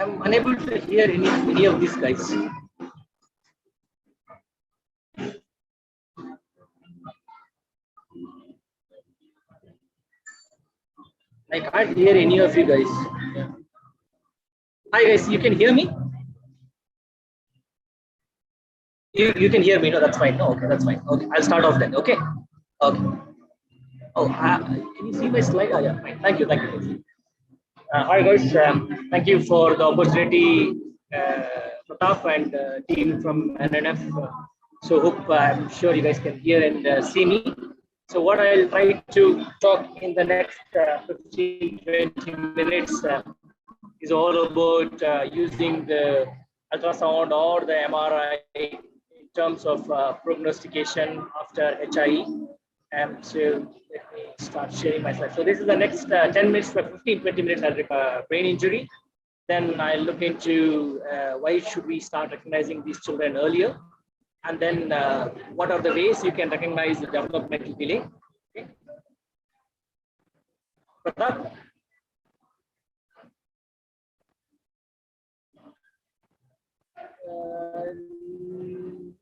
I'm unable to hear any of these guys. I can't hear any of you guys. Yeah. Hi guys, you can hear me? You can hear me, no, that's fine. No, okay, that's fine. Okay, I'll start off then. Okay. Okay. Oh, can you see my slide? Oh, yeah, fine. Thank you. Thank you. Hi guys, thank you for the opportunity, Pratap and team from NNF. So hope I'm sure you guys can hear and see me. So what I'll try to talk in the next 15-20 minutes is all about using the ultrasound or the MRI in terms of prognostication after HIE. So let me start sharing my slide. So this is the next 10 minutes, for 15-20 minutes, I'll brain injury. Then I'll look into why should we start recognizing these children earlier, and then what are the ways you can recognize the developmental delay. Okay. Pratap?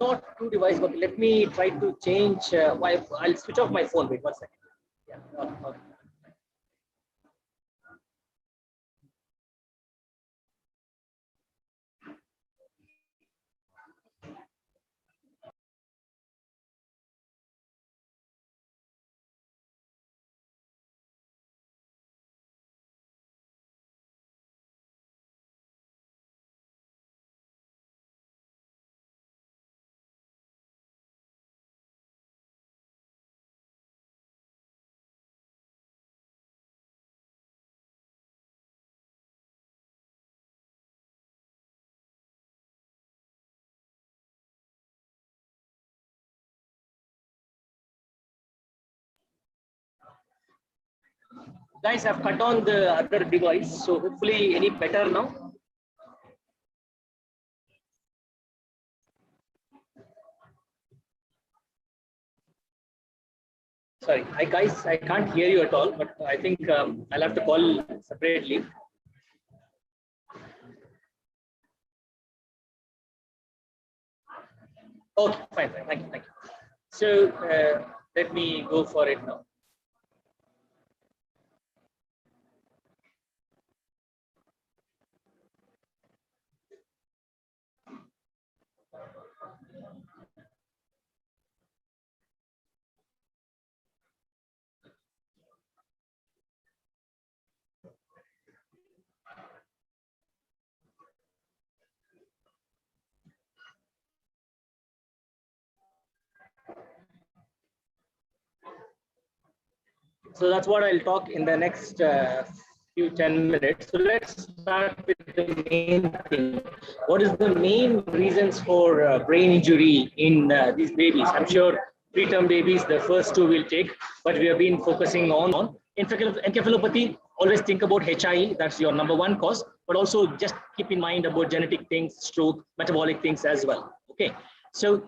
Not two device, but let me try to change. I'll switch off my phone. Wait 1 second. Yeah. Okay. Guys, I've cut on the other device, so hopefully any better now. Sorry, guys, I can't hear you at all, but I think I'll have to call separately. Okay, fine, thank you. So let me go for it now. So that's what I'll talk in the next few 10 minutes. So let's start with the main thing. What is the main reasons for brain injury in these babies? I'm sure preterm babies, the first two will take, but we have been focusing on encephalopathy. Always think about HIE, that's your #1 cause, but also just keep in mind about genetic things, stroke, metabolic things as well. Okay, so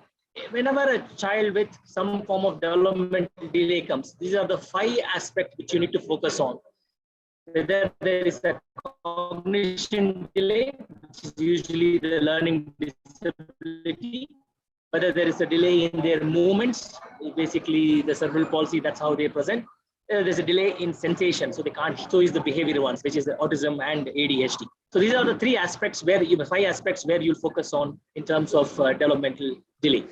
whenever a child with some form of developmental delay comes, these are the 5 aspects which you need to focus on. Whether there is a cognition delay, which is usually the learning disability, whether there is a delay in their movements, basically the cerebral palsy, that's how they present. There's a delay in sensation, so they can't, so is the behavior ones, which is the autism and ADHD. So these are the 3 aspects where 5 aspects where you'll focus on in terms of developmental delay.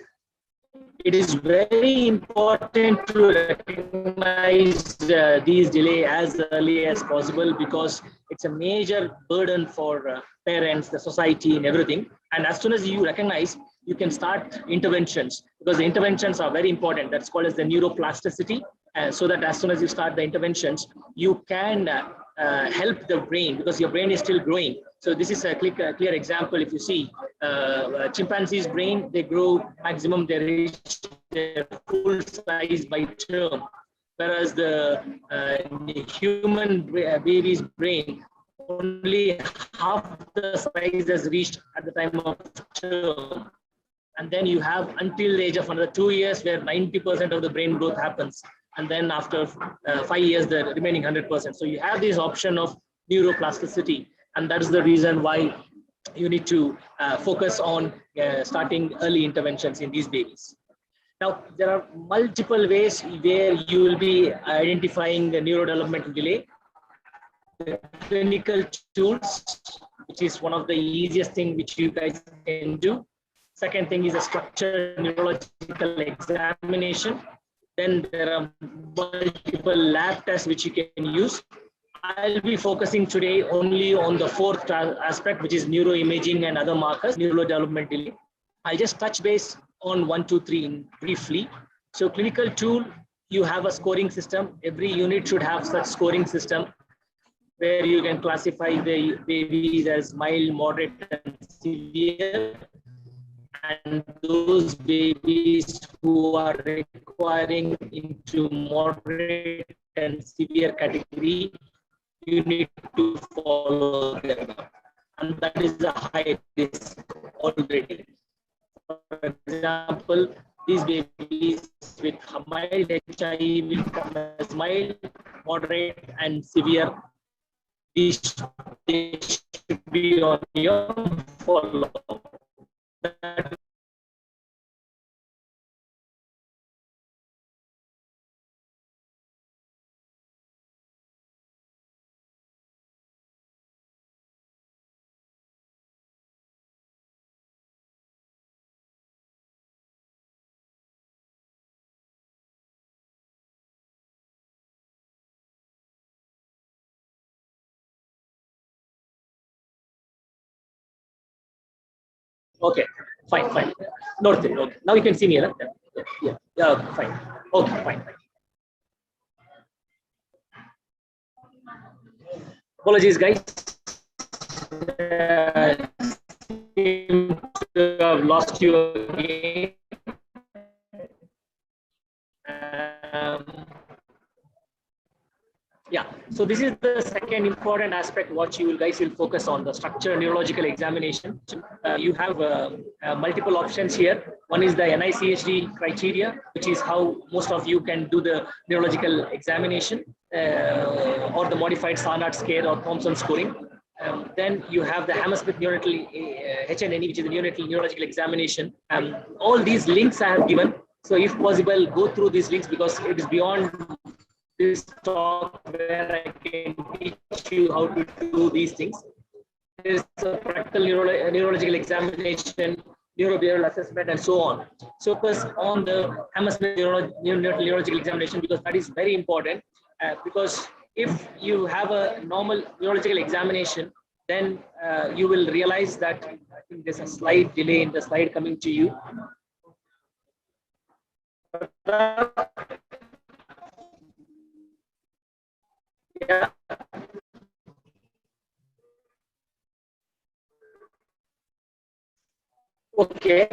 it is very important to recognize these delay as early as possible, because it's a major burden for parents, the society, and everything. And as soon as you recognize, you can start interventions, because the interventions are very important. That's called as the neuroplasticity. So that as soon as you start the interventions, you can help the brain, because your brain is still growing. So this is a clear example. If you see chimpanzee's brain, they grow maximum, they reach their full size by term, whereas the human baby's brain, only half the size has reached at the time of term. And then you have until the age of another 2 years where 90% of the brain growth happens. And then after 5 years, the remaining 100%. So you have this option of neuroplasticity. And that's the reason why you need to focus on starting early interventions in these babies. Now, there are multiple ways where you will be identifying the neurodevelopmental delay. The clinical tools, which is one of the easiest thing which you guys can do. Second thing is a structured neurological examination. Then there are multiple lab tests which you can use. I'll be focusing today only on the fourth aspect, which is neuroimaging and other markers, neurodevelopment delay. I'll just touch base on 1, 2, 3 briefly. So clinical tool, you have a scoring system. Every unit should have such scoring system where you can classify the babies as mild, moderate, and severe. And those babies who are requiring into moderate and severe category, you need to follow them. And that is a high risk already. For example, these babies with mild HIV will come as mild, moderate, and severe. These should be on your follow. Okay, fine. Noted. Okay. Now you can see me, right? Yeah, fine. Okay, fine. Apologies, guys. Seem to have lost you again. Yeah, so this is the second important aspect what you guys will focus on, the structured neurological examination. You have multiple options here. One is the NICHD criteria, which is how most of you can do the neurological examination, or the modified Sarnat scale or Thompson scoring. Then you have the Hammersmith neonatal HNNE, which is the neonatal neurological examination. All these links I have given. So if possible, go through these links, because it is beyond this talk where I can teach you how to do these things. There's a practical neurological examination, neurobehavioral assessment, and so on. So focus on the Hammersmith neurological examination, because that is very important. Because if you have a normal neurological examination, then you will realize that, I think there's a slight delay in the slide coming to you. Yeah. Okay.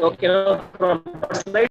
Okay. From slide.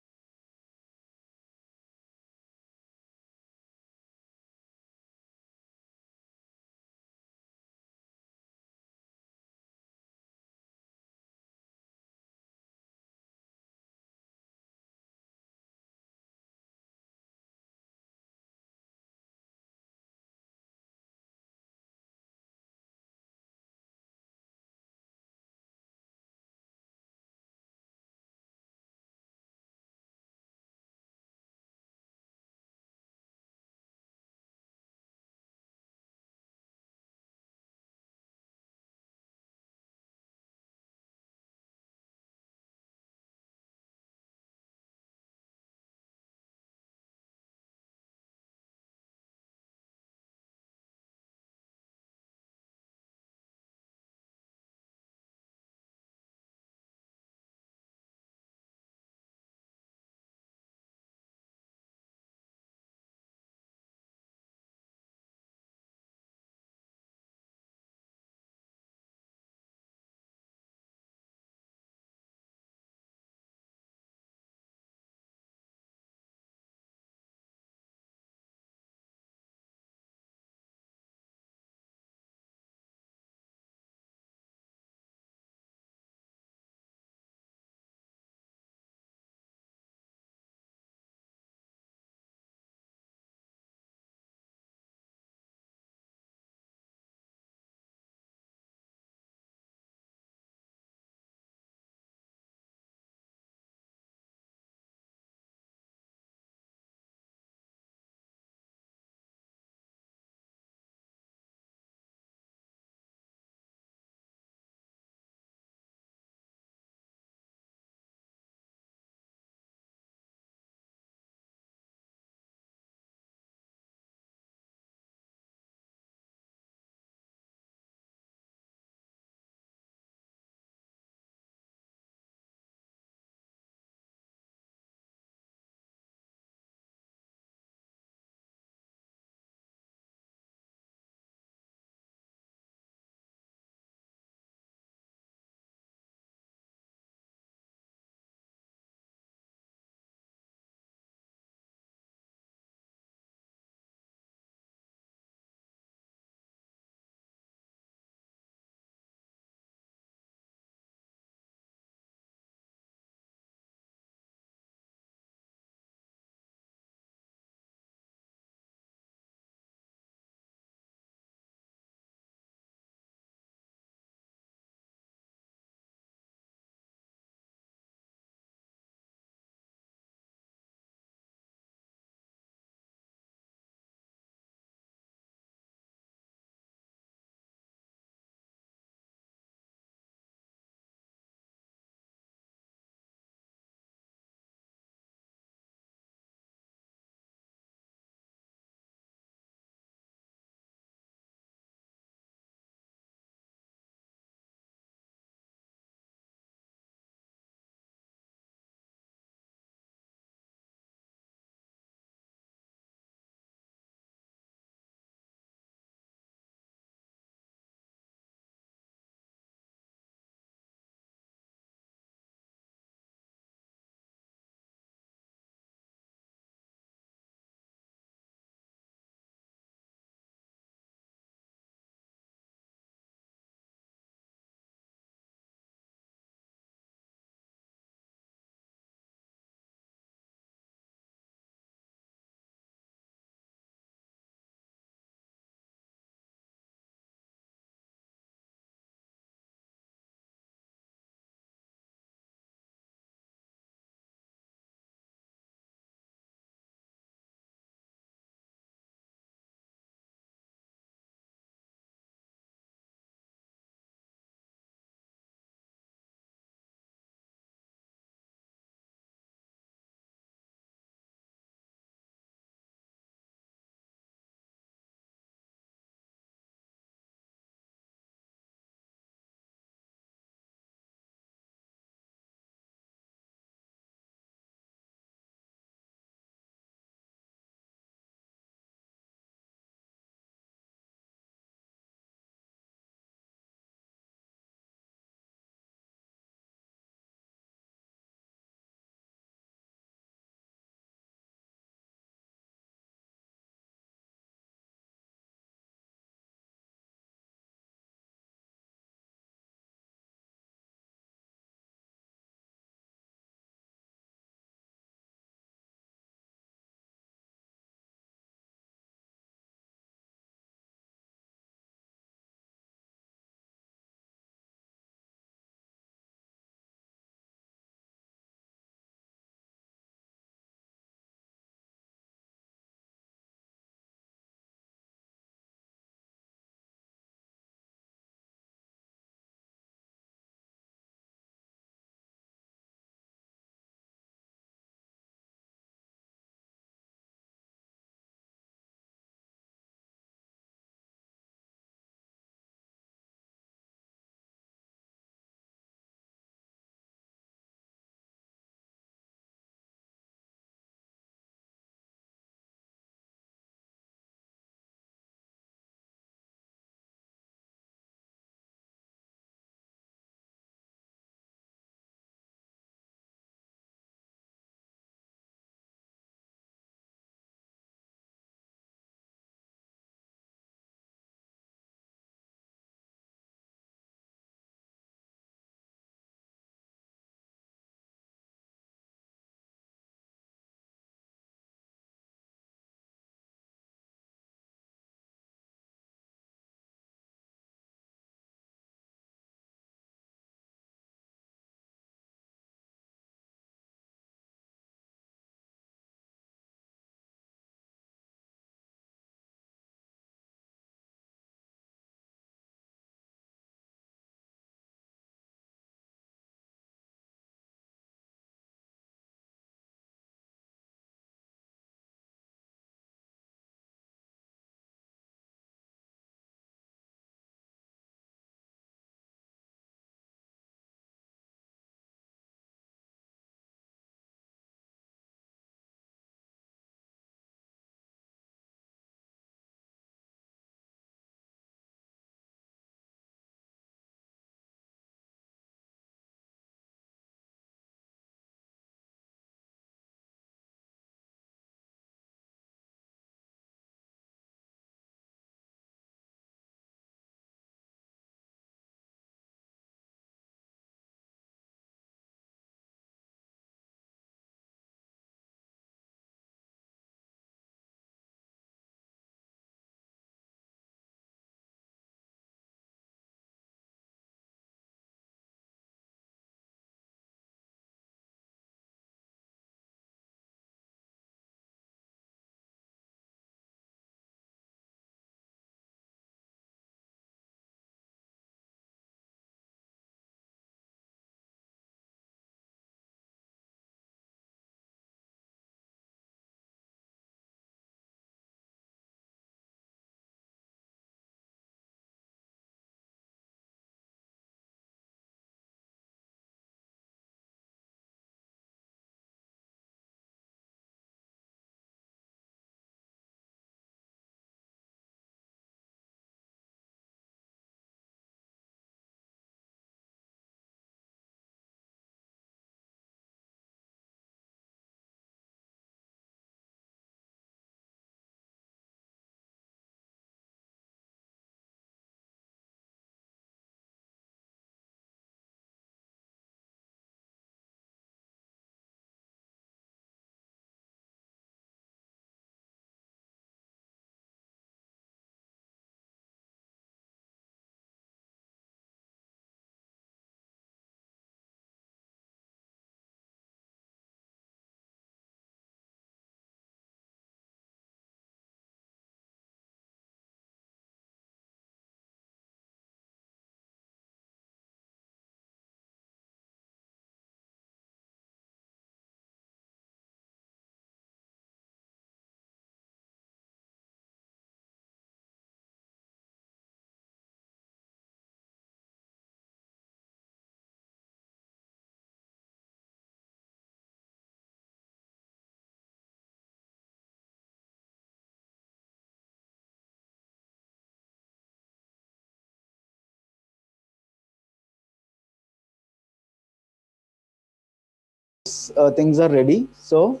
things are ready. So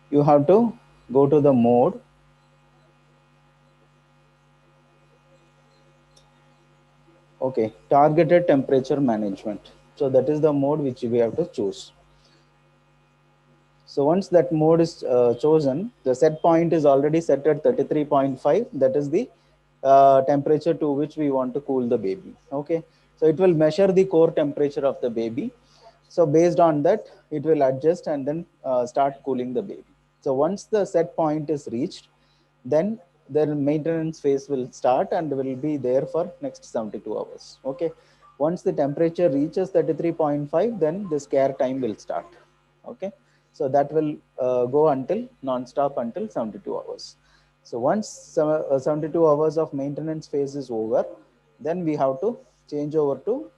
you have to go to the mode. Okay, targeted temperature management. So that is the mode which we have to choose. So once that mode is chosen, the set point is already set at 33.5. That is the temperature to which we want to cool the baby. Okay, so it will measure the core temperature of the baby. So based on that, it will adjust and then start cooling the baby. So once the set point is reached, then the maintenance phase will start and will be there for next 72 hours. Okay, once the temperature reaches 33.5, then this care time will start. Okay, so that will go until non-stop until 72 hours. So once 72 hours of maintenance phase is over, then we have to change over to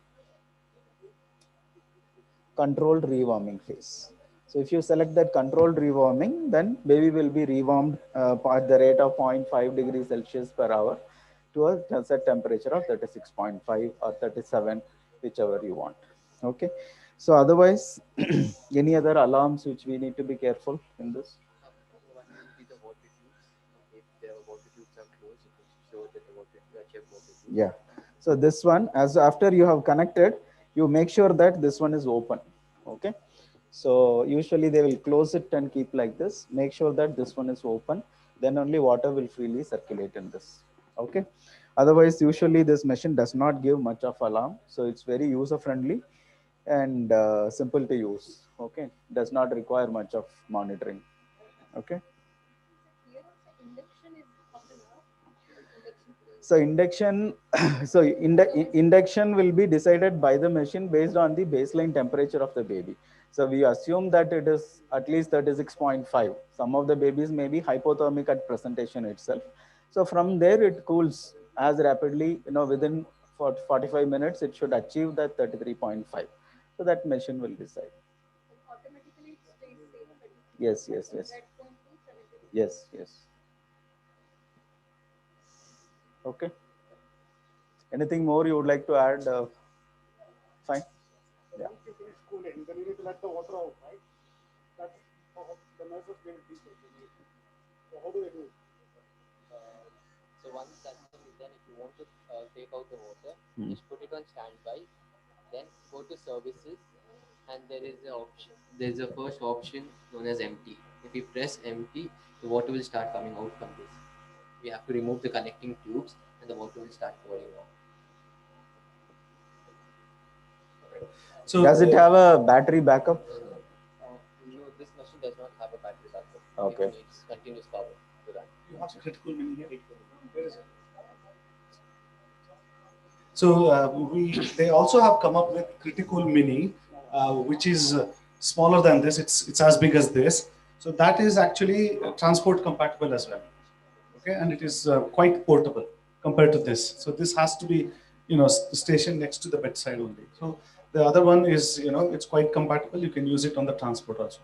controlled rewarming phase. So if you select that controlled rewarming, then baby will be rewarmed at the rate of 0.5 degrees Celsius per hour to a set temperature of 36.5 or 37, whichever you want. Okay. So otherwise, any other alarms which we need to be careful in this? One will be the water tubes. If the water tubes are closed, it will show that the water check water tube. Yeah. So this one, as after you have connected, you make sure that this one is open. Okay. So usually they will close it and keep like this. Make sure that this one is open. Then only water will freely circulate in this. Okay. Otherwise, usually this machine does not give much of alarm. So it's very user friendly and simple to use. Okay. Does not require much of monitoring. Okay. So induction, so induction will be decided by the machine based on the baseline temperature of the baby. So we assume that it is at least 36.5. Some of the babies may be hypothermic at presentation itself. So from there it cools as rapidly, within 45 minutes, it should achieve that 33.5. So that machine will decide. Yes, yes, yes. Yes, yes. Okay. Anything more you would like to add? Fine. Yeah. Once you finish cooling, then you need to let the water out, right? That's how the nurses give it people. So how do they do it? So once that's done, if you want to take out the water, just put it on standby. Then go to services, and there is an option. There is a first option known as empty. If you press empty, the water will start coming out from this. We have to remove the connecting tubes, and the water will start pouring out. So does it have a battery backup? No, this machine does not have a battery backup. Okay. It needs continuous power to run. You have a critical mini here. Where is it? So they also have come up with critical mini, which is smaller than this. It's as big as this. So that is actually transport compatible as well. Okay, and it is quite portable compared to this. So this has to be, stationed next to the bedside only. So the other one is, it's quite compatible. You can use it on the transport also,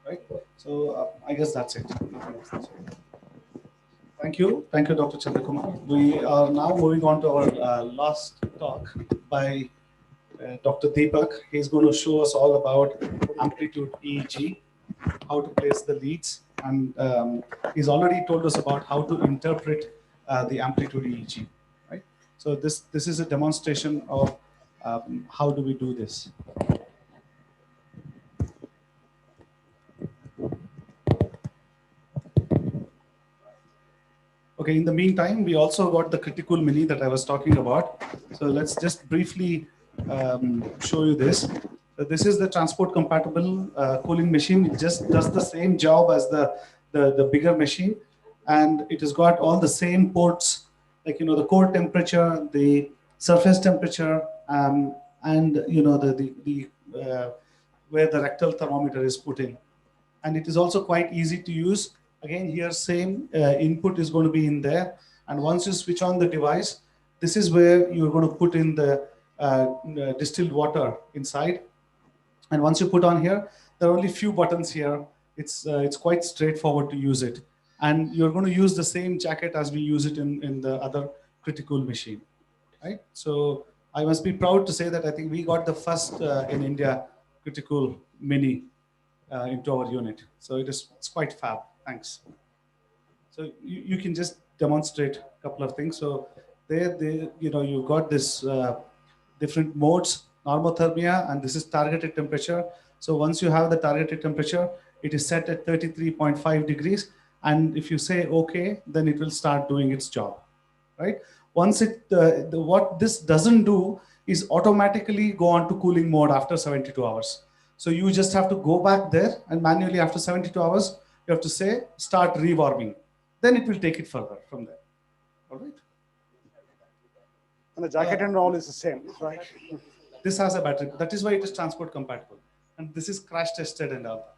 right? So I guess that's it. Thank you, Dr. Chandrakumar. We are now moving on to our last talk by Dr. Deepak. He's going to show us all about amplitude EEG, how to place the leads, and he's already told us about how to interpret the amplitude EEG. Right. So this is a demonstration of how do we do this. Okay, in the meantime, we also got the critical mini that I was talking about. So let's just briefly show you this. So this is the transport compatible cooling machine. It just does the same job as the bigger machine. And it has got all the same ports, like, the core temperature, the surface temperature, and, where the rectal thermometer is put in. And it is also quite easy to use. Again, here same input is going to be in there. And once you switch on the device, this is where you're going to put in the distilled water inside. And once you put on here, there are only few buttons here. It's quite straightforward to use it. And you're going to use the same jacket as we use it in the other critical machine, right? So I must be proud to say that I think we got the first in India critical mini into our unit. So it's quite fab. Thanks. So you can just demonstrate a couple of things. So you've got this different modes, normothermia, and this is targeted temperature. So once you have the targeted temperature, it is set at 33.5 degrees. And if you say okay, then it will start doing its job, right? Once what this doesn't do is automatically go on to cooling mode after 72 hours. So you just have to go back there and manually after 72 hours, you have to say start rewarming. Then it will take it further from there. All right. And the jacket and all is the same, right? This has a battery. That is why it is transport compatible. And this is crash tested and all.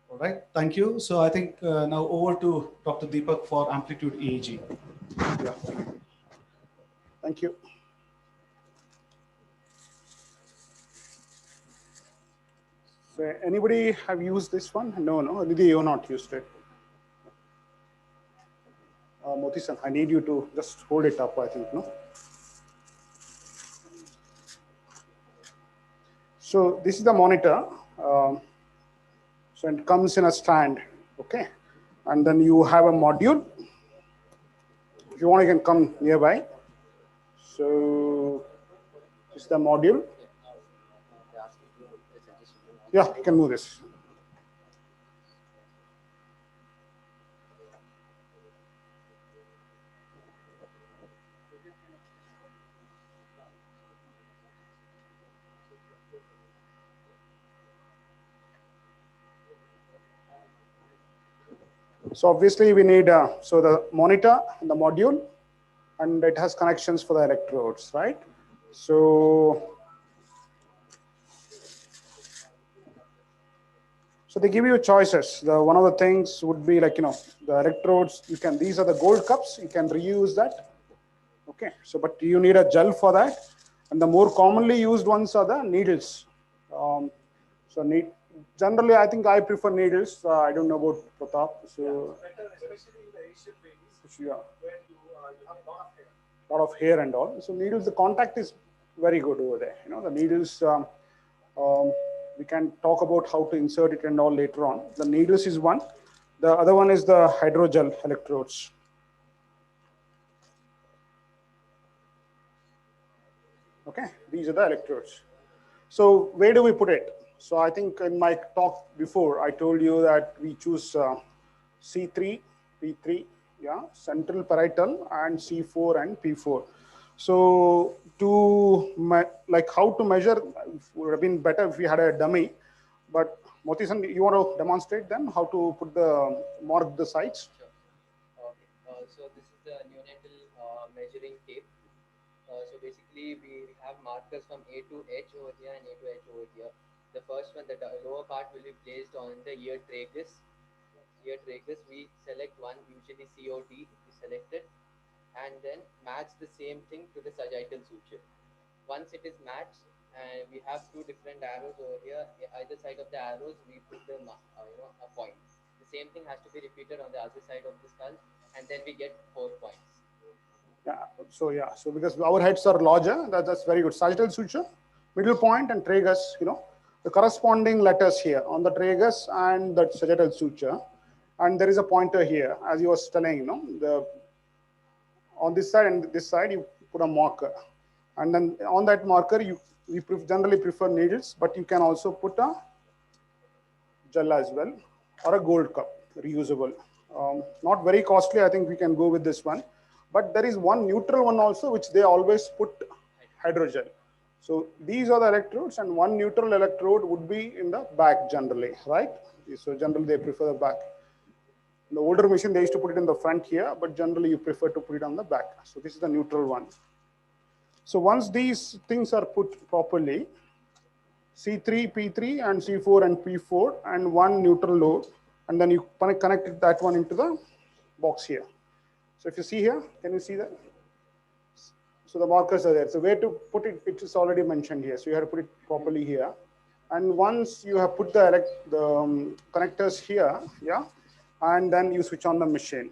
All right. Thank you. So I think now over to Dr. Deepak for amplitude EEG. Yeah. Thank you. So anybody have used this one? No, Nidhi, you have not used it. Moti-san, I need you to just hold it up, I think, no? So this is the monitor. So it comes in a stand, okay? And then you have a module. If you want, you can come nearby. So this is the module. Yeah, you can move this. So obviously we need, so the monitor and the module, and it has connections for the electrodes, right? So they give you choices. One of the things would be like, the electrodes, these are the gold cups, you can reuse that. Okay, so but you need a gel for that. And the more commonly used ones are the needles. Generally, I think I prefer needles. I don't know about Pratap. So, yeah, lot of hair and all. So needles, the contact is very good over there. The needles, we can talk about how to insert it and all later on. The needles is one. The other one is the hydrogel electrodes. Okay, these are the electrodes. So where do we put it? So I think in my talk before, I told you that we choose C3, P3, yeah, central parietal, and C4 and P4. So how to measure would have been better if we had a dummy. But Moti-san, you want to demonstrate then how to put mark the sites? Sure. Okay. So this is the neonatal measuring tape. So basically we have markers from A to H over here and A to H over here. The first one, the lower part will be placed on the ear tragus. We select one, usually COD, we select it, and then match the same thing to the sagittal suture. Once it is matched, we have two different arrows over here. Either side of the arrows, we put a point. The same thing has to be repeated on the other side of the skull, and then we get 4 points. Yeah. So because our heads are larger, that's very good. Sagittal suture, middle point, and tragus. The corresponding letters here on the tragus and the sagittal suture, and there is a pointer here, as you was telling. On this side and this side, you put a marker, and then on that marker, we generally prefer needles, but you can also put a gel as well, or a gold cup, reusable. Not very costly. I think we can go with this one. But there is one neutral one also, which they always put hydrogel. So these are the electrodes, and one neutral electrode would be in the back generally, right? So generally they prefer the back. In the older machine, they used to put it in the front here, but generally you prefer to put it on the back. So this is the neutral one. So once these things are put properly, C3, P3, and C4 and P4, and one neutral load, and then you connect that one into the box here. So if you see here, can you see that? So the markers are there. So where to put it, it is already mentioned here. So you have to put it properly here. And once you have put the connectors here, yeah, and then you switch on the machine.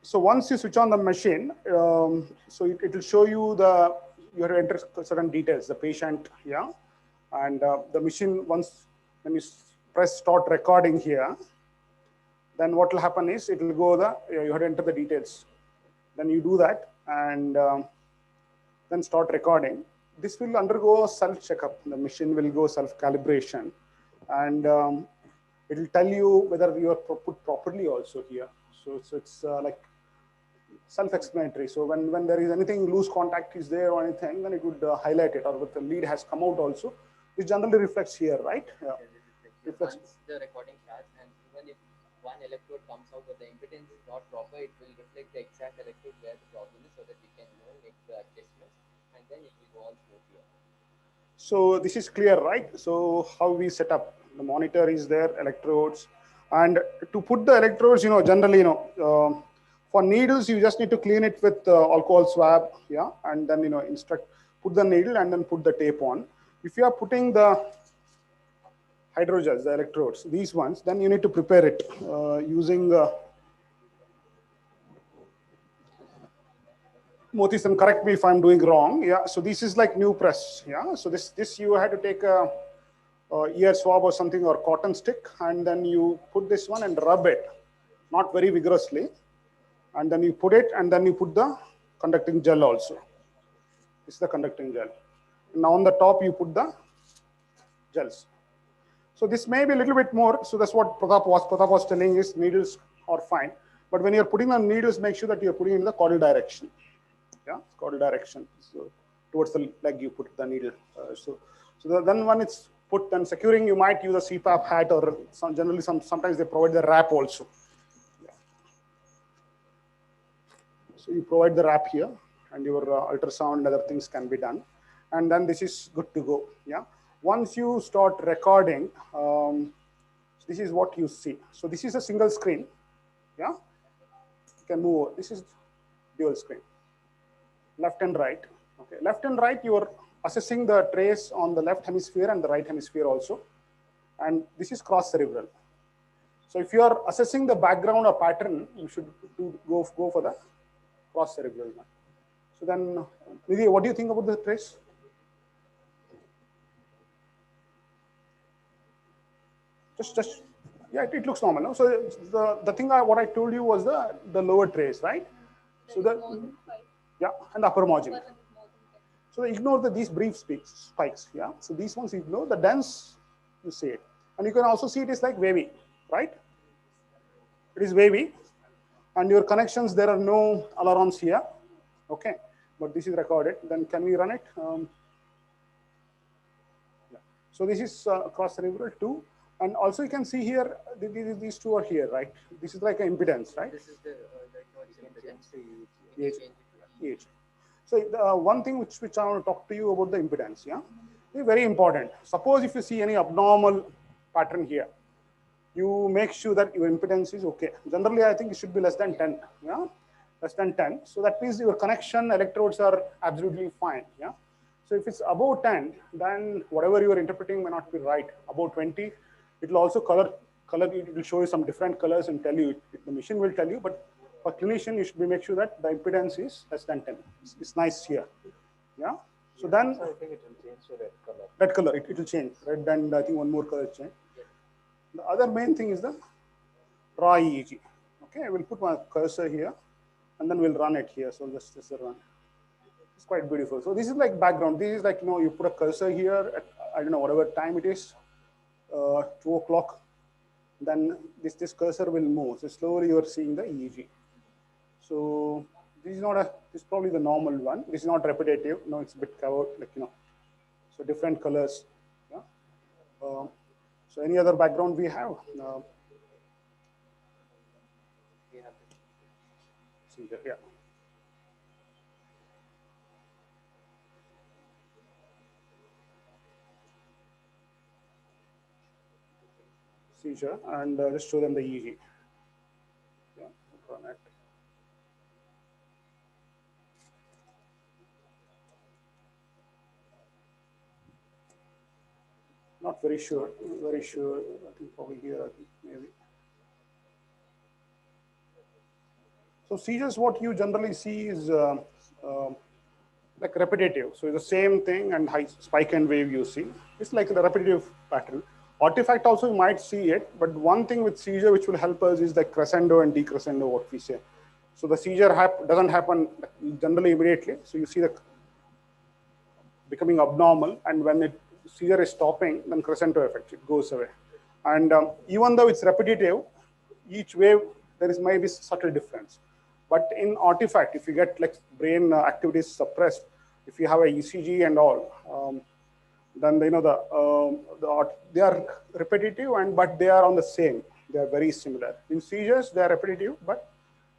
So once you switch on the machine, so it will show you the you have to enter certain details, the patient, yeah, and the machine, once when you press start recording here, then what will happen is it will go you have to enter the details. Then you do that and then start recording. This will undergo self checkup. The machine will go self calibration, and it will tell you whether you are put properly also here. So it's like self-explanatory. So when there is anything loose contact is there or anything, then it would highlight it, or if the lead has come out also, it generally reflects here, right? Yeah. Reflects. Once the recording starts, and even if one electrode comes out but the impedance is not proper, it will reflect the exact electrode where the problem is, so that we can make the adjustments, and then it will go on smoothly. So this is clear, right? So how we set up the monitor is there, electrodes, and to put the electrodes, generally, for needles, you just need to clean it with alcohol swab, yeah, and then put the needle and then put the tape on. If you are putting the hydrogels, the electrodes, these ones, then you need to prepare it using Motisam, correct me if I'm doing wrong. Yeah, so this is like new press. Yeah, so this you had to take a ear swab or something, or cotton stick, and then you put this one and rub it, not very vigorously, and then you put it, and then you put the conducting gel also. This is the conducting gel. Now on the top you put the gels. So this may be a little bit more. So that's what Pratap was telling is needles are fine, but when you're putting the needles, make sure that you're putting in the caudal direction. Yeah, caudal direction. So towards the leg you put the needle. Then when it's put, then securing, you might use a CPAP hat, or generally sometimes they provide the wrap also. Yeah. So you provide the wrap here, and your ultrasound and other things can be done, and then this is good to go. Yeah. Once you start recording, this is what you see. So this is a single screen. Yeah, you can move over. This is dual screen. Left and right. Okay, left and right, you are assessing the trace on the left hemisphere and the right hemisphere also, and this is cross cerebral. So if you are assessing the background or pattern, you should go for the cross cerebral one. So then, Nidhi, what do you think about the trace? Just yeah, it looks normal. No? So the thing what I told you was the lower trace, right? So yeah, and the upper margin. So ignore these brief spikes. Yeah. So these ones ignore. The dense, you see it, and you can also see it is like wavy, right? It is wavy, and your connections, there are no alarms here. Okay, but this is recorded. Then can we run it? Yeah. So this is cross cerebral 2. And also you can see here, these two are here, right? This is like an impedance, right? This is the impedance. EEG. So one thing which I want to talk to you about the impedance, yeah? It's very important. Suppose if you see any abnormal pattern here, you make sure that your impedance is okay. Generally, I think it should be less than 10, yeah? Less than 10. So that means your connection electrodes are absolutely fine, yeah? So if it's above 10, then whatever you are interpreting may not be right. Above 20, it will also color it will show you some different colors and tell you, the machine will tell you, but for clinician, you should make sure that the impedance is less than 10. It's nice here. Yeah. So then, I think it will change to red color. Red color, it will change. Red, and I think one more color change. The other main thing is the raw EEG. Okay, I will put my cursor here, and then we'll run it here. So just run. It's quite beautiful. So this is like background. This is like, you put a cursor here at, I don't know, whatever time it is, 2 o'clock. Then this cursor will move. So slowly you are seeing the EEG. So this is this is probably the normal one. This is not repetitive. No, it's a bit covered, like, so different colors. Yeah. So any other background we have? Seizure, yeah. Seizure, and just show them the EEG. Yeah, run it. Not very sure. Very sure. I think probably here. I think maybe. So seizures, what you generally see is like repetitive. So it's the same thing and high spike and wave you see. It's like the repetitive pattern. Artifact also you might see it, but one thing with seizure which will help us is the crescendo and decrescendo, what we say. So the seizure doesn't happen generally immediately. So you see the becoming abnormal, and when it seizure is stopping, then crescendo effect, it goes away. And even though it's repetitive, each wave there is maybe subtle difference. But in artifact, if you get like brain activities suppressed, if you have a ECG and all, then you know they are repetitive but they are on the same. They are very similar. In seizures, they are repetitive, but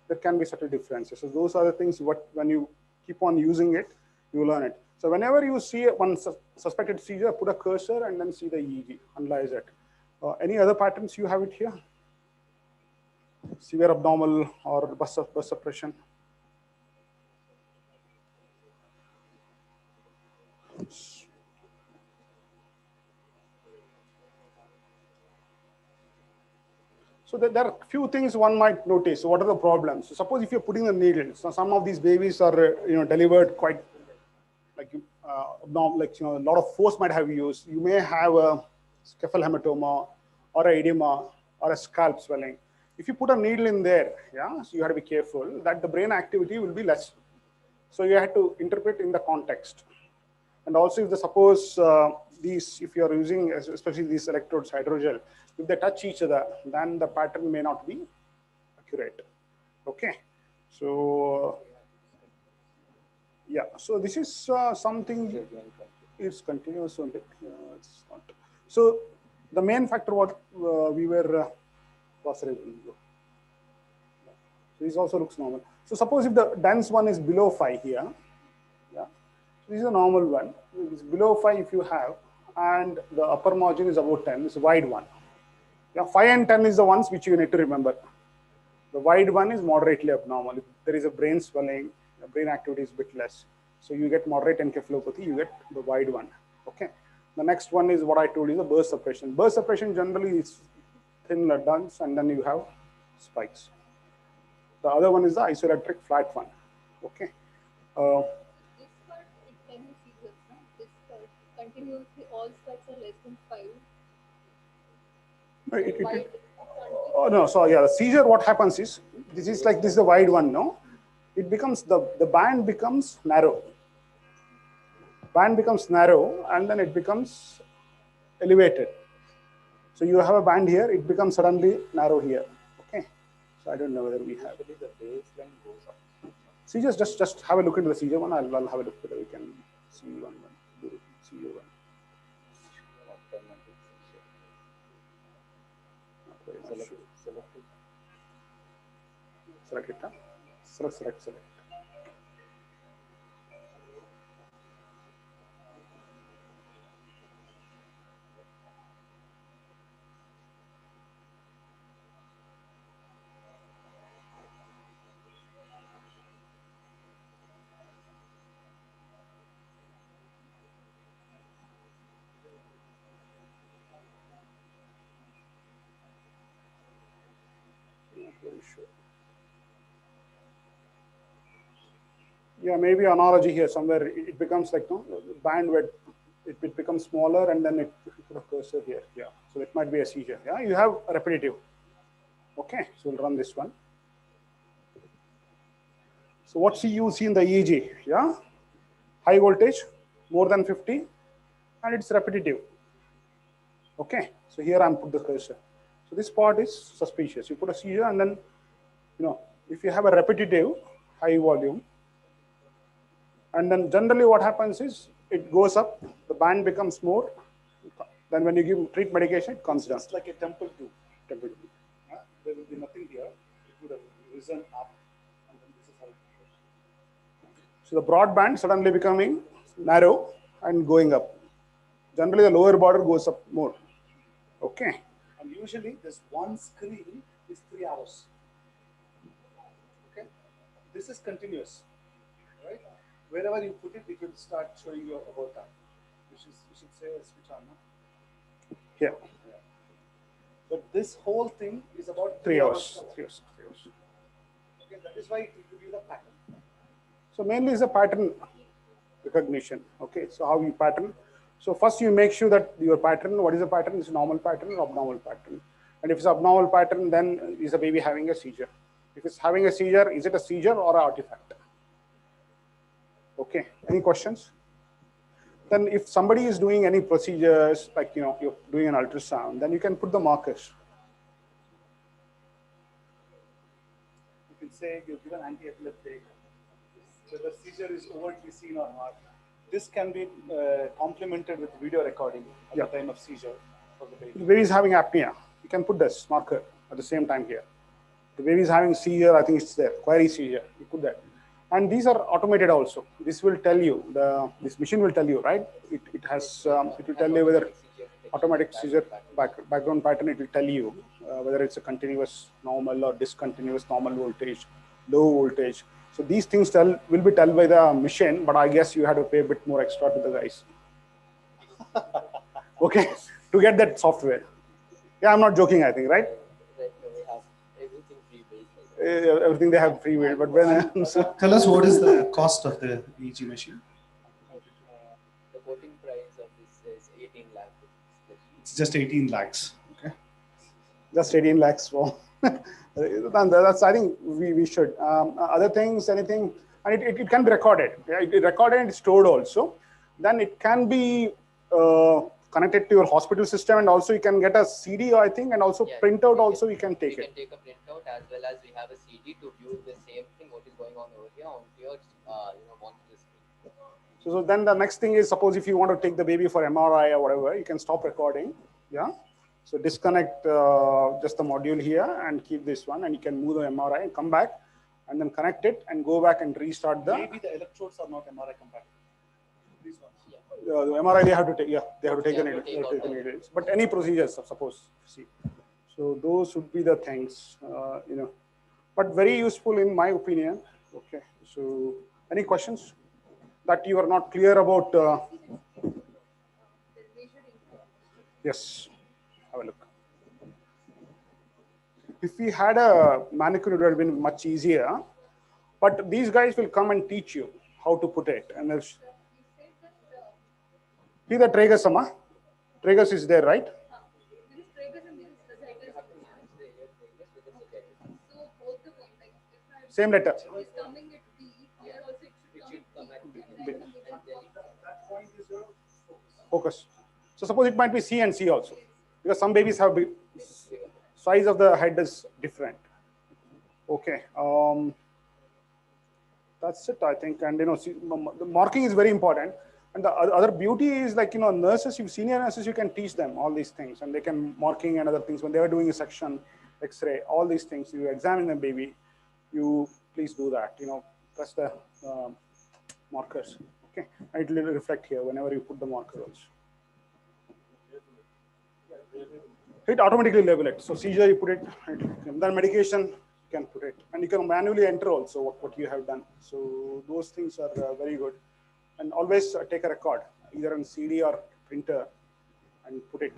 there can be subtle differences. So those are the things when you keep on using it, you learn it. So whenever you see one suspected seizure, put a cursor and then see the EEG, analyze it. Any other patterns you have it here? Severe abnormal or bus suppression? So there are a few things one might notice. So what are the problems? So suppose if you're putting the needle, so some of these babies are delivered quite like abnormal, like a lot of force might have used. You may have a scaphal hematoma or a edema or a scalp swelling. If you put a needle in there, yeah, so you have to be careful that the brain activity will be less. So you have to interpret in the context. And also, if the suppose if you are using, especially these electrodes, hydrogel, if they touch each other, then the pattern may not be accurate. Okay, so yeah, so this is something. It's continuous only. It's not. So the main factor what we were so this also looks normal. So suppose if the dense one is below 5 here, yeah, this is a normal one. It's below 5 if you have, and the upper margin is about 10. It's a wide one. Yeah, 5 and 10 is the ones which you need to remember. The wide one is moderately abnormal. If there is a brain swelling, the brain activity is a bit less. So you get moderate encephalopathy, you get the wide one. Okay. The next one is what I told you, the burst suppression. Burst suppression generally is thin dense, and then you have spikes. The other one is the isoelectric flat one. Okay. This part, can you see this? No? This part continuously, all spikes are less than 5. Oh no, so yeah, the seizure, what happens is, this is the wide one, no? It becomes, the band becomes narrow. Band becomes narrow and then it becomes elevated. So you have a band here, it becomes suddenly narrow here. Okay. So I don't know whether we have. Actually, the baseline goes up. Seizures, just have a look into the seizure one. I'll have a look whether we can see one. Seizure one. Select it, huh? Select. Yeah, maybe analogy here somewhere. It becomes like bandwidth. It becomes smaller, and then it put a cursor here. Yeah, so it might be a seizure. Yeah, you have a repetitive. Okay, so we'll run this one. So what you see in the EEG? Yeah, high voltage, more than 50, and it's repetitive. Okay, so here I'm put the cursor. So this part is suspicious. You put a seizure, and then if you have a repetitive high volume. And then generally what happens is it goes up, the band becomes more. Then when you treat medication, it comes down. It's like a temple tube. There will be nothing here. It would have risen up, and then this is how it goes. So the broad band suddenly becoming narrow and going up. Generally, the lower border goes up more. Okay. And usually, this one screen is 3 hours. Okay. This is continuous, right? Wherever you put it, it will start showing you about time. You should say switch on. No? Yeah. But this whole thing is about 3 hours. 3 hours. Okay, that is why it will give you the pattern. So mainly is a pattern. recognition. Okay, so how you pattern. So first you make sure that your pattern, what is the pattern? Is normal pattern or abnormal pattern? And if it's abnormal pattern, then is the baby having a seizure? If it's having a seizure, is it a seizure or an artifact? Okay, any questions? Then if somebody is doing any procedures, like, you're doing an ultrasound, then you can put the markers. You can say you give an anti-epileptic, whether seizure is overtly seen or not. This can be complemented with video recording at the time of seizure for the baby. The baby is having apnea. You can put this marker at the same time here. The baby is having seizure, I think it's there, query seizure. You put that. And these are automated also. This will tell you, this machine will tell you, right? It will tell you whether automatic seizure background pattern, it will tell you whether it's a continuous normal or discontinuous normal voltage, low voltage. So these things will be told by the machine, but I guess you had to pay a bit more extra to the guys. Okay, to get that software. Yeah, I'm not joking, I think, right? Everything they have free-built, but when so tell us, what is the cost of the EEG machine? The quoting price of this is 18 lakhs. It's just 18 lakhs. Okay. Just 18 lakhs for. That's, I think we should. Other things, anything, and it can be recorded. Yeah, it recorded and it's stored also. Then it can be connected to your hospital system, and also you can get a CD, I think, and also printout. Also, you can take it. We can take a printout as well as we have a CD to view the same thing what is going on over here onto your monitor screen. So then the next thing is, suppose if you want to take the baby for MRI or whatever, you can stop recording. Yeah. So disconnect just the module here and keep this one, and you can move the MRI and come back, and then connect it and go back and restart the. Maybe the electrodes are not MRI compatible. These ones. The MRI they have to take. Yeah, they have to take the needles. But any procedures, suppose. See. So those would be the things, but very useful in my opinion. Okay. So any questions that you are not clear about? Yes. Have a look. If we had a mannequin, it would have been much easier. But these guys will come and teach you how to put it. And see the tragus, Amma? Tragus is there, right? Same letter. Focus. So suppose it might be C and C also, because some babies have size of the head is different. Okay. That's it, I think. And the marking is very important. And the other beauty is, like, nurses, senior nurses, you can teach them all these things, and they can marking and other things when they are doing a section, X-ray, all these things. You examine the baby, you please do that. Press the markers. Okay, and it will reflect here whenever you put the marker also. It automatically label it. So seizure, you put it. Then medication, you can put it, and you can manually enter also what you have done. So those things are very good. And always take a record, either on CD or printer, and put it.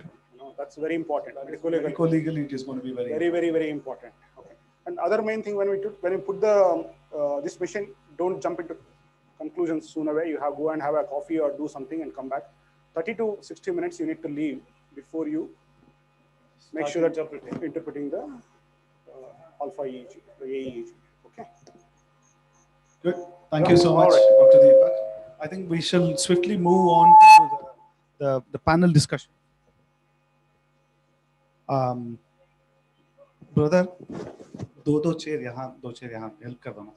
That's very important. Legally, it is going to be very important. Okay. And other main thing, when you put the this machine, don't jump into conclusions soon away. You have go and have a coffee or do something and come back. 30 to 60 minutes you need to leave before you make sure that interpreting the alpha EEG, the aEEG. Okay. Good. Thank you so much, Dr. Deepak. I think we shall swiftly move on to the panel discussion. Brother, दो chair यहाँ help कर दो ना.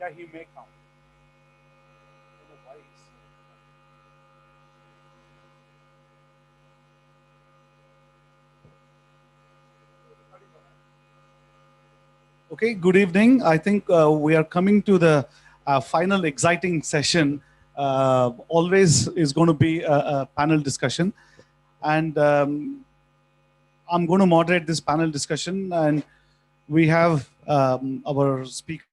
Yeah, he may come. I don't know why he's- Okay, good evening. I think we are coming to the final exciting session. Always is going to be a panel discussion. And I'm going to moderate this panel discussion. And we have our speaker.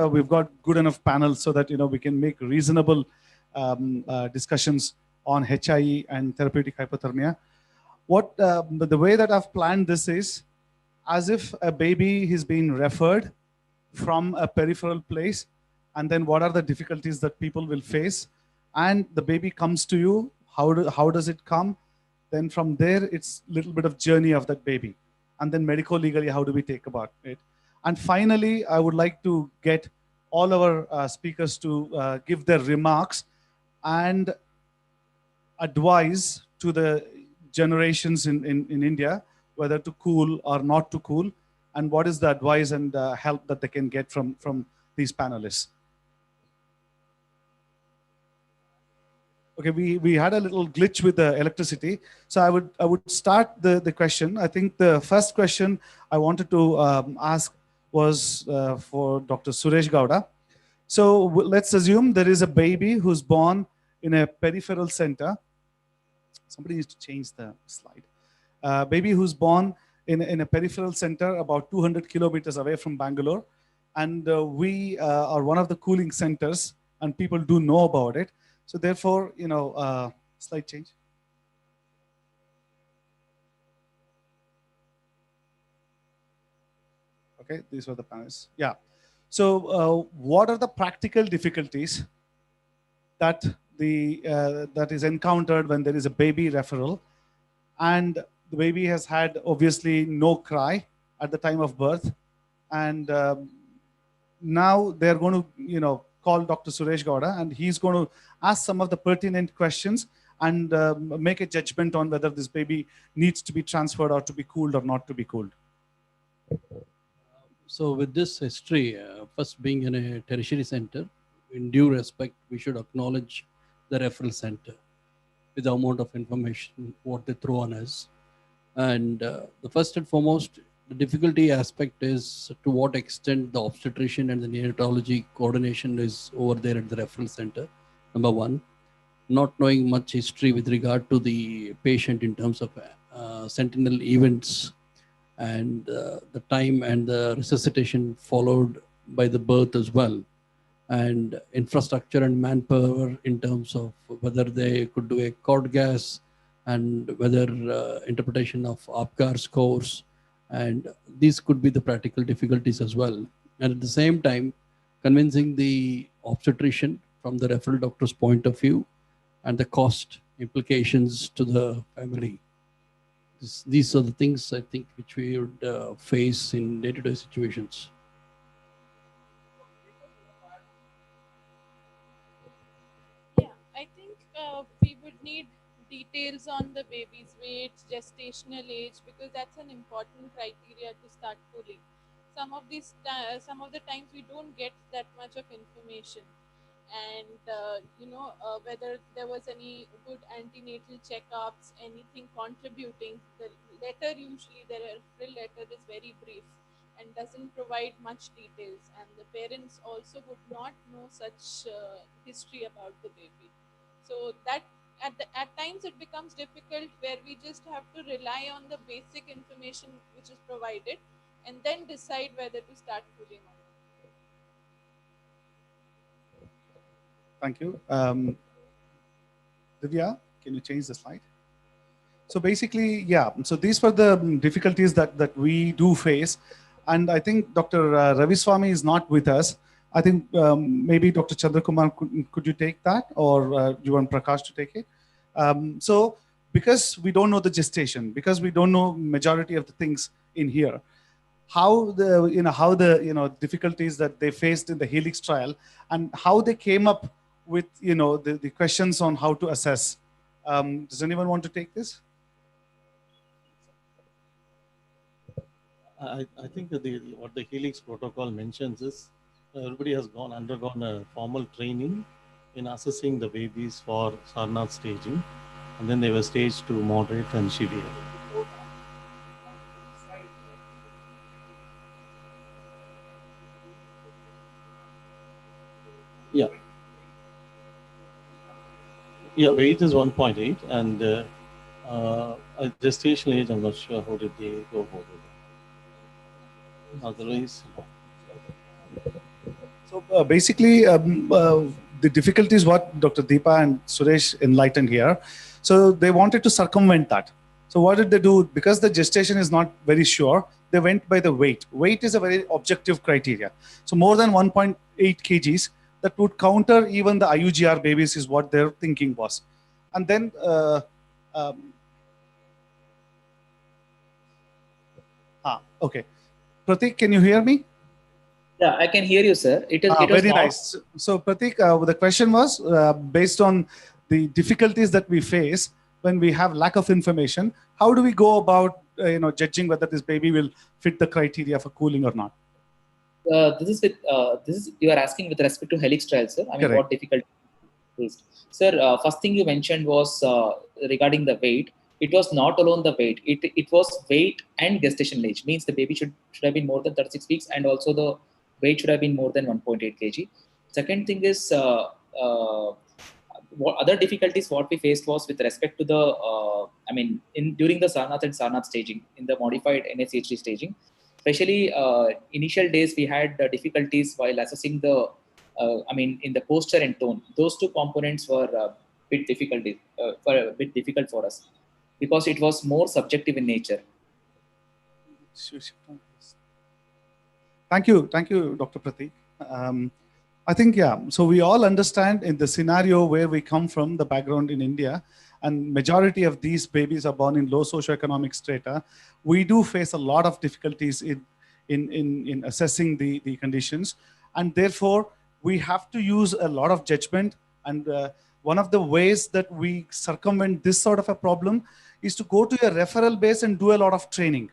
We've got good enough panels so that we can make reasonable discussions on HIE and therapeutic hypothermia. What the way that I've planned this is as if a baby is being referred from a peripheral place, and then what are the difficulties that people will face, and the baby comes to you. How does it come? Then from there, it's a little bit of journey of that baby, and then medico-legally, how do we take about it? And finally, I would like to get all our speakers to give their remarks and advise to the generations in India whether to cool or not to cool, and what is the advice and help that they can get from these panelists. Okay, we had a little glitch with the electricity, so I would start the question. I think the first question I wanted to ask was for Dr. Suresh Gowda. So let's assume there is a baby who's born in a peripheral center. Somebody needs to change the slide. Baby who's born in a peripheral center about 200 kilometers away from Bangalore. And we are one of the cooling centers, and people do know about it. So therefore, slide change. Okay, these were the panels. Yeah. So what are the practical difficulties that that is encountered when there is a baby referral, and the baby has had obviously no cry at the time of birth, and now they're going to call Dr. Suresh Gowda, and he's going to ask some of the pertinent questions and make a judgment on whether this baby needs to be transferred or to be cooled or not to be cooled. So with this history, first being in a tertiary center, in due respect, we should acknowledge the referral center with the amount of information what they throw on us. And the first and foremost, the difficulty aspect is to what extent the obstetrician and the neonatology coordination is over there at the referral center. Number one, not knowing much history with regard to the patient in terms of sentinel events and the time and the resuscitation followed by the birth as well, and infrastructure and manpower in terms of whether they could do a cord gas and whether interpretation of APGAR scores, and these could be the practical difficulties as well. And at the same time, convincing the obstetrician from the referral doctor's point of view and the cost implications to the family. These are the things I think which we would face in day-to-day situations. Yeah, I think we would need details on the baby's weight, gestational age, because that's an important criteria to start cooling. Some of the times we don't get that much of information, and whether there was any good antenatal checkups, anything contributing. The letter, usually the referral letter, is very brief and doesn't provide much details, and the parents also would not know such history about the baby. So that at times it becomes difficult, where we just have to rely on the basic information which is provided and then decide whether to start cooling or not. Thank you. Divya, can you change the slide? So basically, yeah, so these were the difficulties that we do face. And I think Dr. Raviswamy is not with us. I think maybe Dr. Chandrakumar, could you take that, or do you want Prakash to take it? So because we don't know the gestation, because we don't know majority of the things in here, how the difficulties that they faced in the Helix trial, and how they came up with the questions on how to assess. Does anyone want to take this? I think that what the Helix protocol mentions is everybody has undergone a formal training in assessing the babies for Sarnath staging, and then they were staged to moderate and severe. Yeah. Yeah, weight is 1.8, and gestational age, I'm not sure how did they go about it. Otherwise, so basically, the difficulties what Dr. Deepa and Suresh enlightened here. So they wanted to circumvent that. So what did they do? Because the gestation is not very sure, they went by the weight. Weight is a very objective criteria. So more than 1.8 kgs, that would counter even the IUGR babies, is what their thinking was. And then okay. Pratik, can you hear me? Yeah, I can hear you, sir. It was very not... nice. So Pratik, the question was based on the difficulties that we face when we have lack of information. How do we go about judging whether this baby will fit the criteria for cooling or not? This is you are asking with respect to Helix trial, sir. I mean, Correct. what difficulty faced, sir? First thing you mentioned was regarding the weight. It was not alone the weight. It was weight and gestational age. Means the baby should have been more than 36 weeks, and also the weight should have been more than 1.8 kg. Second thing is what other difficulties what we faced was with respect to the, during the Sarnath and Sarnath staging, in the modified NACHD staging, especially initial days we had difficulties while assessing the, in the posture and tone. Those two components were a bit difficult for us because it was more subjective in nature. Thank you, Dr. Pratik. I think, yeah, so we all understand in the scenario where we come from, the background in India, and majority of these babies are born in low socioeconomic strata. We do face a lot of difficulties in assessing the conditions, and therefore we have to use a lot of judgment. And one of the ways that we circumvent this sort of a problem is to go to a referral base and do a lot of training.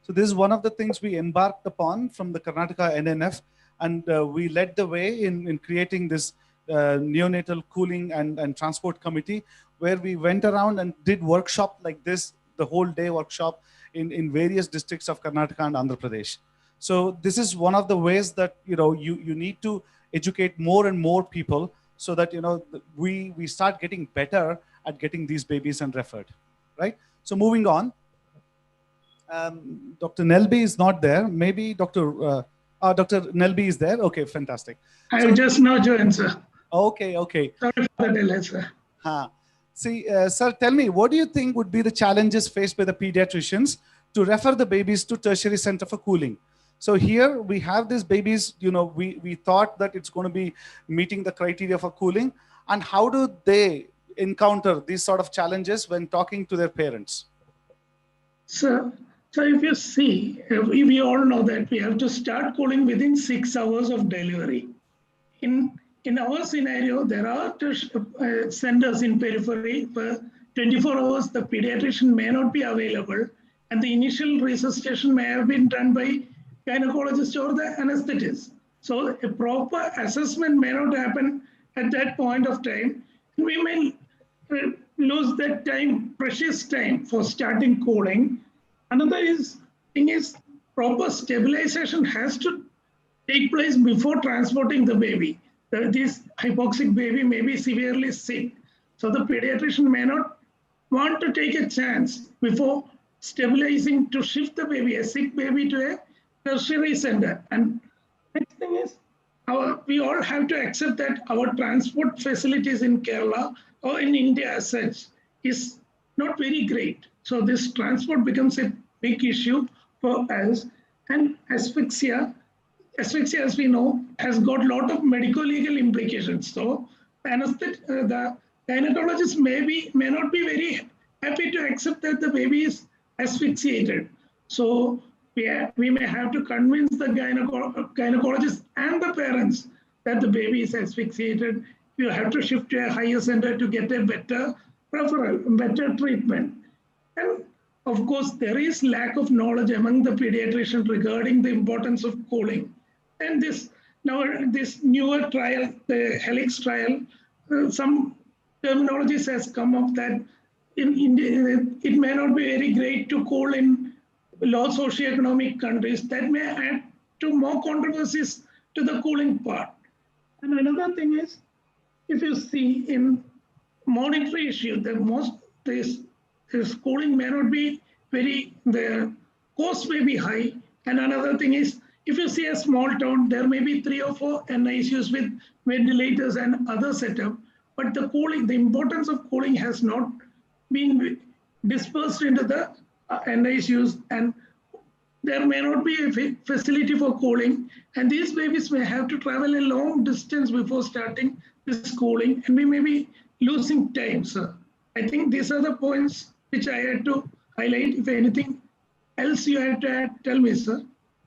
So this is one of the things we embarked upon from the Karnataka NNF, and we led the way in creating this neonatal cooling and transport committee, where we went around and did workshop like this, the whole day workshop in various districts of Karnataka and Andhra Pradesh. So this is one of the ways that you need to educate more and more people so that we start getting better at getting these babies and referred, right? So moving on. Dr. Nelby is not there. Maybe Dr. Nelby is there. Okay, fantastic. I just now joined, sir. Okay. Sorry for the delay, sir. See, sir, tell me, what do you think would be the challenges faced by the pediatricians to refer the babies to tertiary center for cooling? So here we have these babies, we thought that it's going to be meeting the criteria for cooling. And how do they encounter these sort of challenges when talking to their parents? So if you see, we all know that we have to start cooling within 6 hours of delivery. In our scenario, there are centers in periphery for 24 hours. The pediatrician may not be available, and the initial resuscitation may have been done by gynecologist or the anesthetist. So a proper assessment may not happen at that point of time. We may lose that time, precious time, for starting cooling. Another thing is proper stabilization has to take place before transporting the baby. This hypoxic baby may be severely sick. So the pediatrician may not want to take a chance before stabilizing to shift the baby, a sick baby, to a tertiary center. And next thing is, we all have to accept that our transport facilities in Kerala or in India as such is not very great. So this transport becomes a big issue for us. And asphyxia, as we know, has got a lot of medico-legal implications. So the gynecologist may not be very happy to accept that the baby is asphyxiated. So we may have to convince the gynecologist and the parents that the baby is asphyxiated. You have to shift to a higher center to get a better referral, better treatment. And of course, there is lack of knowledge among the pediatricians regarding the importance of cooling. And this newer trial, the HELIX trial, some terminologies has come up that in India, it may not be very great to cool in low socioeconomic countries. That may add to more controversies to the cooling part. And another thing is, if you see in monetary issue, this cooling may not be the cost may be high. And another thing is, if you see a small town, there may be 3 or 4 NICUs with ventilators and other setup, but the importance of cooling has not been dispersed into the NICUs, and there may not be a facility for cooling, and these babies may have to travel a long distance before starting this cooling, and we may be losing time, sir. I think these are the points which I had to highlight. If anything else you had to add, tell me, sir.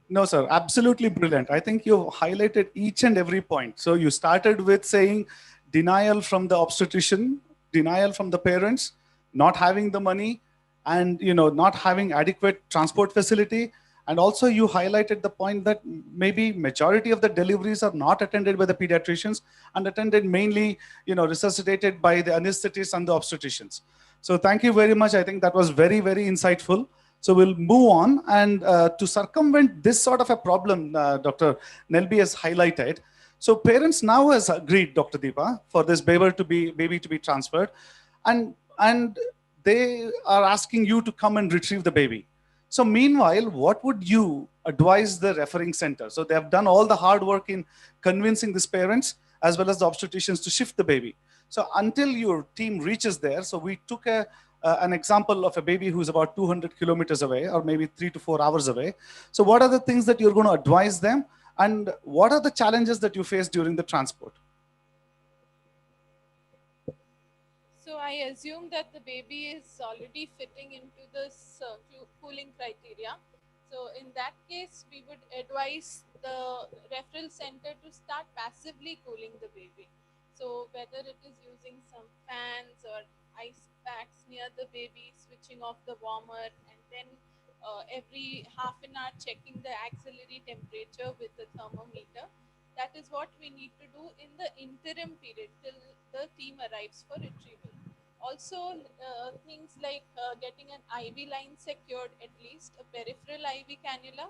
No, sir, absolutely brilliant. I think you highlighted each and every point. So you started with saying denial from the obstetrician, denial from the parents, not having the money, and not having adequate transport facility. And also you highlighted the point that maybe majority of the deliveries are not attended by the pediatricians and attended mainly, resuscitated by the anesthetists and the obstetricians. So thank you very much. I think that was very, very insightful. So we'll move on, and to circumvent this sort of a problem, Dr. Nelby has highlighted. So parents now has agreed, Dr. Deepa, for this baby to be transferred, and they are asking you to come and retrieve the baby. So meanwhile, what would you advise the referring center? So they have done all the hard work in convincing these parents as well as the obstetricians to shift the baby. So until your team reaches there, so we took an example of a baby who's about 200 kilometers away, or maybe 3 to 4 hours away. So what are the things that you're going to advise them, and what are the challenges that you face during the transport? So I assume that the baby is already fitting into this cooling criteria. So in that case, we would advise the referral center to start passively cooling the baby. So whether it is using some fans or ice packs near the baby, switching off the warmer, and then every half an hour checking the axillary temperature with the thermometer. That is what we need to do in the interim period till the team arrives for retrieval. Also, things like getting an IV line secured, at least a peripheral IV cannula.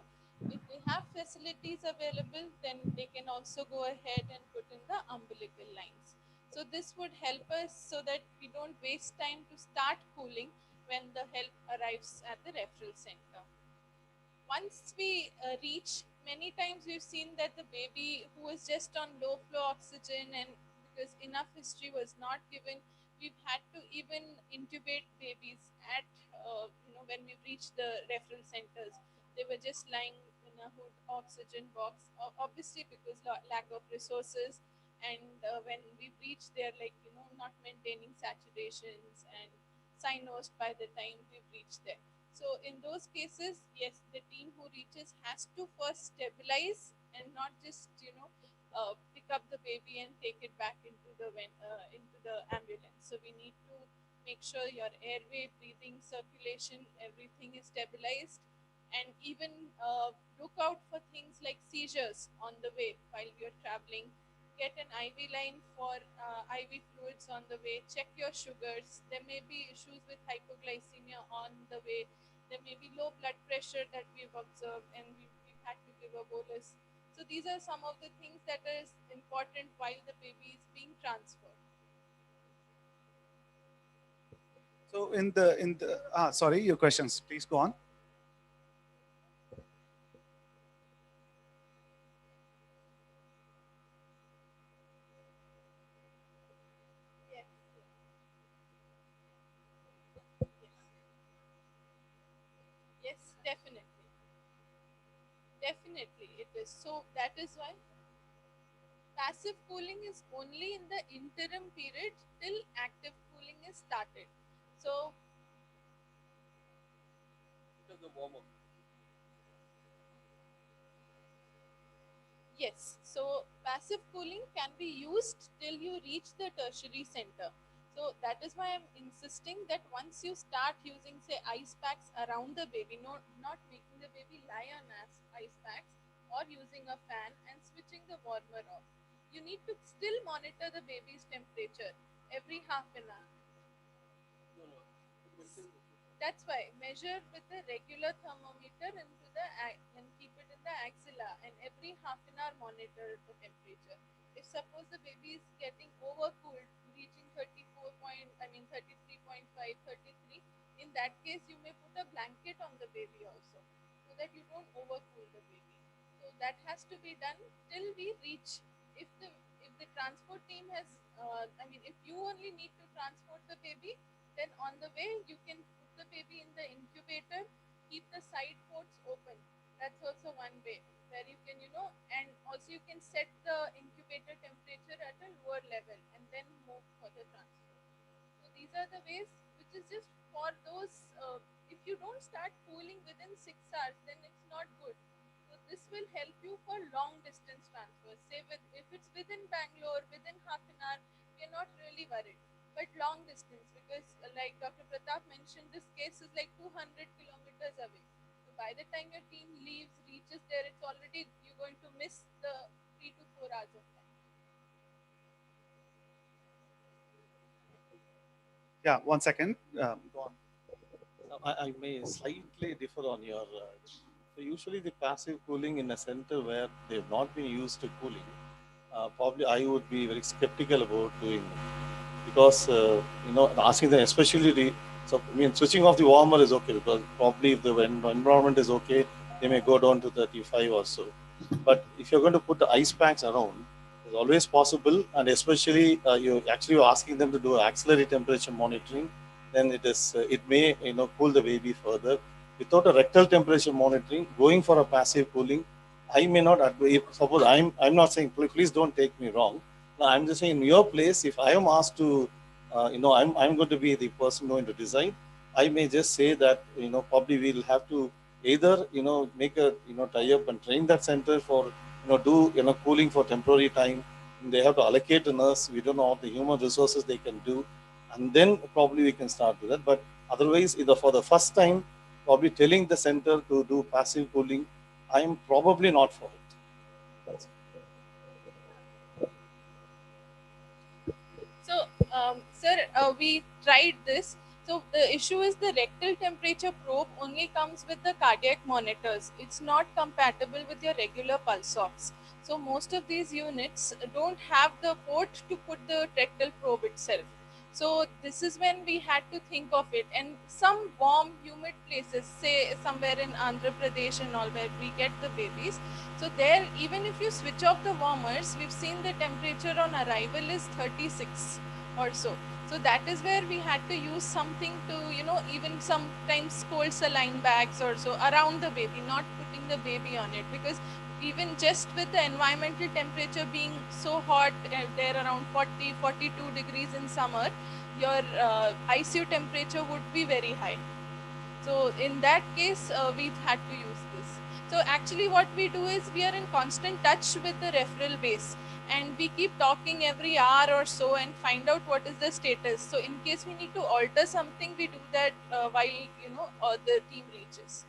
If they have facilities available, then they can also go ahead and put in the umbilical lines. So this would help us so that we don't waste time to start cooling when the help arrives at the referral center. Once we reach, many times we've seen that the baby who was just on low flow oxygen, and because enough history was not given, we've had to even intubate babies at when we reached the referral centers. They were just lying in a hood oxygen box, obviously because lack of resources. And when we reached, they're like not maintaining saturations and cyanosed by the time we've reached there. So in those cases, yes, the team who reaches has to first stabilize and not just pick up the baby and take it back into the ambulance. So we need to make sure your airway, breathing, circulation, everything is stabilized, and even look out for things like seizures on the way while you're traveling. Get an IV line for IV fluids on the way. Check your sugars. There may be issues with hypoglycemia on the way. There may be low blood pressure that we've observed, and we've had to give a bolus. So these are some of the things that is important while the baby is being transferred. So sorry, your questions, please go on. Yes, definitely. Definitely it is. So that is why passive cooling is only in the interim period till active cooling is started. So The warm-up. yes, so passive cooling can be used till you reach the tertiary center. So that is why I'm insisting that once you start using, say, ice packs around the baby, not making the baby lie on ice packs, or using a fan and switching the warmer off. You need to still monitor the baby's temperature every half an hour. That's why measure with a regular thermometer and keep it in the axilla, and every half an hour monitor the temperature. If suppose the baby is getting overcooled, reaching 33.5, 33, in that case you may put a blanket on the baby also, so that you don't overcool the baby. So that has to be done till we reach. If the transport team has, if you only need to transport the baby, then on the way you can put the baby in the incubator, keep the side ports open. That's also one way where you can, and also you can set the incubator temperature at a lower level and then move for the transfer. So these are the ways, which is just for those, if you don't start cooling within 6 hours, then it's not good. So this will help you for long distance transfers. Say if it's within Bangalore, within half an hour, we're not really worried. But long distance, because like Dr. Pratap mentioned, this case is like 200 kilometers away. So by the time your team reaches there, it's already, you're going to miss the 3 to 4 hours of time. Yeah, 1 second. Go on. I may slightly differ on your. So usually the passive cooling in a center where they've not been used to cooling, probably I would be very skeptical about doing it. Because, asking them, especially switching off the warmer is okay, because probably if the environment is okay, they may go down to 35 or so. But if you're going to put the ice packs around, it's always possible, and especially you're asking them to do axillary temperature monitoring, then it may cool the baby further. Without a rectal temperature monitoring, going for a passive cooling, I may not suppose I'm not saying, please don't take me wrong. No, I'm just saying, in your place, if I am asked to, I'm going to be the person going to design, I may just say that, probably we'll have to either, make a, tie up and train that center for, do, cooling for temporary time. And they have to allocate a nurse. We don't know all the human resources they can do. And then probably we can start with that. But otherwise, either for the first time, probably telling the center to do passive cooling, I'm probably not for it. That's So, sir, we tried this. So the issue is the rectal temperature probe only comes with the cardiac monitors. It's not compatible with your regular pulse ox. So most of these units don't have the port to put the rectal probe itself. So this is when we had to think of it. And some warm, humid places, say somewhere in Andhra Pradesh and all, where we get the babies. So there, even if you switch off the warmers, we've seen the temperature on arrival is 36 or so. So that is where we had to use something to, even sometimes cold saline bags or so around the baby, not putting the baby on it, because even just with the environmental temperature being so hot, there around 40, 42 degrees in summer, your ICU temperature would be very high. So in that case, we've had to use this. So actually what we do is we are in constant touch with the referral base, and we keep talking every hour or so and find out what is the status. So in case we need to alter something, we do that while the team reaches.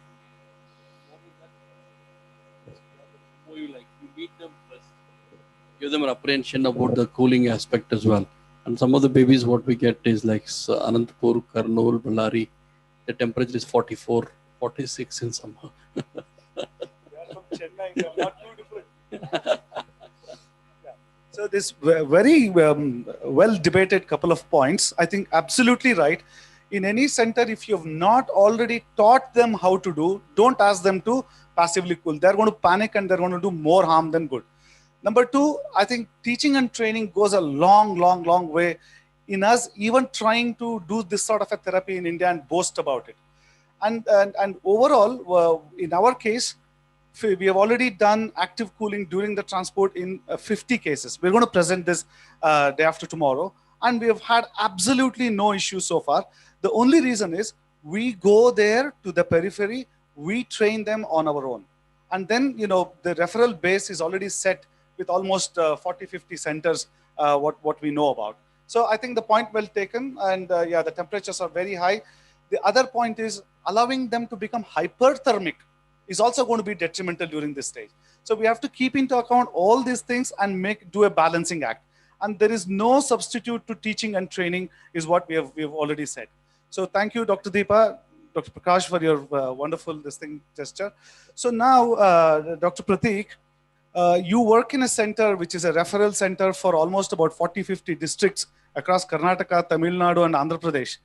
You meet them first, give them an apprehension about the cooling aspect as well. And some of the babies, what we get is like Anantapur, Karnool, Ballari, the temperature is 44, 46 in summer. So this very well debated couple of points, I think absolutely right. In any center, if you have not already taught them how to do, don't ask them to passively cool. They're going to panic and they're going to do more harm than good. Number two, I think teaching and training goes a long way in us even trying to do this sort of a therapy in India and boast about it. And overall, in our case, we have already done active cooling during the transport in 50 cases. We're going to present this day after tomorrow, and we have had absolutely no issues so far. The only reason is we go there to the periphery, we train them on our own. And then, the referral base is already set with almost 40, 50 centers, what we know about. So I think the point well taken, and yeah, the temperatures are very high. The other point is allowing them to become hyperthermic is also going to be detrimental during this stage. So we have to keep into account all these things and do a balancing act. And there is no substitute to teaching and training is what we have already said. So thank you, Dr. Deepa, Dr. Prakash, for your wonderful gesture. So now, Dr. Prateek, you work in a center which is a referral center for almost about 40, 50 districts across Karnataka, Tamil Nadu, and Andhra Pradesh.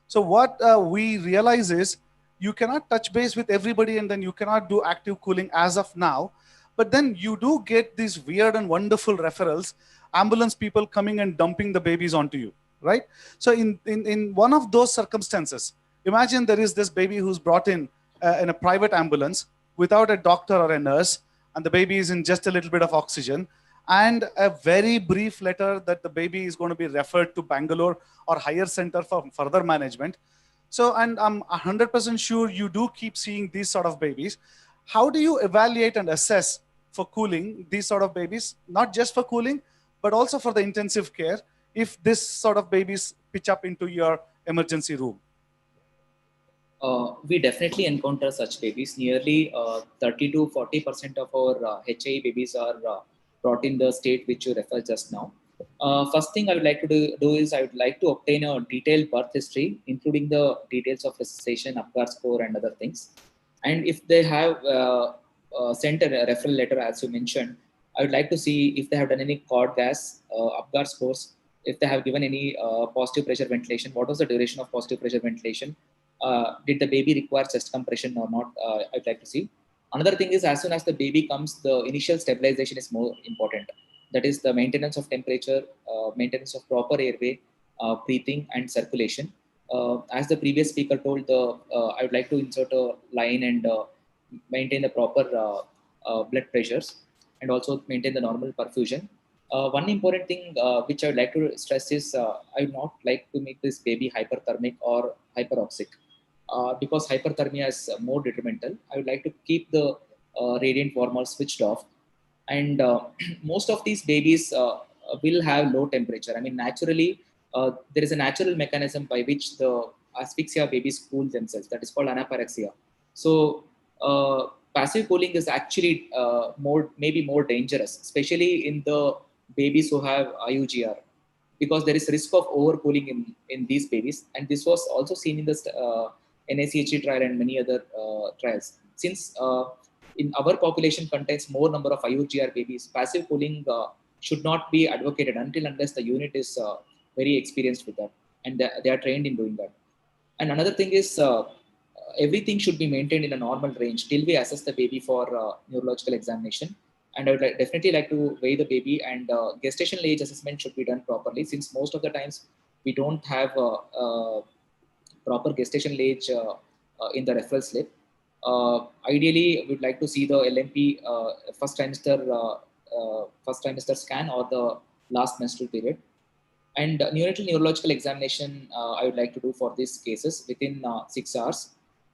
So what we realize is you cannot touch base with everybody and then you cannot do active cooling as of now. But then you do get these weird and wonderful referrals, ambulance people coming and dumping the babies onto you, right? So in one of those circumstances, imagine there is this baby who's brought in a private ambulance without a doctor or a nurse, and the baby is in just a little bit of oxygen, and a very brief letter that the baby is going to be referred to Bangalore or higher center for further management. So, and I'm 100% sure you do keep seeing these sort of babies. How do you evaluate and assess for cooling these sort of babies, not just for cooling, but also for the intensive care, if this sort of babies pitch up into your emergency room? We definitely encounter such babies. Nearly 30 to 40% of our HAE babies are brought in the state which you referred just now. First thing I would like to do is I would like to obtain a detailed birth history, including the details of resuscitation, Apgar score, and other things. And if they have sent a referral letter, as you mentioned, I would like to see if they have done any cord gas, Apgar scores, if they have given any positive pressure ventilation, what was the duration of positive pressure ventilation, did the baby require chest compression or not, I'd like to see. Another thing is, as soon as the baby comes, the initial stabilization is more important. That is the maintenance of temperature, maintenance of proper airway, breathing and circulation. As the previous speaker told, I would like to insert a line and maintain the proper blood pressures and also maintain the normal perfusion. One important thing which I would like to stress is I would not like to make this baby hyperthermic or hyperoxic because hyperthermia is more detrimental. I would like to keep the radiant warmer switched off. And most of these babies will have low temperature. I mean, naturally, there is a natural mechanism by which the asphyxia babies cool themselves. That is called anapyrexia. So passive cooling is actually maybe more dangerous, especially in the babies who have IUGR, because there is risk of overcooling in these babies. And this was also seen in the NACHE trial and many other trials. Since in our population contains more number of IUGR babies, passive cooling should not be advocated unless the unit is very experienced with that and they are trained in doing that. And another thing is everything should be maintained in a normal range till we assess the baby for neurological examination. And I would definitely like to weigh the baby, and gestational age assessment should be done properly, since most of the times we don't have proper gestational age in the referral slip. Ideally, we'd like to see the LMP first trimester scan or the last menstrual period. And neonatal neurological examination I would like to do for these cases within 6 hours.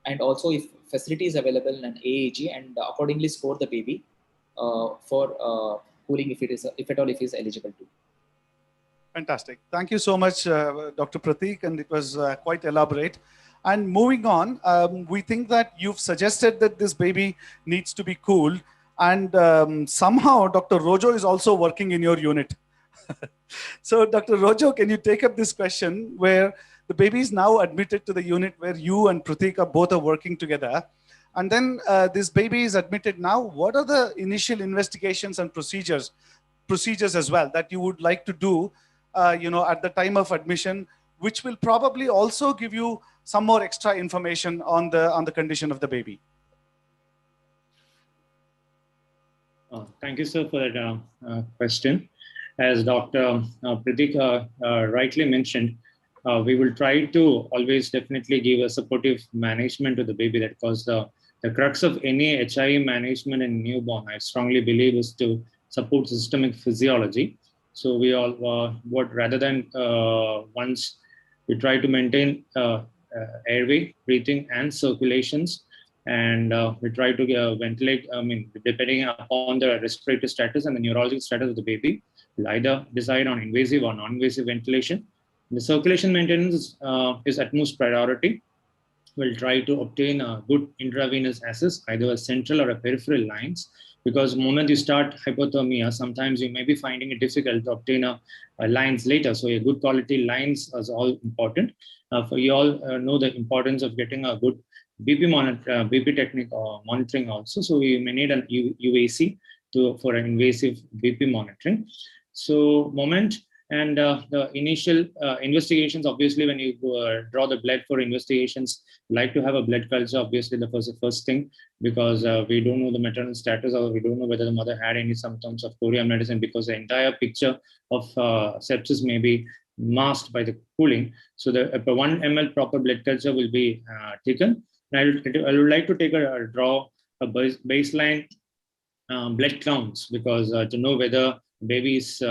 And also if facility is available in an aEEG, and accordingly score the baby for cooling if at all is eligible to. Fantastic. Thank you so much, Dr. Pratik, and it was quite elaborate. And moving on, we think that you've suggested that this baby needs to be cooled, and somehow Dr. Rojo is also working in your unit. So Dr. Rojo, can you take up this question where the baby is now admitted to the unit where you and Pratik both are working together, and then this baby is admitted now. What are the initial investigations and procedures as well that you would like to do at the time of admission, which will probably also give you some more extra information on the condition of the baby? Thank you, sir, for that question. As Dr. Pratik rightly mentioned, we will try to always definitely give a supportive management to the baby. That because the crux of any HIE management in newborn, I strongly believe, is to support systemic physiology. So we all, rather than once we try to maintain airway, breathing, and circulations, and we try to ventilate. I mean, depending upon the respiratory status and the neurological status of the baby, we'll either decide on invasive or non-invasive ventilation. The circulation maintenance is utmost priority. We'll try to obtain a good intravenous access, either a central or a peripheral lines, because the moment you start hypothermia, sometimes you may be finding it difficult to obtain a lines later. So a good quality lines is all important. For you all know the importance of getting a good BP monitor, BP technique monitoring also. So we may need an UAC for an invasive BP monitoring. So moment and the initial investigations, obviously, when you draw the blood for investigations, like to have a blood culture, obviously, the first thing, because we don't know the maternal status, or we don't know whether the mother had any symptoms of chorioamnitis, and because the entire picture of sepsis may be masked by the cooling. So the 1 ml proper blood culture will be taken. I would like to take draw a baseline blood counts, because to know whether babies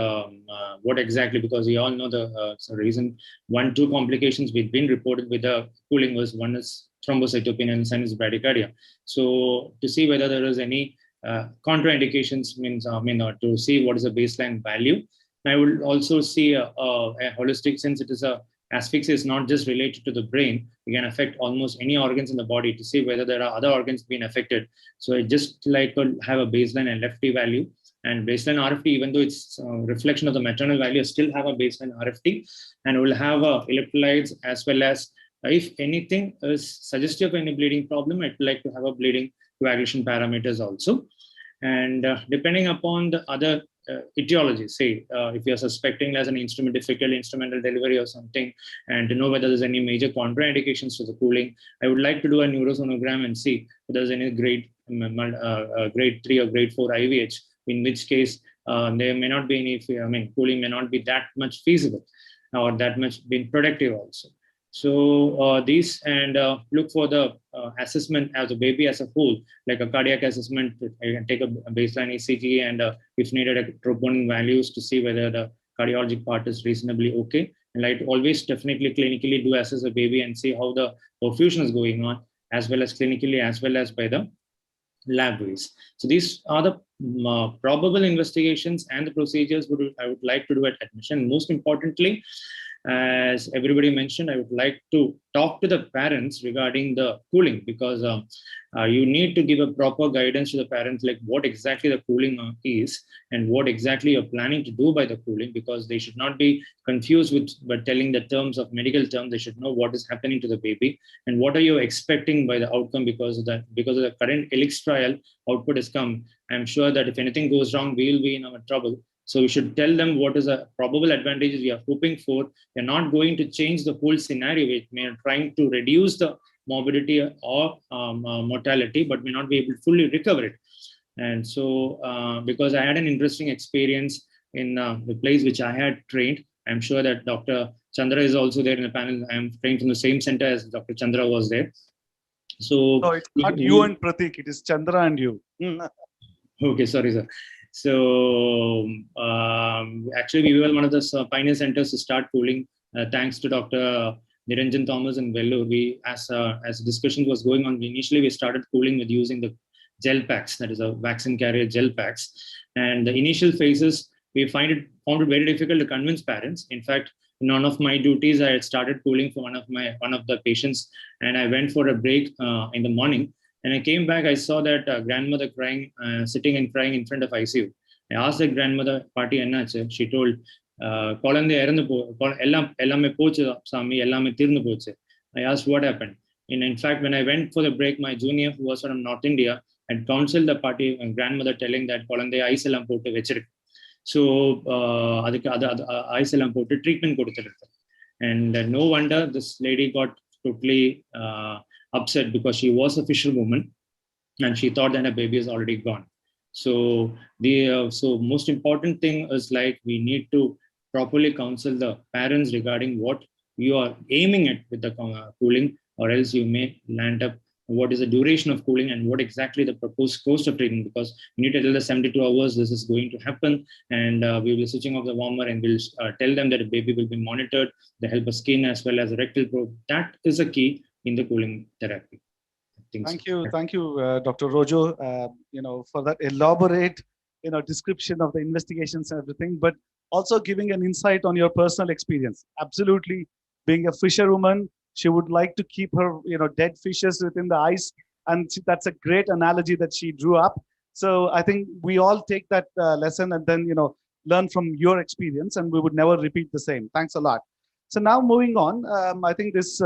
what exactly, because we all know the reason 1-2 complications we've been reported with the cooling was, one is thrombocytopenia and sinus bradycardia. So to see whether there is any contraindications, means to see what is the baseline value. I will also see a holistic, since it is a asphyxia is not just related to the brain, it can affect almost any organs in the body, to see whether there are other organs being affected. So I just like to have a baseline LFT value, and baseline RFT, even though it's a reflection of the maternal value, still have a baseline RFT, and we'll have electrolytes, as well as if anything is suggestive of any bleeding problem, I'd like to have a bleeding coagulation parameters also. And depending upon the other etiology, say if you're suspecting as an difficult instrumental delivery or something, and to know whether there's any major contraindications to the cooling, I would like to do a neurosonogram and see if there's any grade 3 or grade 4 IVH, in which case there may not be any, cooling may not be that much feasible or that much being productive also. So these, and look for the assessment as a baby as a whole, like a cardiac assessment. You can take a baseline ECG and if needed, a troponin values to see whether the cardiologic part is reasonably okay. And I'd always definitely clinically do assess a baby and see how the perfusion is going on, as well as clinically, as well as by the lab ways. So these are the probable investigations and the procedures I would like to do at admission. Most importantly, as everybody mentioned, I would like to talk to the parents regarding the cooling, because you need to give a proper guidance to the parents, like what exactly the cooling is and what exactly you're planning to do by the cooling, because they should not be confused with but telling the terms of medical terms. They should know what is happening to the baby and what are you expecting by the outcome, because of the current ELIX trial output has come. I'm sure that if anything goes wrong, we will be in our trouble. So we should tell them what is the probable advantages we are hoping for. We're not going to change the whole scenario. We are trying to reduce the morbidity or mortality, but may not be able to fully recover it. And so because I had an interesting experience in the place which I had trained, I'm sure that Dr. Chandra is also there in the panel. I'm trained from the same center as Dr. Chandra was there. So no, it's not you and Pratik, it is Chandra and you. Okay, sorry, sir. So actually, we were one of the pioneer centers to start cooling. Thanks to Dr. Niranjan Thomas and Vellore, we, as discussion was going on, initially we started cooling with using the gel packs, that is a vaccine carrier gel packs. And the initial phases, we found it very difficult to convince parents. In fact, in one of my duties, I had started cooling for one of the patients, and I went for a break in the morning. And I came back, I saw that grandmother crying, sitting and crying in front of ICU. I asked the grandmother, Party Ennachu? She told, "Kolande irandu ellame pochu sami, ellame tirnu pochu." I asked what happened. And in fact, when I went for the break, my junior, who was from North India, had counseled the party grandmother, telling that kolande ice ellam potu vechirukku. So adukku ice ellam potu treatment koduthirukken. And no wonder this lady got totally upset, because she was a fisherwoman and she thought that her baby is already gone. So so most important thing is, like, we need to properly counsel the parents regarding what you are aiming at with the cooling, or else you may land up what is the duration of cooling and what exactly the proposed course of treatment, because you need to tell the 72 hours this is going to happen, and we will be switching off the warmer, and we'll tell them that the baby will be monitored, the help of skin as well as a rectal probe. That is a key in the cooling therapy. Thank you, Dr. Rojo, for that elaborate, description of the investigations and everything, but also giving an insight on your personal experience. Absolutely, being a fisherwoman, she would like to keep her, dead fishes within the ice, and that's a great analogy that she drew up. So I think we all take that lesson and then, learn from your experience, and we would never repeat the same. Thanks a lot. So now moving on, I think this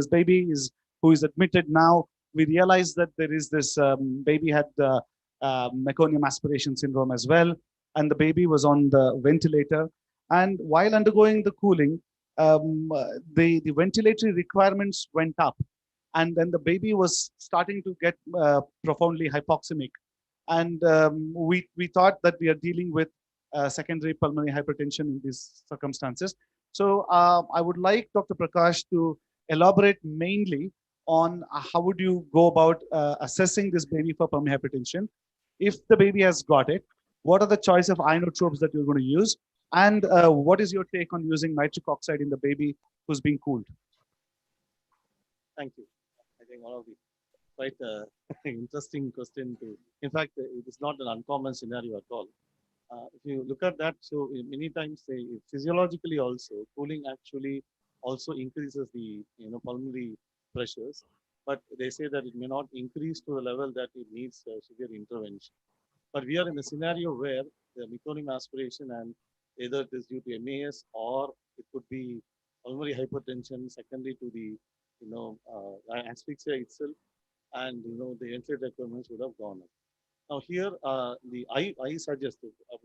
baby who is admitted now. We realized that there is this baby had meconium aspiration syndrome as well, and the baby was on the ventilator. And while undergoing the cooling, the ventilatory requirements went up, and then the baby was starting to get profoundly hypoxemic. And we thought that we are dealing with secondary pulmonary hypertension in these circumstances. So I would like Dr. Prakash to elaborate mainly on how would you go about assessing this baby for pulmonary hypertension. If the baby has got it, what are the choice of inotropes that you're going to use? And what is your take on using nitric oxide in the baby who's being cooled? Thank you. I think one of the quite interesting question to, in fact, it is not an uncommon scenario at all. If you look at that, so many times physiologically also, cooling actually also increases the pulmonary pressures, but they say that it may not increase to the level that it needs severe intervention. But we are in a scenario where the meconium aspiration, and either it is due to MAS or it could be pulmonary hypertension secondary to the asphyxia itself, and the ventilator requirements would have gone up. Now here, I suggested, I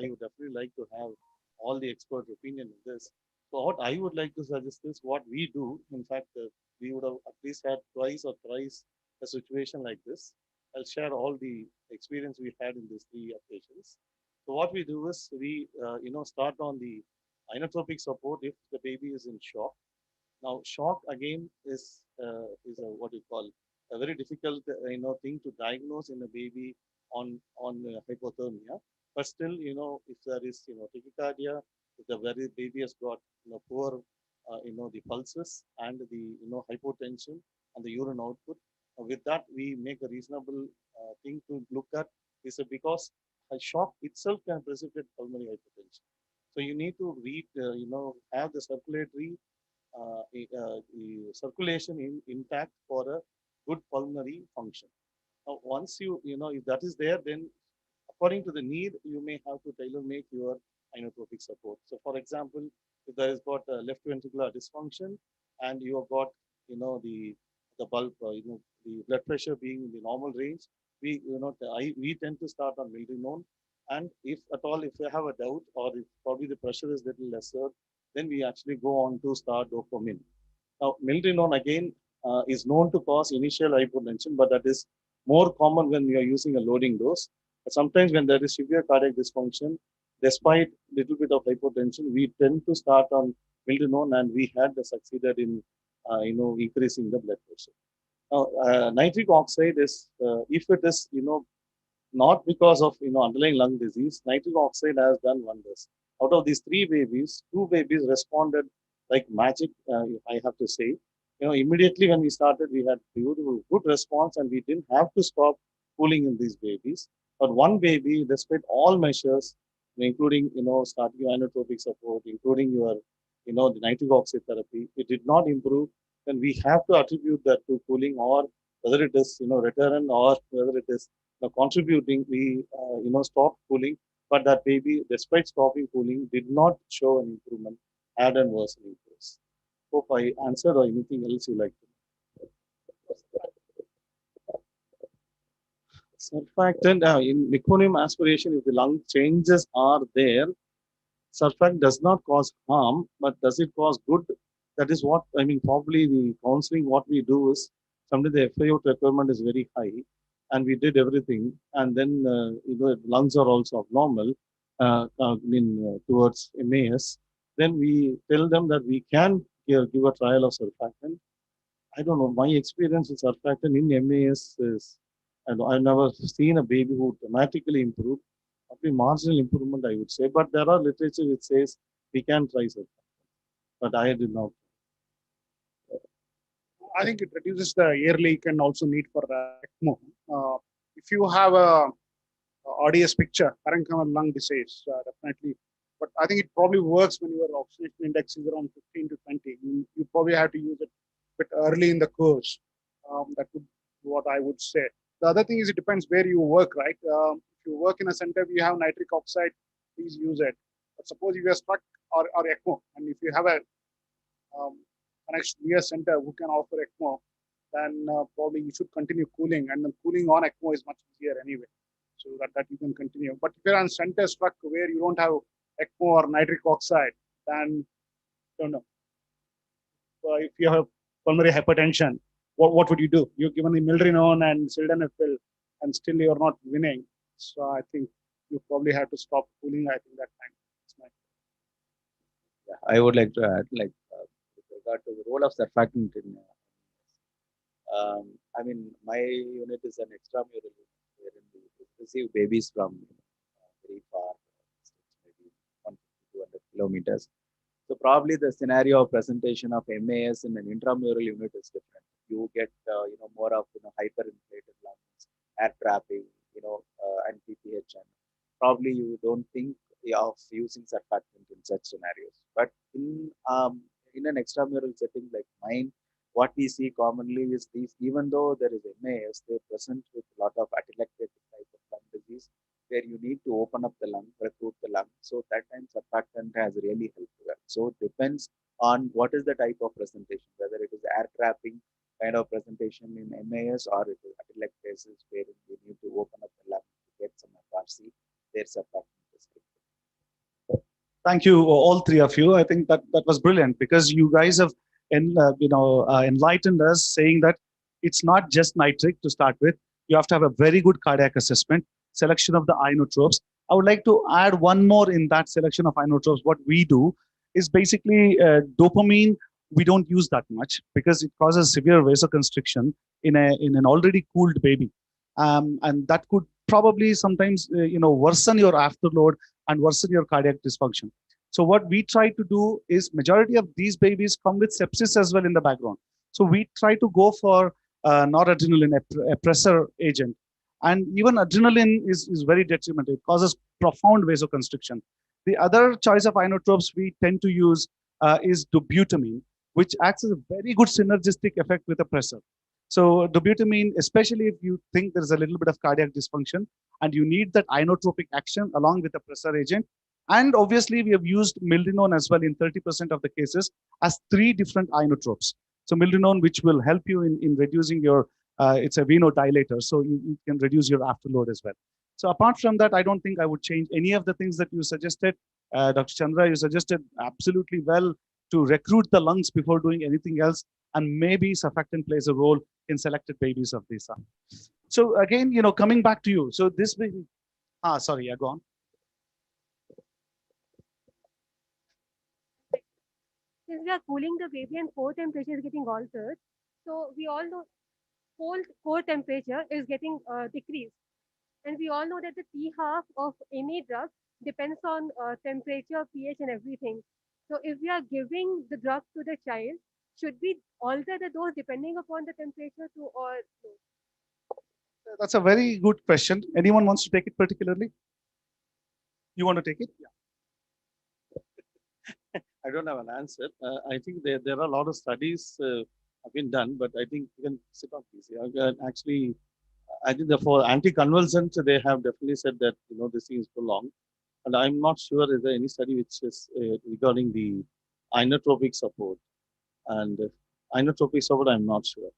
would definitely like to have all the expert opinion in this. So what I would like to suggest is what we do. In fact, we would have at least had twice or thrice a situation like this. I'll share all the experience we had in these three occasions. So what we do is we, start on the inotropic support if the baby is in shock. Now, shock again is a what you call a very difficult thing to diagnose in a baby on hypothermia. But still, if there is tachycardia, if the very baby has got poor the pulses and the hypotension and the urine output, with that we make a reasonable thing to look at is because a shock itself can precipitate pulmonary hypertension. So you need to read, have the circulatory the circulation intact for a good pulmonary function. Now, once if that is there, then according to the need, you may have to tailor make your inotropic support. So, for example, if there is got a left ventricular dysfunction and you have got, the bulb, the blood pressure being in the normal range, we tend to start on milrinone. And if at all, if you have a doubt or if probably the pressure is little lesser, then we actually go on to start dopamine. Now, milrinone again is known to cause initial hypotension, but that is more common when we are using a loading dose. But sometimes when there is severe cardiac dysfunction, despite little bit of hypotension, we tend to start on milrinone, and we had succeeded in increasing the blood pressure. Now, nitric oxide is if it is not because of underlying lung disease, nitric oxide has done wonders. Out of these three babies, two babies responded like magic. I have to say, immediately when we started, we had beautiful, good response, and we didn't have to stop cooling in these babies. But one baby, despite all measures, including starting your inotropic support, including your the nitric oxide therapy, it did not improve. Then we have to attribute that to cooling, or whether it is return or whether it is contributing. We stopped cooling, but that baby, despite stopping cooling, did not show an improvement, had an worsening case. Hope I answered, or anything else you like to know. Surfactant in meconium aspiration, if the lung changes are there, surfactant does not cause harm, but does it cause good? That is what I mean. Probably the counseling, what we do is sometimes the FIO requirement is very high, and we did everything, and then lungs are also abnormal. Towards MAS, then we tell them that we can give a trial of surfactant. I don't know. My experience with surfactant in MAS is, and I've never seen a baby who dramatically improved. Probably marginal improvement, I would say. But there are literature which says we can try surfactant. But I did not. I think it reduces the air leak and also need for ECMO. If you have a ODS picture, parenchymal lung disease, definitely. But I think it probably works when your oxygenation index is around 15 to 20. You probably have to use it a bit early in the course. That would be what I would say. The other thing is it depends where you work, right? If you work in a center where you have nitric oxide, please use it. But suppose you are stuck or ECMO, and if you have a connection near center who can offer ECMO, then probably you should continue cooling, and then cooling on ECMO is much easier anyway, so that you can continue. But if you're on center struck where you don't have ECMO or nitric oxide, then don't know. If you have pulmonary hypertension, what would you do? You're given the milrinone and sildenafil, and still you're not winning. So I think you probably have to stop cooling. I think that time. Yeah, I would like to add, with regard to the role of surfactant in. I mean, my unit is an extramural unit wherein we receive babies from very far, maybe 150 to 200 kilometers. So probably the scenario of presentation of MAS in an intramural unit is different. You get more of hyperinflated lungs, air trapping, and PPH, and probably you don't think of using surfactant in such scenarios. But in an extramural setting like mine, what we see commonly is these, even though there is MAS, they present with a lot of atelectatic type of lung disease, where you need to open up the lung, recruit the lung. So that time surfactant has really helped well. So it depends on what is the type of presentation, whether it is air trapping kind of presentation in MAS or it is atelectasis, where we need to open up the lung their suboptimal. Thank you, all three of you. I think that was brilliant because you guys have enlightened us, saying that it's not just nitric to start with. You have to have a very good cardiac assessment, selection of the inotropes. I would like to add one more in that selection of inotropes. What we do is basically dopamine. We don't use that much because it causes severe vasoconstriction in an already cooled baby, and that could probably sometimes worsen your afterload and worsen your cardiac dysfunction. So what we try to do is majority of these babies come with sepsis as well in the background. So we try to go for noradrenaline, a pressor agent. And even adrenaline is very detrimental. It causes profound vasoconstriction. The other choice of inotropes we tend to use is dobutamine, which acts as a very good synergistic effect with a pressor. So dobutamine, especially if you think there's a little bit of cardiac dysfunction and you need that inotropic action along with a pressor agent. And obviously, we have used milrinone as well in 30% of the cases as 3 different inotropes. So milrinone, which will help you in reducing your, it's a venodilator, so you can reduce your afterload as well. So apart from that, I don't think I would change any of the things that you suggested. Dr. Chandra, you suggested absolutely well to recruit the lungs before doing anything else, and maybe surfactant plays a role in selected babies of this. So again, coming back to you. So this baby, sorry, go on. Since we are cooling the baby and core temperature is getting altered, so we all know core temperature is getting decreased. And we all know that the T half of any drug depends on temperature, pH, and everything. So if we are giving the drug to the child, should we alter the dose depending upon the temperature to or no? That's a very good question. Anyone wants to take it particularly? You want to take it? Yeah. I don't have an answer. I think there are a lot of studies have been done, but I think you can sit on please. Yeah, actually, I think for anticonvulsants, they have definitely said that this thing is prolonged, and I'm not sure is there any study which is regarding the inotropic support. And inotropic support, I'm not sure.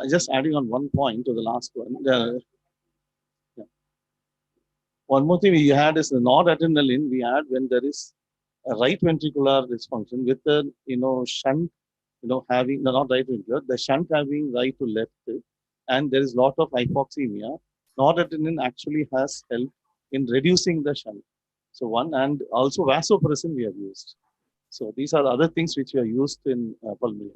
Just adding on one point to the last one. Yeah. One more thing we had is the noradrenaline. We had when there is a right ventricular dysfunction with the shunt, having not right ventricular, the shunt having right to left, and there is lot of hypoxemia. Noradrenaline actually has helped in reducing the shunt. So one, and also vasopressin we have used. So these are other things which we are used in pulmonary.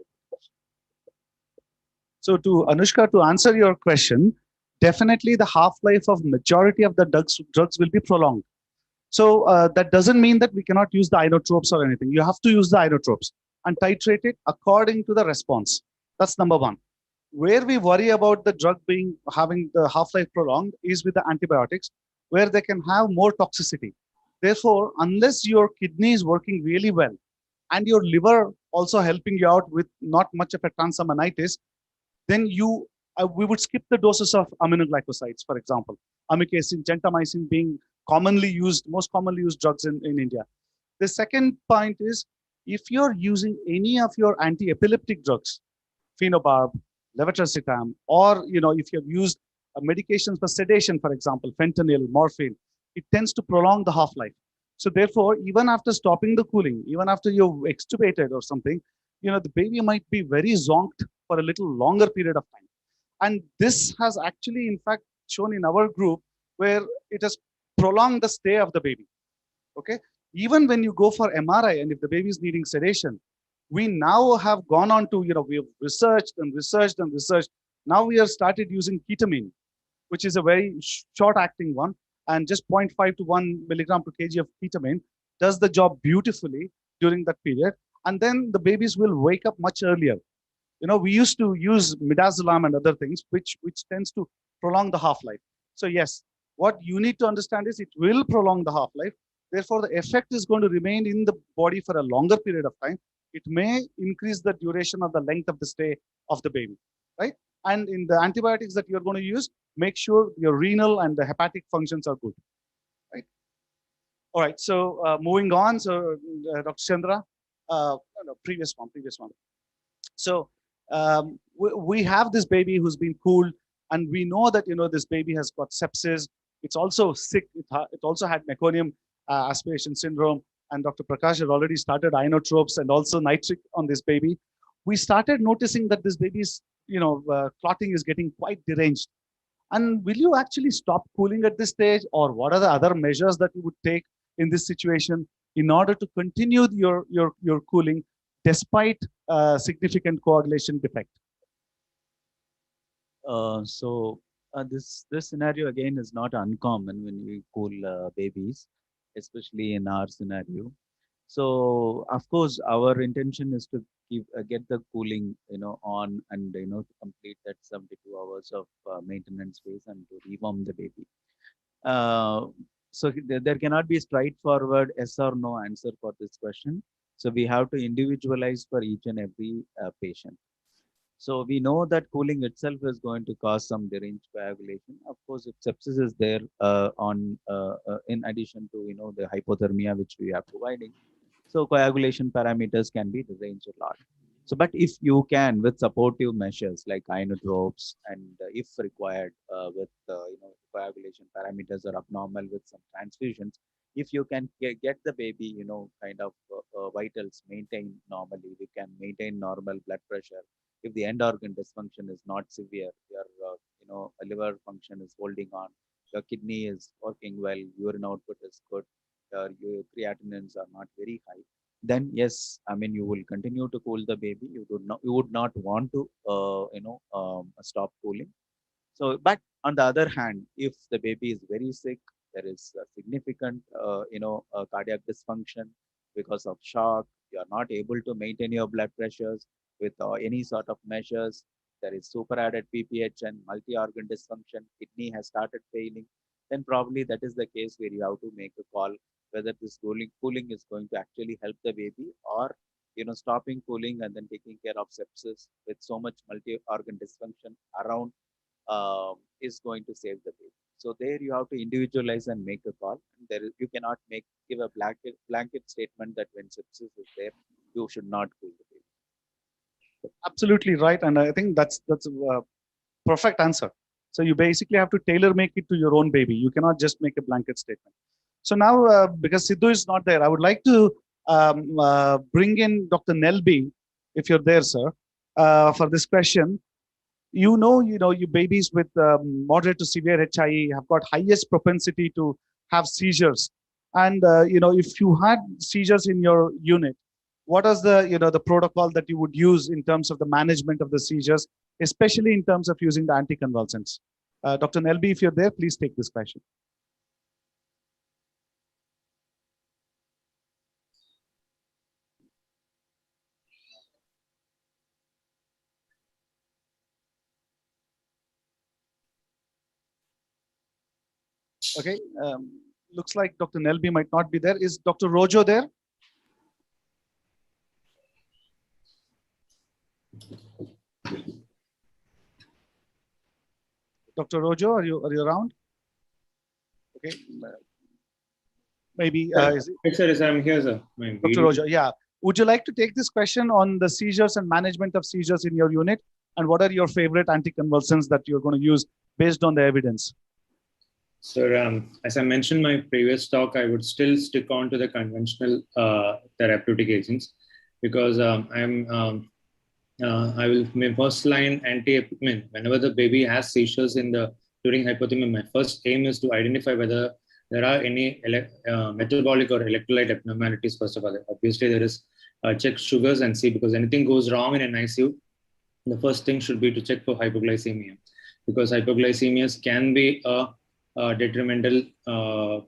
So to Anushka, to answer your question, definitely the half-life of majority of the drugs will be prolonged. So that doesn't mean that we cannot use the inotropes or anything. You have to use the inotropes and titrate it according to the response. That's number one. Where we worry about the drug having the half-life prolonged is with the antibiotics, where they can have more toxicity. Therefore, unless your kidney is working really well and your liver also helping you out with not much of a transaminitis, then we would skip the doses of aminoglycosides, for example. Amikacin, gentamicin being most commonly used drugs in India. The second point is, if you're using any of your anti-epileptic drugs, phenobarb, levetiracetam, or if you've used medications for sedation, for example, fentanyl, morphine, it tends to prolong the half-life. So therefore, even after stopping the cooling, even after you've extubated or something, the baby might be very zonked for a little longer period of time. And this has actually, in fact, shown in our group where it has prolonged the stay of the baby. Okay. Even when you go for MRI and if the baby is needing sedation, we now have gone on to, we have researched and researched and researched. Now we have started using ketamine, which is a very short-acting one, and just 0.5 to 1 milligram per kg of ketamine does the job beautifully during that period. And then the babies will wake up much earlier. We used to use midazolam and other things, which tends to prolong the half-life. So yes, what you need to understand is it will prolong the half-life. Therefore, the effect is going to remain in the body for a longer period of time. It may increase the duration of the length of the stay of the baby, right? And in the antibiotics that you're going to use, make sure your renal and the hepatic functions are good, right? All right, so moving on. So Dr. Chandra, no, previous one. So we have this baby who's been cooled, and we know that this baby has got sepsis, It's also sick. It also had meconium aspiration syndrome. And Dr. Prakash had already started inotropes and also nitric on this baby. We started noticing that this baby's, clotting is getting quite deranged. And will you actually stop cooling at this stage, or what are the other measures that you would take in this situation in order to continue your cooling despite significant coagulation defect? This scenario again is not uncommon when we cool babies, especially in our scenario. So of course, our intention is to get the cooling, on, and to complete that 72 hours of maintenance phase and to rewarm the baby. So there cannot be a straightforward yes or no answer for this question. So we have to individualize for each and every patient. So we know that cooling itself is going to cause some deranged coagulation. Of course, if sepsis is there in addition to the hypothermia which we are providing, so coagulation parameters can be deranged a lot. So, but if you can, with supportive measures like inotropes, and if required, with coagulation parameters are abnormal with some transfusions, if you can get the baby, kind of vitals maintained normally, we can maintain normal blood pressure. If the end organ dysfunction is not severe, your liver function is holding on, your kidney is working well, urine output is good, your creatinines are not very high, then yes, I mean, you will continue to cool the baby. You would not want to stop cooling. So, but on the other hand, if the baby is very sick, there is a significant cardiac dysfunction because of shock, you are not able to maintain your blood pressures with any sort of measures, there is superadded PPH and multi-organ dysfunction, kidney has started failing, then probably that is the case where you have to make a call whether this cooling is going to actually help the baby, or stopping cooling and then taking care of sepsis with so much multi-organ dysfunction around is going to save the baby. So there you have to individualize and make a call. You cannot give a blanket statement that when sepsis is there, you should not cool the baby. Absolutely right, and I think that's a perfect answer. So you basically have to tailor make it to your own baby. You cannot just make a blanket statement. So now, because Sidhu is not there, I would like to bring in Dr. Nelby, if you're there, sir, for this question. You babies with moderate to severe HIE have got highest propensity to have seizures. And, if you had seizures in your unit, what is the protocol that you would use in terms of the management of the seizures, especially in terms of using the anticonvulsants? Dr. Nelby, if you're there, please take this question. Okay, looks like Dr. Nelby might not be there. Is Dr. Rojo there? Dr. Rojo, are you around? Okay, maybe. Yes, sir, I'm here, sir. Dr. Rojo, yeah. Would you like to take this question on the seizures and management of seizures in your unit? And what are your favorite anticonvulsants that you're going to use based on the evidence? So, as I mentioned in my previous talk, I would still stick on to the conventional therapeutic agents, because I will my first line whenever the baby has seizures during hypothermia, my first aim is to identify whether there are any metabolic or electrolyte abnormalities. First of all, obviously there is check sugars and see, because anything goes wrong in an ICU, the first thing should be to check for hypoglycemia, because hypoglycemias can be a detrimental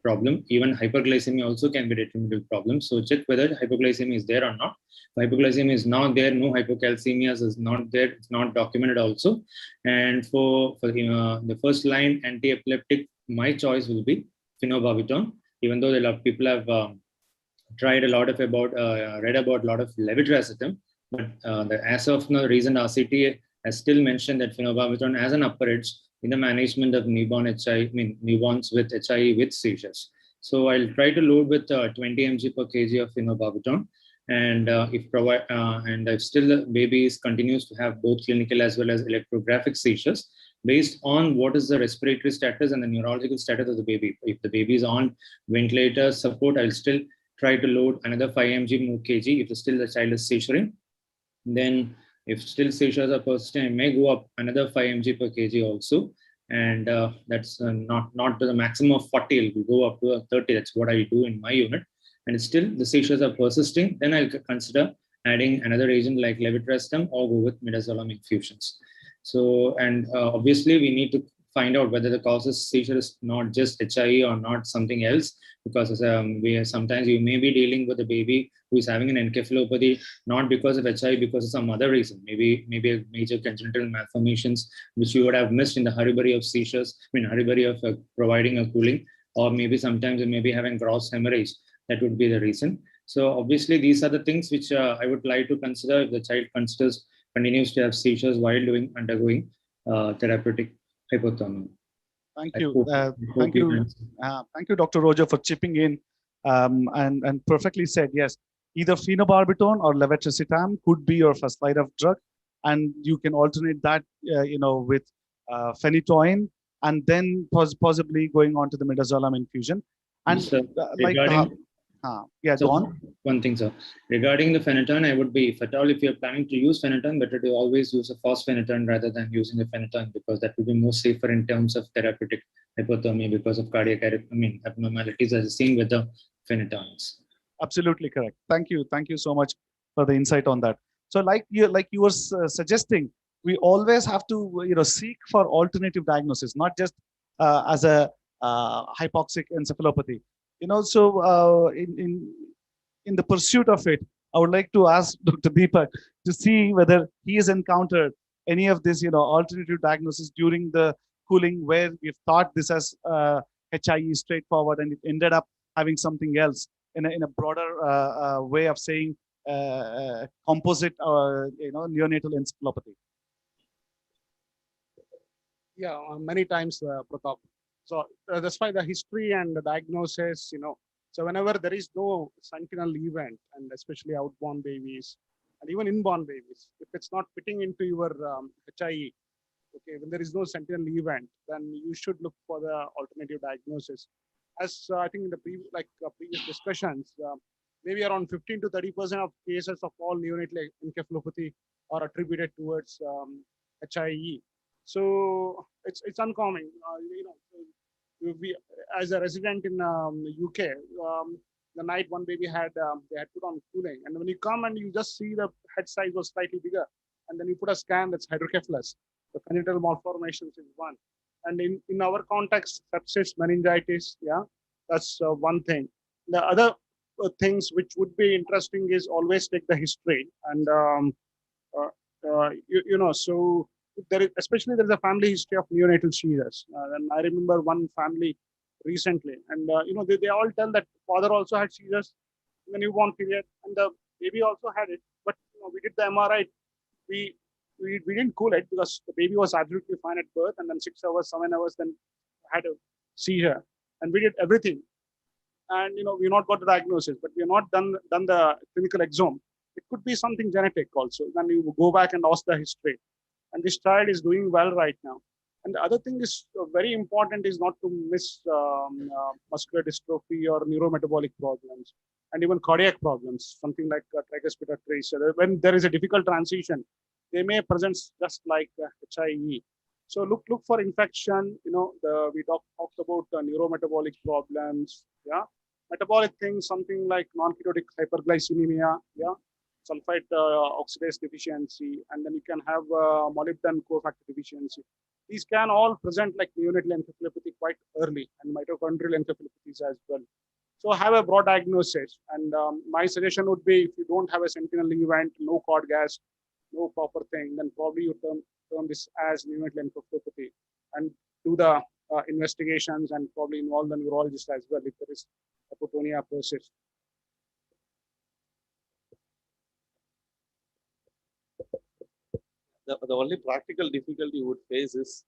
problem. Even hyperglycemia also can be a detrimental problem. So check whether hypoglycemia is there or not. If hypoglycemia is not there, no hypocalcemia is not there, it's not documented also. And for the first line anti-epileptic, my choice will be phenobarbital, even though a lot of people have read about a lot of levetiracetam, but as of now, recent RCT has still mentioned that phenobarbital as an upper edge in the management of newborns with HIE with seizures. So I'll try to load with 20 mg per kg of phenobarbital, and if still the baby continues to have both clinical as well as electrographic seizures, based on what is the respiratory status and the neurological status of the baby. If the baby is on ventilator support, I'll still try to load another 5 mg/kg. If still the child is seizuring, then if still seizures are persistent, it may go up another 5 mg/kg also. And that's not to the maximum of 40, it will go up to 30. That's what I do in my unit. And still the seizures are persisting, then I'll consider adding another agent like levetiracetam or go with midazolam infusions. So, and obviously we need to find out whether the cause of seizure is not just HIE or not something else, because sometimes you may be dealing with a baby who is having an encephalopathy, not because of HIE, because of some other reason, maybe a major congenital malformations, which you would have missed in the hurry-burry of seizures, hurry-burry of providing a cooling, or maybe sometimes you may be having gross hemorrhage. That would be the reason. So obviously these are the things which I would like to consider if the child continues to have seizures while undergoing therapeutic hypothermia. Thank you. Thank you, Dr. Roger, for chipping in and perfectly said, yes, either phenobarbital or levetiracetam could be your first line of drug, and you can alternate that, with phenytoin, and then possibly going on to the midazolam infusion. And go on. One thing, sir. Regarding the phenytoin, I would be, if at all, if you're planning to use phenytoin, better to always use a phospheniton rather than using a phenytoin, because that will be more safer in terms of therapeutic hypothermia because of cardiac abnormalities as seen with the phenytoins. Absolutely correct. Thank you. Thank you so much for the insight on that. So like you were suggesting, we always have to seek for alternative diagnosis, not just as a hypoxic encephalopathy. So in the pursuit of it, I would like to ask Dr. Deepak to see whether he has encountered any of this, alternative diagnosis during the cooling, where we've thought this as HIE straightforward, and it ended up having something else in a broader way of saying composite, neonatal encephalopathy. Yeah, many times, Pratap. So that's why the history and the diagnosis, so whenever there is no sentinel event, and especially outborn babies and even inborn babies, if it's not fitting into your HIE, okay, when there is no sentinel event, then you should look for the alternative diagnosis. As I think in the previous discussions, maybe around 15 to 30% of cases of all neonatal encephalopathy are attributed towards HIE. So it's uncommon. We, as a resident in UK, the night one baby they had put on cooling, and when you come and you just see the head size was slightly bigger, and then you put a scan, that's hydrocephalus. The congenital malformations is one, and in our context, sepsis, meningitis, yeah, that's one thing. The other things which would be interesting is always take the history, and so especially there is a family history of neonatal seizures. And I remember one family recently, and they all tell that father also had seizures in the newborn period, and the baby also had it. But we did the MRI. We didn't cool it because the baby was absolutely fine at birth, and then 6 hours, 7 hours, then had a seizure, and we did everything. And we not got the diagnosis, but we have not done the clinical exam. It could be something genetic also. Then you go back and ask the history. And this child is doing well right now. And the other thing is very important is not to miss muscular dystrophy or neurometabolic problems, and even cardiac problems, something like tricuspid tracer. When there is a difficult transition, they may present just like HIE. So look for infection. We talked about neurometabolic problems. Yeah, metabolic things, something like non-ketotic hyperglycemia. Yeah. Sulfite oxidase deficiency, and then you can have molybdenum cofactor deficiency. These can all present like neonatal encephalopathy quite early, and mitochondrial encephalopathies as well. So have a broad diagnosis, and my suggestion would be, if you don't have a sentinel event, no cord gas, no proper thing, then probably you term this as neonatal encephalopathy, and do the investigations, and probably involve the neurologist as well if there is hypotonia persists. The only practical difficulty you would face is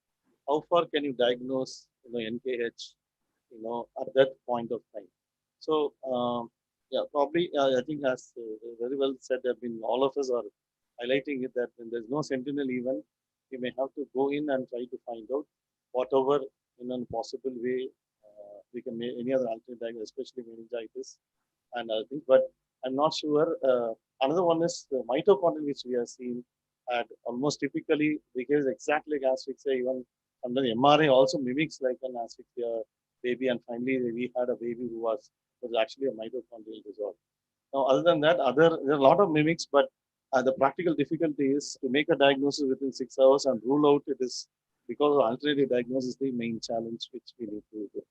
how far can you diagnose NKH at that point of time. So yeah, probably I think, as very well said, all of us are highlighting it, that when there's no sentinel event, we may have to go in and try to find out whatever in a possible way we can make any other alternate diagnosis, especially meningitis and other things. But I'm not sure. Another one is the mitochondrial, which we have seen, and almost typically behaves exactly like asphyxia. Even under the MRI also mimics like an asphyxia baby. And finally, we had a baby who was actually a mitochondrial disorder. Now, other than that, there are a lot of mimics, but the practical difficulty is to make a diagnosis within 6 hours and rule out it is because of alternative diagnosis is the main challenge which we need to do.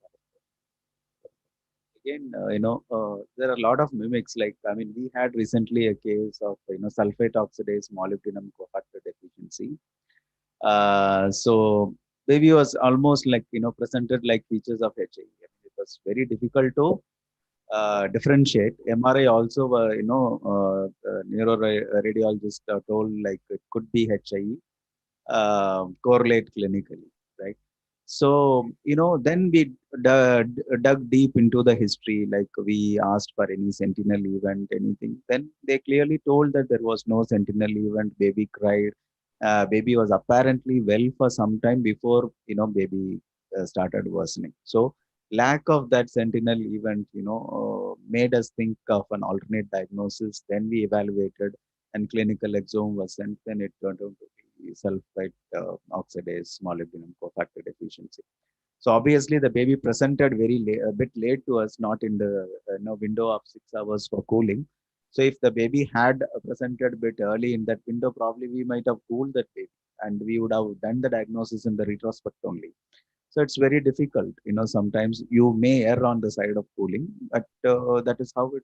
Again, there are a lot of mimics. Like, I mean, we had recently a case of, sulfate oxidase molybdenum cofactor deficiency. So baby was almost like, presented like features of HAE. I mean, it was very difficult to differentiate. MRI also, neuroradiologist told like it could be HAE, correlate clinically, right? So, then we dug deep into the history, like we asked for any sentinel event, anything. Then they clearly told that there was no sentinel event, baby cried. Baby was apparently well for some time before, baby started worsening. So, lack of that sentinel event, made us think of an alternate diagnosis. Then we evaluated and clinical exome was sent. Then it turned out to be sulfite oxidase molybdenum cofactor deficiency. So obviously the baby presented a bit late to us, not in the window of 6 hours for cooling. So if the baby had presented a bit early in that window, probably we might have cooled that baby and we would have done the diagnosis in the retrospect only. So it's very difficult. Sometimes you may err on the side of cooling, but that is how it.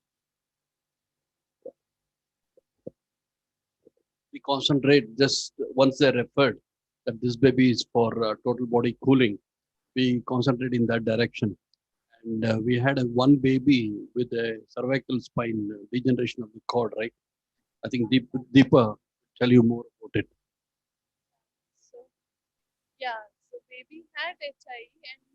We concentrate just once they're referred that this baby is for total body cooling. We concentrate in that direction. And we had one baby with a cervical spine degeneration of the cord, right? I think Deepa tell you more about it. So, yeah, so baby had HI, and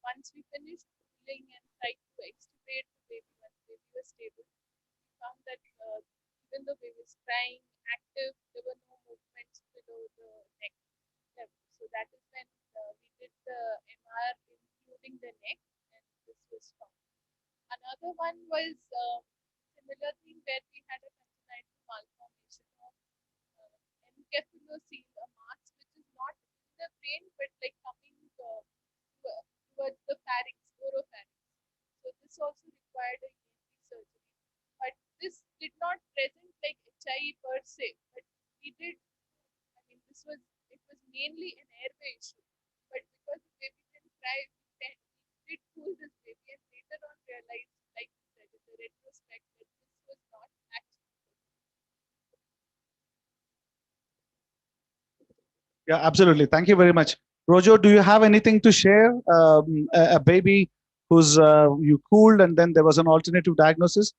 once we finished cooling and tried to extubate the baby, once baby was stable, we found that even though baby was crying, active, there were no movements below the neck level. So that is when we did the MR including the neck, and this was found. Another one was similar thing where we had a congenital malformation of encephalocele, a mass which is not in the brain but like coming towards the pharynx, oropharynx. So this also required a ENT surgery. But this did not present like HIE per se, but we did. I mean, it was mainly an airway issue. But because the baby didn't cry, we did cool this baby, and later on realized, like you said, in the retrospect, that this was not actually. Yeah, absolutely. Thank you very much. Rojo, do you have anything to share? A baby who's you cooled and then there was an alternative diagnosis?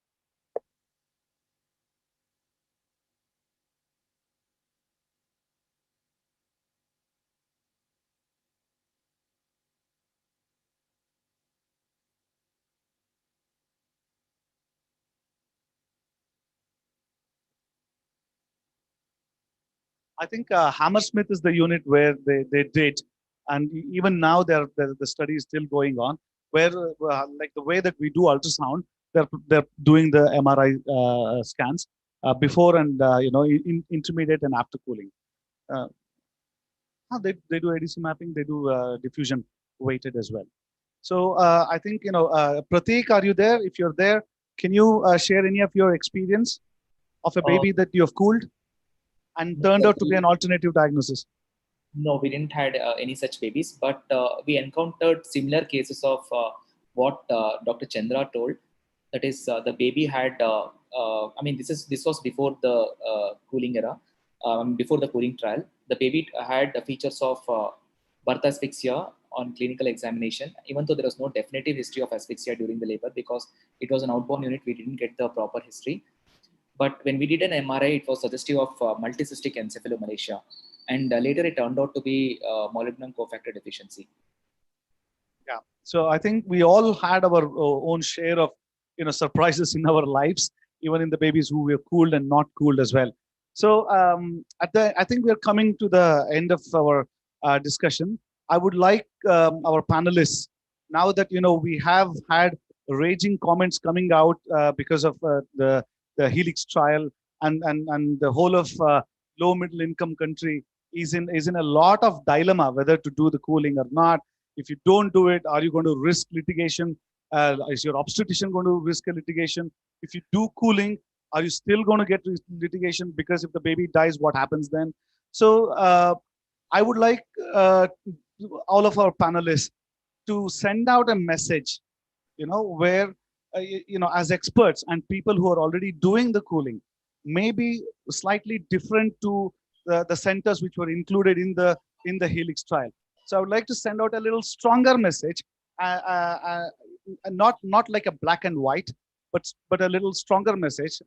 I think Hammersmith is the unit where they did, and even now the study is still going on. Where like the way that we do ultrasound, they're doing the MRI scans before and intermediate and after cooling. They do ADC mapping, they do diffusion weighted as well. So I think Prateek, are you there? If you're there, can you share any of your experience of a baby that you have cooled and turned out to be an alternative diagnosis? No, we didn't had any such babies, but we encountered similar cases of what Dr. Chandra told. That is, the baby had. I mean, this was before the cooling era, before the cooling trial. The baby had the features of birth asphyxia on clinical examination, even though there was no definitive history of asphyxia during the labor because it was an outborn unit. We didn't get the proper history. But when we did an MRI, it was suggestive of multicystic encephalomalacia. And later it turned out to be molybdenum cofactor deficiency. Yeah. So I think we all had our own share of surprises in our lives, even in the babies who were cooled and not cooled as well. So I think we're coming to the end of our discussion. I would like our panelists, now that we have had raging comments coming out because of the Helix trial, and the whole of low middle income country is in a lot of dilemma whether to do the cooling or not. If you don't do it, are you going to risk litigation? Is your obstetrician going to risk a litigation? If you do cooling, are you still going to get litigation? Because if the baby dies, what happens then? So I would like all of our panelists to send out a message, where, as experts and people who are already doing the cooling, maybe slightly different to the centers which were included in the Helix trial. So I would like to send out a little stronger message, not like a black and white, but a little stronger message,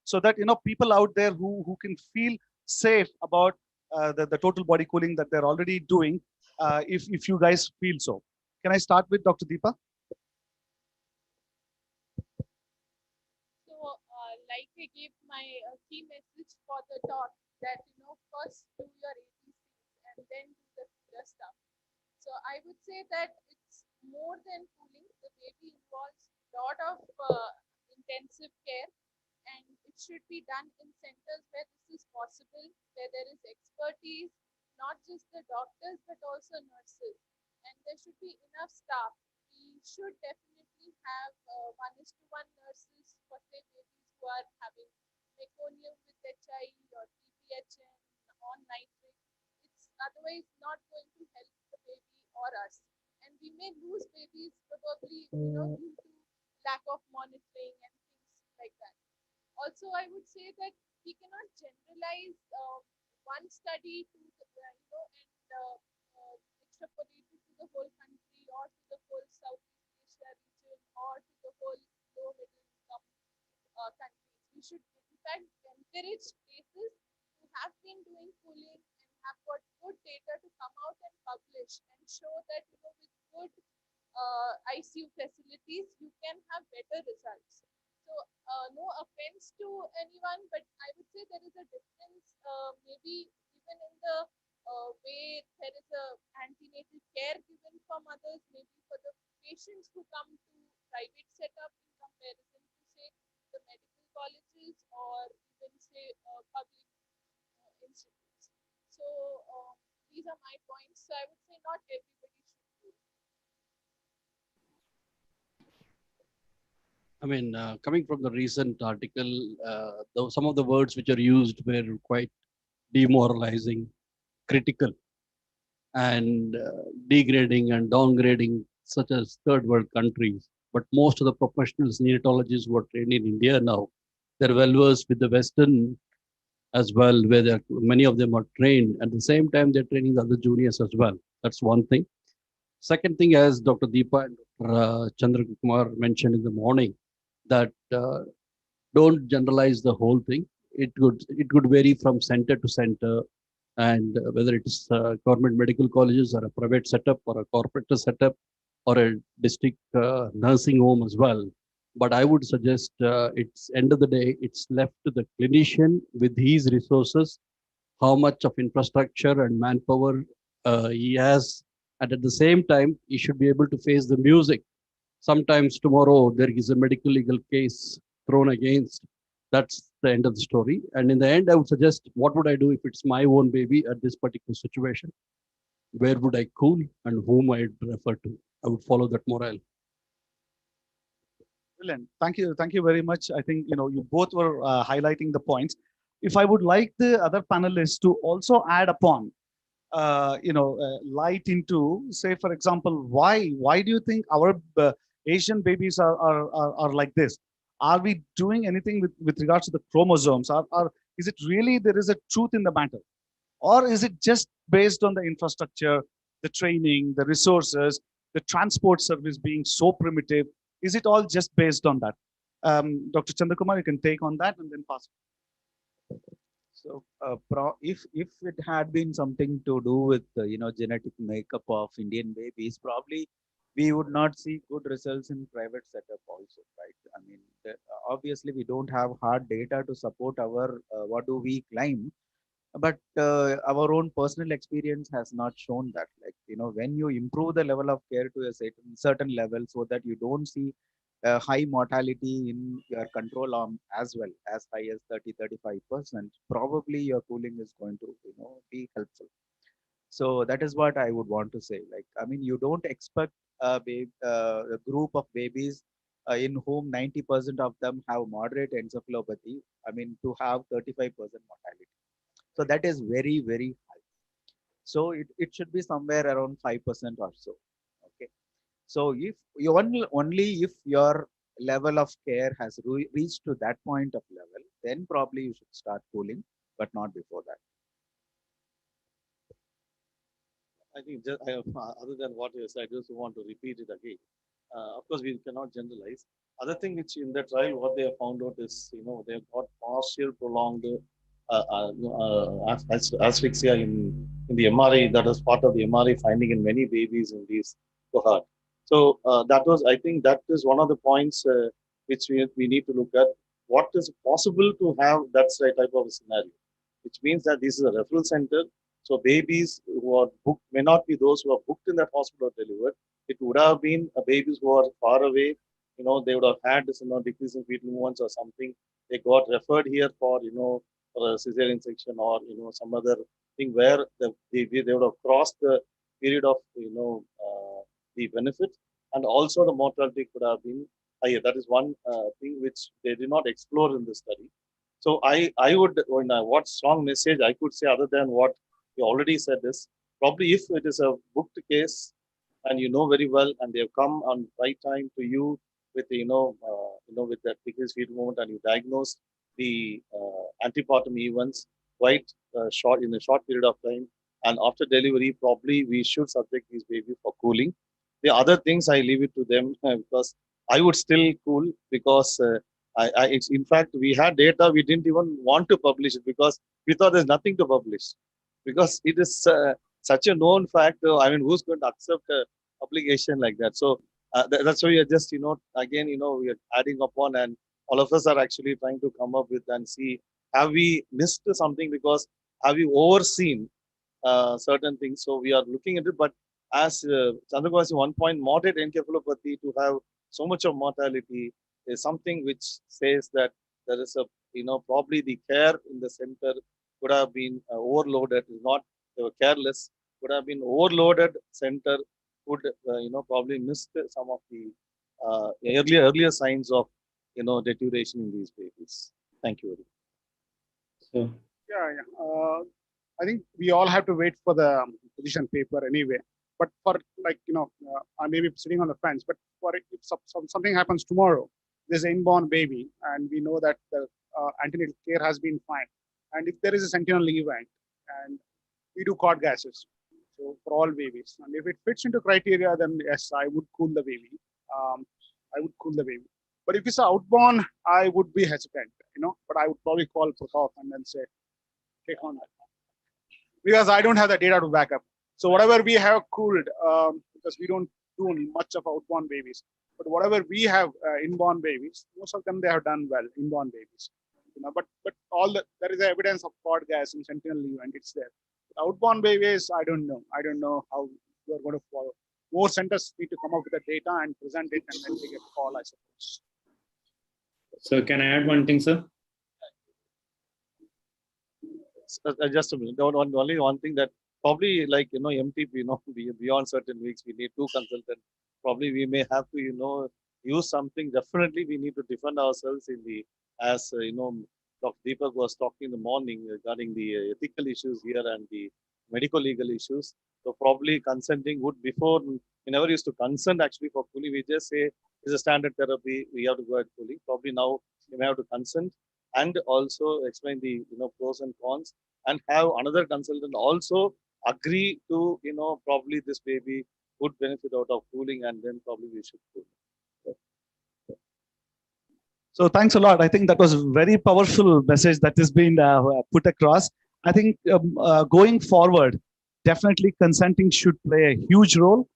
so that people out there who can feel safe about the total body cooling that they're already doing, if you guys feel so. Can I start with Dr. Deepa? So, like I gave my key message for the talk, that first do your ABCs and then do the cooler stuff. So I would say that it's more than cooling. The baby involves a lot of intensive care, and it should be done in centers where this is possible, where there is expertise, not just the doctors but also nurses, and there should be enough staff. We should definitely have 1:1 nurses for say babies who are having meconium with HI or TPHN on nitrate. It's otherwise not going to help the baby or us, and we may lose babies probably due to lack of monitoring and things like that. Also, I would say that we cannot generalize one study to and extrapolate it to the whole country or to the whole Southeast Asia region or to the whole low middle income countries. We should in fact encourage places who have been doing cooling and have got good data to come out and publish and show that with good ICU facilities you can have better results. So no offense to anyone, but I would say there is a difference, maybe even in the way there is a antenatal care given from others, maybe for the patients who come to private setup in comparison to say the medical colleges or even say public institutes. So these are my points. So I would say not everybody should do. I mean, coming from the recent article, some of the words which are used were quite demoralizing, critical, and degrading and downgrading, such as third world countries. But most of the professionals, neonatologists who are trained in India now, they're well versed with the Western as well, where many of them are trained. At the same time, they're training the other juniors as well. That's one thing. Second thing, as Dr. Deepa and Dr. Chandrakumar mentioned in the morning, that don't generalize the whole thing. It could vary from center to center, and whether it's government medical colleges or a private setup or a corporate setup or a district nursing home as well. But I would suggest it's end of the day, it's left to the clinician with his resources, how much of infrastructure and manpower he has, and at the same time, he should be able to face the music. Sometimes tomorrow there is a medical legal case thrown against. That's the end of the story. And in the end, I would suggest, what would I do if it's my own baby at this particular situation? Where would I cool and whom I'd refer to? I would follow that morale. Brilliant. Thank you very much. I think you both were highlighting the points. If I would like the other panelists to also add upon, light into, say, for example, why do you think our Asian babies are like this? Are we doing anything with regards to the chromosomes? Is it really there is a truth in the matter, or is it just based on the infrastructure, the training, the resources, the transport service being so primitive? Is it all just based on that? Dr. Chandrakumar, you can take on that and then pass. So, if it had been something to do with genetic makeup of Indian babies, probably we would not see good results in private setup also, right? I mean, obviously we don't have hard data to support our what do we claim, but our own personal experience has not shown that. Like, when you improve the level of care to a certain level, so that you don't see high mortality in your control arm as well, as high as 30-35%, probably your cooling is going to be helpful. So that is what I would want to say. Like, I mean, you don't expect a group of babies in whom 90% of them have moderate encephalopathy, I mean, to have 35% mortality. So that is very, very high. So it should be somewhere around 5% or so. Okay. So if you only if your level of care has reached to that point of level, then probably you should start cooling, but not before that. I think just, other than what you said, I just want to repeat it again. Of course, we cannot generalize. Other thing which in the trial, what they have found out is, they have got partial prolonged asphyxia in the MRI. That was part of the MRI finding in many babies in these cohort. So that was, I think, that is one of the points which we need to look at. What is possible to have that type of scenario, which means that this is a referral center. So babies who are booked may not be those who are booked in that hospital or delivered. It would have been babies who are far away. They would have had decrease in fetal movements or something. They got referred here for for a cesarean section or some other thing where they would have crossed the period of the benefit, and also the mortality could have been higher. That is one thing which they did not explore in the study. So I would, what strong message I could say other than what you already said is, probably if it is a booked case and you know very well, and they have come on right time to you with with that decreased fetal movement, and you diagnose the antepartum events quite short in a short period of time, and after delivery, probably we should subject these babies for cooling. The other things I leave it to them because I would still cool because it's, in fact, we had data we didn't even want to publish it because we thought there's nothing to publish because it is such a known fact. I mean, who's going to accept a obligation like that? So that's why we are just again we are adding upon, and all of us are actually trying to come up with and see, have we missed something, because have we overseen certain things? So we are looking at it, but as Chandra said, one point, moderate encephalopathy to have so much of mortality is something which says that there is a probably the care in the center could have been overloaded. Not they were careless, could have been overloaded. Center could probably missed some of the earlier signs of deterioration in these babies. Thank you very much. Yeah. I think we all have to wait for the position paper anyway. But for I may be sitting on the fence, but for if something happens tomorrow, there's an inborn baby, and we know that the antenatal care has been fine. And if there is a sentinel event, and we do cord gases, so for all babies, and if it fits into criteria, then yes, I would cool the baby. I would cool the baby. But if it's outborn, I would be hesitant, But I would probably call Pratap and then say, take on that, because I don't have the data to back up. So whatever we have cooled, because we don't do much of outborn babies, but whatever we have inborn babies, most of them they have done well, inborn babies. But there is evidence of cord gas and sentinel event. It's there. But outborn babies, I don't know. I don't know how you are going to follow. More centers need to come up with the data and present it, and then take a call, I suppose. So can I add one thing, sir? Just a minute. Only one thing, that probably like MTP, beyond certain weeks, we need 2 consultants. Probably we may have to use something. Definitely we need to defend ourselves in the, as Dr. Deepak was talking in the morning regarding the ethical issues here and the medical legal issues. So probably consenting would, before we never used to consent actually for cooling. We just say it's a standard therapy, we have to go at cooling. Probably now we may have to consent and also explain the pros and cons, and have another consultant also agree to probably this baby would benefit out of cooling, and then probably we should cool. So thanks a lot. I think that was a very powerful message that has been put across. I think going forward, definitely consenting should play a huge role.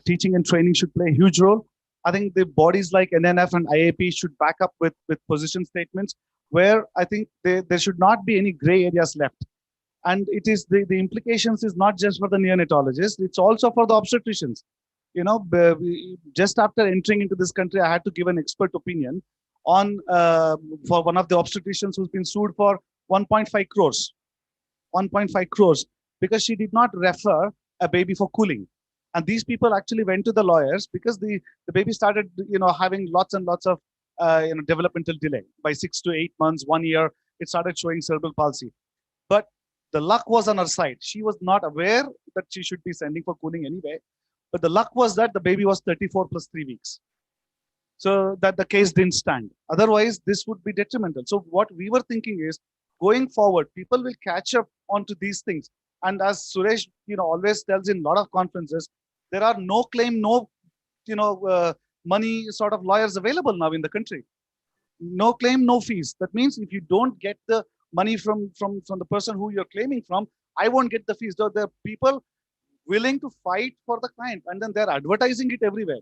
teaching and training should play a huge role. I think the bodies like NNF and IAP should back up with position statements where I think there should not be any gray areas left. And it is the implications is not just for the neonatologists, it's also for the obstetricians. You know, just after entering into this country, I had to give an expert opinion on for one of the obstetricians who's been sued for 1.5 crores. 1.5 crores because she did not refer a baby for cooling. And these people actually went to the lawyers because the baby started, you know, having lots and lots of developmental delay. By 6 to 8 months, 1 year, it started showing cerebral palsy. But the luck was on her side. She was not aware that she should be sending for cooling anyway. But the luck was that the baby was 34 plus 3 weeks. So that the case didn't stand. Otherwise, this would be detrimental. So what we were thinking is, going forward, people will catch up onto these things. And as Suresh, you know, always tells in a lot of conferences, there are no claim, no, money sort of lawyers available now in the country. No claim, no fees. That means if you don't get the money from the person who you're claiming from, I won't get the fees. So there are people willing to fight for the client, and then they're advertising it everywhere.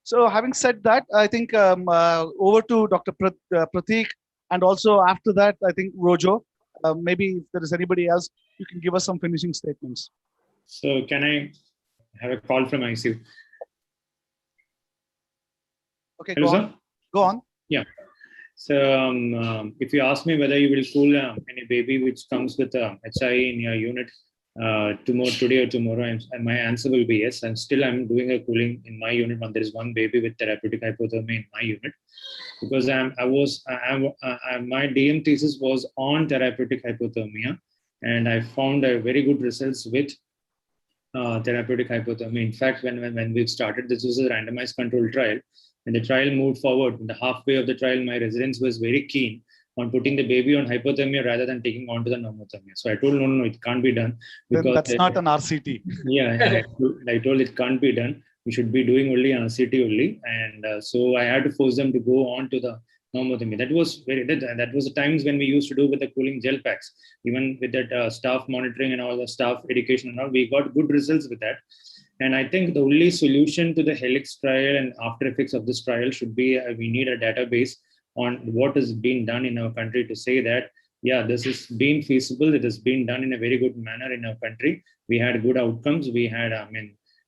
So having said that, I think over to Dr. Pratik, and also after that, I think Rojo, maybe if there is anybody else, you can give us some finishing statements. So can I have a call from ICU? Okay, Hello, go sir? on. Go on. Yeah. So if you ask me whether you will cool any baby which comes with HI in your unit today or tomorrow, my answer will be yes. And still I'm doing a cooling in my unit when there is one baby with therapeutic hypothermia in my unit, because my DM thesis was on therapeutic hypothermia, and I found very good results with therapeutic hypothermia. In fact, when we started, this was a randomized controlled trial. When the trial moved forward, in the halfway of the trial, my residents was very keen on putting the baby on hypothermia rather than taking on to the pneumothermia. So I told, no, it can't be done. Because then that's not an RCT. Yeah, I told it can't be done. We should be doing only RCT only. And so I had to force them to go on to the pneumothermia. That was the times when we used to do with the cooling gel packs. Even with that staff monitoring and all the staff education and all, we got good results with that. And I think the only solution to the Helix trial and after effects of this trial should be we need a database on what has been done in our country to say that, yeah, this has been feasible. It has been done in a very good manner in our country. We had good outcomes. We had,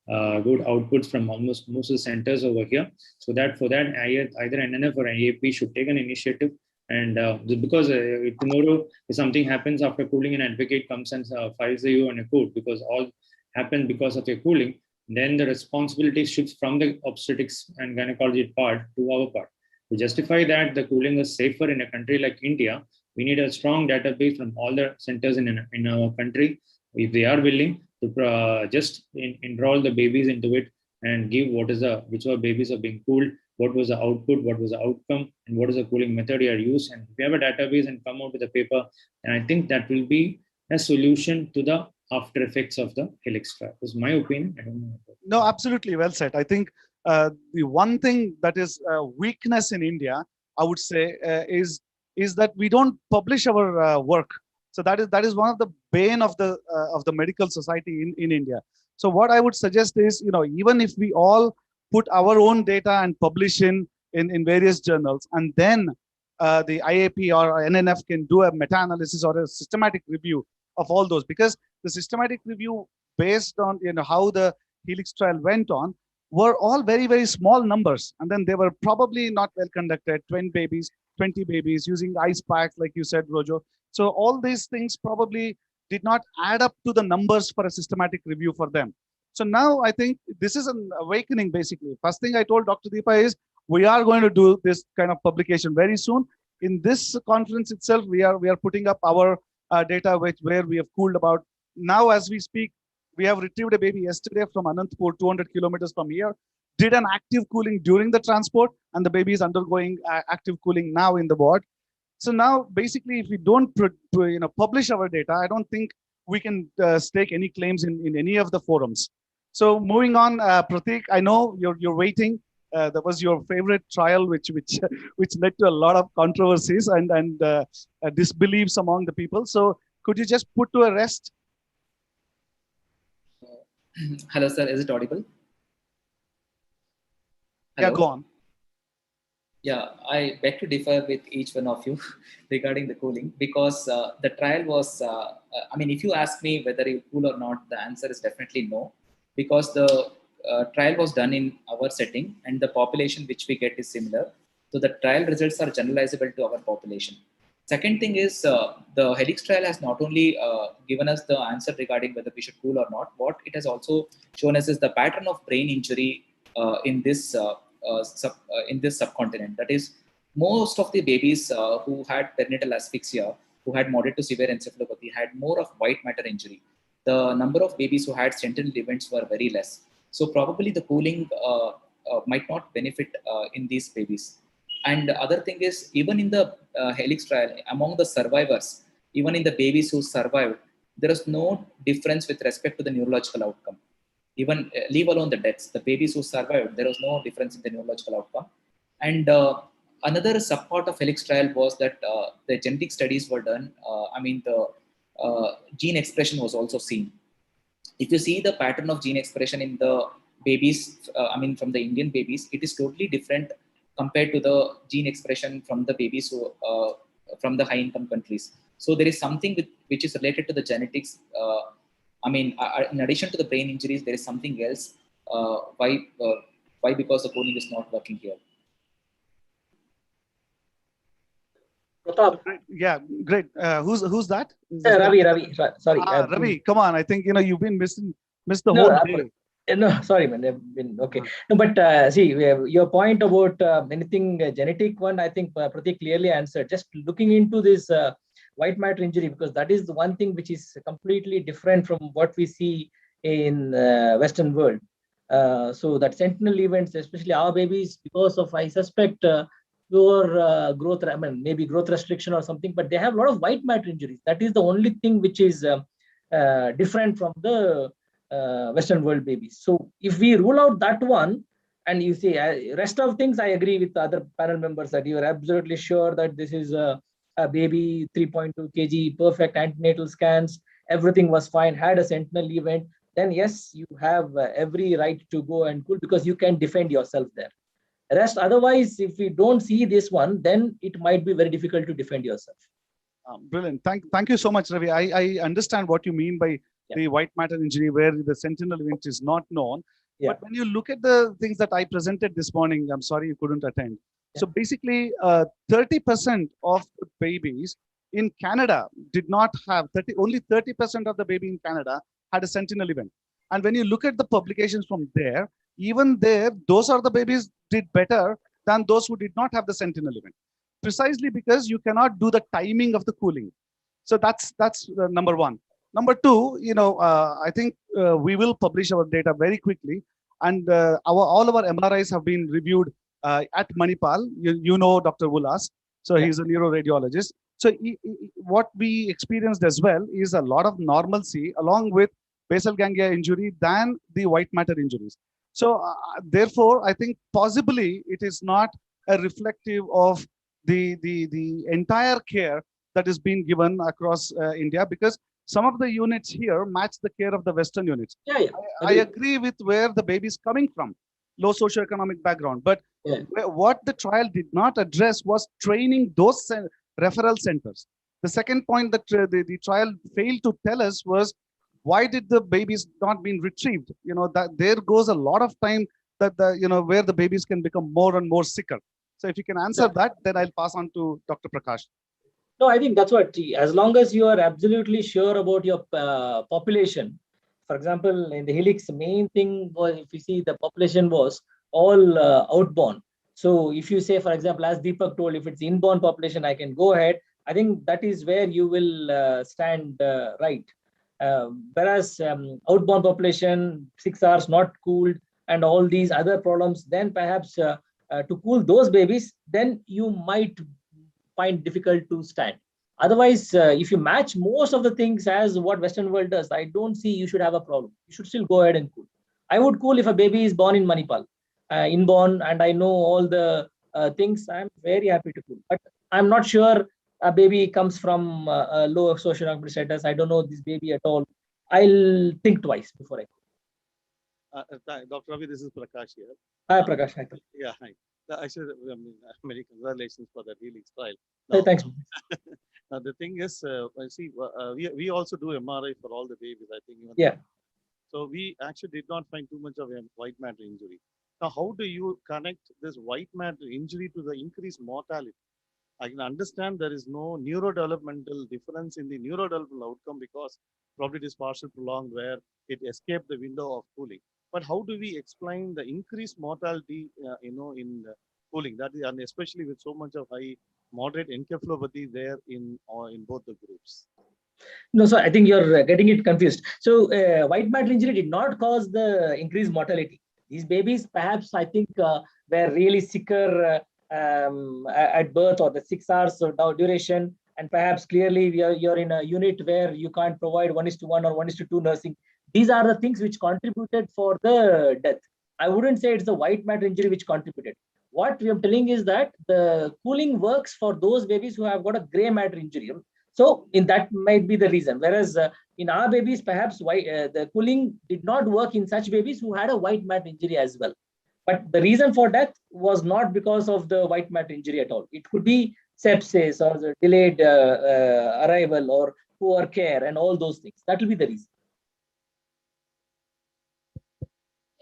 good outputs from almost most of the centers over here. So that for that, either NNF or IAP should take an initiative. And because tomorrow, if something happens after cooling, an advocate comes and files you on a court because all happened because of your cooling, then the responsibility shifts from the obstetrics and gynecology part to our part. To justify that the cooling is safer in a country like India, we need a strong database from all the centers in our country, if they are willing to just enroll the babies into it and give which babies are being cooled, what was the output, what was the outcome, and what is the cooling method you are used. And if we have a database and come out with a paper, and I think that will be a solution to the after effects of the Helix trial. That's my opinion. I don't know. No, absolutely well said. I think the one thing that is a weakness in India, I would say, is that we don't publish our work. So that is one of the bane of the medical society in India. So what I would suggest is, even if we all put our own data and publish in various journals, and then the IAP or NNF can do a meta-analysis or a systematic review of all those, because the systematic review based on how the Helix trial went on were all very, very small numbers, and then they were probably not well conducted. 20 babies using ice packs, like you said, Rojo. So all these things probably did not add up to the numbers for a systematic review for them. So now I think this is an awakening, basically. First thing I told Dr. Deepa is we are going to do this kind of publication very soon. In this conference itself, we are putting up our data where we have cooled about. Now, as we speak, we have retrieved a baby yesterday from Anantapur, 200 kilometers from here, did an active cooling during the transport, and the baby is undergoing active cooling now in the ward. So now, basically, if we don't publish our data, I don't think we can stake any claims in any of the forums. So moving on, Pratik, I know you're waiting. That was your favorite trial, which led to a lot of controversies and disbeliefs among the people. So could you just put to a rest? Hello, sir. Is it audible? Yeah, Hello? go on. Yeah, I beg to differ with each one of you regarding the cooling, because the trial was, I mean, if you ask me whether you cool or not, the answer is definitely no, because the trial was done in our setting and the population which we get is similar. So the trial results are generalizable to our population. Second thing is, the Helix trial has not only given us the answer regarding whether we should cool or not, what it has also shown us is the pattern of brain injury in this in this subcontinent. That is, most of the babies who had perinatal asphyxia, who had moderate to severe encephalopathy, had more of white matter injury. The number of babies who had sentinel events were very less. So probably the cooling might not benefit in these babies. And the other thing is, even in the Helix trial, among the survivors, even in the babies who survived, there is no difference with respect to the neurological outcome. Even leave alone the deaths, the babies who survived, there was no difference in the neurological outcome. And another subpart of Helix trial was that the genetic studies were done. I mean, the gene expression was also seen. If you see the pattern of gene expression in the babies, I mean, from the Indian babies, it is totally different compared to the gene expression from the babies who, from the high-income countries. So there is something which is related to the genetics. I mean, in addition to the brain injuries, there is something else. Why? Because the cooling is not working here. Pratap. Yeah, great. Who's that? Ravi. Sorry. Ravi, come on. I think you've been missed the No, whole day. no, sorry, man. I've been okay. No, but see, your point about anything genetic one, I think Pratik clearly answered. Just looking into this white matter injury, because that is the one thing which is completely different from what we see in Western world. So that sentinel events, especially our babies, because of, I suspect, pure growth, I mean, maybe growth restriction or something, but they have a lot of white matter injuries. That is the only thing which is different from the Western world babies. So if we rule out that one, and you see rest of things, I agree with the other panel members that you are absolutely sure that this is a baby 3.2 kg, perfect antenatal scans, everything was fine, had a sentinel event, then yes, you have every right to go and cool, because you can defend yourself there. Rest, otherwise, if we don't see this one, then it might be very difficult to defend yourself. Brilliant. Thank you so much, Ravi. I understand what you mean by the white matter injury, where the sentinel event is not known. But when you look at the things that I presented this morning, I'm sorry you couldn't attend. So basically, 30% of babies in Canada did not have, only 30% of the baby in Canada had a sentinel event. And when you look at the publications from there, even there, those are the babies did better than those who did not have the sentinel event, precisely because you cannot do the timing of the cooling. So that's number one. Number two, I think we will publish our data very quickly, and all of our MRIs have been reviewed at Manipal. You know Dr. Wulas, so he's a neuroradiologist. So what we experienced as well is a lot of normalcy along with basal ganglia injury than the white matter injuries. So therefore, I think possibly it is not a reflective of the entire care that is being given across India, because some of the units here match the care of the Western units. I agree with where the baby is coming from, low socioeconomic background. But what the trial did not address was training those referral centers. The second point that the trial failed to tell us was, why did the babies not being retrieved? That there goes a lot of time that where the babies can become more and more sicker. So if you can answer that, then I'll pass on to Dr. Prakash. No, I think that's what, as long as you are absolutely sure about your population. For example, in the Helix, the main thing was, if you see, the population was all outborn. So if you say, for example, as Deepak told, if it's inborn population, I can go ahead. I think that is where you will stand right. Whereas outborn population, 6 hours not cooled, and all these other problems, then perhaps to cool those babies, then you might find difficult to stand. Otherwise, if you match most of the things as what Western world does, I don't see you should have a problem. You should still go ahead and cool. I would cool if a baby is born in Manipal, inborn, and I know all the things. I'm very happy to cool. But I'm not sure a baby comes from a low socioeconomic status. I don't know this baby at all. I'll think twice before I cool. Dr. Ravi, this is Prakash here. Hi, Prakash. Hi. Yeah, hi. Actually, many congratulations for that Helix trial. Hey, Now, thanks. now the thing is, I see, we also do MRI for all the babies, I think. Even Yeah. So we actually did not find too much of a white matter injury. Now, how do you connect this white matter injury to the increased mortality? I can understand there is no neurodevelopmental difference in the neurodevelopmental outcome because probably it is partial prolonged where it escaped the window of cooling. But how do we explain the increased mortality, in cooling? That is, and especially with so much of high moderate encephalopathy there in both the groups. No, so I think you're getting it confused. So white matter injury did not cause the increased mortality. These babies, perhaps, I think, were really sicker at birth or the 6 hours of duration. And perhaps clearly you're in a unit where you can't provide 1:1 or 1:2 nursing. These are the things which contributed for the death. I wouldn't say it's the white matter injury which contributed. What we are telling is that the cooling works for those babies who have got a gray matter injury. So in that might be the reason. Whereas in our babies, perhaps the cooling did not work in such babies who had a white matter injury as well. But the reason for death was not because of the white matter injury at all. It could be sepsis or the delayed arrival or poor care and all those things. That will be the reason.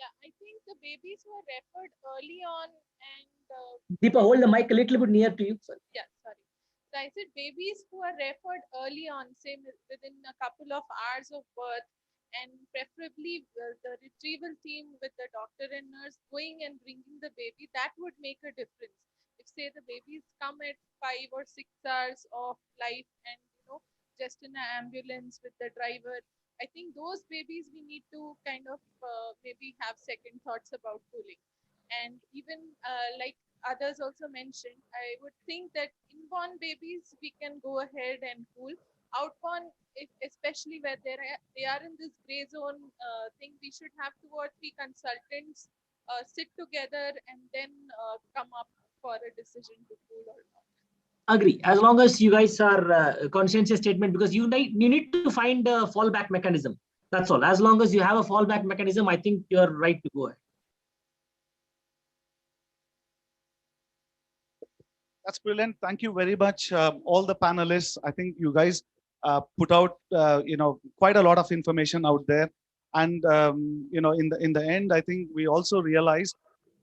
Yeah, I think the babies were referred early on and Deepa, hold the mic a little bit near to you. Sorry. yeah, sorry. So I said babies who are referred early on, say within a couple of hours of birth, and preferably the retrieval team with the doctor and nurse going and bringing the baby, that would make a difference. If say the babies come at 5 or 6 hours of life and just in an ambulance with the driver, I think those babies we need to kind of maybe have second thoughts about cooling. And even like others also mentioned, I would think that inborn babies we can go ahead and cool. Outborn, especially where they are in this gray zone thing, we should have 2 or 3 consultants sit together and then come up for a decision to cool or not. Agree. As long as you guys are conscientious statement, because you need to find a fallback mechanism. That's all. As long as you have a fallback mechanism, I think you're right to go ahead. That's brilliant. Thank you very much, all the panelists. I think you guys put out, quite a lot of information out there. And in the end, I think we also realized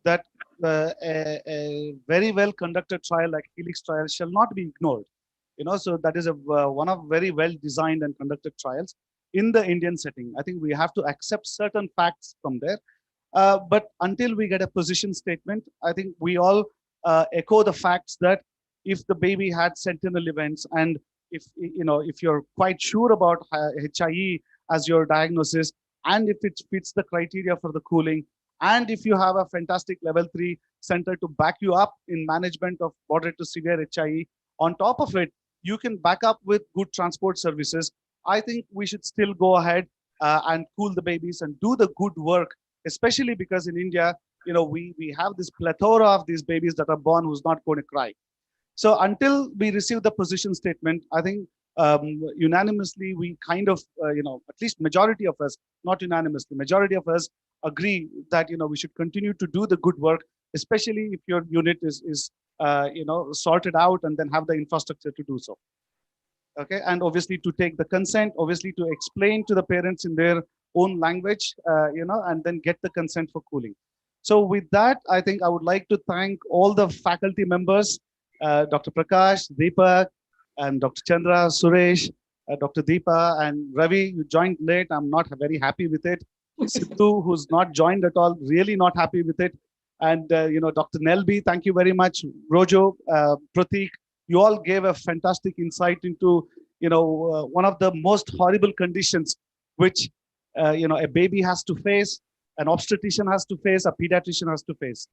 that a very well conducted trial like Helix trial shall not be ignored. So that is one of very well designed and conducted trials in the Indian setting. I think we have to accept certain facts from there. But until we get a position statement, I think we all echo the facts that if the baby had sentinel events and if you're quite sure about HIE as your diagnosis, and if it fits the criteria for the cooling, and if you have a fantastic level 3 center to back you up in management of moderate to severe HIE, on top of it, you can back up with good transport services. I think we should still go ahead and cool the babies and do the good work, especially because in India, we have this plethora of these babies that are born who's not going to cry. So until we receive the position statement, I think unanimously we kind of, at least majority of us, not unanimously, majority of us agree that, we should continue to do the good work, especially if your unit is sorted out and then have the infrastructure to do so. Okay, and obviously to take the consent, obviously to explain to the parents in their own language, and then get the consent for cooling. So with that, I think I would like to thank all the faculty members, Dr. Prakash, Deepak, and Dr. Chandra, Suresh, Dr. Deepa, and Ravi. You joined late. I'm not very happy with it. Sidhu, who's not joined at all, really not happy with it. And, Dr. Nelby, thank you very much. Rojo, Pratik, you all gave a fantastic insight into, one of the most horrible conditions which, a baby has to face, an obstetrician has to face, a pediatrician has to face.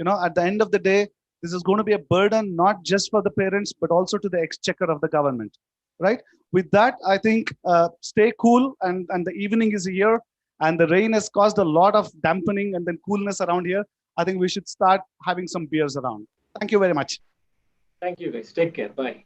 At the end of the day, this is going to be a burden, not just for the parents, but also to the exchequer of the government, right? With that, I think stay cool, and the evening is here, and the rain has caused a lot of dampening and then coolness around here. I think we should start having some beers around. Thank you very much. Thank you guys. Take care. Bye.